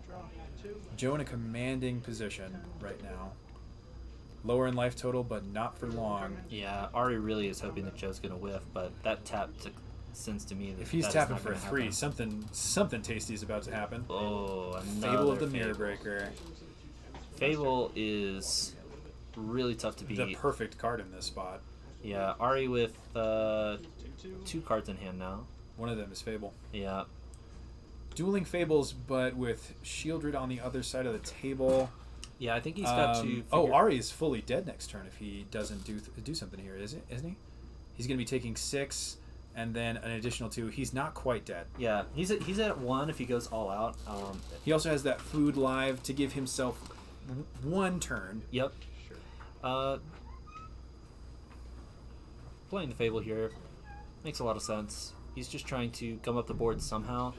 Draw 2. Joe in a commanding position right now. Lower in life total, but not for long. Yeah, Ari really is hoping that Joe's going to whiff, but that tap sends to me that If he's that is tapping not for gonna 3, happen. something tasty is about to happen. Oh, Fable of the another Mirror Fable. Breaker. Fable is really tough to beat. The perfect card in this spot. Yeah, Ari with 2 cards in hand now. One of them is Fable. Yeah. Dueling Fables, but with Shieldred on the other side of the table. Yeah, I think he's got to. Oh, Ari is fully dead next turn if he doesn't do something here, isn't he? He's going to be taking 6 and then an additional 2. He's not quite dead. Yeah, he's at 1 if he goes all out. He also has that food live to give himself 1 turn. Yep. Playing the Fable here makes a lot of sense. He's just trying to come up the board somehow.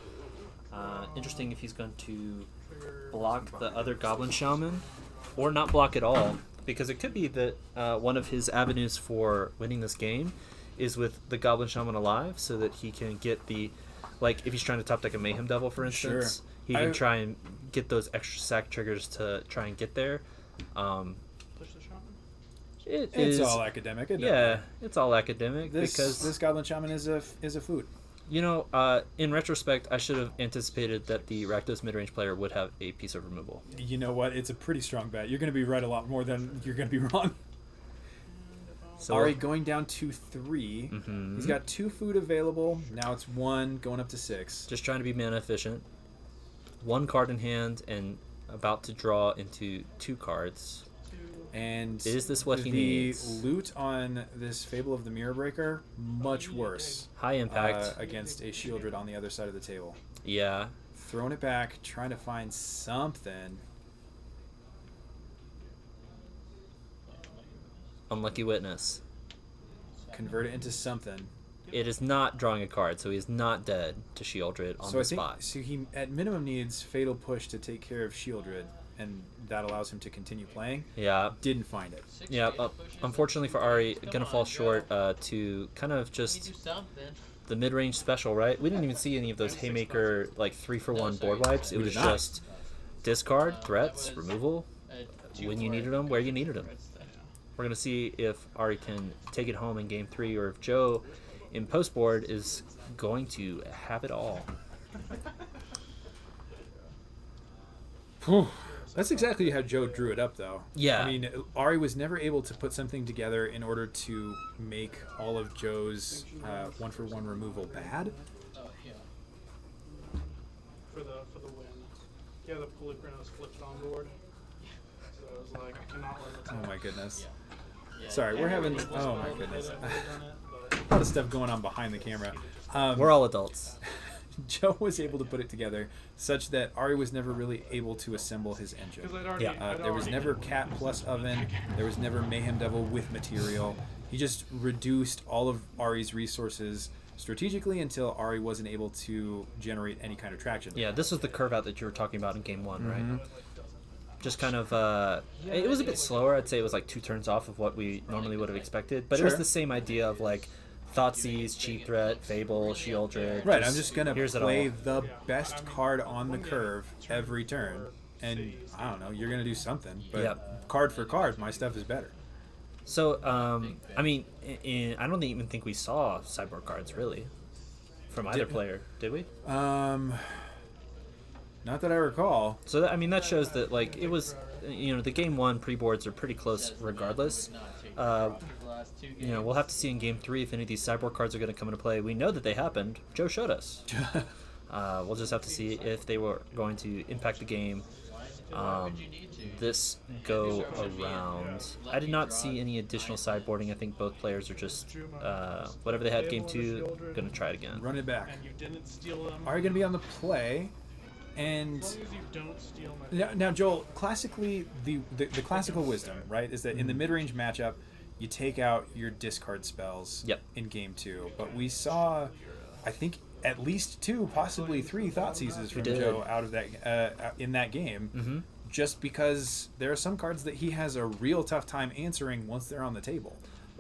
Interesting if he's going to block the other Goblin Shaman or not block at all, because it could be that one of his avenues for winning this game is with the Goblin Shaman alive, so that he can get the, like, if he's trying to top deck a Mayhem Devil, for instance, he can try and get those extra sack triggers to try and get there. Push the shaman. It's all academic. It's all academic because this Goblin Shaman is a food. You know, in retrospect, I should have anticipated that the Rakdos midrange player would have a piece of removal. You know what? It's a pretty strong bet. You're going to be right a lot more than you're going to be wrong. So Ari going down to 3. Mhm. He's got 2 food available. Now it's 1 going up to 6. Just trying to be mana efficient. 1 card in hand and about to draw into 2 cards. And is this what he the needs? loot on this Fable of the Mirror Breaker, much worse. High impact. Against a Shieldred on the other side of the table. Yeah. Throwing it back, trying to find something. Unlucky witness. Convert it into something. It is not drawing a card, so he is not dead to Shieldred on So the I think spot. so he at minimum needs Fatal Push to take care of Shieldred, and that allows him to continue playing. Yeah. Didn't find it. Yeah. Unfortunately for Ari, gonna fall short to kind of just the mid-range special, right? We didn't even see any of those Haymaker, like 3-for-1 board wipes. It We was did not. just discard, threats, removal, when you needed them, where you needed them. We're going to see if Ari can take it home in Game 3, or if Joe, in post-board, is going to have it all. Whew. That's exactly how Joe drew it up, though. Yeah. I mean, Ari was never able to put something together in order to make all of Joe's one-for-one removal bad. Yeah. For the win. Yeah, the Polychron was flipped on board. So I was like, I cannot let it Oh my goodness. Yeah, Sorry, we're having. everything Oh was my well goodness. I would have done it, but A lot of stuff going on behind the camera. We're all adults. Joe was able to put it together such that Ari was never really able to assemble his engine. because I'd already. Yeah. I'd There was already- never Cat plus Oven. There was never Mayhem Devil with material. He just reduced all of Ari's resources strategically until Ari wasn't able to generate any kind of traction. Yeah, this was the curve out that you were talking about in game one, right? Mhm. Just kind of, it was a bit slower. I'd say it was like 2 turns off of what we normally would have expected. But it was Sure. the same idea of like Thoughtseize, Cheap Threat, Fable, Shieldred. Right, I'm just gonna here's it play all. the best card on the curve every turn, and I don't know, you're gonna do something. But Yep. card for card, my stuff is better. So, I mean, I don't even think we saw sideboard cards really from either player, did we? Not that I recall. So that, I mean, that shows that like it was, the game one pre-boards are pretty close regardless. We'll have to see in game 3 if any of these sideboard cards are going to come into play. We know that they happened. Joe showed us. We'll just have to see if they were going to impact the game. This go around, I did not see any additional sideboarding. I think both players are just whatever they had game 2, going to try it again. Run it back. And you didn't steal them. Are you gonna be on the play? And As long as you don't steal my. now, Joel, classically, the classical wisdom, right, is that in the mid-range matchup, you take out your discard spells Yep. in game 2. But we saw, I think, at least 2, possibly 3 thought seizes from did. Joe out of that in that game, just because there are some cards that he has a real tough time answering once they're on the table.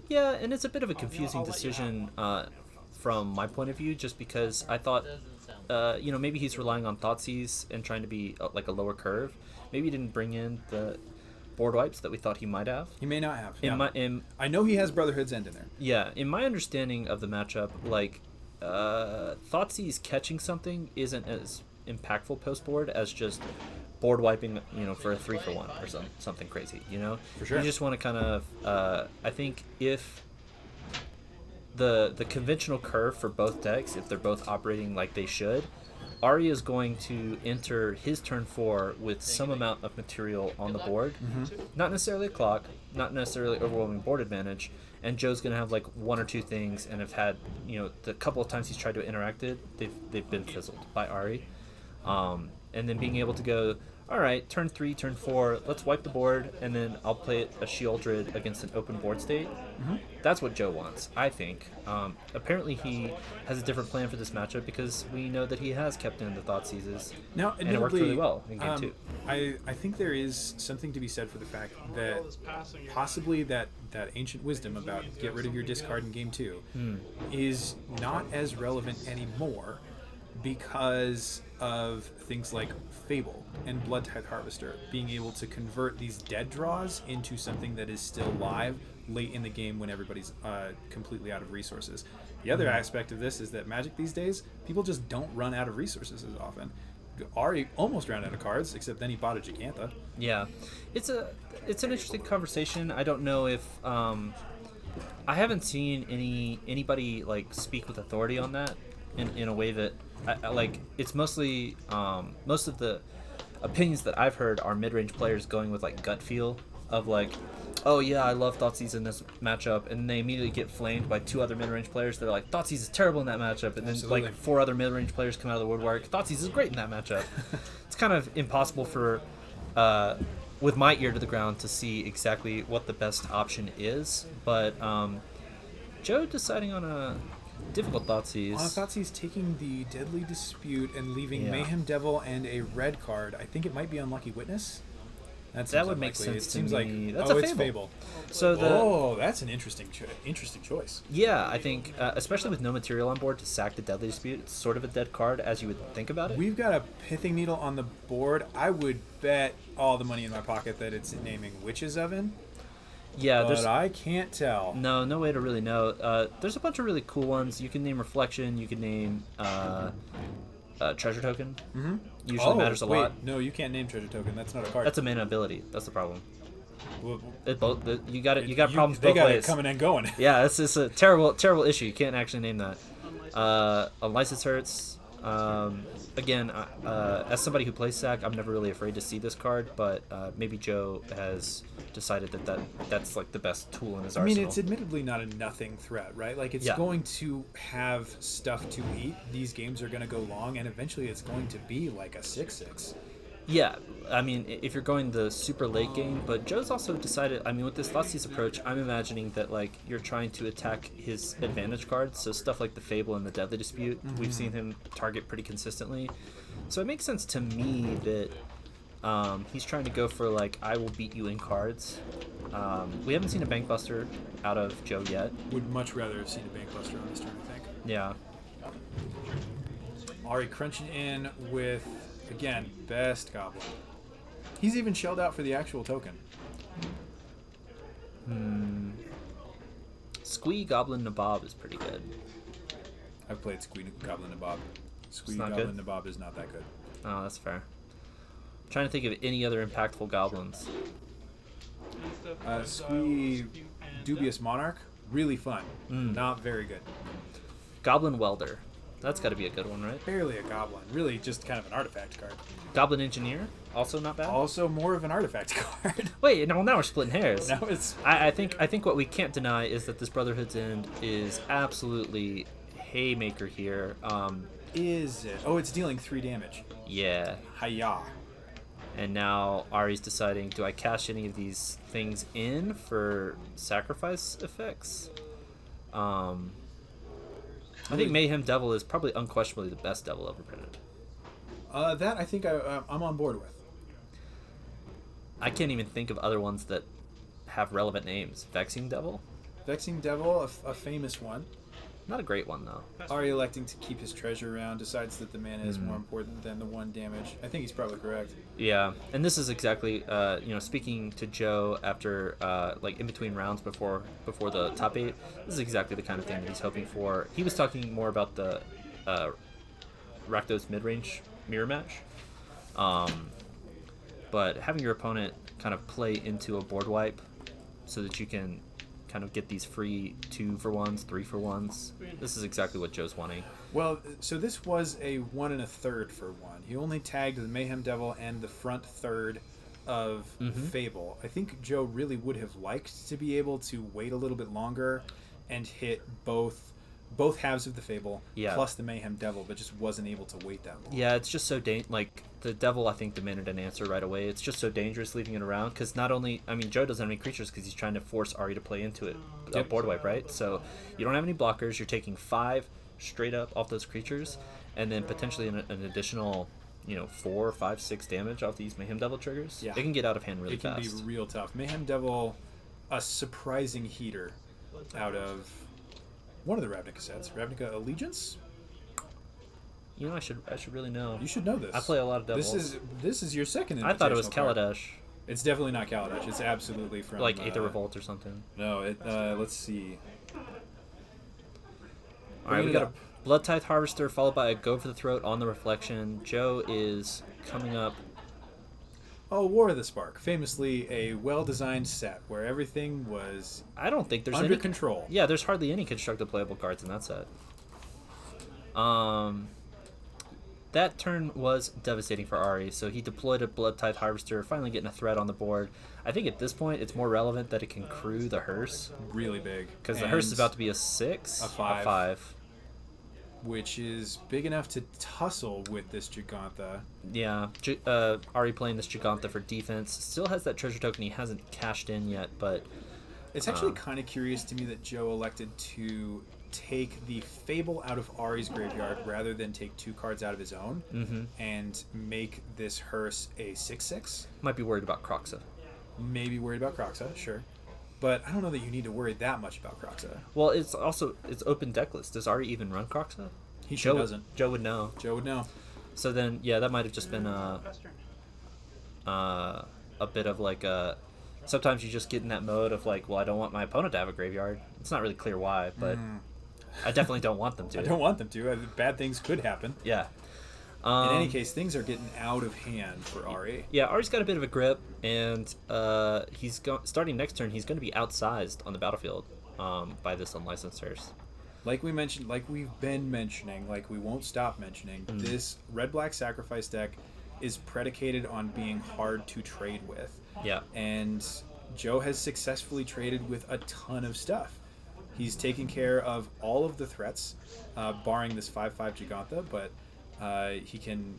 Yeah, and it's a bit of a confusing decision from my point of view, just because I thought, maybe he's relying on Thoughtseize and trying to be like a lower curve. Maybe he didn't bring in the board wipes that we thought he might have. He may not have. I I know he has Brotherhood's End in there. Yeah, in my understanding of the matchup, like Thoughtseize catching something isn't as impactful post board as just board wiping, for a 3-for-1 or something crazy, For sure. You just want to kind of, I think if the conventional curve for both decks, if they're both operating like they should, Ari is going to enter his turn 4 with some amount of material on the board. Not necessarily a clock, not necessarily overwhelming board advantage, and Joe's going to have like 1 or 2 things, and have had, the couple of times he's tried to interact it, they've been fizzled by Ari. And then being able to go, all right, turn 3, turn 4, let's wipe the board, and then I'll play a Shieldred against an open board state. That's what Joe wants, I think. Apparently he has a different plan for this matchup because we know that he has kept in the Thoughtseizes. Now, and it worked really well in game 2. I think there is something to be said for the fact that possibly that ancient wisdom about get rid of your discard in game 2 is not as relevant anymore because of things like Fable and Bloodtithe Harvester being able to convert these dead draws into something that is still live late in the game when everybody's completely out of resources. The other aspect of this is that Magic these days, people just don't run out of resources as often. Ari almost ran out of cards, except then he bought a Gigantha. Yeah, it's an interesting conversation. I don't know if I haven't seen anybody like speak with authority on that in a way that I like. It's mostly most of the opinions that I've heard are mid-range players going with like gut feel of like, oh yeah, I love Thoughtseize in this matchup, and they immediately get flamed by 2 other mid-range players that are like, Thoughtseize is terrible in that matchup, and then Absolutely. like 4 other mid-range players come out of the woodwork, Thoughtseize is great in that matchup. It's kind of impossible for with my ear to the ground to see exactly what the best option is, but Joe deciding on a difficult Thoughtseize. On a Thoughtseize taking the Deadly Dispute and leaving Yeah. Mayhem Devil and a red card, I think it might be Unlucky Witness. That would make sense It to seems me. like That's oh, a it's Fable. Fable. So that's an interesting choice. yeah, I think especially with no material on board to sack the Deadly Dispute, it's sort of a dead card as you would think about it. We've got a Pithing Needle on the board. I would bet all the money in my pocket that it's naming Witch's Oven. Yeah, But I can't tell. no way to really know. There's a bunch of really cool ones. You can name Reflection. You can name treasure token. Mm-hmm. Usually matters a lot. No, you can't name treasure token. That's not a card. That's a mana ability. That's the problem. Well, You got problems they both got ways. it coming and going. Yeah, it's a terrible issue. You can't actually name that. Unlicensed hurts. Again, as somebody who plays Sack, I'm never really afraid to see this card, but maybe Joe has decided that's like the best tool in his arsenal. I mean, it's admittedly not a nothing threat, right? Like, it's going to have stuff to eat. These games are going to go long, and eventually it's going to be like a 6/6. Yeah, I mean, if you're going the super late game, but Joe's also decided, I mean, with this Thoughtseize approach, I'm imagining that, like, you're trying to attack his advantage cards, so stuff like the Fable and the Deadly Dispute, we've seen him target pretty consistently. So it makes sense to me that he's trying to go for, like, I will beat you in cards. We haven't seen a Bankbuster out of Joe yet. Would much rather have seen a Bankbuster on this turn, I think. Yeah. Ari crunching in with, again, best Goblin. He's even shelled out for the actual token. Squee Goblin Nabob is pretty good. I've played Squee Goblin Nabob. Squee not Goblin good? Nabob is not that good. Oh, that's fair. I'm trying to think of any other impactful goblins. Squee Dubious Monarch, really fun. Not very good. Goblin Welder. That's got to be a good one, right? Barely a Goblin. Really just kind of an artifact card. Goblin Engineer, also not bad. Also more of an artifact card. Wait, no, now we're splitting hairs. Now it's... I think what we can't deny is that this Brotherhood's End is absolutely haymaker here. Is it? Oh, it's dealing 3 damage. Yeah. Hiya. And now Ari's deciding, do I cash any of these things in for sacrifice effects? I think Mayhem Devil is probably unquestionably the best devil ever printed. That I think I'm on board with. I can't even think of other ones that have relevant names. Vexing Devil? Vexing Devil, a famous one. Not a great one, though. Ari electing to keep his treasure around, decides that the mana is more important than the 1 damage. I think he's probably correct. Yeah, and this is exactly, speaking to Joe after, like, in between rounds before the top 8, this is exactly the kind of thing that he's hoping for. He was talking more about the Rakdos mid-range mirror match. But having your opponent kind of play into a board wipe so that you can kind of get these free 2-for-1s, 3-for-1s. This is exactly what Joe's wanting. Well, so this was a 1 1/3 for 1. He only tagged the Mayhem Devil and the front third of Fable. I think Joe really would have liked to be able to wait a little bit longer and hit both halves of the Fable plus the Mayhem Devil, but just wasn't able to wait that long. Yeah, it's just so like the Devil, I think, demanded an answer right away. It's just so dangerous leaving it around because not only, I mean, Joe doesn't have any creatures because he's trying to force Ari to play into it, board wipe, right? So you don't have any blockers. You're taking 5 straight up off those creatures, and then potentially an additional, 4, 5, 6 damage off these Mayhem Devil triggers. Yeah. It can get out of hand really fast. It can be real tough. Mayhem Devil, a surprising heater out of one of the Ravnica sets. Ravnica Allegiance? I should really know. You should know this. I play a lot of Devils. This is your second I thought it was invitational card. Kaladesh. It's definitely not Kaladesh. It's absolutely from... Like Aether Revolt or something. No, let's see. Alright, we got a Blood Tithe Harvester followed by a Go for the Throat on the Reflection. Joe is coming up. Oh, War of the Spark. Famously a well-designed set where everything was I don't think there's under any control. Yeah, there's hardly any constructed playable cards in that set. That turn was devastating for Ari, so he deployed a Blood Tithe Harvester, finally getting a threat on the board. I think at this point it's more relevant that it can crew the hearse. Really big. Because the hearse is about to be a 6. A 5. A 5. Which is big enough to tussle with this Gigantha. Yeah, Ari playing this Gigantha for defense. Still has that treasure token he hasn't cashed in yet, but... It's actually kind of curious to me that Joe elected to take the Fable out of Ari's graveyard rather than take 2 cards out of his own and make this hearse a 6/6. Might be worried about Croxa. Maybe worried about Croxa, sure. But I don't know that you need to worry that much about Croxa. Well, it's open decklist. Does Ari even run Croxa? He sure doesn't. Joe would know. Joe would know. So then, yeah, that might have just been a bit of like a... Sometimes you just get in that mode of like, well, I don't want my opponent to have a graveyard. It's not really clear why, but I definitely don't want them to. I don't want them to. Bad things could happen. Yeah. In any case, things are getting out of hand for Ari. Yeah, Ari's got a bit of a grip, and starting next turn, he's going to be outsized on the battlefield by this unlicensed Hearse. Like we mentioned, like we've been mentioning, like we won't stop mentioning, this red-black sacrifice deck is predicated on being hard to trade with. Yeah. And Joe has successfully traded with a ton of stuff. He's taken care of all of the threats, barring this 5/5 Gigantha, but he can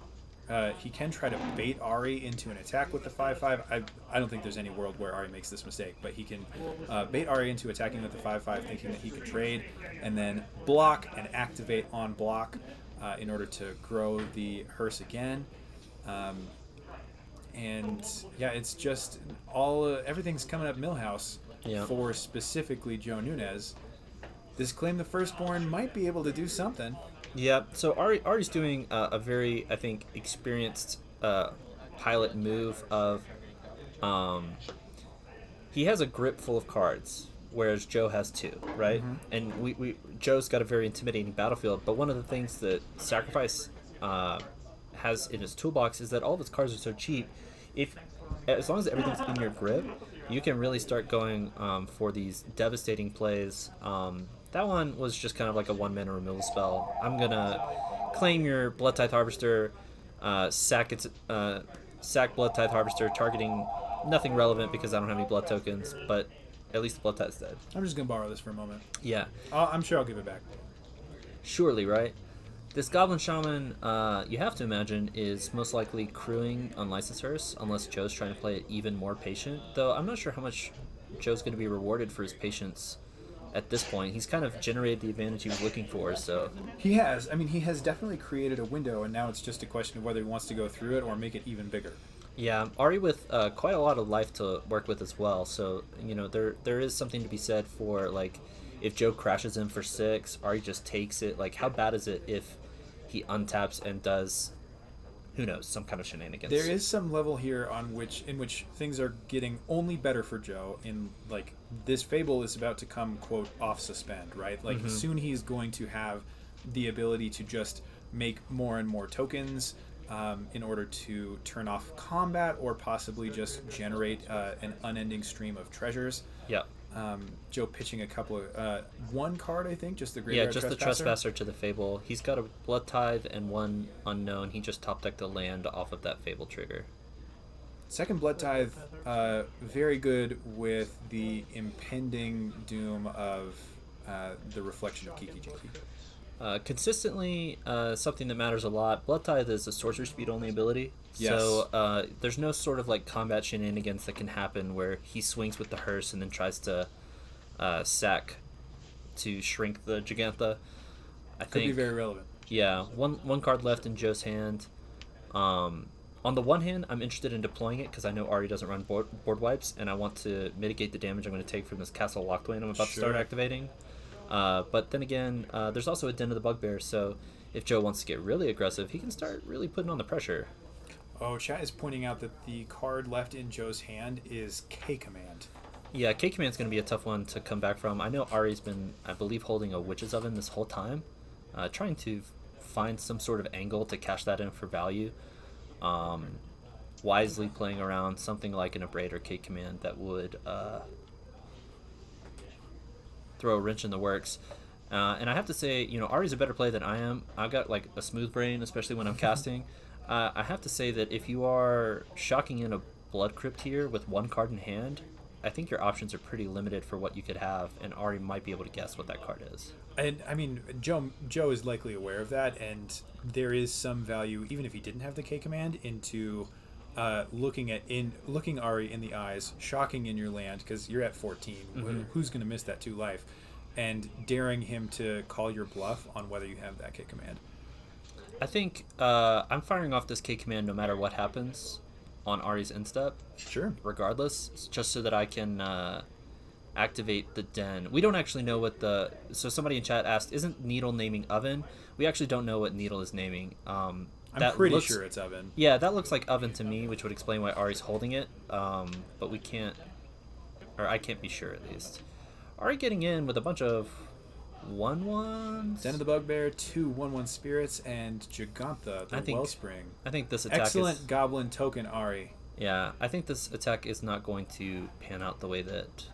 try to bait Ari into an attack with the 5/5. I don't think there's any world where Ari makes this mistake, but he can bait Ari into attacking with the 5/5, thinking that he could trade, and then block and activate on block in order to grow the Hearse again. And yeah, it's just everything's coming up Millhouse for specifically Joe Nunez. This Claim the Firstborn might be able to do something. Yeah, so Ari's doing a very, I think, experienced pilot move of he has a grip full of cards, whereas Joe has 2, right? Mm-hmm. And Joe's got a very intimidating battlefield, but one of the things that Sacrifice has in his toolbox is that all of his cards are so cheap. As long as everything's in your grip, you can really start going for these devastating plays. That one was just kind of like a 1-mana removal spell. I'm gonna claim your Blood Tithe Harvester, sack Blood Tithe Harvester, targeting nothing relevant because I don't have any blood tokens, but at least the Blood Tithe's dead. I'm just gonna borrow this for a moment. Yeah. I'm sure I'll give it back. Surely, right? This Goblin Shaman, you have to imagine, is most likely crewing Unlicensed Hearse, unless Joe's trying to play it even more patient. Though I'm not sure how much Joe's going to be rewarded for his patience at this point. He's kind of generated the advantage he was looking for, so... He has. I mean, he has definitely created a window, and now it's just a question of whether he wants to go through it or make it even bigger. Yeah, Ari with quite a lot of life to work with as well, so, there is something to be said for, like, if Joe crashes him for 6, Ari just takes it. Like, how bad is it if he untaps and does, who knows, some kind of shenanigans? There is some level here in which things are getting only better for Joe. In like this Fable is about to come, quote, off suspend, right? Like soon he's going to have the ability to just make more and more tokens in order to turn off combat or possibly just generate an unending stream of treasures. Yeah. Joe pitching a couple of one card, I think, just the Graveyard Trespasser. The Trespasser to the Fable. He's got a Blood Tithe and one unknown. He just top decked a land off of that Fable trigger. Second Blood Tithe, very good with the impending doom of the Reflection of Kiki Jiki. Consistently, something that matters a lot. Blood Tithe is a sorcery speed only ability. Yes. So there's no sort of like combat shenanigans that can happen where he swings with the Hearse and then tries to sack to shrink the Gigantha. I Could think be very relevant. Yeah, one card left in Joe's hand. On the one hand, I'm interested in deploying it because I know Ari doesn't run board wipes, and I want to mitigate the damage I'm going to take from this Castle Lockdwayne I'm about to start activating. But then again, there's also a Den of the Bugbear, so if Joe wants to get really aggressive, he can start really putting on the pressure. Oh, chat is pointing out that the card left in Joe's hand is K-Command. Yeah, K-Command's going to be a tough one to come back from. I know Ari's been, I believe, holding a Witch's Oven this whole time, trying to find some sort of angle to cash that in for value. Wisely playing around something like an Abrade or K-Command that would throw a wrench in the works. And I have to say, Ari's a better play than I am. I've got like a smooth brain, especially when I'm casting. I have to say that if you are shocking in a Blood Crypt here with one card in hand, I think your options are pretty limited for what you could have, and Ari might be able to guess what that card is. And I mean, Joe is likely aware of that, and there is some value, even if he didn't have the K command, into looking Ari in the eyes, shocking in your land because you're at 14. Mm-hmm. Who's going to miss that 2 life? And daring him to call your bluff on whether you have that K command. I think I'm firing off this K command no matter what happens on Ari's instep. Sure. Regardless, just so that I can activate the Den. We don't actually know what so somebody in chat asked, isn't Needle naming Oven? We actually don't know what Needle is naming. I'm pretty sure it's Oven. Yeah, that looks like Oven to me, which would explain why Ari's holding it. But we can't, or I can't be sure at least. Ari getting in with a bunch of 1/1s. Den of the Bugbear, 2 1/1 spirits, and Gigantha, the Wellspring. I think this attack Excellent goblin token, Ari. Yeah, I think this attack is not going to pan out the way that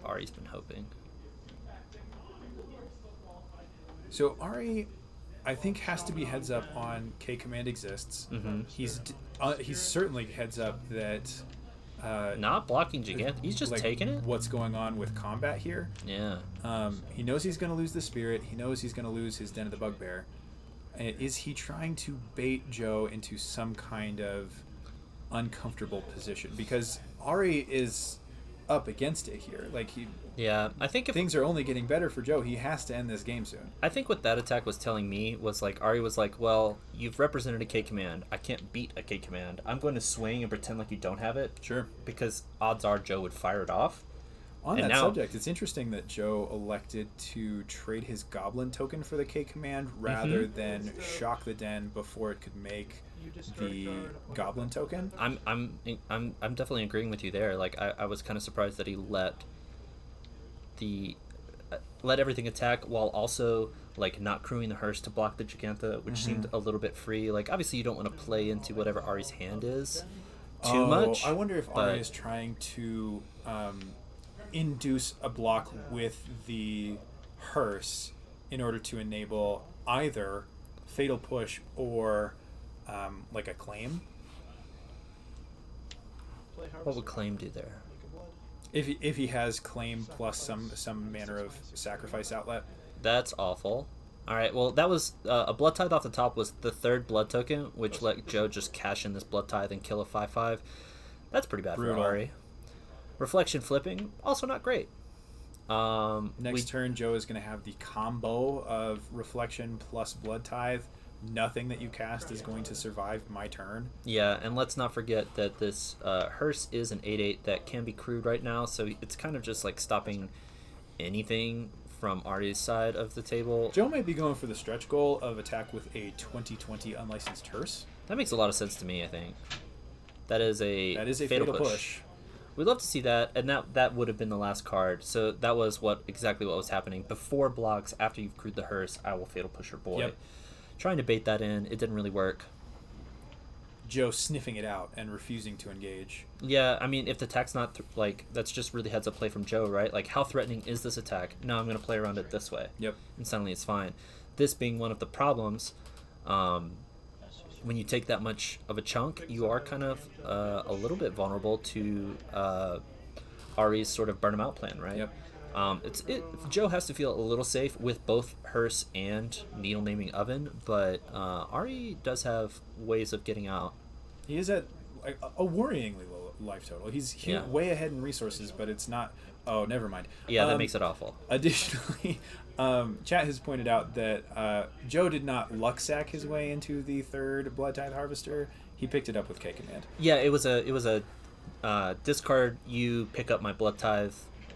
Ari's been hoping. So Ari, I think, has to be heads up on K Command exists. Mm-hmm. He's certainly heads up that Not blocking Gigant. He's just like, taking it. what's going on with combat here. Yeah. He knows he's going to lose the spirit. He knows he's going to lose his Den of the Bugbear. Is he trying to bait Joe into some kind of uncomfortable position? Because Ari is up against it here. Like Yeah, I think if things are only getting better for Joe, he has to end this game soon. I think what that attack was telling me was like Ari was like, well, you've represented a K command. I can't beat a K command. I'm going to swing and pretend like you don't have it. Sure. Because odds are Joe would fire it off. On And that now- subject, it's interesting that Joe elected to trade his Goblin token for the K command rather than shock the Den before it could make the Goblin token. I'm definitely agreeing with you there. Like I was kind of surprised that he let everything attack while also like not crewing the hearse to block the Gigantha, which seemed a little bit free. Like obviously you don't want to play into whatever Ari's hand is too much. I wonder if Ari but- is trying to induce a block with the hearse in order to enable either Fatal Push or like a claim. What would claim do there? If he has claim plus some manner of sacrifice outlet. That's awful. All right, well, that was a Blood Tithe off the top was the third blood token, which let Joe just cash in this Blood Tithe and kill a 5/5. That's pretty bad Brutal. for Ari. Reflection flipping, also not great. Next turn, Joe is going to have the combo of Reflection plus Blood Tithe. Nothing that you cast is going to survive my turn. Yeah, and let's not forget that this hearse is an 8/8 that can be crewed right now, so it's kind of just like stopping anything from Ari's side of the table. Joe might be going for the stretch goal of attack with a 2020 unlicensed hearse. That makes a lot of sense to me, I think. That is a fatal push. We'd love to see that, and that would have been the last card. So that was exactly what was happening. Before blocks, after you've crewed the hearse, I will fatal push your boy. Yep. Trying to bait that in, it didn't really work. Joe sniffing it out and refusing to engage. Yeah, I mean, if the attack's not that's just really heads up play from Joe, right? Like, how threatening is this attack? No, I'm going to play around it this way. Yep. And suddenly it's fine. This being one of the problems, when you take that much of a chunk, you are kind of a little bit vulnerable to Ari's sort of burn 'em out plan, right? Yep. Joe has to feel a little safe with both hearse and needle naming oven, but Ari does have ways of getting out. He is at like, a worryingly low life total. He's way ahead in resources, but it's not. Oh, never mind. Yeah, that makes it awful. Additionally, chat has pointed out that Joe did not luck sack his way into the third Blood Tithe Harvester. He picked it up with K command. Yeah, it was a discard. You pick up my Blood Tithe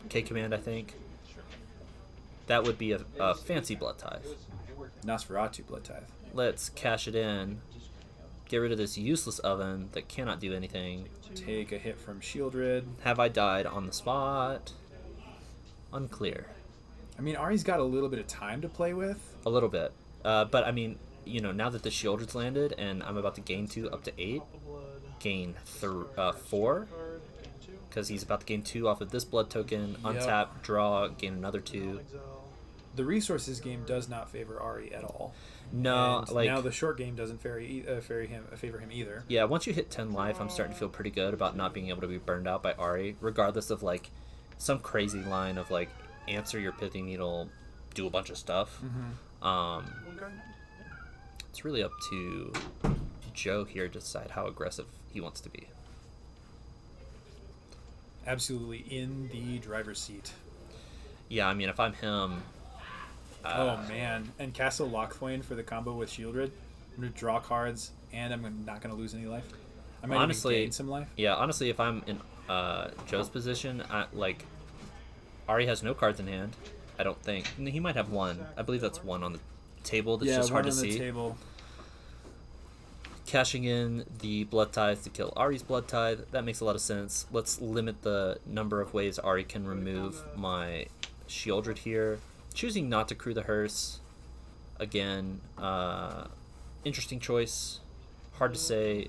K command, I think. That would be a fancy Blood Tithe. Nosferatu Blood Tithe. Let's cash it in. Get rid of this useless oven that cannot do anything. Take a hit from Shieldred. Have I died on the spot? Unclear. I mean, Ari's got a little bit of time to play with. A little bit. But I mean, now that the Shieldred's landed and I'm about to gain 2 up to 8, gain 4. Because he's about to gain 2 off of this blood token, untap, draw, gain another 2. The resources game does not favor Ari at all. No, and like now the short game doesn't favor him either. Yeah, once you hit 10 life, I'm starting to feel pretty good about not being able to be burned out by Ari, regardless of like some crazy line of like answer your pithy needle, do a bunch of stuff. It's really up to Joe here to decide how aggressive he wants to be. Absolutely in the driver's seat. Yeah, I mean, if I'm him... oh, man. And Castle Lockthwain for the combo with Shieldred. I'm going to draw cards, and I'm not going to lose any life. I might honestly even gain some life. Yeah, honestly, if I'm in Joe's position, Ari has no cards in hand, I don't think. He might have 1. I believe that's 1 on the table. That's just hard to see. Table. Cashing in the Blood Tithe to kill Ari's Blood Tithe, that makes a lot of sense. Let's limit the number of ways Ari can remove my Shieldred here. choosing not to crew the hearse. Again, interesting choice. Hard to say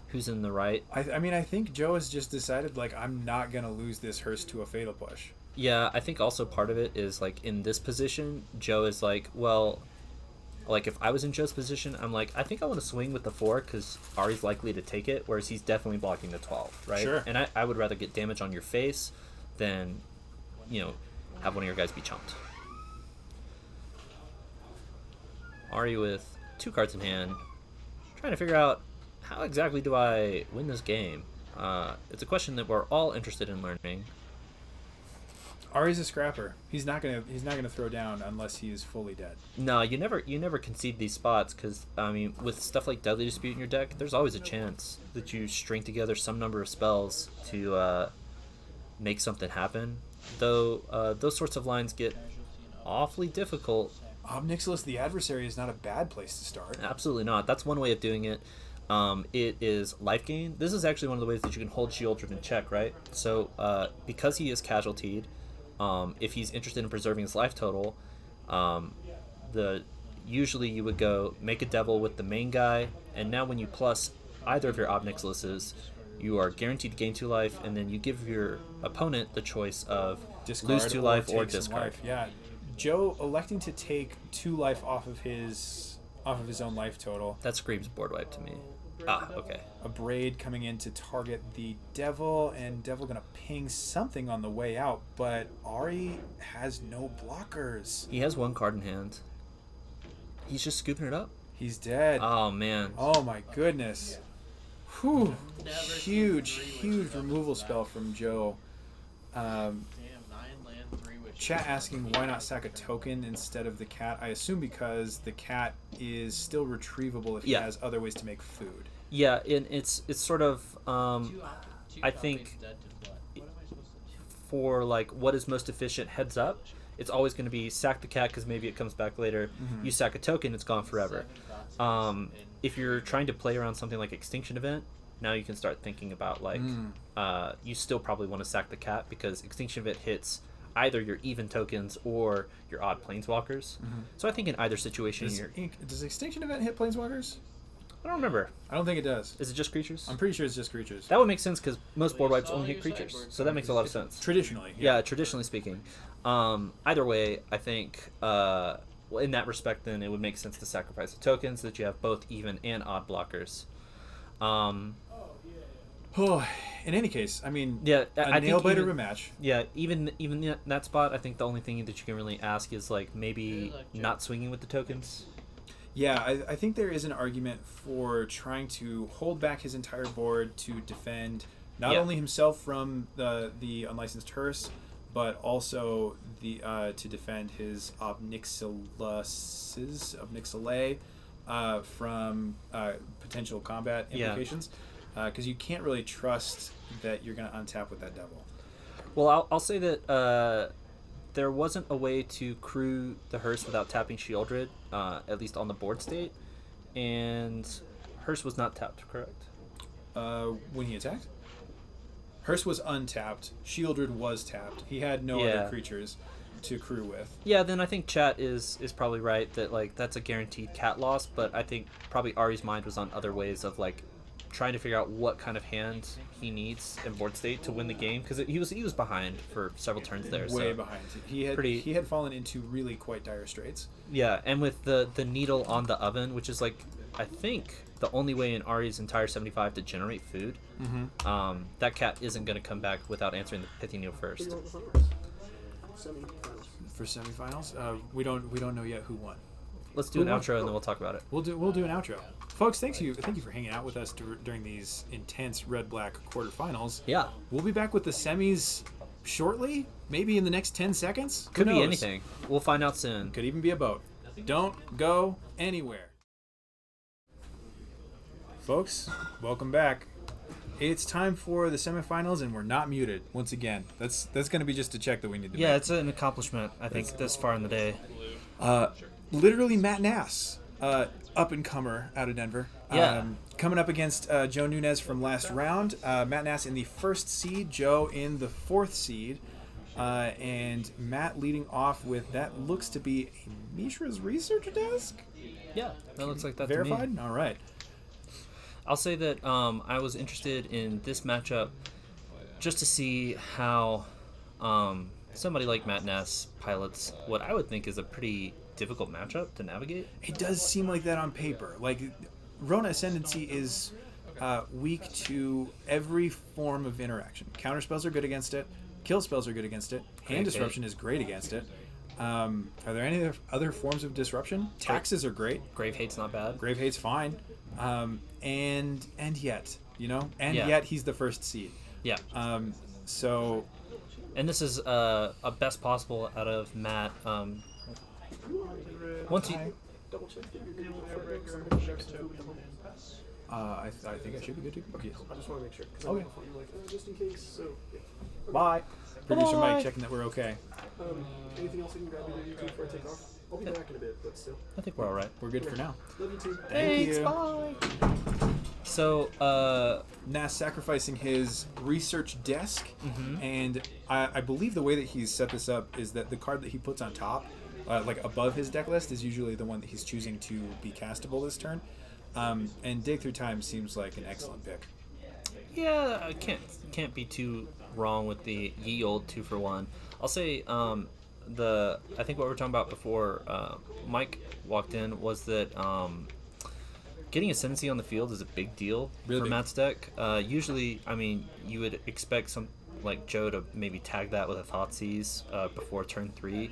who's in the right. I mean, I think Joe has just decided, like, I'm not going to lose this hearse to a fatal push. Yeah, I think also part of it is, like, in this position, Joe is like, well, like, if I was in Joe's position, I'm like, I think I want to swing with the 4 because Ari's likely to take it, whereas he's definitely blocking the 12, right? Sure. And I would rather get damage on your face than, have one of your guys be chumped. Ari with 2 cards in hand, trying to figure out how exactly do I win this game. It's a question that we're all interested in learning. Ari's a scrapper. He's not gonna throw down unless he is fully dead. No, you never concede these spots because, I mean, with stuff like Deadly Dispute in your deck, there's always a chance that you string together some number of spells to make something happen. Though those sorts of lines get awfully difficult. Obnixilis the Adversary is not a bad place to start. Absolutely not. That's one way of doing it. It is life gain. This is actually one of the ways that you can hold Shieldred in check, right? So because he is casualtied, if he's interested in preserving his life total, usually you would go make a devil with the main guy, and now when you plus either of your Obnixilises, you are guaranteed to gain 2 life, and then you give your opponent the choice of Discard lose 2 life or take some discard. life. Yeah, Joe electing to take 2 life off of his own life total. That screams board wipe to me. Ah, okay. A Braid coming in to target the Devil, and Devil gonna ping something on the way out, but Ari has no blockers. He has 1 card in hand. He's just scooping it up. He's dead. Oh, man. Oh my goodness. Whew. Never Huge seen 3 with removal spell from Joe. Damn, 9 land, 3 witches. Chat asking why not sack a token instead of the cat. I assume because the cat is still retrievable if he has other ways to make food. Yeah, and it's sort of I think for like what is most efficient heads up, it's always going to be sack the cat because maybe it comes back later. You sack a token, it's gone forever. If you're trying to play around something like Extinction Event, now you can start thinking about like you still probably want to sack the cat because Extinction Event hits either your even tokens or your odd planeswalkers. So I think in either situation does Extinction Event hit planeswalkers? I don't remember. I don't think it does. Is it just creatures? I'm pretty sure it's just creatures. That would make sense because most board wipes only hit creatures, so that makes a lot of sense. Traditionally. Yeah, traditionally speaking. Either way, I think in that respect, then it would make sense to sacrifice the tokens so that you have both even and odd blockers. In any case, I mean, I nail think biter rematch. Yeah, even in that spot, I think the only thing that you can really ask is like maybe not swinging with the tokens. Yeah, I think there is an argument for trying to hold back his entire board to defend not only himself from the unlicensed hearse, but also to defend his Obnixile from potential combat implications. Because you can't really trust that you're going to untap with that devil. Well, I'll say that there wasn't a way to crew the hearse without tapping Shieldred, at least on the board state, and hearse was not tapped, correct? When he attacked? Hearse was untapped. Shieldred was tapped. He had no other creatures to crew with. Yeah, then I think chat is probably right that like that's a guaranteed cat loss, but I think probably Ari's mind was on other ways of like trying to figure out what kind of hand he needs in board state to win the game because he was behind for several turns there. Way behind. He had fallen into really quite dire straits. Yeah, and with the needle on the oven, which is like I think the only way in Ari's entire 75 to generate food, that cat isn't going to come back without answering the pithy needle first. For semifinals, we don't know yet who won. Let's do an outro and then we'll talk about it. We'll do an outro, folks. Thank you for hanging out with us during these intense red-black quarterfinals. Yeah, we'll be back with the semis shortly, maybe in the next 10 seconds. Could be anything. We'll find out soon. Could even be a boat. Don't go anywhere, folks. Welcome back. It's time for the semifinals, and we're not muted once again. That's going to be just a check that we need to make. It's an accomplishment, I think, this far in the day. Literally Matt Nass, up-and-comer out of Denver. Coming up against Joe Nunez from last round. Matt Nass in the 1st seed, Joe in the 4th seed. And Matt leading off with that looks to be a Mishra's research desk. Yeah, that looks like that Verified? to me. All right. I'll say that I was interested in this matchup just to see how somebody like Matt Ness pilots what I would think is a pretty difficult matchup to navigate. It does seem like that on paper. Like, Rona Ascendancy is weak to every form of interaction. Counter spells are good against it. Kill spells are good against it. Hand disruption is great against it. Are there any other forms of disruption? Taxes are great. Grave Hate's not bad. Grave Hate's fine. And yet, Yeah. yet he's the first seed. Yeah. So, And this is a best possible out of Matt. Once you... Double check that you're good Air breaker, check token, and pass. I think I should be good to go. Yes. I just want to make sure. Cause Okay. I'm like, just in case. So, yeah. Bye. Producer Bye. Mike checking that we're okay. Anything else I can grab you to before I take off? I'll be back in a bit, but still. I think we're all right. We're good for now. Love you too. Thank you. Bye. So, Nass sacrificing his research desk, Mhm. and I believe the way that he's set this up is that the card that he puts on top, like above his deck list, is usually the one that he's choosing to be castable this turn. And Dig Through Time seems like an excellent pick. yeah, I can't be too wrong with the ye old 2-for-1. I'll say I think what we were talking about before Mike walked in was that getting Ascendancy on the field is a big deal Really for big. Matt's deck. Usually, I mean, you would expect some like Joe to maybe tag that with a Thoughtseize before turn 3.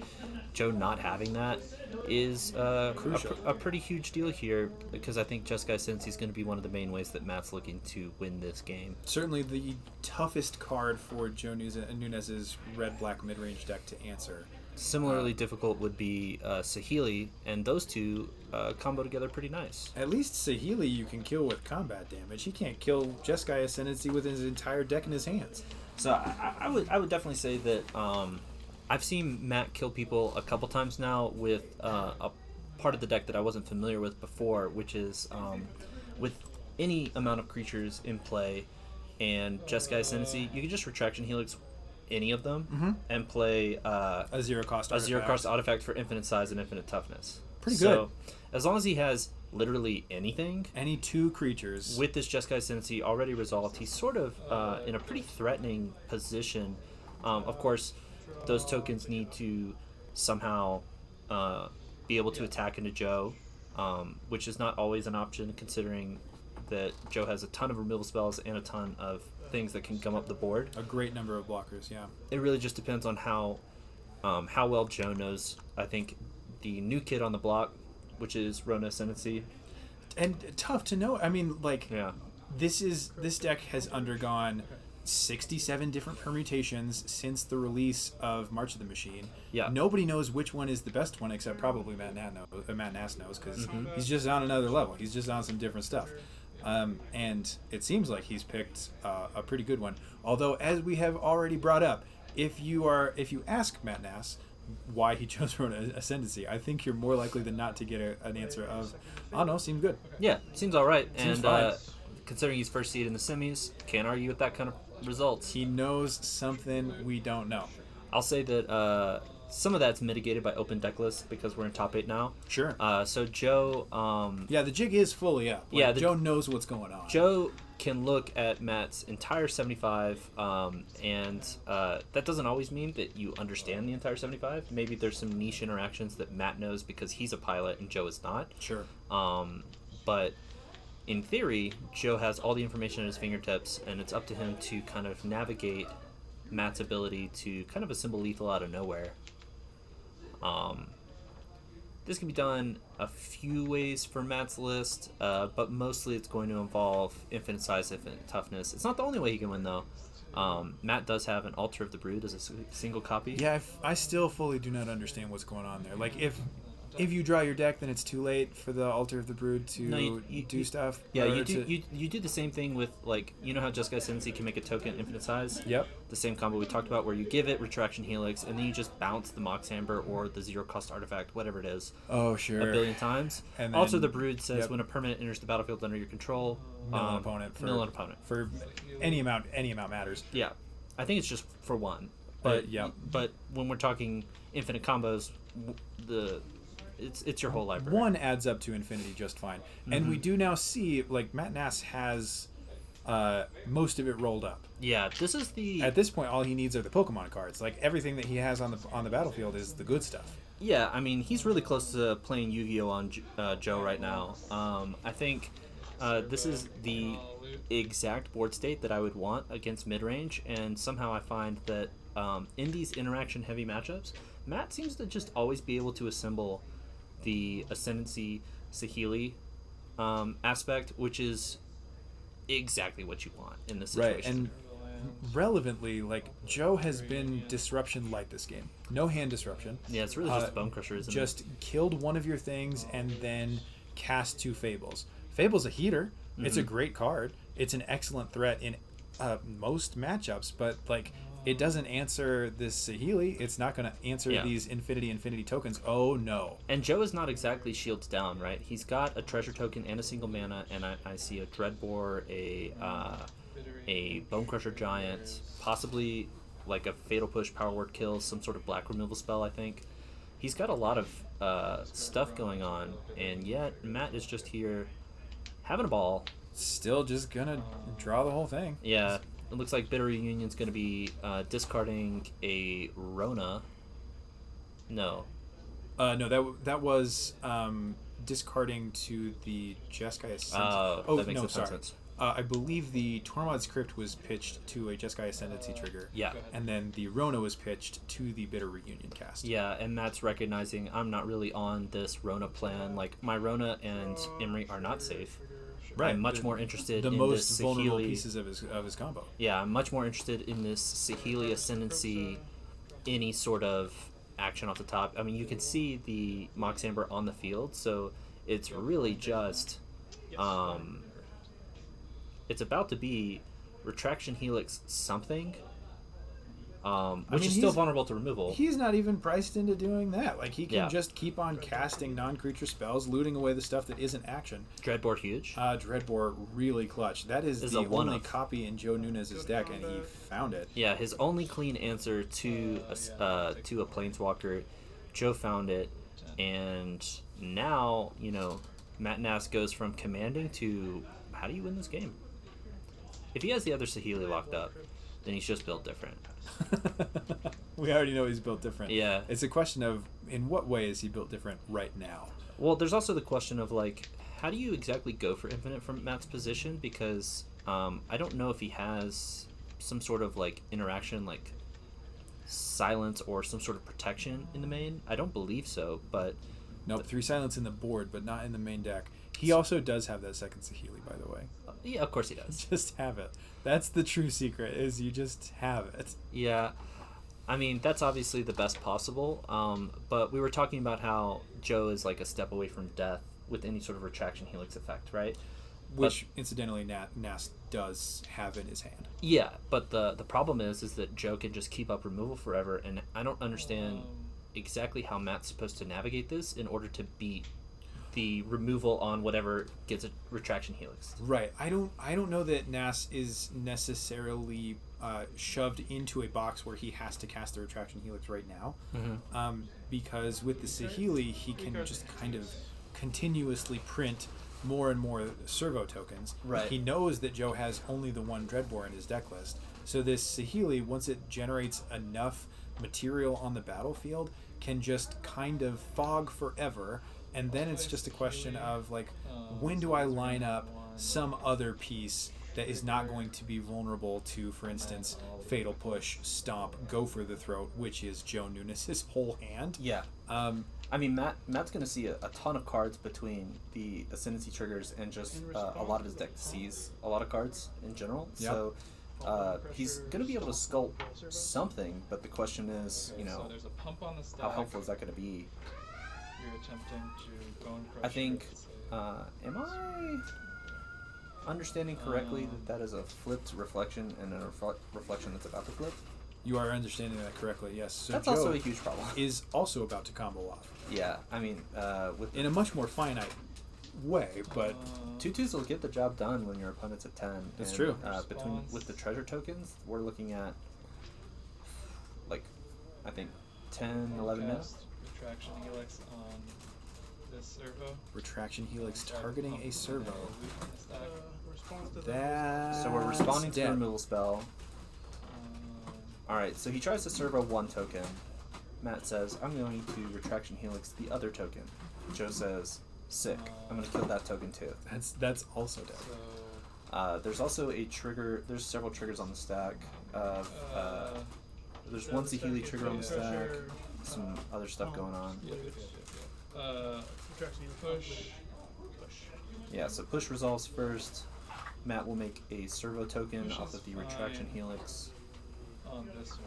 Joe not having that is Crucial. a pretty huge deal here, because I think Jeskai Ascendancy is going to be one of the main ways that Matt's looking to win this game. Certainly the toughest card for Joe Nunez's red-black midrange deck to answer. Similarly difficult would be Saheeli, and those two combo together pretty nice. At least Saheeli you can kill with combat damage. He can't kill Jeskai Ascendancy with his entire deck in his hands. So I would definitely say that I've seen Matt kill people a couple times now with a part of the deck that I wasn't familiar with before, which is with any amount of creatures in play and Jeskai Ascendancy, you can just Retraction Helix any of them and play A zero-cost a zero-cost artifact for infinite size and infinite toughness. Pretty So, as long as he has literally anything, Any two creatures. with this Jeskai Ascendancy already resolved, he's sort of in a pretty threatening position. Of course, those tokens need to somehow be able to attack into Joe, which is not always an option, considering that Joe has a ton of removal spells and a ton of things that can come up the board. A great number of blockers, yeah. It really just depends on how well Joe knows. I think the new kid on the block, which is Rona Ascendancy. And tough to know. I mean, like, Yeah. this deck has undergone 67 different permutations since the release of March of the Machine. Yeah. Nobody knows which one is the best one except probably Matt Nass knows, because he's just on another level. He's just on some different stuff. And it seems like he's picked a pretty good one. Although, as we have already brought up, if you ask Matt Nass why he chose Rona Ascendancy, I think you're more likely than not to get an answer of, oh no, seems good. Yeah, seems all right. Seems And fine. considering he's first seed in the semis, can't argue with that kind of results. He knows something we don't know. I'll say that some of that's mitigated by open deck lists because we're in top 8 now. Sure. So Joe, Yeah, the jig is fully up. Like, Yeah, Joe knows what's going on. Joe can look at Matt's entire 75, and that doesn't always mean that you understand the entire 75. Maybe there's some niche interactions that Matt knows because he's a pilot and Joe is not. Sure. But in theory, Joe has all the information at his fingertips, and it's up to him to kind of navigate Matt's ability to kind of assemble lethal out of nowhere. This can be done a few ways for Matt's list, but mostly it's going to involve infinite size, infinite toughness. It's not the only way he can win, though. Matt does have an Altar of the Brood as a single copy. Yeah, I still fully do not understand what's going on there. Like, if you draw your deck, then it's too late for the Altar of the Brood to do stuff. Yeah, or you to- do the same thing with, like, you know how Jeskai Ascendancy can make a token infinite size? Yep. The same combo we talked about where you give it Retraction Helix, and then you just bounce the Mox Amber or the zero-cost artifact, whatever it is, Oh, sure. a billion times. And Also, then- the Brood says yep. when a permanent enters the battlefield under your control, Mill an opponent. mill an opponent. For any amount matters. Yeah, I think it's just for one. But yeah. but when we're talking infinite combos, it's your whole library. One adds up to infinity just fine. And we do now see, like, Matt Nass has most of it rolled up. Yeah, this is the... At this point, all he needs are the Pokemon cards. Like, everything that he has on the battlefield is the good stuff. Yeah, I mean, he's really close to playing Yu-Gi-Oh! On Joe right now. I think this is the exact board state that I would want against mid-range, and somehow I find that in these interaction-heavy matchups, Matt seems to just always be able to assemble the Ascendancy Saheeli aspect, which is exactly what you want in this situation. Right, and relevantly, like, Joe has been disruption light this game. No hand disruption. Yeah, it's really just a Bone Crusher, isn't just it? killed one of your things and then cast 2 Fables. Fable's a heater. It's a great card. It's an excellent threat in most matchups, but, like, it doesn't answer this Saheeli. It's not going to answer these infinity tokens. Oh, no. And Joe is not exactly shields down, right? He's got a treasure token and a single mana, and I see a Dreadbore, a Bone Crusher Giant, possibly like a Fatal Push, Power Word Kill, some sort of black removal spell, I think. He's got a lot of stuff going on, and yet Matt is just here having a ball. Still just going to draw the whole thing. Yeah. It looks like Bitter Reunion's going to be discarding a Rona. No. No, that was discarding to the Jeskai Ascendancy. That makes sense. I believe the Tormod's Crypt was pitched to a Jeskai Ascendancy trigger. Yeah. And then the Rona was pitched to the Bitter Reunion cast. Yeah, and Matt's recognizing I'm not really on this Rona plan. Like, my Rona and Imri are not safe. Right. I'm much more interested in the most this vulnerable Saheeli pieces of his combo. Yeah, I'm much more interested in this Saheeli Ascendancy, any sort of action off the top. I mean, you can see the Mox Amber on the field, so it's really just it's about to be Retraction Helix something, which is still vulnerable to removal. He's not even priced into doing that. Like, he can Yeah. just keep on casting non-creature spells, looting away the stuff that isn't action. Dreadbore huge. Dreadbore really clutch. That is the a one only of. copy in Joe Nunez's deck, and he found it. Yeah, his only clean answer to a Planeswalker. Joe found it, and now, Matt Nass goes from commanding to how do you win this game? If he has the other Saheeli locked up, then he's just built different. We already know he's built different. Yeah. It's a question of in what way is he built different right now? Well, there's also the question of, like, how do you exactly go for infinite from Matt's position? Because I don't know if he has some sort of, like, interaction, like silence or some sort of protection in the main. I don't believe so, but... Nope, 3 silence in the board, but not in the main deck. He also does have that second Saheeli, by the way. Yeah, of course he does. Just have it. That's the true secret, is you just have it. Yeah. I mean, that's obviously the best possible, but we were talking about how Joe is like a step away from death with any sort of Retraction Helix effect, right? Which, incidentally, Nass does have in his hand. Yeah, but the problem is that Joe can just keep up removal forever, and I don't understand exactly how Matt's supposed to navigate this in order to beat the removal on whatever gets a Retraction Helix. Right. I don't know that Nass is necessarily shoved into a box where he has to cast the Retraction Helix right now, because with the Saheeli, he can just kind of continuously print more and more servo tokens. Right. He knows that Joe has only the one Dreadbore in his deck list, so this Saheeli, once it generates enough material on the battlefield, can just kind of fog forever. And then it's just a question of, like, when do I line up some other piece that is not going to be vulnerable to, for instance, Fatal Push, Stomp, Go for the Throat, which is Joe Nunez's whole hand. Yeah. I mean, Matt's going to see a ton of cards between the Ascendancy triggers and just a lot of his deck sees a lot of cards in general. Yep. So he's going to be able to sculpt something, but the question is, So there's a pump on the stack. how helpful is that going to be? You're attempting to Bone Crusher. I think, am I understanding correctly that is a flipped reflection and a reflection that's about to flip? You are understanding that correctly, yes. So That's Joe also a huge problem. is also about to combo off Yeah, I mean, with in a much more finite way, but 2/2s will get the job done when your opponent's at 10. That's and, true. With the treasure tokens, we're looking at like I think 10, 11 minutes. Cast Retraction Helix on this servo. Retraction Helix targeting a servo. Response to That. So we're responding to the dead. removal spell. Alright, so he tries to servo 1 token. Matt says, I'm going to Retraction Helix the other token. Joe says, sick. I'm going to kill that token too. That's also dead. So, There's also a trigger. There's several triggers on the stack. There's one Sahili trigger on the stack. Some other stuff going on. push. Yeah, so push resolves first. Matt will make a servo token Push off is of the Retraction fine. Helix. On this one.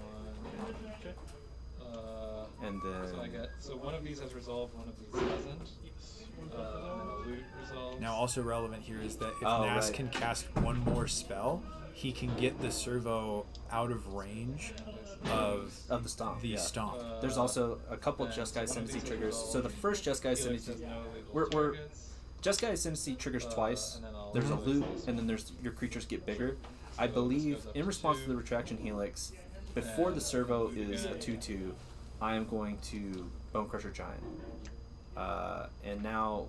And then... So one of these has resolved, one of these hasn't. And then a loot resolves. Now, also relevant here is that if Oh, Nas right. can cast one more spell, he can get the servo out of range of the stomp. The yeah. stomp. There's also a couple then Jeskai one of Ascendancy these triggers. resolve. So the first Jeskai Helix Ascendancy... has no legal We're targets. Jeskai Ascendancy triggers twice. and then I'll There's a release loot, these. and then there's your creatures get bigger. I So this believe, goes up in to response to 2. the Retraction Helix, before the And servo you're is a gonna- 2/2, I am going to Bone Crusher Giant. And now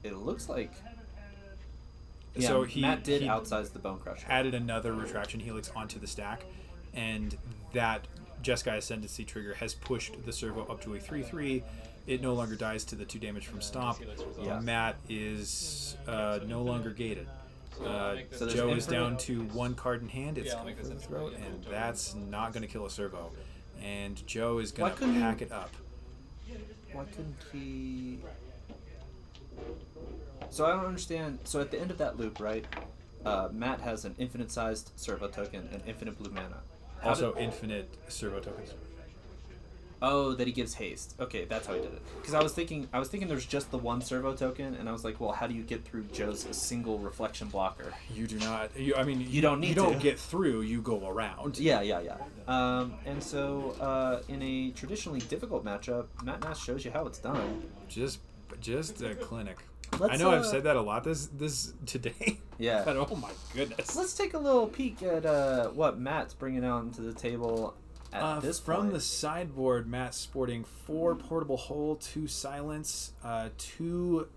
it looks like... Yeah, So Matt did he outsize the Bone Crusher. added another Retraction Helix onto the stack, and that Jeskai Ascendancy trigger has pushed the servo up to a 3/3. It no longer dies to the 2 damage from Stomp. Yeah. Matt is no longer gated. I'll make this So there's Joe is infinite- down to 1 card in hand. It's Yeah, I'll going make for this the throat, infinite, and yeah. that's not going to kill a servo. And Joe is going Why to couldn't pack he- it up. Why couldn't he... So I don't understand. So at the end of that loop, right, Matt has an infinite-sized servo token and infinite blue mana. How Also, did- infinite servo tokens. Oh, that he gives haste. Okay, that's how he did it. Because I was thinking there's just the one servo token, and I was like, well, how do you get through Joe's single reflection blocker? You do not. I mean, You don't need You don't to. get through. You go around. Yeah. And so in a traditionally difficult matchup, Matt Nash shows you how it's done. Just a clinic. Let's, I know I've said that a lot this today. Yeah. But oh my goodness. Let's take a little peek at what Matt's bringing out into the table at this from point. the sideboard, Matt's sporting 4 Portable Hole, 2 Silence, 2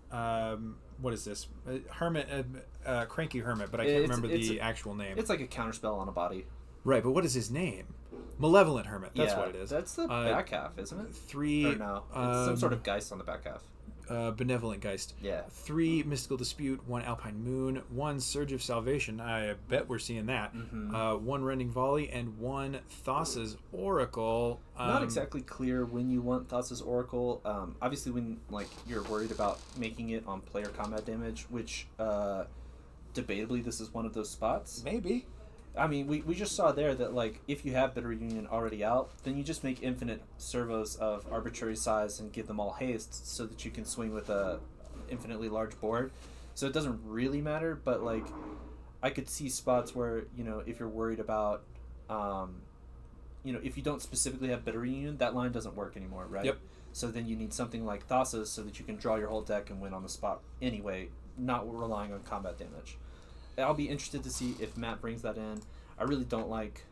what is this? Hermit, Cranky Hermit, but I can't remember the actual name. It's like a counterspell on a body. Right, but what is his name? Malevolent Hermit. That's Yeah, what it is. That's the back half, isn't it? 3. Or no, it's some sort of Geist on the back half. Benevolent Geist. Yeah. 3 Mystical Dispute, 1 Alpine Moon, 1 Surge of Salvation. I bet we're seeing that. 1 Rending Volley, and 1 Thassa's Oracle. Not exactly clear when you want Thassa's Oracle. Obviously, when you're worried about making it on player combat damage, which debatably this is one of those spots. Maybe. I mean, we just saw there that if you have Bitter Union already out, then you just make infinite servos of arbitrary size and give them all haste so that you can swing with a infinitely large board. So it doesn't really matter, but I could see spots where if you're worried about, if you don't specifically have Bitter Union, that line doesn't work anymore, right? Yep. So then you need something like Thassa's so that you can draw your whole deck and win on the spot anyway, not relying on combat damage. I'll be interested to see if Matt brings that in. I really don't like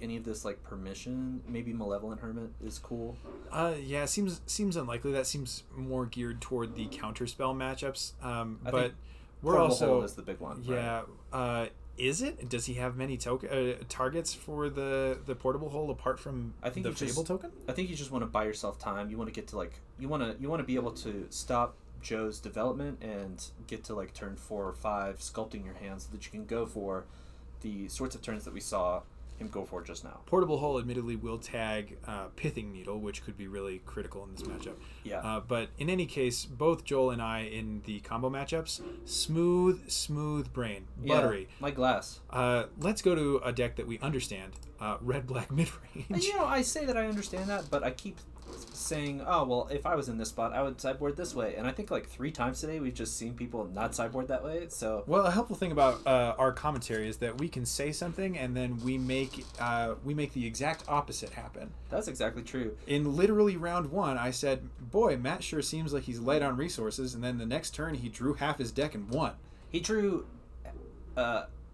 any of this permission. Maybe Malevolent Hermit is cool. Yeah, seems unlikely. That seems more geared toward the counterspell matchups. I But think we're Portable also Hole is the big one. Yeah. Right? Is it? Does he have many targets for the Portable Hole apart from I think the you just- Fable token? I think you just want to buy yourself time. You want to get to you want to be able to stop Joe's development and get to turn 4 or 5 sculpting your hand so that you can go for the sorts of turns that we saw him go for just now. Portable Hole admittedly will tag Pithing Needle, which could be really critical in this matchup. Yeah. But in any case, both Joel and I in the combo matchups, smooth brain, buttery. Yeah, like glass. Let's go to a deck that we understand, red black mid range. I say that I understand that, but I keep saying, oh, well, if I was in this spot, I would sideboard this way. And I think 3 times today we've just seen people not sideboard that way. So Well, a helpful thing about our commentary is that we can say something and then we make the exact opposite happen. that's exactly true. In literally round 1, I said, boy, Matt sure seems like he's light on resources. And then the next turn, he drew half his deck and won. He drew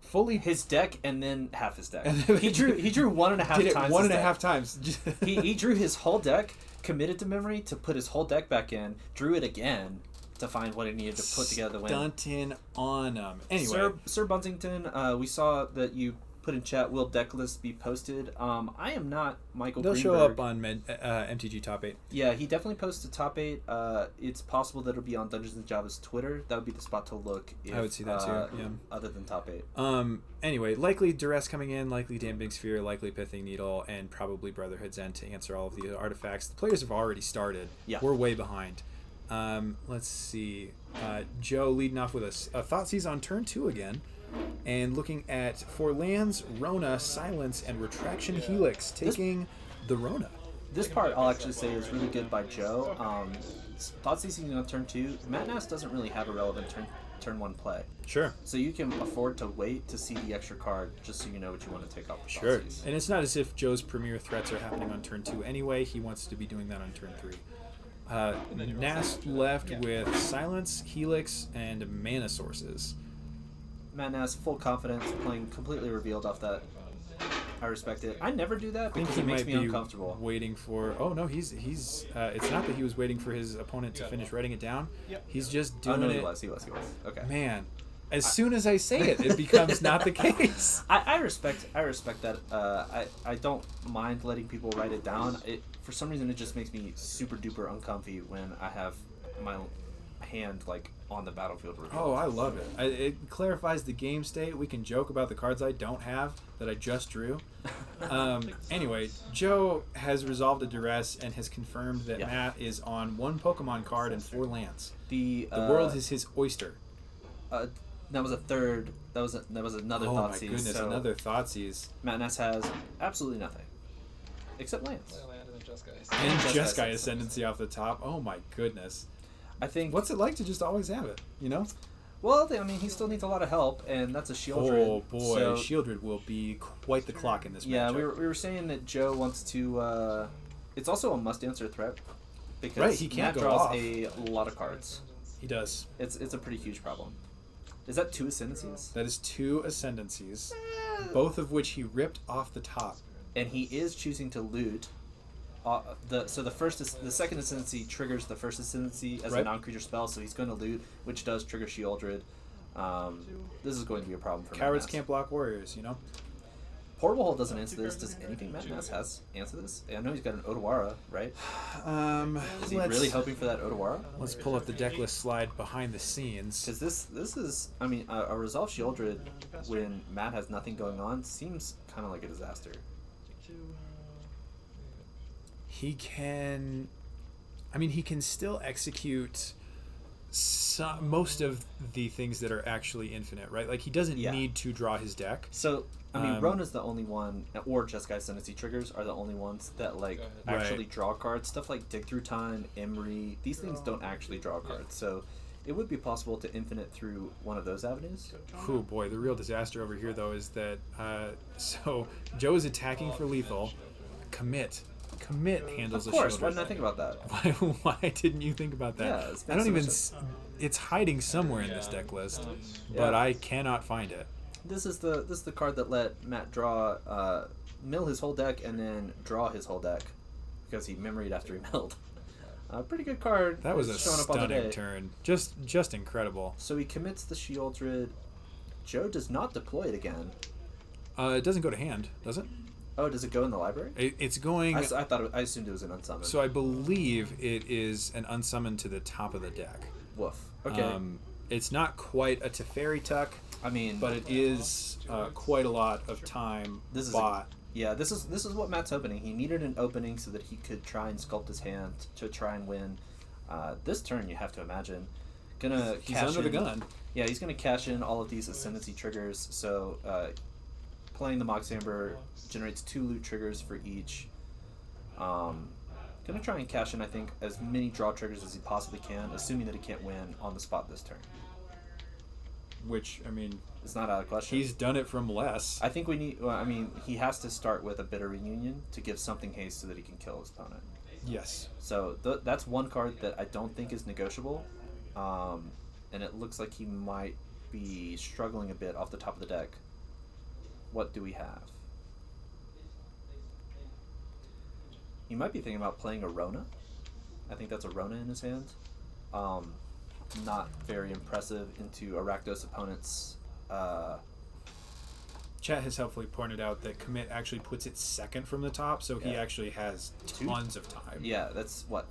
fully his deck and then half his deck. And then- He drew 1.5 did it times. one his and a deck. half times. He drew his whole deck, committed to memory to put his whole deck back in, drew it again to find what he needed to put together to win. Stunting on him. Anyway, Sir Buntington, we saw that you put in chat, will deck lists be posted? I am not Michael they'll Greenberg. show up on MTG Top 8. Yeah, he definitely posted top 8. It's possible that it'll be on Dungeons and Java's Twitter. That would be the spot to look. If, I would see that too, yeah. Other than top 8. Anyway, likely Duress coming in, likely Damn Sphere, likely Pithing Needle, and probably Brotherhood's End to answer all of the artifacts. The players have already started. Yeah. We're way behind. Let's see. Joe leading off with a Thoughtseize on turn 2 again. And looking at for lands, Rona, Silence, and Retraction Helix, taking the Rona. This part I'll actually say is really good by Joe. Thought seizing on turn 2. Matt Nass doesn't really have a relevant turn 1 play. Sure. So you can afford to wait to see the extra card just so you know what you want to take off the Sure. Thoughtseize. And it's not as if Joe's premier threats are happening on turn 2 anyway. He wants to be doing that on turn 3. Nass left with Silence, Helix, and Mana Sources. Matt Nass, full confidence, playing completely revealed off that. I respect it. I never do that I think because he it makes might me be uncomfortable. waiting for. Oh no, he's. It's not that he was waiting for his opponent to finish writing it down. He's just doing no, it. he was. Okay. Man, as soon as I say it, it becomes not the case. I respect that. I don't mind letting people write it down. For some reason it just makes me super duper uncomfy when I have my hand like on the battlefield revealed. Oh, I love it. It clarifies the game state. We can joke about the cards I don't have that I just drew. Anyway, Joe has resolved a duress and has confirmed that Matt is on 1 Pokemon card and 4 lands. The world is his oyster. That was a third. That was another Thoughtseize. Oh my goodness, so another Thoughtseize. Matt Nass has absolutely nothing except lands. And Jeskai Ascendancy off the top. Oh my goodness. I think. What's it like to just always have it? You know. Well, I mean, he still needs a lot of help, and that's a Shieldred. Oh boy, so, Shieldred will be quite the clock in this yeah, matchup. we were saying that Joe wants to. It's also a must-answer threat because right, he can't Matt go draws off. a lot of cards. He does. It's a pretty huge problem. Is that 2 Ascendancies? That is 2 Ascendancies, both of which he ripped off the top. And he is choosing to loot. The second Ascendancy triggers the first Ascendancy as a non-creature spell, so he's going to loot, which does trigger Shieldred. This is going to be a problem for Cowards Matt Nass. can't block warriors, you know? Portable Hole doesn't answer this. Does anything Matt Nass has answer this? I know he's got an Odawara, right? Is he really hoping for that Odawara? Let's pull up the deck list slide behind the scenes. Because this is, I mean, a Resolve Shieldred when Matt has nothing going on seems kind of like a disaster. He can still execute most of the things that are actually infinite, right? Like, he doesn't need to draw his deck. So, I mean, Rona's the only one, or Jeskai Ascendancy triggers are the only ones that, like, actually draw cards. Stuff like Dig Through Time, Emery, these things don't actually draw cards. So, it would be possible to infinite through one of those avenues. Oh boy, the real disaster over here, though, is that, so, Joe is attacking for lethal. Commit handles of a course, Shieldred. why didn't I think about that? Why didn't you think about that? Yeah, I don't even. It's hiding somewhere in this deck list, but I cannot find it. This is the card that let Matt draw, mill his whole deck and then draw his whole deck because he memoried after he milled. Pretty good card. That was a showing up on the stunning day. turn. Just incredible. So he commits the Shieldred. Joe does not deploy it again. It doesn't go to hand, does it? Oh, does it go in the library? It's going. I assumed it was an unsummoned. So I believe it is an unsummoned to the top of the deck. Woof. Okay. It's not quite a Teferi Tuck. I mean, but it is quite a lot of time bought. This is what Matt's opening. He needed an opening so that he could try and sculpt his hand to try and win. This turn, you have to imagine, he's under the gun. Yeah, he's gonna cash in all of these Ascendancy triggers. So playing the Mox Amber generates 2 loot triggers for each. Gonna try and cash in, I think, as many draw triggers as he possibly can, assuming that he can't win on the spot this turn. Which, I mean, it's not out of question. He's done it from less. I think we need. Well, I mean, he has to start with a Bitter Reunion to give something haste so that he can kill his opponent. Yes. So that's one card that I don't think is negotiable, and it looks like he might be struggling a bit off the top of the deck what do we have? He might be thinking about playing a Rona. I think that's a Rona in his hand. Not very impressive into Arachdos opponents. Chat has helpfully pointed out that commit actually puts it second from the top, so he actually has tons of time. Yeah, that's what,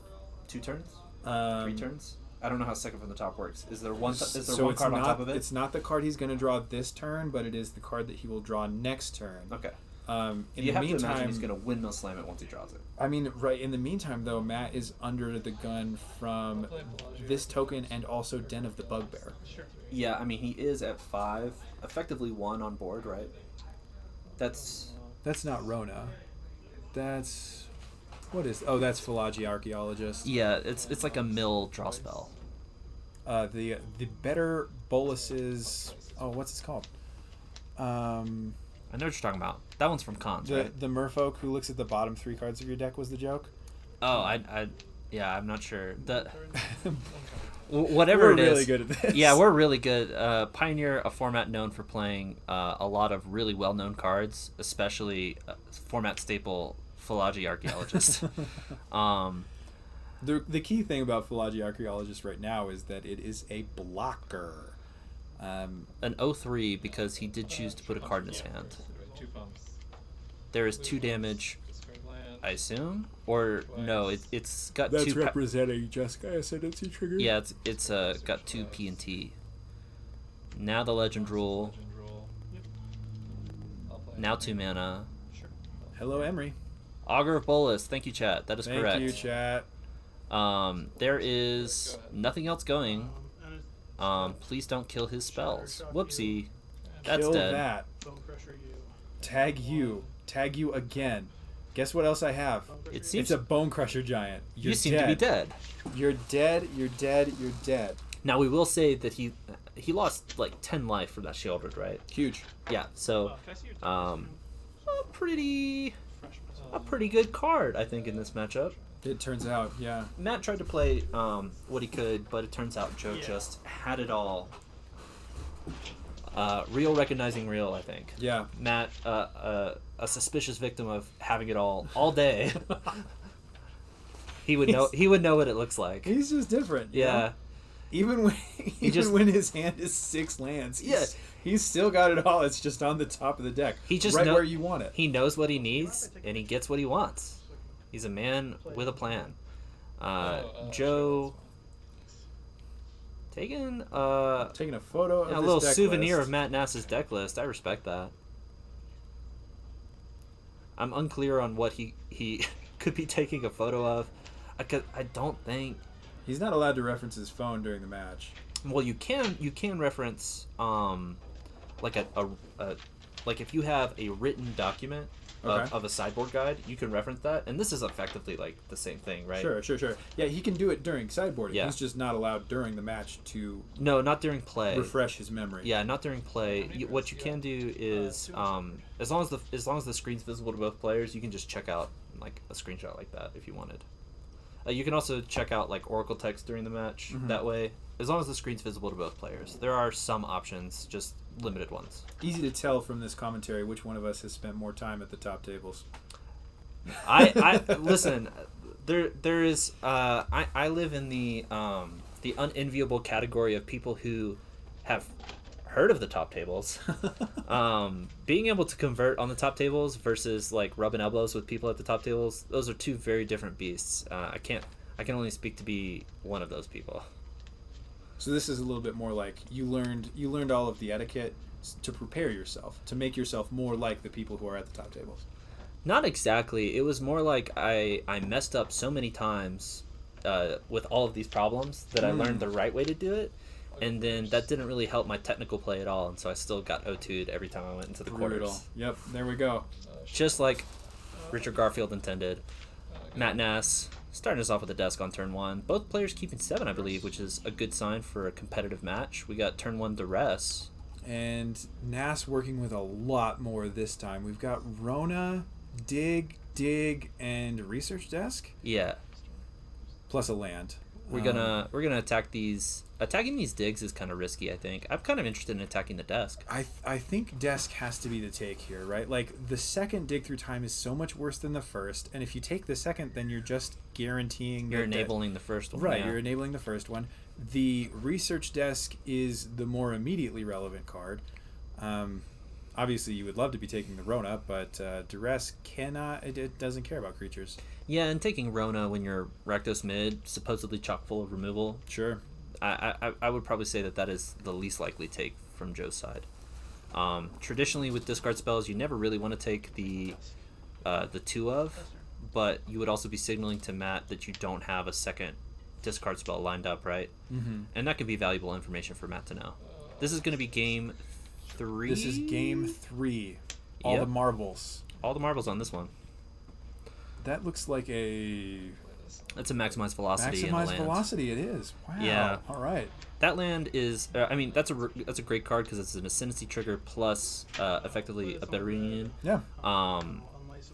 2 turns? 3 turns? I don't know how second from the top works. Is there one? Is there one card on top of it? It's not the card he's going to draw this turn, but it is the card that he will draw next turn. Okay. In you the have to meantime, imagine he's going to windmill slam it once he draws it. I mean, right. In the meantime, though, Matt is under the gun from this token and also Den of the Bugbear. Sure. Yeah, I mean, he is at 5, effectively 1 on board, right? That's not Rona. That's that's Philology Archaeologist. Yeah, it's like a mill draw spell. The better boluses. Oh, what's it called? I know what you're talking about. That one's from Cons, right? The merfolk who looks at the bottom 3 cards of your deck was the joke. Oh, I'm not sure. Whatever we're it is. We're really good at this. Yeah, we're really good. Pioneer, a format known for playing a lot of really well-known cards, especially format staple Philology Archaeologist. The key thing about Philology Archaeologist right now is that it is a blocker. An 0/3 because he did choose to put a card in his hand. 2 bumps. There is 2 damage, I assume, or no? It's got That's 2. That's representing Jeskai Ascendancy trigger. Yeah, it's got 2 P and T. Now the Legend Rule. Now 2 mana. Hello, Emery. Augur of Bolus. Thank you, chat. That is correct. Thank you, chat. There is nothing else going. Please don't kill his spells. Whoopsie. That's kill dead. That. Bone Crusher you. Tag you. Tag you again. Guess what else I have? It seems it's a Bone Crusher Giant. You seem to be dead. You're dead. You're dead. You're dead. Now we will say that he lost like 10 life from that shielded, right? Huge. Yeah. So, a pretty good card, I think, in this matchup. It turns out, yeah. Matt tried to play what he could, but it turns out Joe just had it all. Real recognizing real, I think. Yeah. Matt, a suspicious victim of having it all day. He would know what it looks like. He's just different. Yeah. Know? Even when his hand is 6 lands, he's still got it all. It's just on the top of the deck. He just where you want it. He knows what he needs and he gets what he wants. He's a man with a plan. Joe taking a photo of a this little deck souvenir list. of Matt Nass's deck list. I respect that. I'm unclear on what he could be taking a photo of. I don't think he's not allowed to reference his phone during the match. Well, you can reference like like if you have a written document of a sideboard guide, you can reference that, and this is effectively like the same thing, right? Sure. Yeah, he can do it during sideboarding. Yeah. He's just not allowed during the match to. No, not during play. Refresh his memory. Yeah, not during play. What you can do is, as long as the screen's visible to both players, you can just check out like a screenshot like that if you wanted. You can also check out like Oracle text during the match that way, as long as the screen's visible to both players. There are some options, just limited ones. Easy to tell from this commentary which one of us has spent more time at the top tables. I listen. There is. I live in the unenviable category of people who have heard of the top tables. Being able to convert on the top tables versus like rubbing elbows with people at the top tables, those are 2 very different beasts. I can only speak to be one of those people. So this is a little bit more like you learned all of the etiquette to prepare yourself, to make yourself more like the people who are at the top tables. Not exactly. It was more like I messed up so many times with all of these problems that I learned the right way to do it. And then that didn't really help my technical play at all, and so I still got O2'd every time I went into the quarters. Yep, there we go. Just like Richard Garfield intended. Matt Nass starting us off with a desk on turn 1. Both players keeping 7, I believe, which is a good sign for a competitive match. We got turn 1 duress. And Nass working with a lot more this time. We've got Rona, Dig, and Research Desk. Yeah. Plus a land. We're gonna attack these. Attacking these digs is kind of risky. I think I'm kind of interested in attacking the desk. I think desk has to be the take here, right? Like the second dig through time is so much worse than the first, and if you take the second, then you're just guaranteeing you're enabling the first one. Right, yeah. you're enabling the first one. The research desk is the more immediately relevant card. Obviously, you would love to be taking the Rona, but Duress cannot. It doesn't care about creatures. Yeah, and taking Rona when you're Rakdos mid, supposedly chock full of removal. Sure. I would probably say that is the least likely take from Joe's side. Traditionally, with discard spells, you never really want to take the 2 of, but you would also be signaling to Matt that you don't have a second discard spell lined up, right? Mm-hmm. And that could be valuable information for Matt to know. This is going to be game 3. This is game 3. All the marbles. All the marbles on this one. That looks like a... That's a maximized velocity. Maximized velocity, it is. Wow. Yeah. All right. That land is... that's a great card because it's an Ascendancy trigger plus effectively a Better Reunion. Yeah.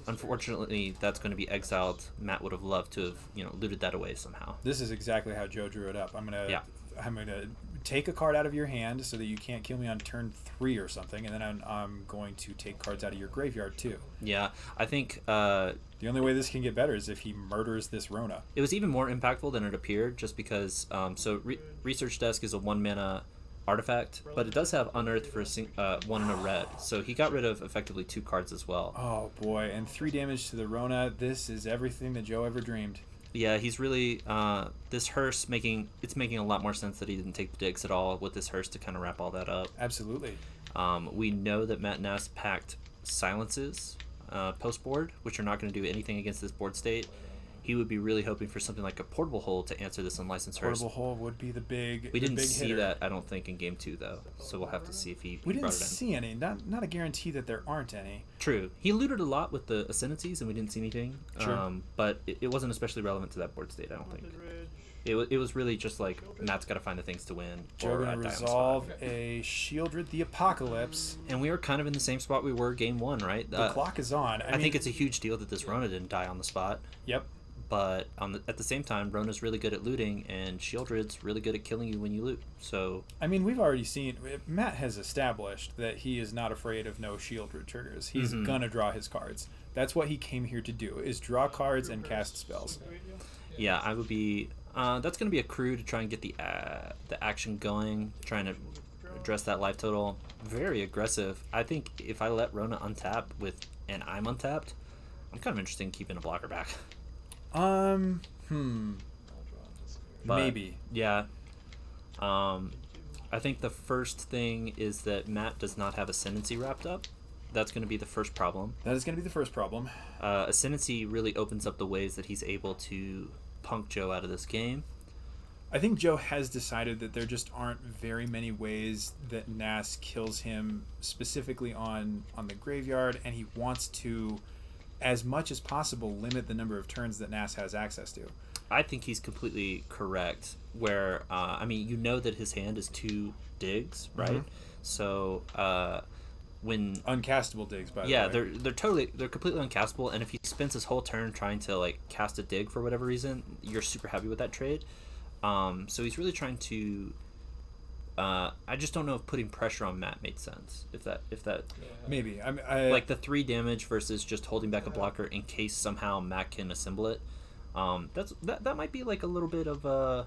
Unfortunately, that's going to be exiled. Matt would have loved to have looted that away somehow. This is exactly how Joe drew it up. I'm gonna take a card out of your hand so that you can't kill me on turn 3 or something, and then I'm going to take cards out of your graveyard too. Yeah, I think the only way this can get better is if he murders this Rona. It was even more impactful than it appeared, just because Research Desk is a 1-mana artifact, but it does have Unearth for 1 and a red, so he got rid of effectively 2 cards as well. Oh boy, and 3 damage to the Rona. This is everything that Joe ever dreamed. Yeah, he's really this hearse making a lot more sense that he didn't take the digs at all with this hearse to kind of wrap all that up. Absolutely. We know that Matt Ness packed silences post board, which are not going to do anything against this board state. He would be really hoping for something like a portable hole to answer this unlicensed hearse. Portable hole would be the big. We didn't big see hitter. that, I don't think, in game 2 though. So we'll have to see if he We didn't brought it in. see any. Not a guarantee that there aren't any. True. He looted a lot with the Ascendancies, and we didn't see anything. Sure. But it wasn't especially relevant to that board state, I don't think. It was really just like, Matt's got to find the things to win. Joe or gonna die on the spot. resolve a Shieldred the Apocalypse. And we are kind of in the same spot we were game 1, right? The clock is on. I think it's a huge deal that this Rona didn't die on the spot. Yep. But at the same time, Rona's really good at looting, and Shieldred's really good at killing you when you loot. So I mean, we've already seen... Matt has established that he is not afraid of no Shieldred triggers. He's gonna draw his cards. That's what he came here to do, is draw cards and cast spells. yeah, I would be... that's going to be a crew to try and get the action going, trying to address that life total. Very aggressive. I think if I let Rona untap and I'm untapped, I'm kind of interested in keeping a blocker back. But, Maybe. Yeah. I think the first thing is that Matt does not have Ascendancy wrapped up. That's going to be the first problem. That is going to be the first problem. Ascendancy really opens up the ways that he's able to punk Joe out of this game. I think Joe has decided that there just aren't very many ways that Nass kills him specifically on the graveyard, and he wants to, as much as possible, limit the number of turns that Nass has access to. I think he's completely correct. Where you know that his hand is 2 digs, right? So when uncastable digs, by the way. Yeah, they're completely uncastable, and if he spends his whole turn trying to like cast a dig for whatever reason, you're super happy with that trade. So he's really trying to. I just don't know if putting pressure on Matt made sense. If that maybe like the 3 damage versus just holding back a blocker in case somehow Matt can assemble it. That might be like a little bit of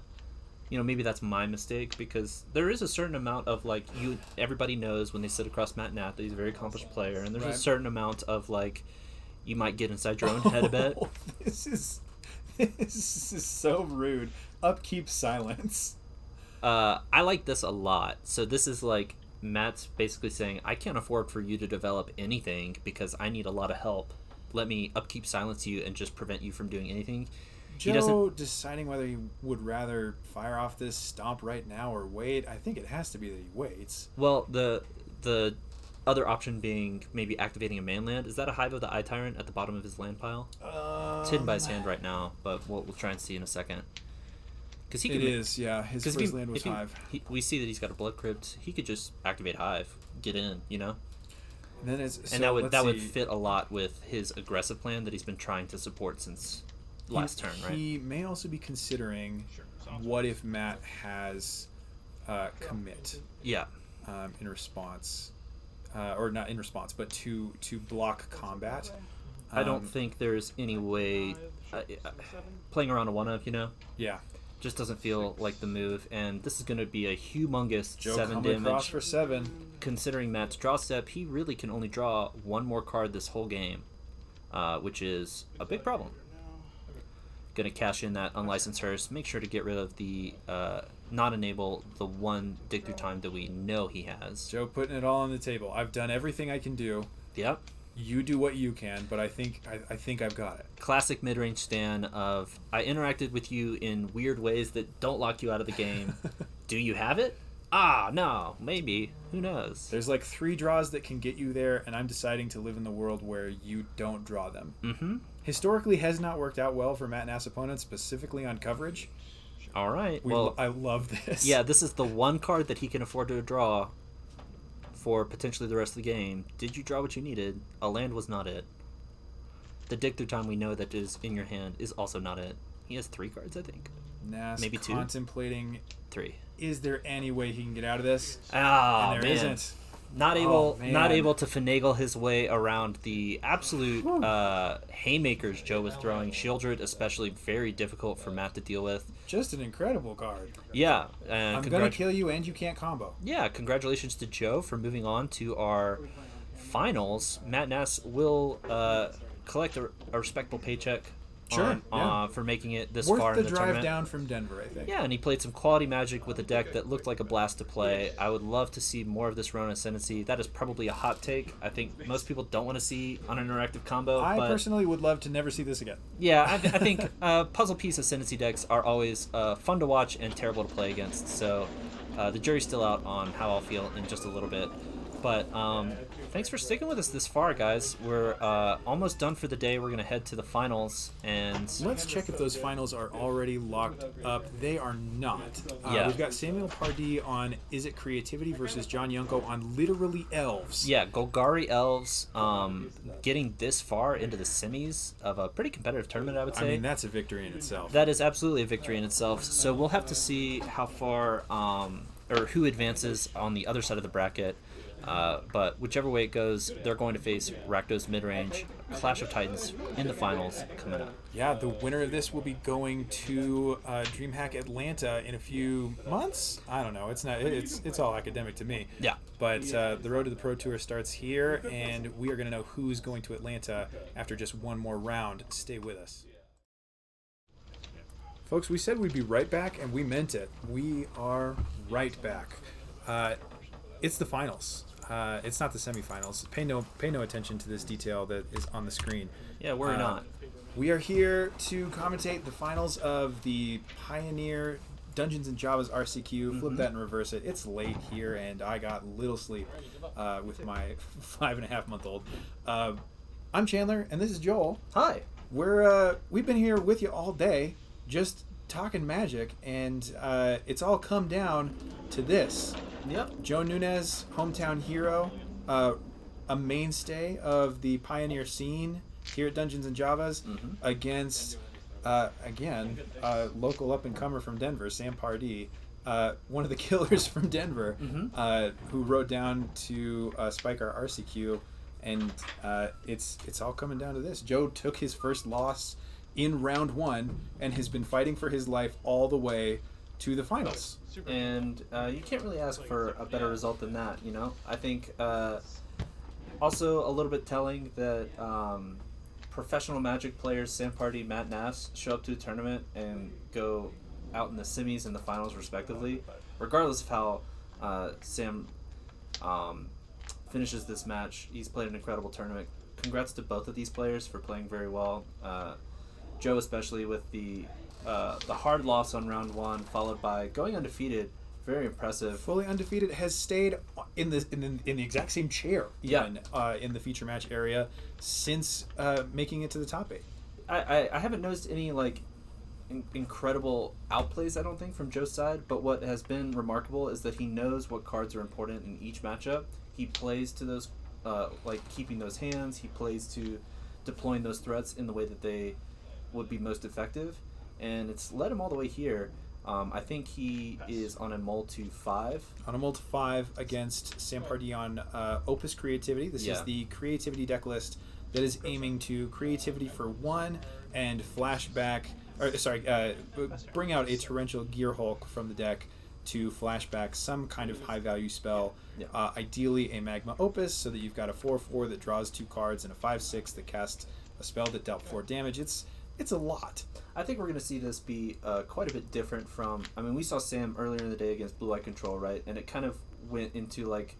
maybe that's my mistake, because there is a certain amount of like everybody knows when they sit across Matt Nat that he's a very accomplished player, and there's a certain amount of like you might get inside your own head a bit. This is so rude. Upkeep silence. I like this a lot. So this is like Matt's basically saying, I can't afford for you to develop anything because I need a lot of help. Let me upkeep silence you and just prevent you from doing anything. Joe deciding whether he would rather fire off this stomp right now or wait. I think it has to be that he waits. Well, the other option being maybe activating a manland. Is that a Hive of the Eye Tyrant at the bottom of his land pile? It's hidden by his hand right now, but we'll try and see in a second. His first land was Hive. We see that he's got a Blood Crypt. He could just activate Hive, get in, And then that would fit a lot with his aggressive plan that he's been trying to support since last turn, right? He may also be considering what if Matt has commit Yeah. in response, or not in response, but to block combat. I don't think there's any way playing around a 1-up, Yeah. just doesn't feel like the move, and this is going to be a humongous Joe 7 coming across damage. for 7. Considering Matt's draw step, he really can only draw one more card this whole game, which is a big problem. Going to cash in that unlicensed hearse, make sure to get rid of the not enable the one dig through time that we know he has. Joe putting it all on the table. I've done everything I can do. Yep. You do what you can, but I think I've got it. Classic mid-range stand of, I interacted with you in weird ways that don't lock you out of the game. Do you have it? Ah, no, maybe. Who knows? There's like 3 draws that can get you there, and I'm deciding to live in the world where you don't draw them. Mm-hmm. Historically has not worked out well for Matt Nass opponents, specifically on coverage. All right. I love this. Yeah, this is the one card that he can afford to draw for potentially the rest of the game. Did you draw what you needed? A land was not it. The dig through time we know that is in your hand is also not it. He has 3 cards, I think. Nass maybe 2. Contemplating 3. Is there any way he can get out of this? Ah, and there man. isn't. Not able to finagle his way around the absolute haymakers Joe was throwing. Shieldred especially very difficult for Matt to deal with. Just an incredible card. Yeah. I'm going to kill you and you can't combo. Yeah, congratulations to Joe for moving on to our finals. Matt Nass will collect a respectable paycheck for making it this worth far in the drive tournament. Down from Denver, I think. Yeah, and he played some quality Magic with a deck that looked like a blast to play. I would love to see more of this Ronin Ascendancy. That is probably a hot take. I think most people don't want to see an interactive combo. I but personally would love to never see this again. Yeah, I think puzzle piece Ascendancy decks are always fun to watch and terrible to play against. So the jury's still out on how I'll feel in just a little bit. But thanks for sticking with us this far, guys. We're almost done for the day. We're going to head to the finals. And let's check if those finals are already locked up. They are not. We've got Samuel Pardee on Is It Creativity versus John Yunko on Literally Elves. Yeah, Golgari Elves getting this far into the semis of a pretty competitive tournament, I would say. I mean, that's a victory in itself. That is absolutely a victory in itself. So we'll have to see how far or who advances on the other side of the bracket. But whichever way it goes, they're going to face Rakdos midrange, Clash of Titans in the finals coming up. Yeah, the winner of this will be going to DreamHack Atlanta in a few months. I don't know. It's all academic to me. Yeah. But the road to the Pro Tour starts here, and we are going to know who's going to Atlanta after just one more round. Stay with us. Folks, we said we'd be right back, and we meant it. We are right back. It's the finals. It's not the semifinals. Pay no attention to this detail that is on the screen. Yeah, we're not. We are here to commentate the finals of the Pioneer Dungeons & Java's RCQ. Flip that and reverse it. It's late here, and I got little sleep with my 5.5-month-old. I'm Chandler, and this is Joel. Hi. We've been here with you all day, just talking Magic, and it's all come down to this. Yep. Joe Nunez, hometown hero, a mainstay of the Pioneer scene here at Dungeons & Javas, against, again, a local up-and-comer from Denver, Sam Pardee, one of the killers from Denver, who rode down to spike our RCQ, and it's all coming down to this. Joe took his first loss in round 1 and has been fighting for his life all the way to the finals. And you can't really ask for a better result than that, I think also a little bit telling that professional Magic players, Sam Pardee, Matt Nass, show up to a tournament and go out in the semis and the finals respectively, regardless of how Sam finishes this match. He's played an incredible tournament. Congrats to both of these players for playing very well. Joe especially with the hard loss on round 1, followed by going undefeated. Very impressive. Fully undefeated, has stayed in the exact same chair in the feature match area since making it to the top 8. I haven't noticed any incredible outplays, I don't think, from Joe's side, but what has been remarkable is that he knows what cards are important in each matchup. He plays to those, keeping those hands. He plays to deploying those threats in the way that they would be most effective, and it's led him all the way here. I think he is on a mull to 5. On a mull to 5 against Sam Pardee on Opus Creativity. This is the creativity deck list that is aiming to creativity for 1 and flashback, bring out a Torrential Gear Hulk from the deck to flashback some kind of high value spell. Ideally a Magma Opus, so that you've got a 4/4 that draws 2 cards and a 5/6 that casts a spell that dealt 4 damage. It's a lot. I think we're going to see this be quite a bit different from... I mean, we saw Sam earlier in the day against Blue Eye Control, right? And it kind of went into, like,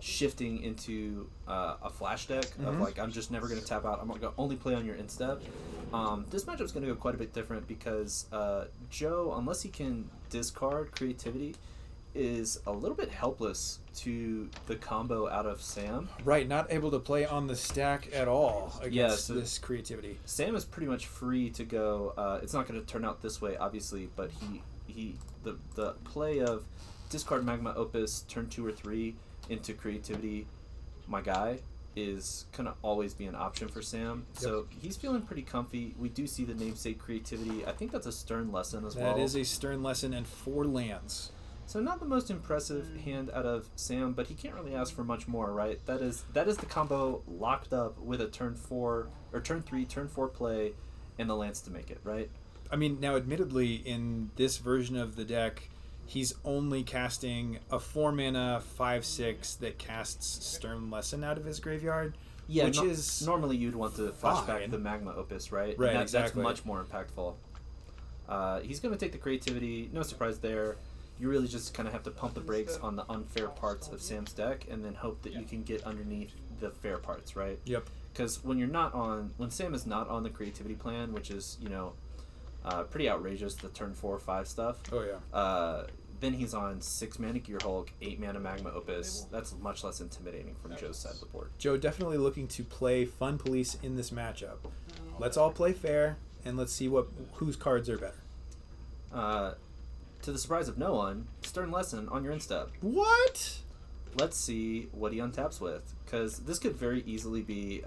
shifting into a flash deck of, like, I'm just never going to tap out. I'm going to only play on your instep. This matchup's going to go quite a bit different because Joe, unless he can discard creativity, is a little bit helpless to the combo out of Sam. Right, not able to play on the stack at all against this creativity. Sam is pretty much free to go. It's not going to turn out this way, obviously, but the play of discard Magma Opus turn 2 or 3 into creativity, my guy, is going to always be an option for Sam. So he's feeling pretty comfy. We do see the namesake creativity. I think that's a Stern Lesson as well. That is a Stern Lesson and 4 lands. So not the most impressive hand out of Sam, but he can't really ask for much more, right? That is the combo locked up with a turn 4 or turn 3, turn 4 play, and the lands to make it, right? I mean, now admittedly, in this version of the deck, he's only casting a 4-mana 5/6 that casts Stern Lesson out of his graveyard. Yeah, which is normally you'd want to flashback the Magma Opus, right? Right, That's exactly. much more impactful. He's going to take the creativity. No surprise there. You really just kind of have to pump the brakes on the unfair parts of Sam's deck, and then hope that you can get underneath the fair parts, right? Yep. Because when Sam is not on the creativity plan, which is pretty outrageous, the turn 4 or 5 stuff. Oh yeah. Then he's on 6 mana Gear Hulk, 8 mana Magma Opus. That's much less intimidating from Joe's side of the board. Joe definitely looking to play Fun Police in this matchup. Let's all play fair, and let's see whose cards are better. To the surprise of no one, Stern Lesson on your instep. What? Let's see what he untaps with, because this could very easily be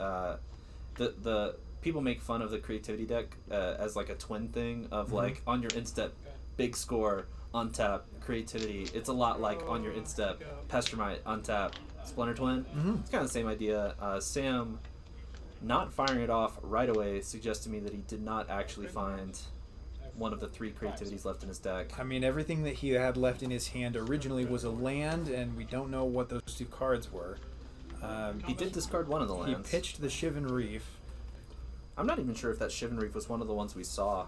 the people make fun of the creativity deck as like a twin thing of like on your instep, big score, untap, creativity. It's a lot like on your instep, Pestermite, untap, Splinter Twin. It's kind of the same idea. Sam not firing it off right away suggests to me that he did not actually find one of the 3 creativities left in his deck. I mean, everything that he had left in his hand originally was a land, and we don't know what those 2 cards were. He did discard one of the lands. He pitched the Shivan Reef. I'm not even sure if that Shivan Reef was one of the ones we saw.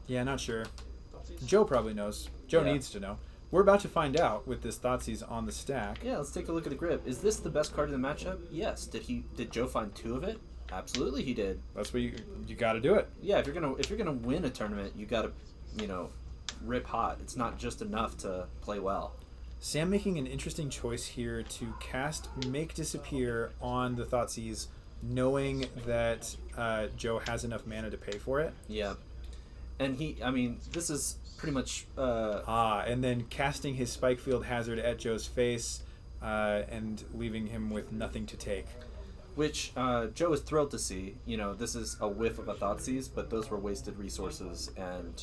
Yeah, not sure. Joe probably knows. Joe needs to know. We're about to find out with this Thoughtseize on the stack. Yeah, let's take a look at the grip. Is this the best card in the matchup? Yes. Did Joe find 2 of it? Absolutely, he did. That's what you got to do it. Yeah, if you're gonna win a tournament, you got to, rip hot. It's not just enough to play well. Sam making an interesting choice here to cast Make Disappear on the Thoughtseize, knowing that Joe has enough mana to pay for it. Yeah, and this is pretty much. And then casting his Spikefield Hazard at Joe's face, and leaving him with nothing to take. Which Joe is thrilled to see. This is a whiff of a Thoughtseize, but those were wasted resources, and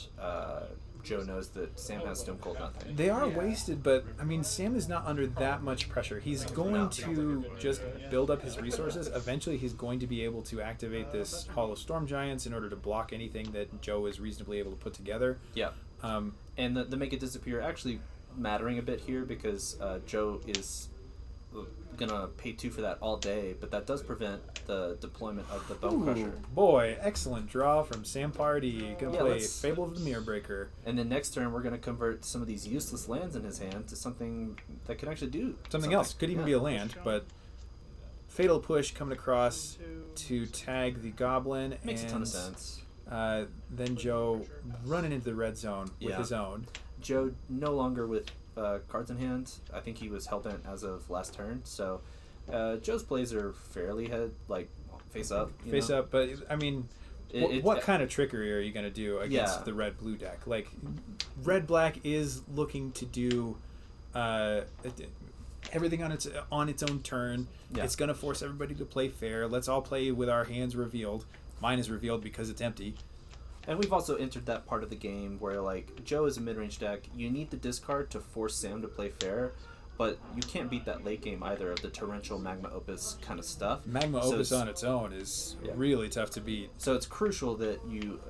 Joe knows that Sam has Stone Cold nothing. They are wasted, but I mean, Sam is not under that much pressure. He's going to just build up his resources. Eventually, he's going to be able to activate this Hall of Storm Giants in order to block anything that Joe is reasonably able to put together. Yeah. And the Make It Disappear actually mattering a bit here because Joe is gonna pay 2 for that all day, but that does prevent the deployment of the Bone Crusher. Boy, excellent draw from Sam Pardee. Gonna play Fable of the Mirror Breaker. And then next turn we're gonna convert some of these useless lands in his hand to something that can actually do something else. Could even be a land, but Fatal Push coming across to tag the Goblin. Makes a ton of sense. Then Joe running into the red zone with his own. Joe no longer with cards in hand. I think he was hellbent as of last turn. So Joe's plays are fairly face up. Face up, but I mean, what kind of trickery are you going to do against the red-blue deck? Like, red-black is looking to do everything on its own turn. Yeah. It's going to force everybody to play fair. Let's all play with our hands revealed. Mine is revealed because it's empty. And we've also entered that part of the game where, like, Joe is a mid-range deck. You need the discard to force Sam to play fair, but you can't beat that late game either of the torrential Magma Opus kind of stuff. Magma Opus on its own is really tough to beat. So it's crucial that you,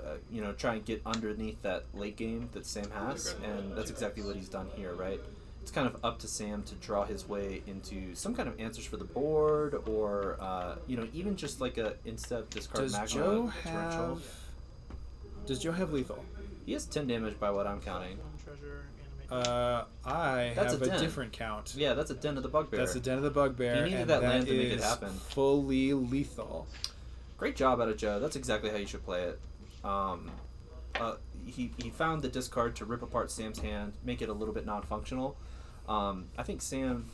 try and get underneath that late game that Sam has, and that's exactly what he's done here, right? It's kind of up to Sam to draw his way into some kind of answers for the board, or even just like a instead of discard Magma torrential. Does Joe have lethal? He has 10 damage by what I'm counting. Treasure, animate. I That's have a a den. different count. Yeah, that's a Den of the Bugbear. That's the Den of the Bugbear, He needed and that land to make it is happen. fully lethal. Great job out of Joe. That's exactly how you should play it. He found the discard to rip apart Sam's hand, make it a little bit non-functional. I think Sam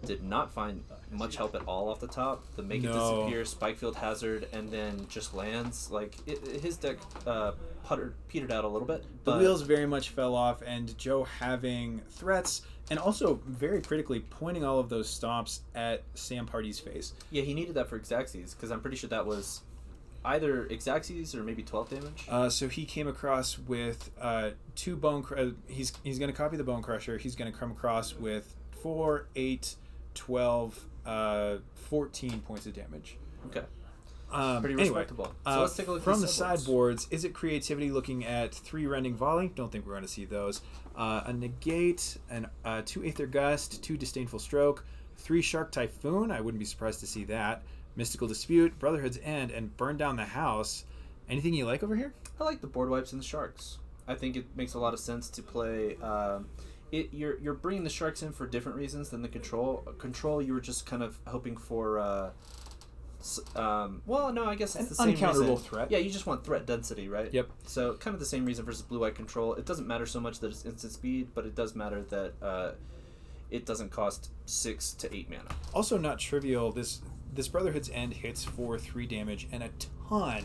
did not find much help at all off the top. The make it disappear, Spikefield Hazard, and then just lands. Like his deck petered out a little bit. The wheels very much fell off, and Joe having threats, and also very critically pointing all of those stomps at Sam Party's face. Yeah, he needed that for Xaxes, because I'm pretty sure that was either Xaxes or maybe 12 damage. So he came across with 2 Bone... he's going to copy the Bone Crusher. He's going to come across with 4, 8, 12, 14 points of damage. Okay. Pretty respectable. So let's take a look from at the sideboards. Is it creativity looking at 3 Rending Volley? Don't think we're going to see those. A Negate, 2 Aether Gust, 2 Disdainful Stroke, 3 Shark Typhoon. I wouldn't be surprised to see that. Mystical Dispute, Brotherhood's End, and Burn Down the House. Anything you like over here? I like the board wipes and the sharks. I think it makes a lot of sense to play. You're bringing the sharks in for different reasons than the control. Control, you were just kind of hoping for. Well, no, I guess it's the same uncounterable reason. threat. Yeah, you just want threat density, right? Yep. So kind of the same reason versus blue-white control. It doesn't matter so much that it's instant speed, but it does matter that it doesn't cost 6 to 8 mana. Also not trivial. This Brotherhood's End hits for 3 damage, and a ton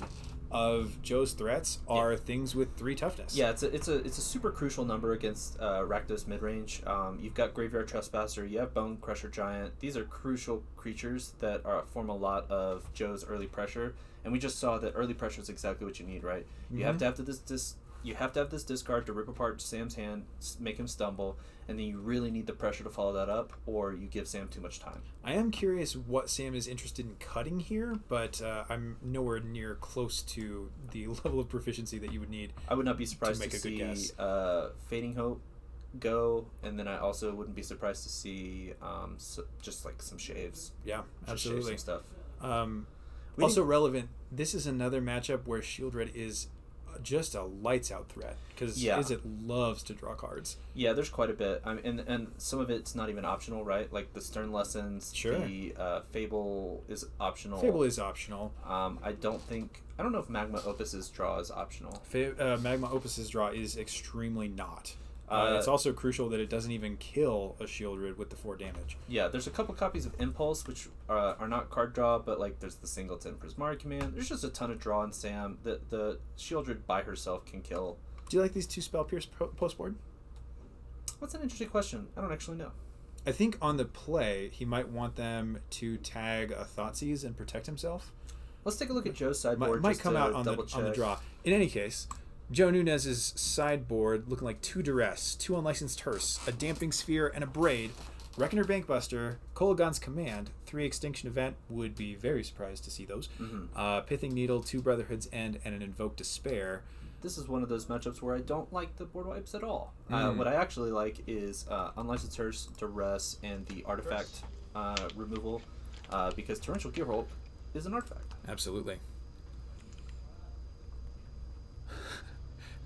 of Joe's threats are things with 3 toughness. Yeah, it's a super crucial number against Rakdos midrange. You've got Graveyard Trespasser, you have Bone Crusher Giant. These are crucial creatures that form a lot of Joe's early pressure, and we just saw that early pressure is exactly what you need, right? You have to have you have to have this discard to rip apart Sam's hand, make him stumble, and then you really need the pressure to follow that up, or you give Sam too much time. I am curious what Sam is interested in cutting here, but I'm nowhere near close to the level of proficiency that you would need. I would not be surprised to make to a good see guess. Fading Hope go, and then I also wouldn't be surprised to see just like some shaves. Yeah, Just absolutely. shave some stuff. Also relevant, this is another matchup where Shieldred is just a lights out threat, because Izzet loves to draw cards. Yeah, there's quite a bit. And some of it's not even optional, right? Like the Stern Lessons, the Fable is optional. Fable is optional. I don't know if Magma Opus's draw is optional. Magma Opus's draw is extremely not. It's also crucial that it doesn't even kill a Shieldred with the 4 damage. Yeah, there's a couple copies of Impulse, which are not card draw, but like there's the Singleton Prismari command. There's just a ton of draw in Sam. The Shieldred by herself can kill. Do you like these 2 Spell Pierce post board? That's an interesting question. I don't actually know. I think on the play, he might want them to tag a Thoughtseize and protect himself. Let's take a look at Joe's sideboard. Might come out on the draw. In any case, Joe Nunez's sideboard looking like 2 Duress, 2 Unlicensed Hearse, a Damping Sphere, and a Braid. Reckoner Bankbuster, Kolagon's Command, 3 Extinction Event, would be very surprised to see those. Pithing Needle, 2 Brotherhood's End, and an Invoke Despair. This is one of those matchups where I don't like the board wipes at all. What I actually like is Unlicensed Hearse, Duress, and the artifact removal, because Torrential Gearhulk is an artifact. Absolutely.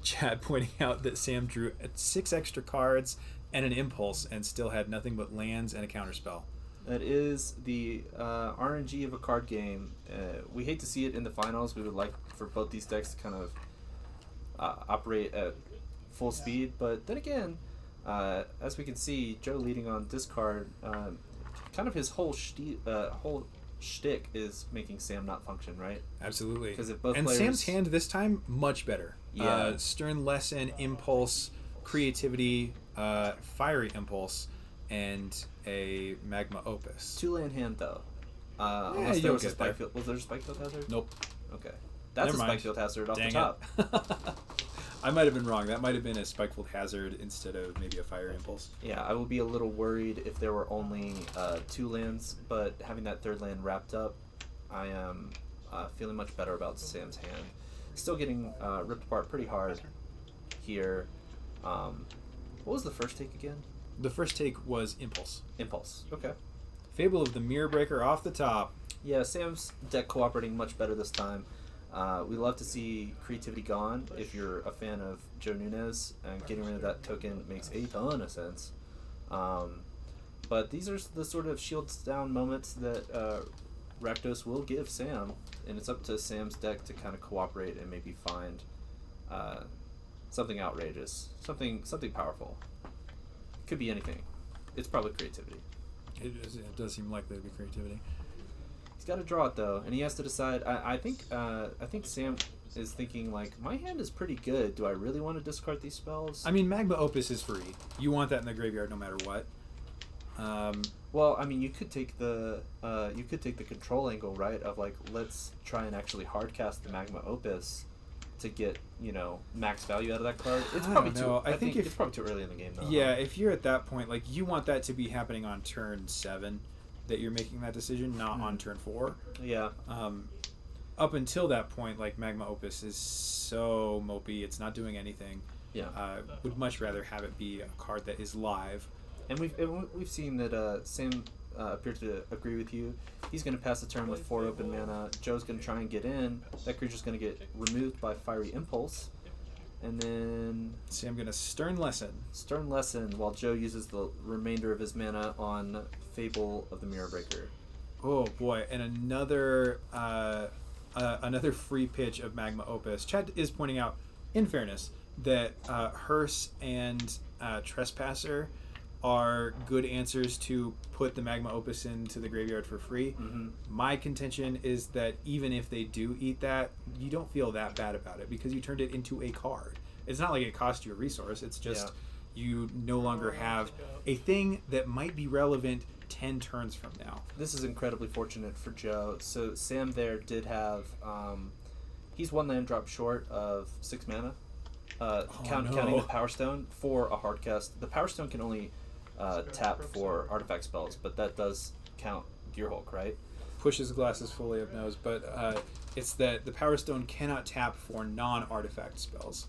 Chad pointing out that Sam drew 6 extra cards and an Impulse and still had nothing but lands and a counterspell. That is the RNG of a card game. We hate to see it in the finals. We would like for both these decks to kind of operate at full speed, but then again, as we can see, Joe leading on discard, kind of his whole shtick is making Sam not function, right? Absolutely. Because if both and players... Sam's hand this time much better. Yeah. Stern Lesson, Impulse, Creativity, Fiery Impulse, and a Magma Opus. 2-land hand though. Yeah, Unless there was a get there. Spikefield. Was there a Spikefield Hazard? Nope. Okay. That's Never a mind. Spikefield Hazard off Dang the top. it. I might have been wrong. That might have been a Spikefield Hazard instead of maybe a Fire Impulse. Yeah, I would be a little worried if there were only 2 lands, but having that 3rd land wrapped up, I am feeling much better about Sam's hand. Still getting ripped apart pretty hard here. What was the first take again? The first take was Impulse. Impulse. Okay. Fable of the Mirror Breaker off the top. Yeah, Sam's deck cooperating much better this time. We love to see creativity gone. If you're a fan of Joe Nunez, and getting rid of that token makes a ton of sense. But these are the sort of shields down moments that Rakdos will give Sam, and it's up to Sam's deck to kind of cooperate and maybe find something outrageous, something powerful. Could be anything. It's probably creativity. It does seem likely to be creativity. He's got to draw it though, and he has to decide. I think Sam is thinking like, my hand is pretty good. Do I really want to discard these spells? I mean, Magma Opus is free. You want that in the graveyard no matter what. Well, I mean, you could take the control angle, right? Of like, let's try and actually hardcast the Magma Opus to get max value out of that card. It's probably too. I think it's probably too early in the game though. Yeah, if you're at that point, like you want that to be happening on turn 7, that you're making that decision, not on turn 4. Yeah. Up until that point, like Magma Opus is so mopey, it's not doing anything. Yeah. Would much rather have it be a card that is live. And we've seen that Sam appeared to agree with you. He's going to pass the turn with 4 open mana. Joe's going to try and get in. That creature's going to get removed by Fiery Impulse. And then Sam going to Stern Lesson. Stern Lesson while Joe uses the remainder of his mana on Fable of the Mirror Breaker. Oh boy, and another free pitch of Magma Opus. Chad is pointing out, in fairness, that Hearse and Trespasser are good answers to put the Magma Opus into the graveyard for free. Mm-hmm. My contention is that even if they do eat that, you don't feel that bad about it because you turned it into a card. It's not like it cost you a resource. It's just you no longer have a thing that might be relevant 10 turns from now. This is incredibly fortunate for Joe. So Sam there did have he's 1 land drop short of 6 mana. Counting the Power Stone for a hard cast. The Power Stone can only tap for artifact spells, but that does count Gearhulk, right? Pushes glasses fully of nose, but it's that the Power Stone cannot tap for non-artifact spells.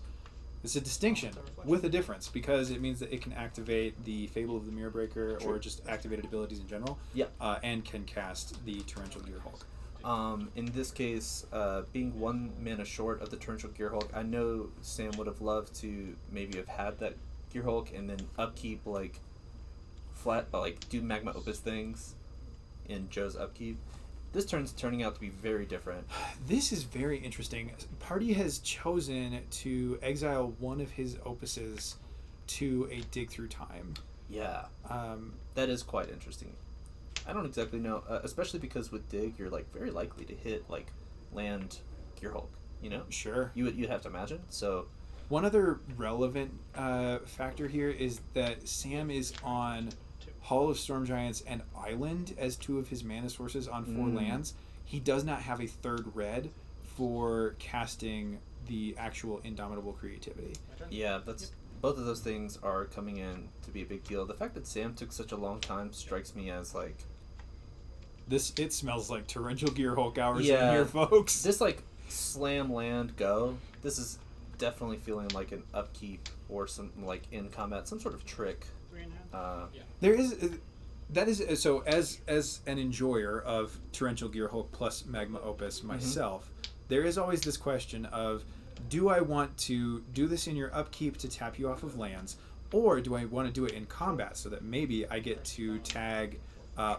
It's a distinction with a difference because it means that it can activate the Fable of the Mirror Breaker or just activated abilities in general. Yeah. And can cast the Torrential Gearhulk. In this case, being 1 mana short of the Torrential Gearhulk, I know Sam would have loved to maybe have had that Gearhulk and then upkeep do Magma Opus things in Joe's upkeep. This turn's turning out to be very different. This is very interesting. Party has chosen to exile 1 of his opuses to a Dig Through Time. Yeah. That is quite interesting. I don't exactly know, especially because with Dig, you're very likely to hit land Gearhulk. Sure. You'd have to imagine. So, one other relevant factor here is that Sam is on Hall of Storm Giants and Island as 2 of his mana sources on 4 lands. He does not have a 3rd red for casting the actual Indomitable Creativity. Yeah, both of those things are coming in to be a big deal. The fact that Sam took such a long time strikes me as it smells like torrential Gearhulk hours in here, folks. This slam land go. This is definitely feeling like an upkeep or some in combat, some sort of trick. There is so as an enjoyer of torrential Gearhulk plus Magma Opus myself, there is always this question of, do I want to do this in your upkeep to tap you off of lands, or do I want to do it in combat so that maybe I get to tag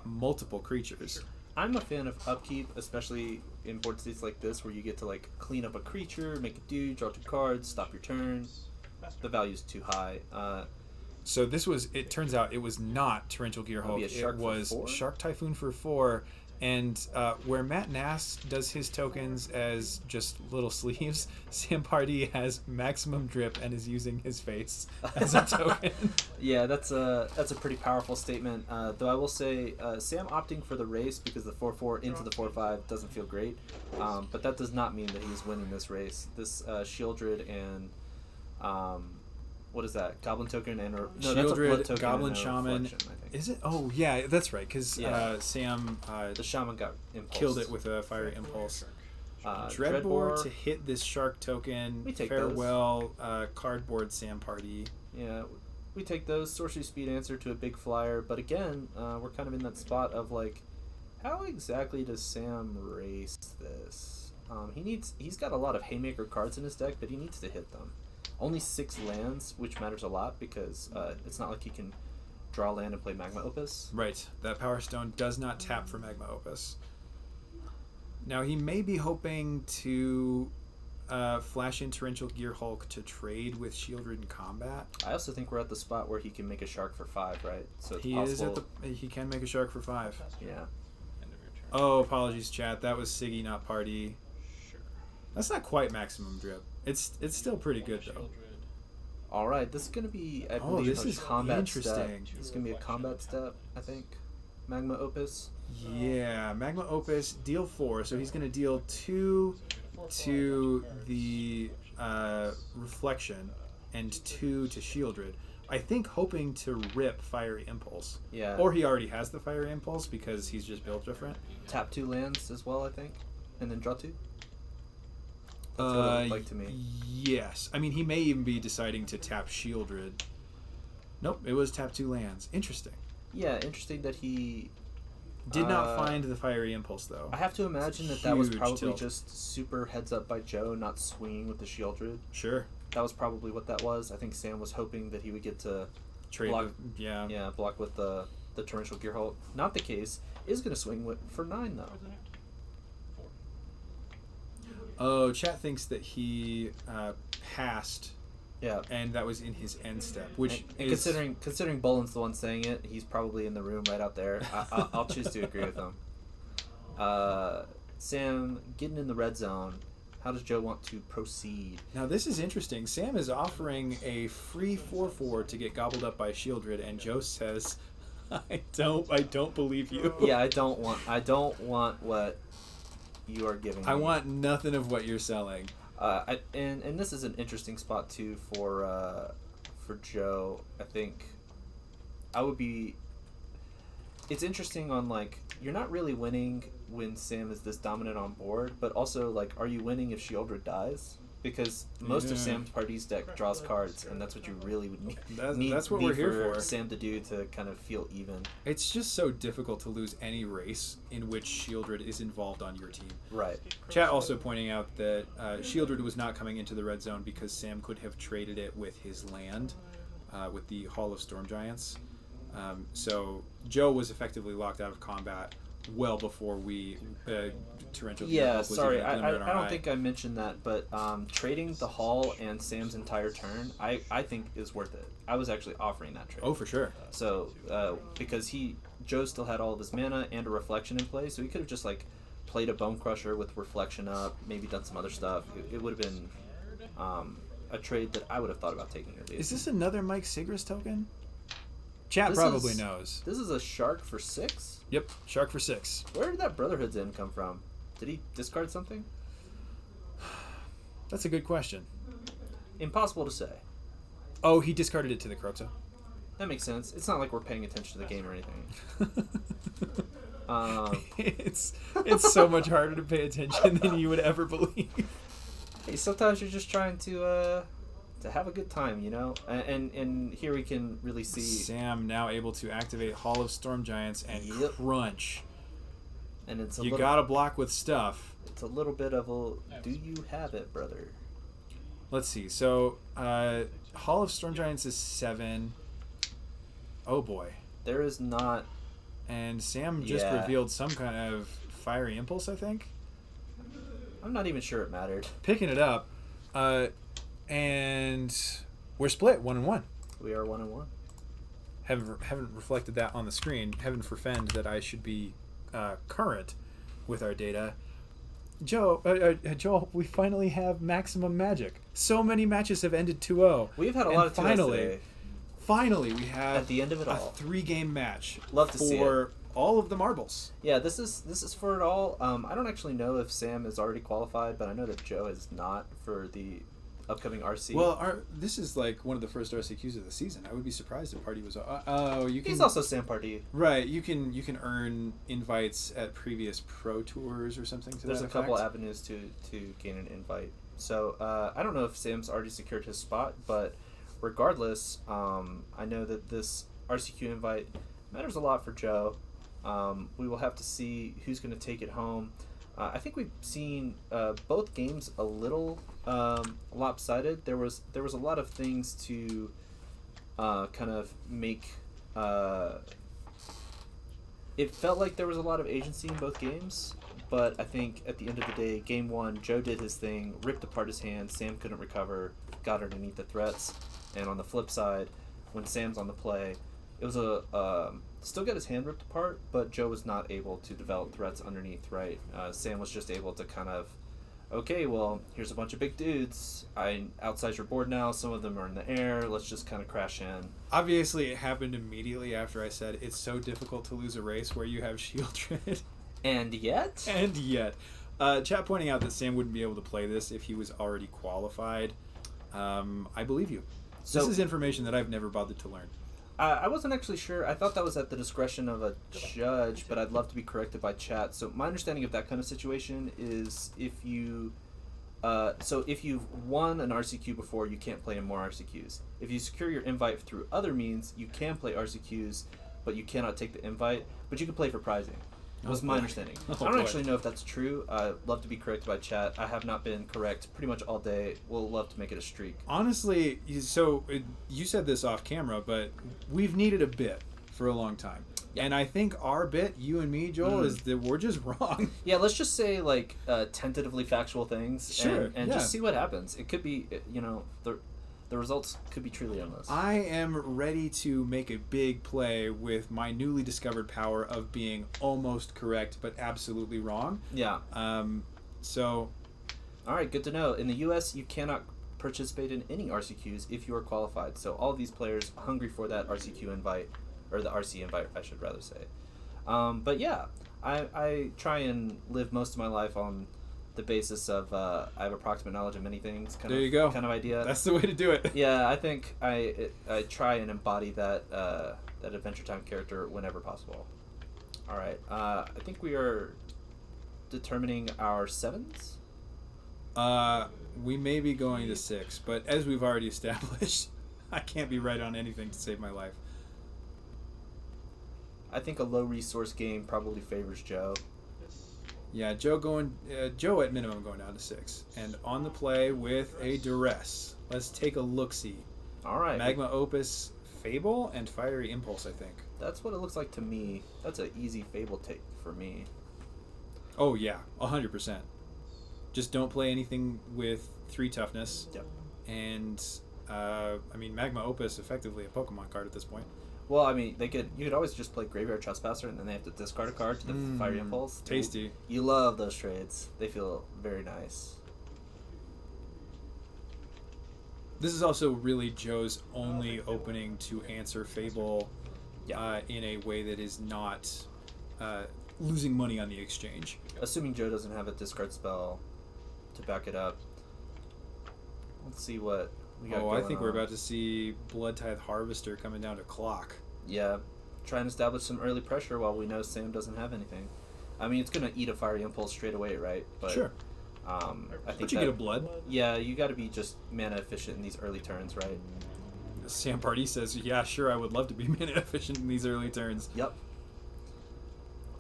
multiple creatures? I'm a fan of upkeep, especially in board states like this where you get to clean up a creature, make it do, draw 2 cards, stop your turn. The value's too high. So it turns out it was not Torrential Gearhulk. It was Shark Typhoon for 4, And where Matt Nass does his tokens as just little sleeves, Sam Party has maximum drip and is using his face as a token. Yeah, that's a pretty powerful statement. Though I will say, Sam opting for the race because the 4-4 into the 4-5 doesn't feel great. But that does not mean that he's winning this race. This Shieldred and what is that? Goblin token and no, that's a blood Shieldred, token Goblin and a Shaman. reflection, I think. Is it? Oh yeah, that's right. Because Sam The shaman got impulsed. killed it with a fiery impulse. Dreadbore Dreadbore to hit this shark token. We take Farewell, cardboard Sam Party. Yeah, we take those. Sorcery speed answer to a big flyer, but again, we're kind of in that spot of like, how exactly does Sam race this? He's got a lot of haymaker cards in his deck, but he needs to hit them. Only 6 lands, which matters a lot because it's not like he can draw land and play Magma Opus. Right. That Power Stone does not tap for Magma Opus. Now he may be hoping to flash in Torrential Gear Hulk to trade with Shieldred in combat. I also think we're at the spot where he can make a shark for 5, right? So it's He possible. is he can make a shark for 5. Yeah. End of your turn. Oh, apologies, chat. That was Siggy, not Party. That's not quite maximum drip. It's still pretty good though. All right, this is gonna be, I Oh, believe, this a is combat interesting. step. This is gonna be a combat step, I think. Magma Opus. Yeah, Magma Opus, deal 4. So he's going to deal 2 to the Reflection and 2 to Shieldred. I think hoping to rip Fiery Impulse. Yeah. Or he already has the Fiery Impulse because he's just built different. Tap 2 lands as well, I think, and then draw 2. That's what it looked like to me. Yes. I mean, he may even be deciding to tap Shieldred. Nope, it was tap 2 lands. Interesting. Yeah, interesting that he Did not find the Fiery Impulse, though. I have to imagine that was Huge probably tilt. just super heads up by Joe, not swinging with the Shieldred. Sure. That was probably what that was. I think Sam was hoping that he would get to Trade block. yeah. Block with the Torrential Gear Hulk. Not the case. Is going to swing for 9 though. Oh, chat thinks that he passed. Yeah. And that was in his end step, which and is... considering Bolin's the one saying it, he's probably in the room right out there. I'll choose to agree with him. Sam, getting in the red zone. How does Joe want to proceed? Now this is interesting. Sam is offering a free 4/4 to get gobbled up by Shieldred, and Joe says, "I don't believe you." Yeah, I don't want what you are giving me. I want nothing of what you're selling. And this is an interesting spot too for Joe. I think I would be. It's interesting on like you're not really winning when Sam is this dominant on board, but also like, are you winning if Shieldred dies? Because most of Sam's party's deck draws cards, and that's what you really would need. That's what we're here for. Sam to do to kind of feel even. It's just so difficult to lose any race in which Shieldred is involved on your team. Right. Chat also pointing out that Shieldred was not coming into the red zone because Sam could have traded it with his land, with the Hall of Storm Giants. So Joe was effectively locked out of combat well before we torrential. Yeah, sorry, I don't think I mentioned that, but trading the Hall and Sam's entire turn, I think is worth it. I was actually offering that trade. Oh, for sure. So because Joe still had all of his mana and a reflection in play, so he could have just like played a Bone Crusher with reflection up, maybe done some other stuff. It would have been a trade that I would have thought about taking at least. Is this another Mike Sigris token? Chat This probably is- knows. This is a shark for 6? Yep, shark for 6. Where did that Brotherhood's End come from? Did he discard something? That's a good question. Impossible to say. Oh, he discarded it to the Croxa. That makes sense. It's not like we're paying attention to the game or anything. It's so much harder to pay attention than you would ever believe. Hey, sometimes you're just trying to have a good time, you know? And here we can really see Sam now able to activate Hall of Storm Giants and crunch. And it's you gotta block with stuff. It's a little bit of a do you have it, brother? Let's see. So Hall of Storm Giants is 7. Oh boy. There is not. And Sam just revealed some kind of fiery impulse, I think. I'm not even sure it mattered. Picking it up. And we're split 1-1. We are 1-1. Haven't reflected that on the screen. Heaven forfend that I should be current with our data. Joel, we finally have maximum magic. So many matches have ended 2-0. We've had a lot of 2-0s today. Finally, we have at the end of it all a 3-game match. Love to see it. For all of the marbles. Yeah, this is for it all. I don't actually know if Sam is already qualified, but I know that Joe is not for the upcoming RC. Well, this is like one of the first RCQs of the season. I would be surprised if Party was. You can. He's also Sam Party. Right. You can earn invites at previous pro tours or something. There's a couple avenues to gain an invite. So I don't know if Sam's already secured his spot, but regardless, I know that this RCQ invite matters a lot for Joe. We will have to see who's going to take it home. I think we've seen both games a little lopsided. There was a lot of things to kind of make. It felt like there was a lot of agency in both games, but I think at the end of the day, game one, Joe did his thing, ripped apart his hand. Sam couldn't recover, got underneath the threats, and on the flip side, when Sam's on the play, it was still got his hand ripped apart, but Joe was not able to develop threats underneath, right? Sam was just able to kind of, okay, well, here's a bunch of big dudes. I outsize your board now. Some of them are in the air. Let's just kind of crash in. Obviously, it happened immediately after I said it's so difficult to lose a race where you have shield tread. And yet? Chat pointing out that Sam wouldn't be able to play this if he was already qualified. I believe you. This is information that I've never bothered to learn. I wasn't actually sure. I thought that was at the discretion of a judge, but I'd love to be corrected by chat. So my understanding of that kind of situation is if you... if you've won an RCQ before, you can't play in more RCQs. If you secure your invite through other means, you can play RCQs, but you cannot take the invite. But you can play for prizing. Was my understanding. I don't actually know if that's true. I'd love to be corrected by chat. I have not been correct pretty much all day. We'll love to make it a streak. Honestly, you said this off camera, but we've needed a bit for a long time. Yeah. And I think our bit, you and me, Joel, is that we're just wrong. Yeah, let's just say like tentatively factual things. Sure. And just see what happens. It could be, the results could be truly endless. I am ready to make a big play with my newly discovered power of being almost correct but absolutely wrong. Yeah. All right, good to know. In the U.S., you cannot participate in any RCQs if you are qualified. So all these players are hungry for that RCQ invite, or the RC invite, I should rather say. But yeah, I try and live most of my life on the basis of I have approximate knowledge of many things. Kind of idea. That's the way to do it. Yeah, I think I try and embody that Adventure Time character whenever possible. All right, I think we are determining our sevens. We may be going to 6, but as we've already established, I can't be right on anything to save my life. I think a low resource game probably favors Joe. Yeah, Joe at minimum going down to 6. And on the play with a duress. Let's take a look-see. All right. Magma Opus, Fable, and Fiery Impulse, I think. That's what it looks like to me. That's an easy Fable take for me. Oh, yeah, 100%. Just don't play anything with 3 toughness. Yep. And, Magma Opus, effectively a Pokemon card at this point. Well, you could always just play Graveyard Trespasser, and then they have to discard a card to the Fiery Impulse. Tasty. You love those trades. They feel very nice. This is also really Joe's only opening to answer Fable in a way that is not losing money on the exchange. Assuming Joe doesn't have a discard spell to back it up. Let's see what we got going I think on. we're about to see Blood Tithe Harvester coming down to clock. Yeah. Try and establish some early pressure while we know Sam doesn't have anything. It's going to eat a Fiery Impulse straight away, right? But, sure. I think you get a blood. Yeah, you got to be just mana efficient in these early turns, right? Sam Party says, yeah, sure, I would love to be mana efficient in these early turns. Yep.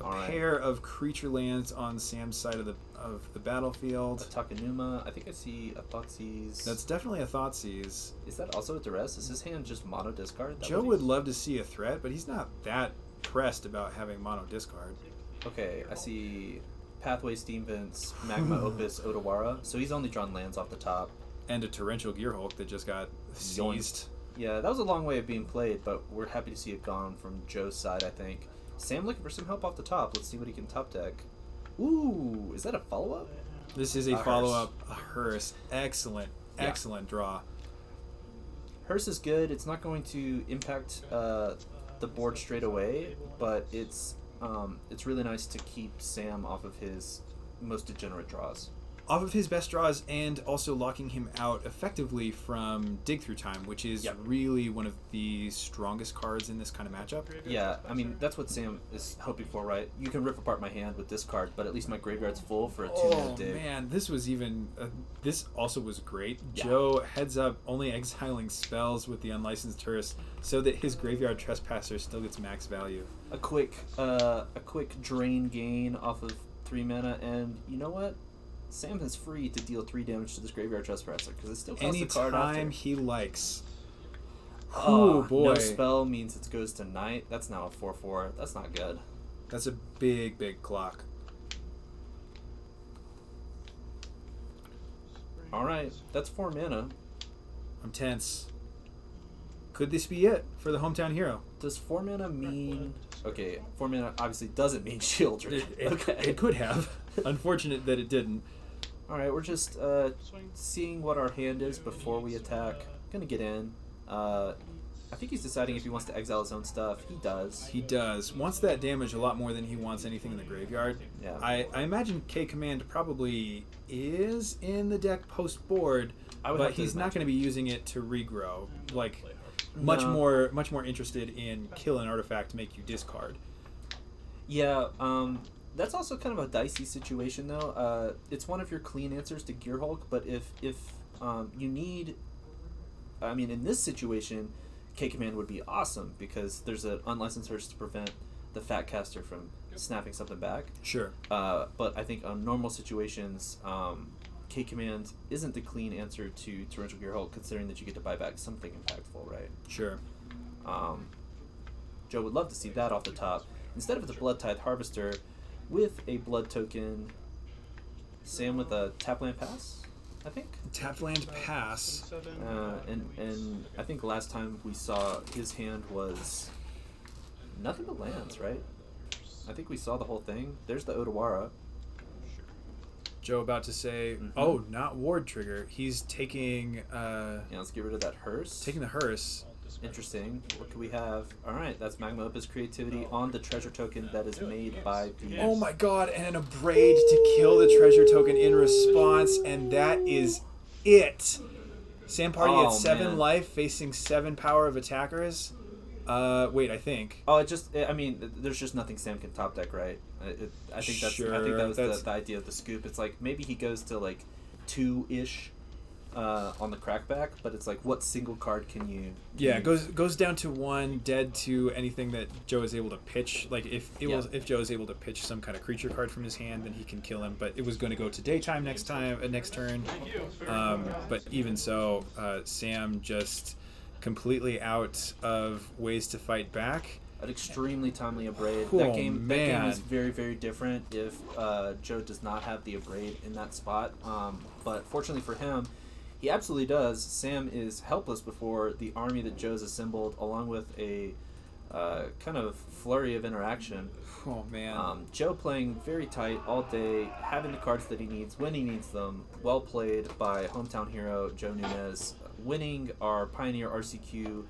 A pair of creature lands on Sam's side of the battlefield. A Takenuma. I think I see a Thoughtseize. That's definitely a Thoughtseize. Is that also a Duress? Is his hand just mono discard? Joe would love to see a threat, but he's not that pressed about having mono discard. Okay, I see Pathway Steam Vents, Magma Opus, Odawara. So he's only drawn lands off the top. And a Torrential Gearhulk that just got seized. Yeah, that was a long way of being played, but we're happy to see it gone from Joe's side, I think. Sam looking for some help off the top. Let's see what he can top deck. Ooh, is that a follow-up? This is a follow-up. A hearse. Excellent. Excellent draw. Hearse is good. It's not going to impact the board straight away, but it's really nice to keep Sam off of his most degenerate draws. Off of his best draws, and also locking him out effectively from Dig Through Time, which is really one of the strongest cards in this kind of matchup. Yeah, I mean, that's what Sam is hoping for, right? You can rip apart my hand with this card, but at least my graveyard's full for a 2-mana dig. Oh, man, this was even... this also was great. Yeah. Joe heads up, only exiling spells with the Unlicensed Tourist, so that his Graveyard Trespasser still gets max value. A quick drain gain off of 3 mana, and you know what? Sam is free to deal 3 damage to this Graveyard Trespasser because it still costs the card after. Anytime he likes. Oh boy. No spell means it goes to night. That's now a 4/4. That's not good. That's a big, big clock. Alright, that's 4 mana. I'm tense. Could this be it for the hometown hero? Does 4 mana mean... Okay, 4 mana obviously doesn't mean Shieldred. It could have. Unfortunate that it didn't. Alright, we're just seeing what our hand is before we attack. Gonna get in. I think he's deciding if he wants to exile his own stuff. He does. He does. Wants that damage a lot more than he wants anything in the graveyard. Yeah. I imagine K-Command probably is in the deck post-board, but he's not going to be using it to regrow. Like, much more interested in kill an artifact to make you discard. Yeah, that's also kind of a dicey situation, though. It's one of your clean answers to Gear Hulk, but if you need... I mean, in this situation, K-Command would be awesome because there's an unlicensed Hearse to prevent the Fat Caster from snapping something back. Sure. But I think on normal situations, K-Command isn't the clean answer to Torrential Gear Hulk, considering that you get to buy back something impactful, right? Sure. Joe would love to see that off the top. Instead of the Blood Tithe Harvester with a blood token, Sam with a tap land pass, I think. Tap land pass. And I think last time we saw his hand was nothing but lands, right? I think we saw the whole thing. There's the Odawara. Joe about to say, oh, not Ward Trigger. He's taking... yeah, let's get rid of that Hearse. Taking the Hearse. Interesting. What could we have? Alright, that's Magma Opus Creativity on the treasure token that is made by the... Oh my god, and an Abrade to kill the treasure token in response, and that is it. Sam Party at 7 life, facing 7 power of attackers. Wait, I think. Oh, I mean, there's just nothing Sam can top deck, right? I think that was the idea of the scoop. It's like, maybe he goes to like 2-ish on the crackback, but it's like, what single card can you... Yeah, it goes down to 1, dead to anything that Joe is able to pitch. Like, if Joe is able to pitch some kind of creature card from his hand, then he can kill him. But it was going to go to daytime next turn. But even so, Sam just completely out of ways to fight back. An extremely timely Abrade. Oh, that game is very, very different if Joe does not have the Abrade in that spot. But fortunately for him, he absolutely does. Sam is helpless before the army that Joe's assembled, along with a kind of flurry of interaction. Oh, man. Joe playing very tight all day, having the cards that he needs when he needs them. Well played by hometown hero Joe Nunez, winning our Pioneer RCQ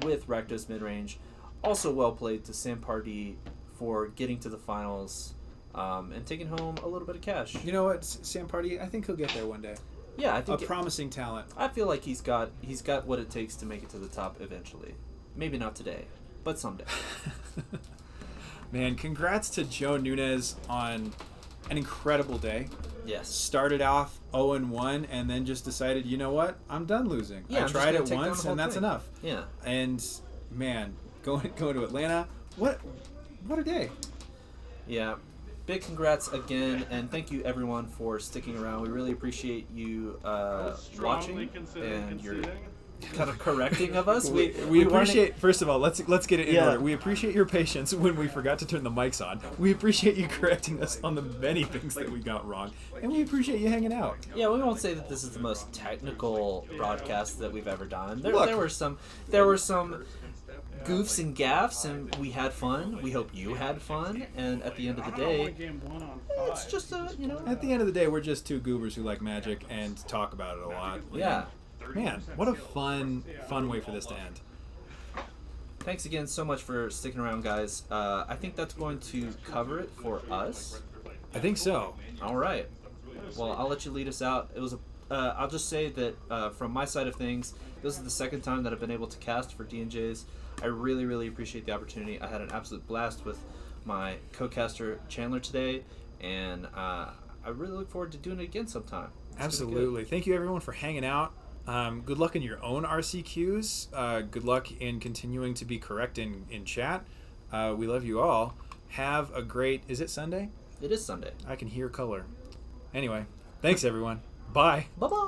with Rakdos midrange. Also well played to Sam Party for getting to the finals and taking home a little bit of cash. You know what, Sam Party? I think he'll get there one day. Yeah, I think a promising talent. I feel like he's got what it takes to make it to the top eventually. Maybe not today, but someday. Man, congrats to Joe Nunez on an incredible day. Yes. Started off 0-1 and then just decided, you know what? I'm done losing. Yeah, I tried it once and that's enough. Yeah. And man, going to Atlanta, what a day. Yeah. Big congrats again, and thank you everyone for sticking around. We really appreciate you watching and your kind of correcting of us. We appreciate. First of all, let's get it in order. We appreciate your patience when we forgot to turn the mics on. We appreciate you correcting us on the many things that we got wrong, and we appreciate you hanging out. Yeah, we won't say that this is the most technical broadcast that we've ever done. There were some goofs and gaffs, and we had fun. We hope you had fun. And at the end of the day, it's just a, you know. At the end of the day, we're just two goobers who like Magic and talk about it a lot. Yeah. Man, what a fun way for this to end. Thanks again so much for sticking around, guys. I think that's going to cover it for us. I think so. All right. Well, I'll let you lead us out. It was a. I'll just say that from my side of things, this is the second time that I've been able to cast for D&Js. I really, really appreciate the opportunity. I had an absolute blast with my co-caster Chandler today, and I really look forward to doing it again sometime. Absolutely. Thank you, everyone, for hanging out. Good luck in your own RCQs. Good luck in continuing to be correct in chat. We love you all. Have a great... Is it Sunday? It is Sunday. I can hear color. Anyway, thanks, everyone. Bye. Bye-bye.